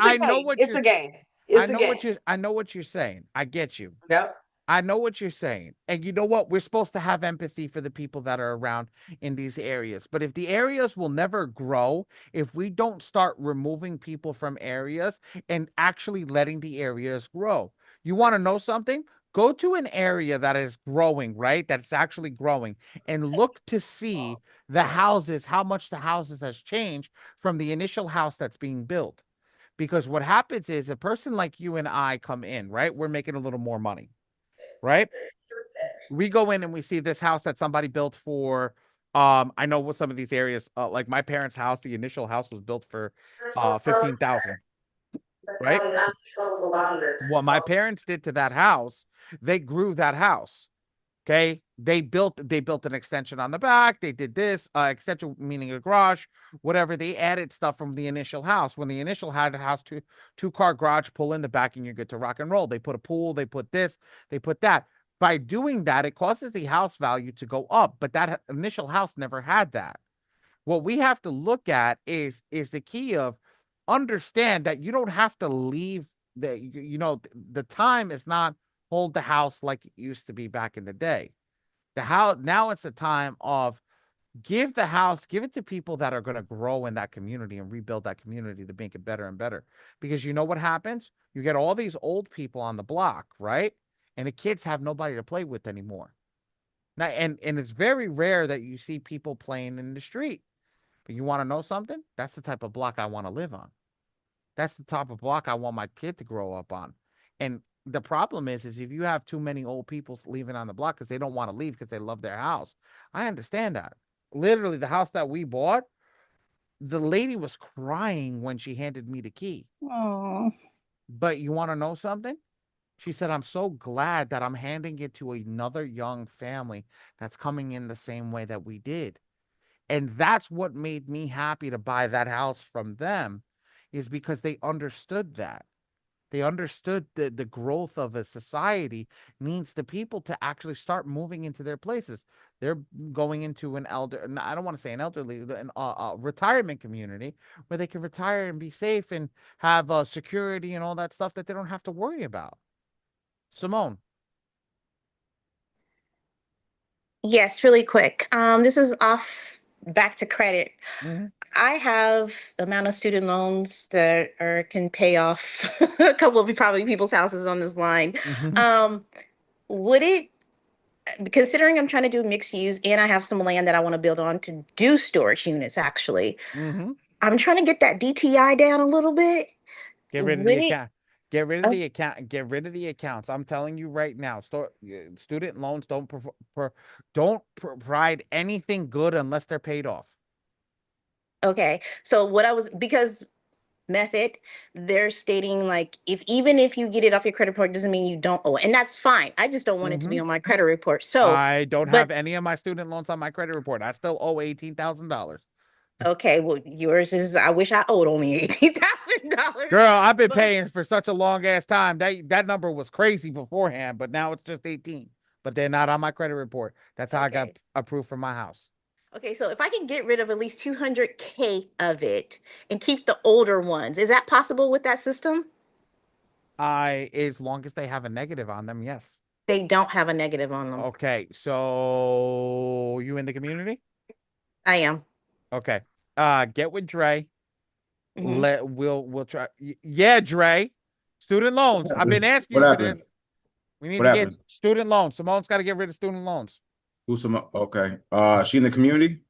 I know what it's you're a game. It's a game. I know what you're saying. I get you. Yep. I know what you're saying. And you know what? We're supposed to have empathy for the people that are around in these areas. But if the areas will never grow, if we don't start removing people from areas and actually letting the areas grow. You want to know something? Go to an area that is growing, right? That's actually growing and look to see the houses, how much the houses has changed from the initial house that's being built. Because what happens is a person like you and I come in, right? We're making a little more money. Right? We go in and we see this house that somebody built for I know what some of these areas like my parents' house, the initial house was built for 15,000, right? What my parents did to that house, they grew that house. Okay, they built an extension on the back. They did this extension, meaning a garage, whatever. They added stuff from the initial house. When the initial had a house, two-car garage, pull in the back, and you're good to rock and roll. They put a pool. They put this. They put that. By doing that, it causes the house value to go up. But that initial house never had that. What we have to look at is the key of understand that you don't have to leave the time is not hold the house like it used to be back in the day. The house now it's a time of give the house, give it to people that are going to grow in that community and rebuild that community to make it better and better. Because you know what happens? You get all these old people on the block, right? And the kids have nobody to play with anymore. Now, and it's very rare that you see people playing in the street. But you want to know something? That's the type of block I want to live on. That's the type of block I want my kid to grow up on. And the problem is if you have too many old people leaving on the block because they don't want to leave because they love their house. I understand that. Literally, the house that we bought, the lady was crying when she handed me the key. Oh. But you want to know something? She said, I'm so glad that I'm handing it to another young family that's coming in the same way that we did. And that's what made me happy to buy that house from them, is because they understood that. They understood that the growth of a society needs the people to actually start moving into their places. They're going into I don't want to say an elderly, a retirement community where they can retire and be safe and have security and all that stuff that they don't have to worry about. Simone. Yes, really quick. This is off back to credit. Mm-hmm. I have the amount of student loans that can pay off a couple of probably people's houses on this line. Mm-hmm. Would it, considering I'm trying to do mixed use and I have some land that I want to build on to do storage units, actually, Mm-hmm. I'm trying to get that DTI down a little bit. Get rid of the account. Get rid of the account. Get rid of the accounts. I'm telling you right now. Student loans don't provide anything good unless they're paid off. Okay, so because method, they're stating like even if you get it off your credit report doesn't mean you don't owe it, and that's fine. I just don't want it to be on my credit report. So I don't have any of my student loans on my credit report. I still owe $18,000. Okay, well, yours is. I wish I owed only $18,000. Girl, I've been paying for such a long ass time. That number was crazy beforehand, but now it's just 18. But they're not on my credit report. That's how I got approved for my house. Okay, so if I can get rid of at least 200K of it and keep the older ones, is that possible with that system? As long as they have a negative on them, yes. They don't have a negative on them. Okay, so you in the community? I am. Okay. Get with Dre. Mm-hmm. We'll try. Yeah, Dre. Student loans. I've been asking you for this. We need to get student loans. Simone's got to get rid of student loans. Who's some? Okay. She in the community?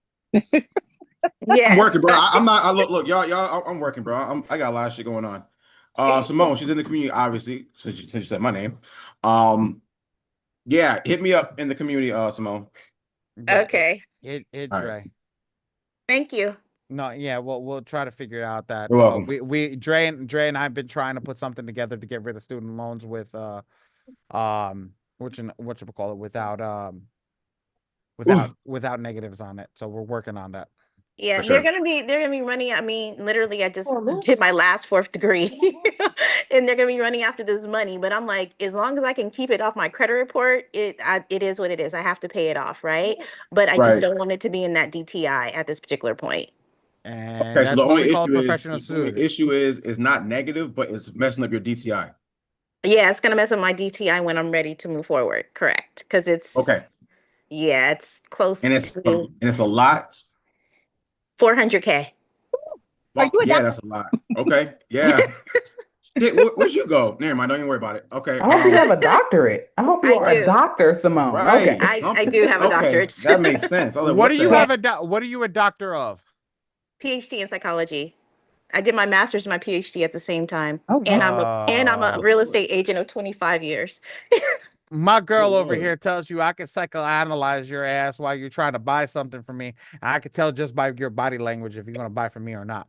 I'm working, Yes. bro. I'm not. Look, y'all. I'm working, bro. I got a lot of shit going on. Simone, she's in the community, obviously, since you said my name. Yeah, hit me up in the community, Simone. Yeah, Okay. it All right. Dre. Thank you. No, yeah, we'll try to figure out that. You're welcome. Dre and I've been trying to put something together to get rid of student loans with what you call it Oof. without negatives on it. So we're working on that. Yeah, For sure. they're gonna be running. I mean, literally, I just did my last fourth degree, and they're gonna be running after this money. But I'm like, as long as I can keep it off my credit report, it is what it is. I have to pay it off, right? But I just Right. don't want it to be in that DTI at this particular point. And Okay, so that's the what only we call issue is professional student. is not negative, but it's messing up your DTI. Yeah, it's gonna mess up my DTI when I'm ready to move forward. Correct, because Okay. yeah, it's close And to it's a lot. 400K. Are you a Yeah, doctor? that's a lot. Okay. Yeah. Shit, where'd you go? Never mind. Don't even worry about it. Okay. I hope you have a doctorate. I hope you I are a do. doctor, Simone. Right. Okay. I Something. do have a Okay. doctorate. That makes sense. I was like, What what do the you hell? have what are you a doctor of? PhD in psychology. I did my master's and my PhD at the same time. Oh, And wow. I'm a Good real Lord. estate agent of 25 years. My Good girl over Lord. here tells you I can psychoanalyze your ass while you're trying to buy something from me. I can tell just by your body language if you're gonna buy from me or not.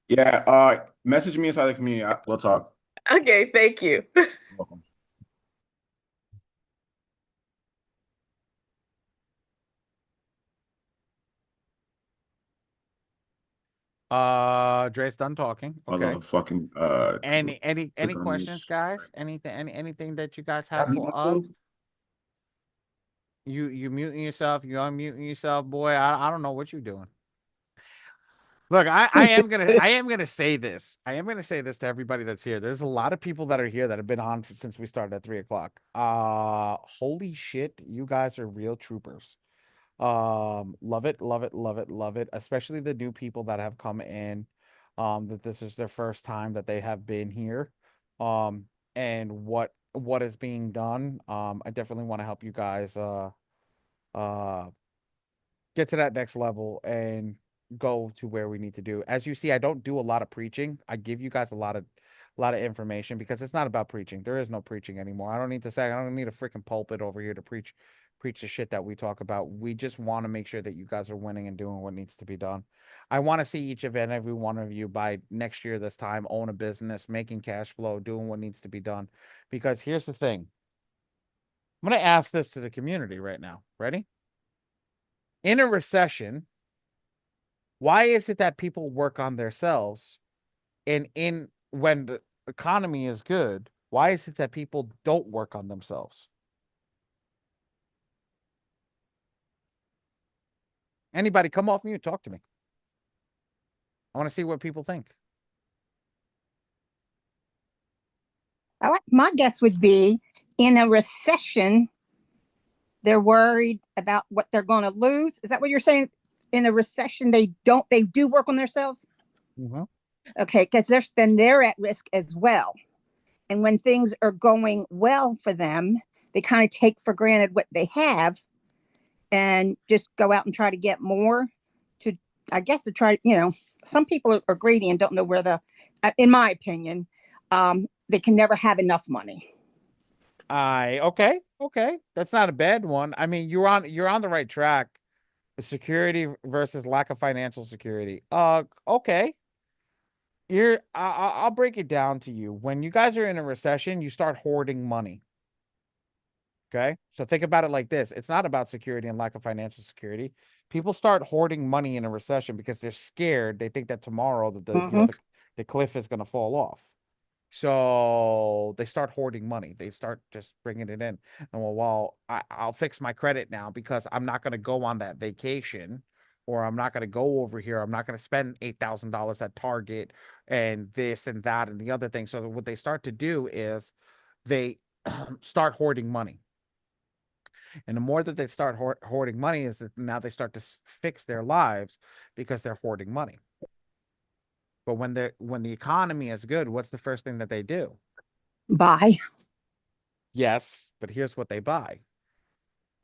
Yeah. Message me inside the community. We'll talk. Okay, thank you. You're welcome. Dre's done talking. Okay. Motherfucking Any click on questions, this. guys? Anything that you guys I have mute for us? myself? You muting yourself, you unmuting yourself, boy. I don't know what you're doing. Look, I am gonna say this. I am gonna say this to everybody that's here. There's a lot of people that are here that have been on since we started at 3 o'clock. Holy shit, you guys are real troopers. Love it, love it, love it, love it. Especially the new people that have come in. That this is their first time that they have been here. Um, and what is being done. I definitely want to help you guys uh get to that next level and go to where we need to do. As you see, I don't do a lot of preaching. I give you guys a lot of information because it's not about preaching. There is no preaching anymore. I don't need to say I don't need a freaking pulpit over here to preach the shit that we talk about. We just want to make sure that you guys are winning and doing what needs to be done. I want to see each of and every one of you by next year this time own a business, making cash flow, doing what needs to be done. Because here's the thing. I'm going to ask this to the community right now. Ready? In a recession, why is it that people work on themselves and in when the economy is good, why is it that people don't work on themselves? Anybody come off mute, talk to me. I want to see what people think. My guess would be in a recession, they're worried about what they're going to lose. Is that what you're saying? In a recession, they do work on themselves. Mm-hmm. Okay, because they're at risk as well. And when things are going well for them, they kind of take for granted what they have and just go out and try to get more I guess to try, some people are greedy and don't know where in my opinion, they can never have enough money. Okay. That's not a bad one. I mean, you're on the right track. Security versus lack of financial security. Okay. I'll break it down to you. When you guys are in a recession, you start hoarding money. Okay. So think about it like this. It's not about security and lack of financial security. People start hoarding money in a recession because they're scared. They think that tomorrow the cliff is going to fall off. So they start hoarding money. They start just bringing it in. And well, I'll fix my credit now because I'm not going to go on that vacation, or I'm not going to go over here. I'm not going to spend $8,000 at Target and this and that and the other thing. So what they start to do is they start hoarding money. And the more that they start hoarding money is that now they start to fix their lives because they're hoarding money. But when the economy is good, what's the first thing that they do? Buy. Yes, but here's what they buy.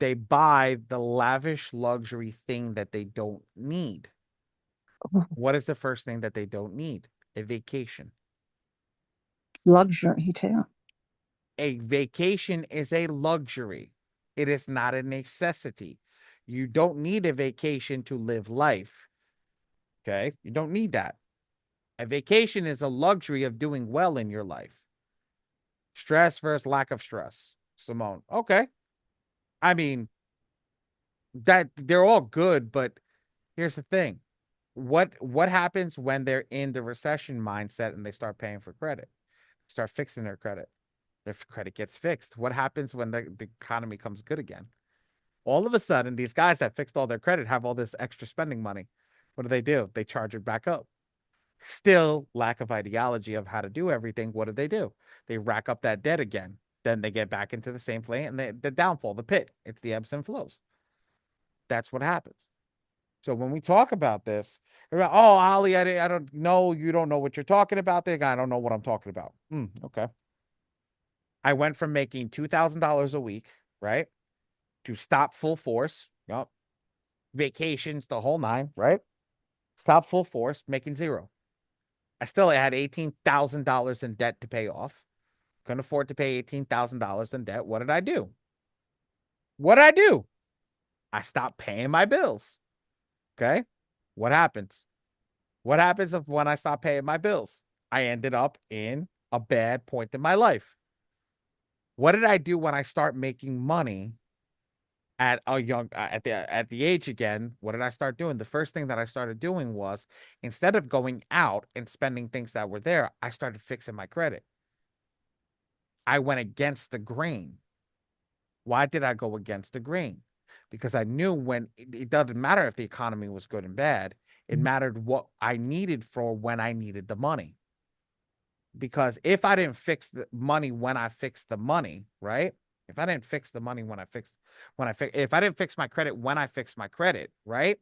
They buy the lavish luxury thing that they don't need. What is the first thing that they don't need? A vacation. Luxury too. A vacation is a luxury. It is not a necessity. You don't need a vacation to live life. Okay? You don't need that. A vacation is a luxury of doing well in your life. Stress versus lack of stress. Simone. Okay. I mean, that they're all good, but here's the thing. What happens when they're in the recession mindset and they start paying for credit? Start fixing their credit. Their credit gets fixed. What happens when the economy comes good again? All of a sudden, these guys that fixed all their credit have all this extra spending money. What do? They charge it back up. Still lack of ideology of how to do everything. What do? They rack up that debt again. Then they get back into the same plane and the downfall, the pit. It's the ebbs and flows. That's what happens. So when we talk about this, they're like, oh, Ali, I don't know. You don't know what you're talking about. I don't know what I'm talking about. Okay. I went from making $2,000 a week, right, to stop full force. Yep. Vacations, the whole nine, right? Stop full force, making zero. I still had $18,000 in debt to pay off. Couldn't afford to pay $18,000 in debt. What did I do? I stopped paying my bills. Okay. What happens? What happens if when I stop paying my bills? I ended up in a bad point in my life. What did I do when I start making money at the age again? What did I start doing? The first thing that I started doing was, instead of going out and spending things that were there, I started fixing my credit. I went against the grain. Why did I go against the grain? Because I knew when it doesn't matter if the economy was good and bad. It mattered what I needed for when I needed the money. Because if I didn't fix the money when I fixed the money, right? If I didn't fix the money if I didn't fix my credit when I fixed my credit, right?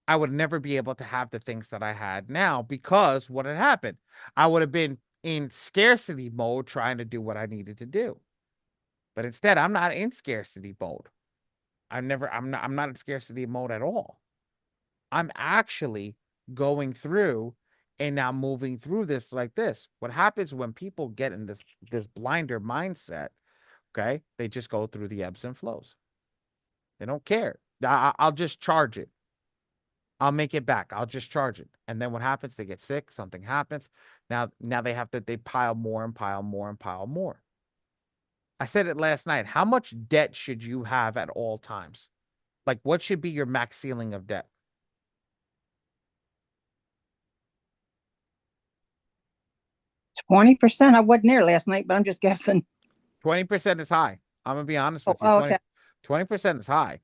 I would never be able to have the things that I had now, because what had happened? I would have been in scarcity mode trying to do what I needed to do. But instead, I'm not in scarcity mode. I'm not in scarcity mode at all. I'm actually going through and now moving through this like this. What happens when people get in this blinder mindset? Okay, they just go through the ebbs and flows. They don't care. I'll just charge it. I'll make it back. I'll just charge it. And then what happens? They get sick. Something happens. Now they pile more and pile more and pile more. I said it last night. How much debt should you have at all times? Like, what should be your max ceiling of debt? 20%. I wasn't there last night, but I'm just guessing. 20% is high. I'm gonna be honest with you. Okay. 20% is high.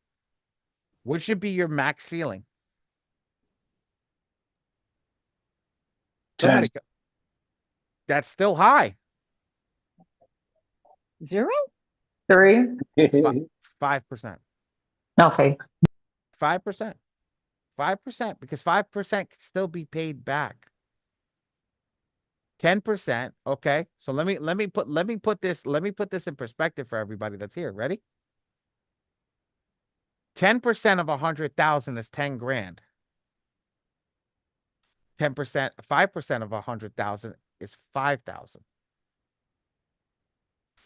What should be your max ceiling? 10. That's still high. 0? 3. 5%. Okay. 5%. 5%, because 5% can still be paid back. 10%. Okay. So let me put this in perspective for everybody that's here. Ready? 10% of 100,000 is 10 grand. 10%, 5% of 100,000 is 5,000.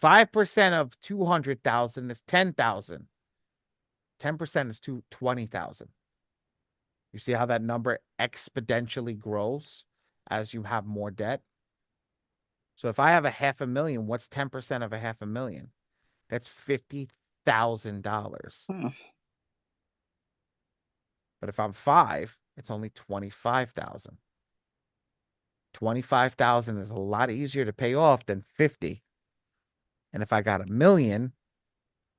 5% of 200,000 is 10,000. 10% is 20,000. You see how that number exponentially grows as you have more debt? So if I have $500,000, what's 10% of $500,000? That's $50,000. But if I'm 5, it's only 25,000. 25,000 is a lot easier to pay off than 50. And if I got $1 million,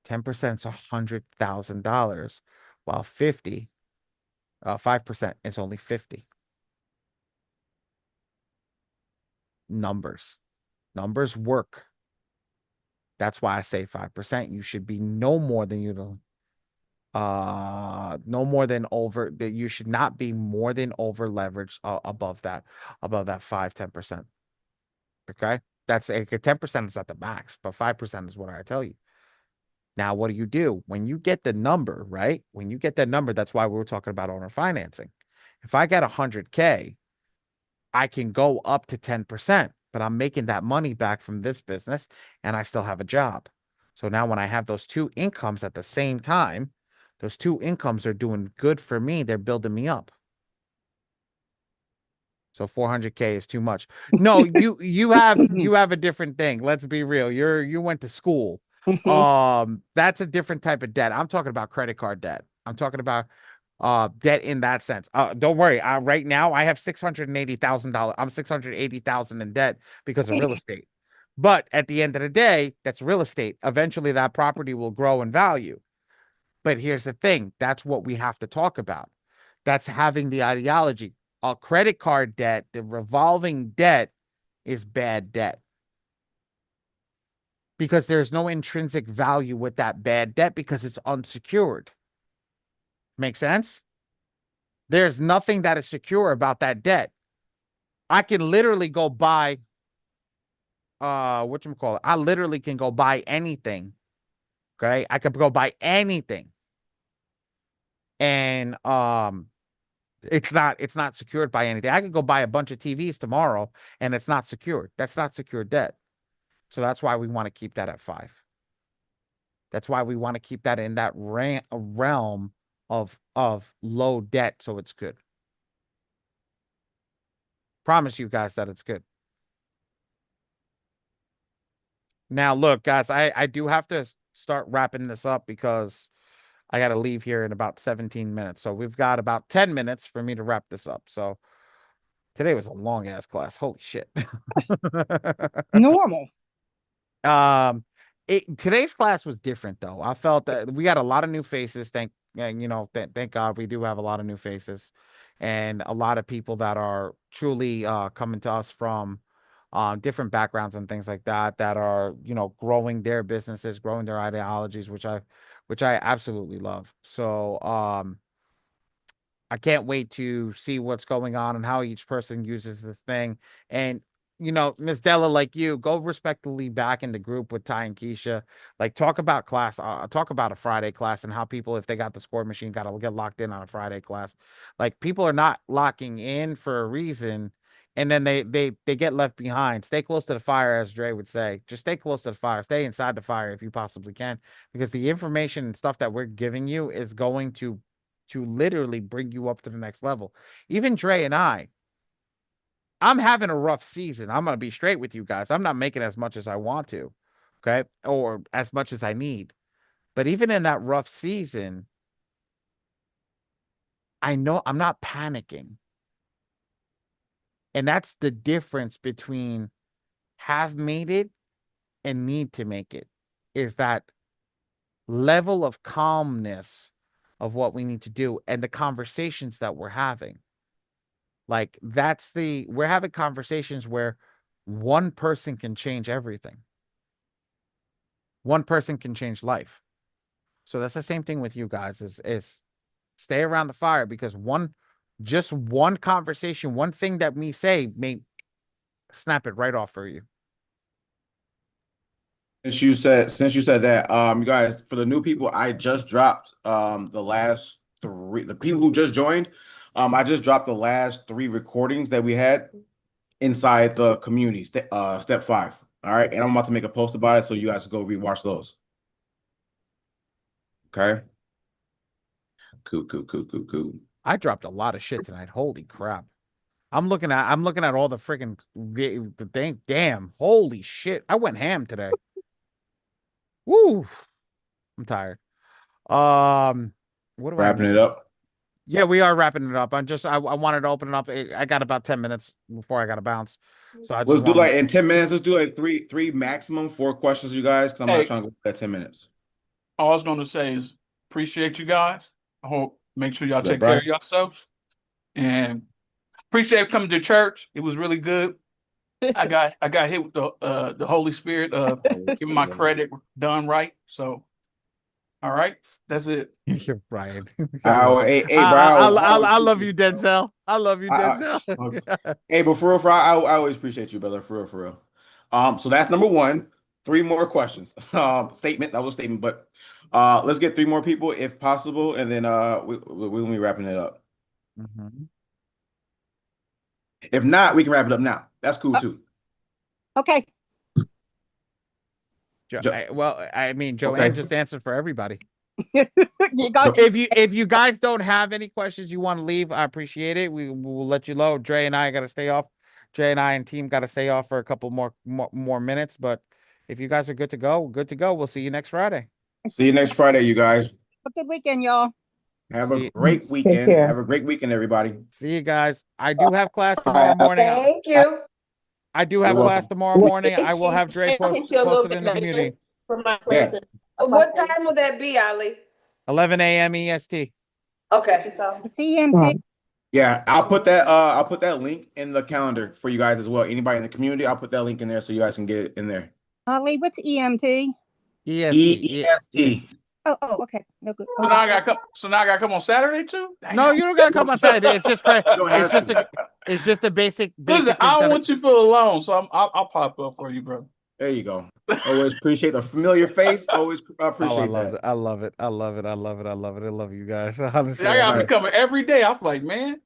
10% is $100,000, while 5% is only 50. Numbers work. That's why I say 5%. You should be no more than you should not be more than over leveraged above that 5-10%. Okay, that's 10% is at the max, but 5% is what I tell you. Now, what do? When you get the number, right? When you get that number, that's why we were talking about owner financing. If I get 100K, I can go up to 10%, but I'm making that money back from this business and I still have a job. So now when I have those two incomes at the same time, those two incomes are doing good for me. They're building me up. So 400K is too much. No, you have a different thing. Let's be real. You went to school. That's a different type of debt. I'm talking about credit card debt. I'm talking about debt in that sense. Don't worry. Right now I have $680,000. I'm 680,000 in debt because of real estate. But at the end of the day, that's real estate. Eventually that property will grow in value. But here's the thing. That's what we have to talk about. That's having the ideology. A credit card debt, the revolving debt is bad debt. Because there's no intrinsic value with that bad debt because it's unsecured. Make sense? There's nothing that is secure about that debt. I can literally go buy whatchamacallit. I literally can go buy anything. Okay? I could go buy anything. And it's not secured by anything. I could go buy a bunch of TVs tomorrow and it's not secured. That's not secured debt. So that's why we want to keep that at 5. That's why we want to keep that in that realm of low debt so it's good. Promise you guys that it's good. Now, look, guys, I do have to start wrapping this up because I got to leave here in about 17 minutes. So we've got about 10 minutes for me to wrap this up. So today was a long ass class. Holy shit. Normal. Today's class was different though. I felt that we got a lot of new faces. Thank God we do have a lot of new faces and a lot of people that are truly coming to us from different backgrounds and things like that are, growing their businesses, growing their ideologies, which I absolutely love. So I can't wait to see what's going on and how each person uses this thing. And, Miss Della, like you, go respectfully back in the group with Ty and Keisha. Like, talk about class, talk about a Friday class and how people, if they got the ScoreMachine, got to get locked in on a Friday class. Like, people are not locking in for a reason, and then they get left behind. Stay close to the fire, as Dre would say. Just stay close to the fire. Stay inside the fire if you possibly can, because the information and stuff that we're giving you is going to literally bring you up to the next level. Even Dre and I'm having a rough season. I'm going to be straight with you guys. I'm not making as much as I want to, okay? Or as much as I need. But even in that rough season, I know I'm not panicking. And that's the difference between have made it and need to make it, is that level of calmness of what we need to do and the conversations that we're having. Like, we're having conversations where one person can change everything. One person can change life. So that's the same thing with you guys is stay around the fire, because just one conversation, one thing that we say may snap it right off for you. Since you said that, you guys, for the new people, I just dropped the last 3, the people who just joined, I just dropped the last 3 recordings that we had inside the community, step 5. All right, and I'm about to make a post about it, so you guys can go rewatch those. Okay. Cool. I dropped a lot of shit tonight. Holy crap. I'm looking at all the freaking the thing. Damn, holy shit. I went ham today. Woo. I'm tired. What do Wrapping it up? Yeah, we are wrapping it up. I wanted to open it up. I got about 10 minutes before I got to bounce. So Let's do like in 10 minutes. Let's do like three maximum 4 questions, you guys, because I'm not trying to go that 10 minutes. All I was going to say is appreciate you guys. I hope make sure y'all take care of yourselves, and appreciate coming to church. It was really good. I got hit with the Holy Spirit giving my credit done right. So, all right, that's it. You're Brian. I love you, Denzel. I love you, Denzel. Hey, but for real, I always appreciate you, brother. For real. So that's number 1. 3 more questions. Statement. That was a statement, but let's get 3 more people if possible, and then we'll be wrapping it up. If not, we can wrap it up now. That's cool too. Okay. I mean, Joanne Okay. just answered for everybody. You got If you guys don't have any questions you want to leave, I appreciate it. We'll let you know. Dre and I got to stay off. Dre and I and team got to stay off for a couple more minutes. But if you guys are good to go, good to go. We'll see you next Friday. See you next Friday, you guys. Have a good weekend, y'all. Have a great weekend. Have a great weekend, everybody. See you guys. I do have class tomorrow morning. Thank you. I do have class tomorrow morning. I will have Dre posted in the community. For my Yeah. What time will that be, Ali? 11 a.m. EST. Okay. It's EMT. Yeah, I'll put that link in the calendar for you guys as well. Anybody in the community, I'll put that link in there so you guys can get it in there. Ali, what's EMT? EST. Oh, okay. No good. So now I gotta come on Saturday too? No, you don't gotta come on Saturday. It's just it's just a basic. Listen, I don't want you to feel alone, so I'll pop up for you, bro. There you go. Always appreciate the familiar face. Always appreciate that. I love it. I love it. I love it. I love it. I love you guys. Honestly, I gotta be coming every day. I was like, man.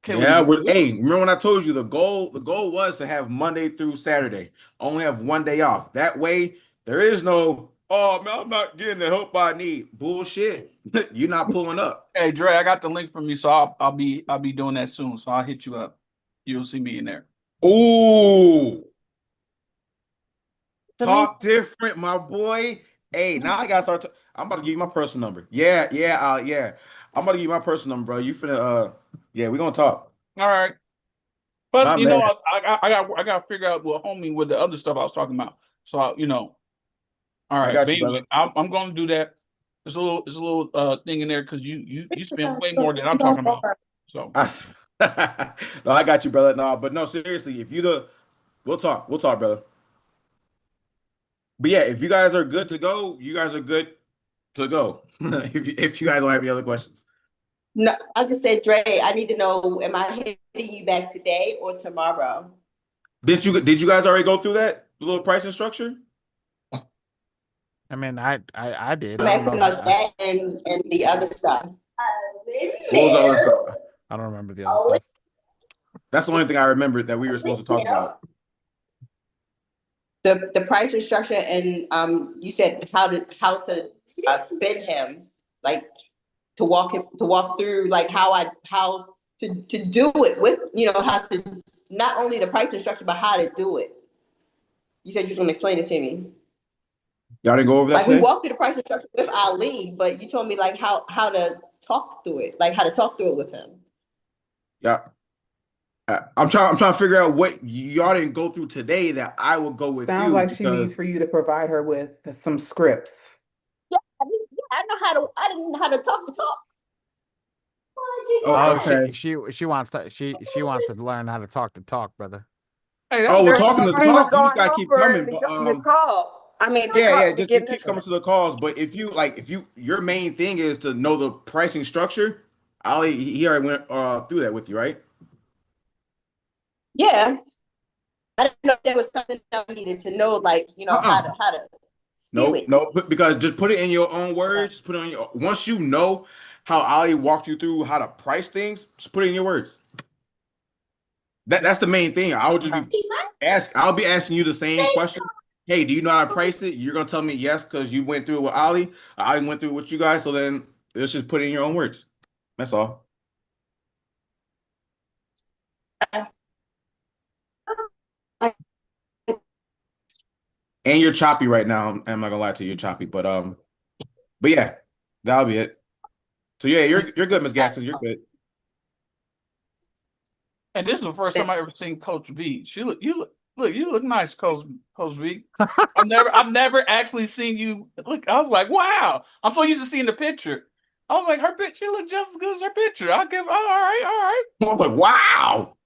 Yeah, hey, remember when I told you the goal was to have Monday through Saturday. Only have one day off. That way, there is no, oh man, I'm not getting the help I need. Bullshit. You're not pulling up. Hey Dre, I got the link from you, so I'll be doing that soon. So I'll hit you up. You'll see me in there. Ooh. Talk different, my boy. Hey, now I gotta start. I'm about to give you my personal number. Yeah. I'm about to give you my personal number, bro. You finna, yeah, we're gonna talk. All right. But My you man. know, I got to figure out with the other stuff I was talking about. So all right. I got But you, anyway, brother. I'm going to do that. There's a little thing in there because you spend way more than I'm talking about. So No, I got you, brother. No, but no, seriously, if we'll talk, brother. But yeah, if you guys are good to go, you guys are good to go. if you guys don't have any other questions. No, I just said, Dre, I need to know, am I hitting you back today or tomorrow? Did you guys already go through that little pricing structure? I mean, I did. I'm asking about that and the other stuff. What was the other stuff? I don't remember the other stuff. That's the only thing I remembered that we were supposed to talk about. The pricing structure and you said how to spin him, like to walk through like how to do it with, how to not only the pricing structure but how to do it. You said you was gonna explain it to me. Y'all didn't go over that like today? We walked through the pricing structure with Ali, but you told me like how to talk through it, like how to talk through it with him. Yeah. I'm trying to figure out what y'all didn't go through today that I will go with. Sounds like she needs for you to provide her with some scripts. Yeah, I didn't know how to talk the talk. Oh, okay. She wants to learn how to talk the talk, brother. Hey, we're talking the talk. You just gotta keep coming. But call. I mean, just keep coming to the calls. But if your main thing is to know the pricing structure, Ali, he already went through that with you, right? Yeah, I didn't know if there was something I needed to know, like how to. No, because just put it in your own words. Just put it on your. Once you know how Ali walked you through how to price things, just put it in your words. That's the main thing. I'll be asking you the same question. Hey, do you know how to price it? You're gonna tell me yes because you went through it with Ali. I went through it with you guys. So then let's just put it in your own words. That's all. And you're choppy right now. I'm not gonna lie to you, you're choppy. But yeah, that'll be it. So yeah, you're good, Miss Gaston. You're good. And this is the first time I ever seen Coach V. You look nice, Coach V. I've never actually seen you look. I was like, wow. I'm so used to seeing the picture. I was like, her picture, she looked just as good as her picture. All right. I was like, wow.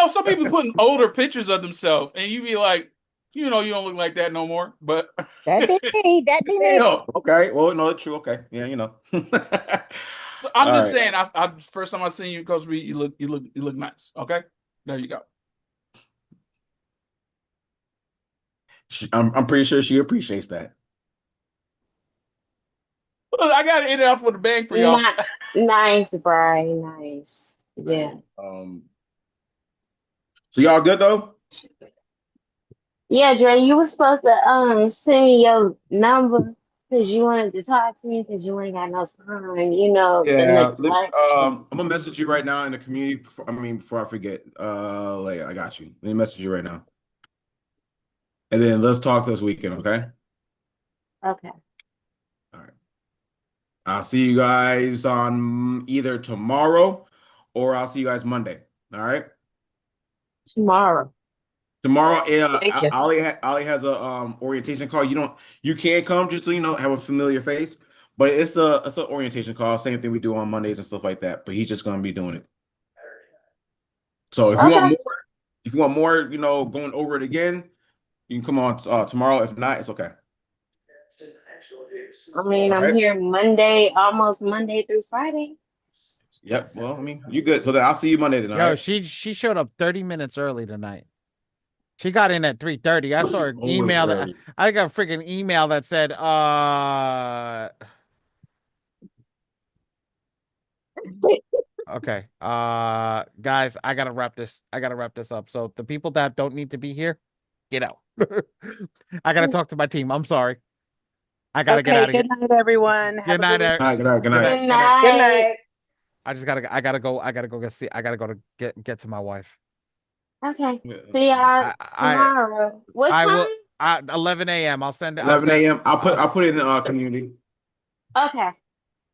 Some people putting older pictures of themselves, and you be like, you don't look like that no more. But that be me. No, okay. Well, no, it's true. Okay, yeah, I'm just saying. I first time I seen you, Coach V, you look nice. Okay, there you go. I'm pretty sure she appreciates that. I got to end it off with a bang for y'all. Nice, Brian. Nice. Yeah. So y'all good though? Yeah, Dre, you were supposed to send me your number because you wanted to talk to me because you ain't got no time. You know the Yeah. neglect. I'm gonna message you right now in the community. Before I forget. I got you. Let me message you right now. And then let's talk this weekend, okay? Okay. All right. I'll see you guys on either tomorrow or I'll see you guys Monday. All right. Tomorrow. Tomorrow, Thank you. Ollie has a orientation call. You can't come just so you know have a familiar face, but it's an orientation call. Same thing we do on Mondays and stuff like that. But he's just gonna be doing it. So Okay. if you want more, going over it again, you can come on tomorrow. If not, it's okay. I mean, All I'm right. here Monday, almost Monday through Friday. Yep. Well, you good. So then I'll see you Monday then. All Yo, right. she showed up 30 minutes early tonight. She got in at 3:30. I saw her Always email that early. I got a freaking email that said, okay. Guys, I gotta wrap this. I gotta wrap this up. So the people that don't need to be here, get out. I gotta talk to my team. I'm sorry. I gotta get out of here. Good night, everyone. Have Good a night, good All right. Good night. Good night. Good Good night. night. I gotta go. I gotta go get to my wife. Okay. See y'all tomorrow. What I time? will 11 a.m. I'll send 11 a.m. I'll put it in the community. Okay. All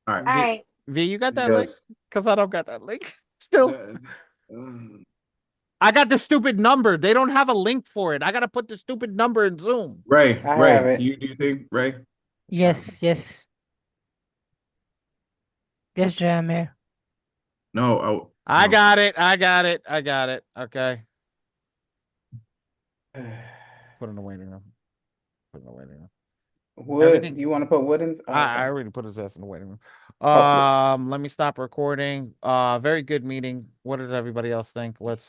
All right. right. V, you got that link? Yes. Because I don't got that link. Still. I got the stupid number. They don't have a link for it. I gotta put the stupid number in Zoom. Ray, I have it. can you do your thing, Ray? Yes, yes. Yes, Dre, I'm here. No, I got it. I got it. I got it. Okay. Put in the waiting room. Put in the waiting room. Wood, Everything. you want to put Wood in? Oh, I okay. already put his ass in the waiting room. Oh. Let me stop recording. Very good meeting. What did everybody else think? Let's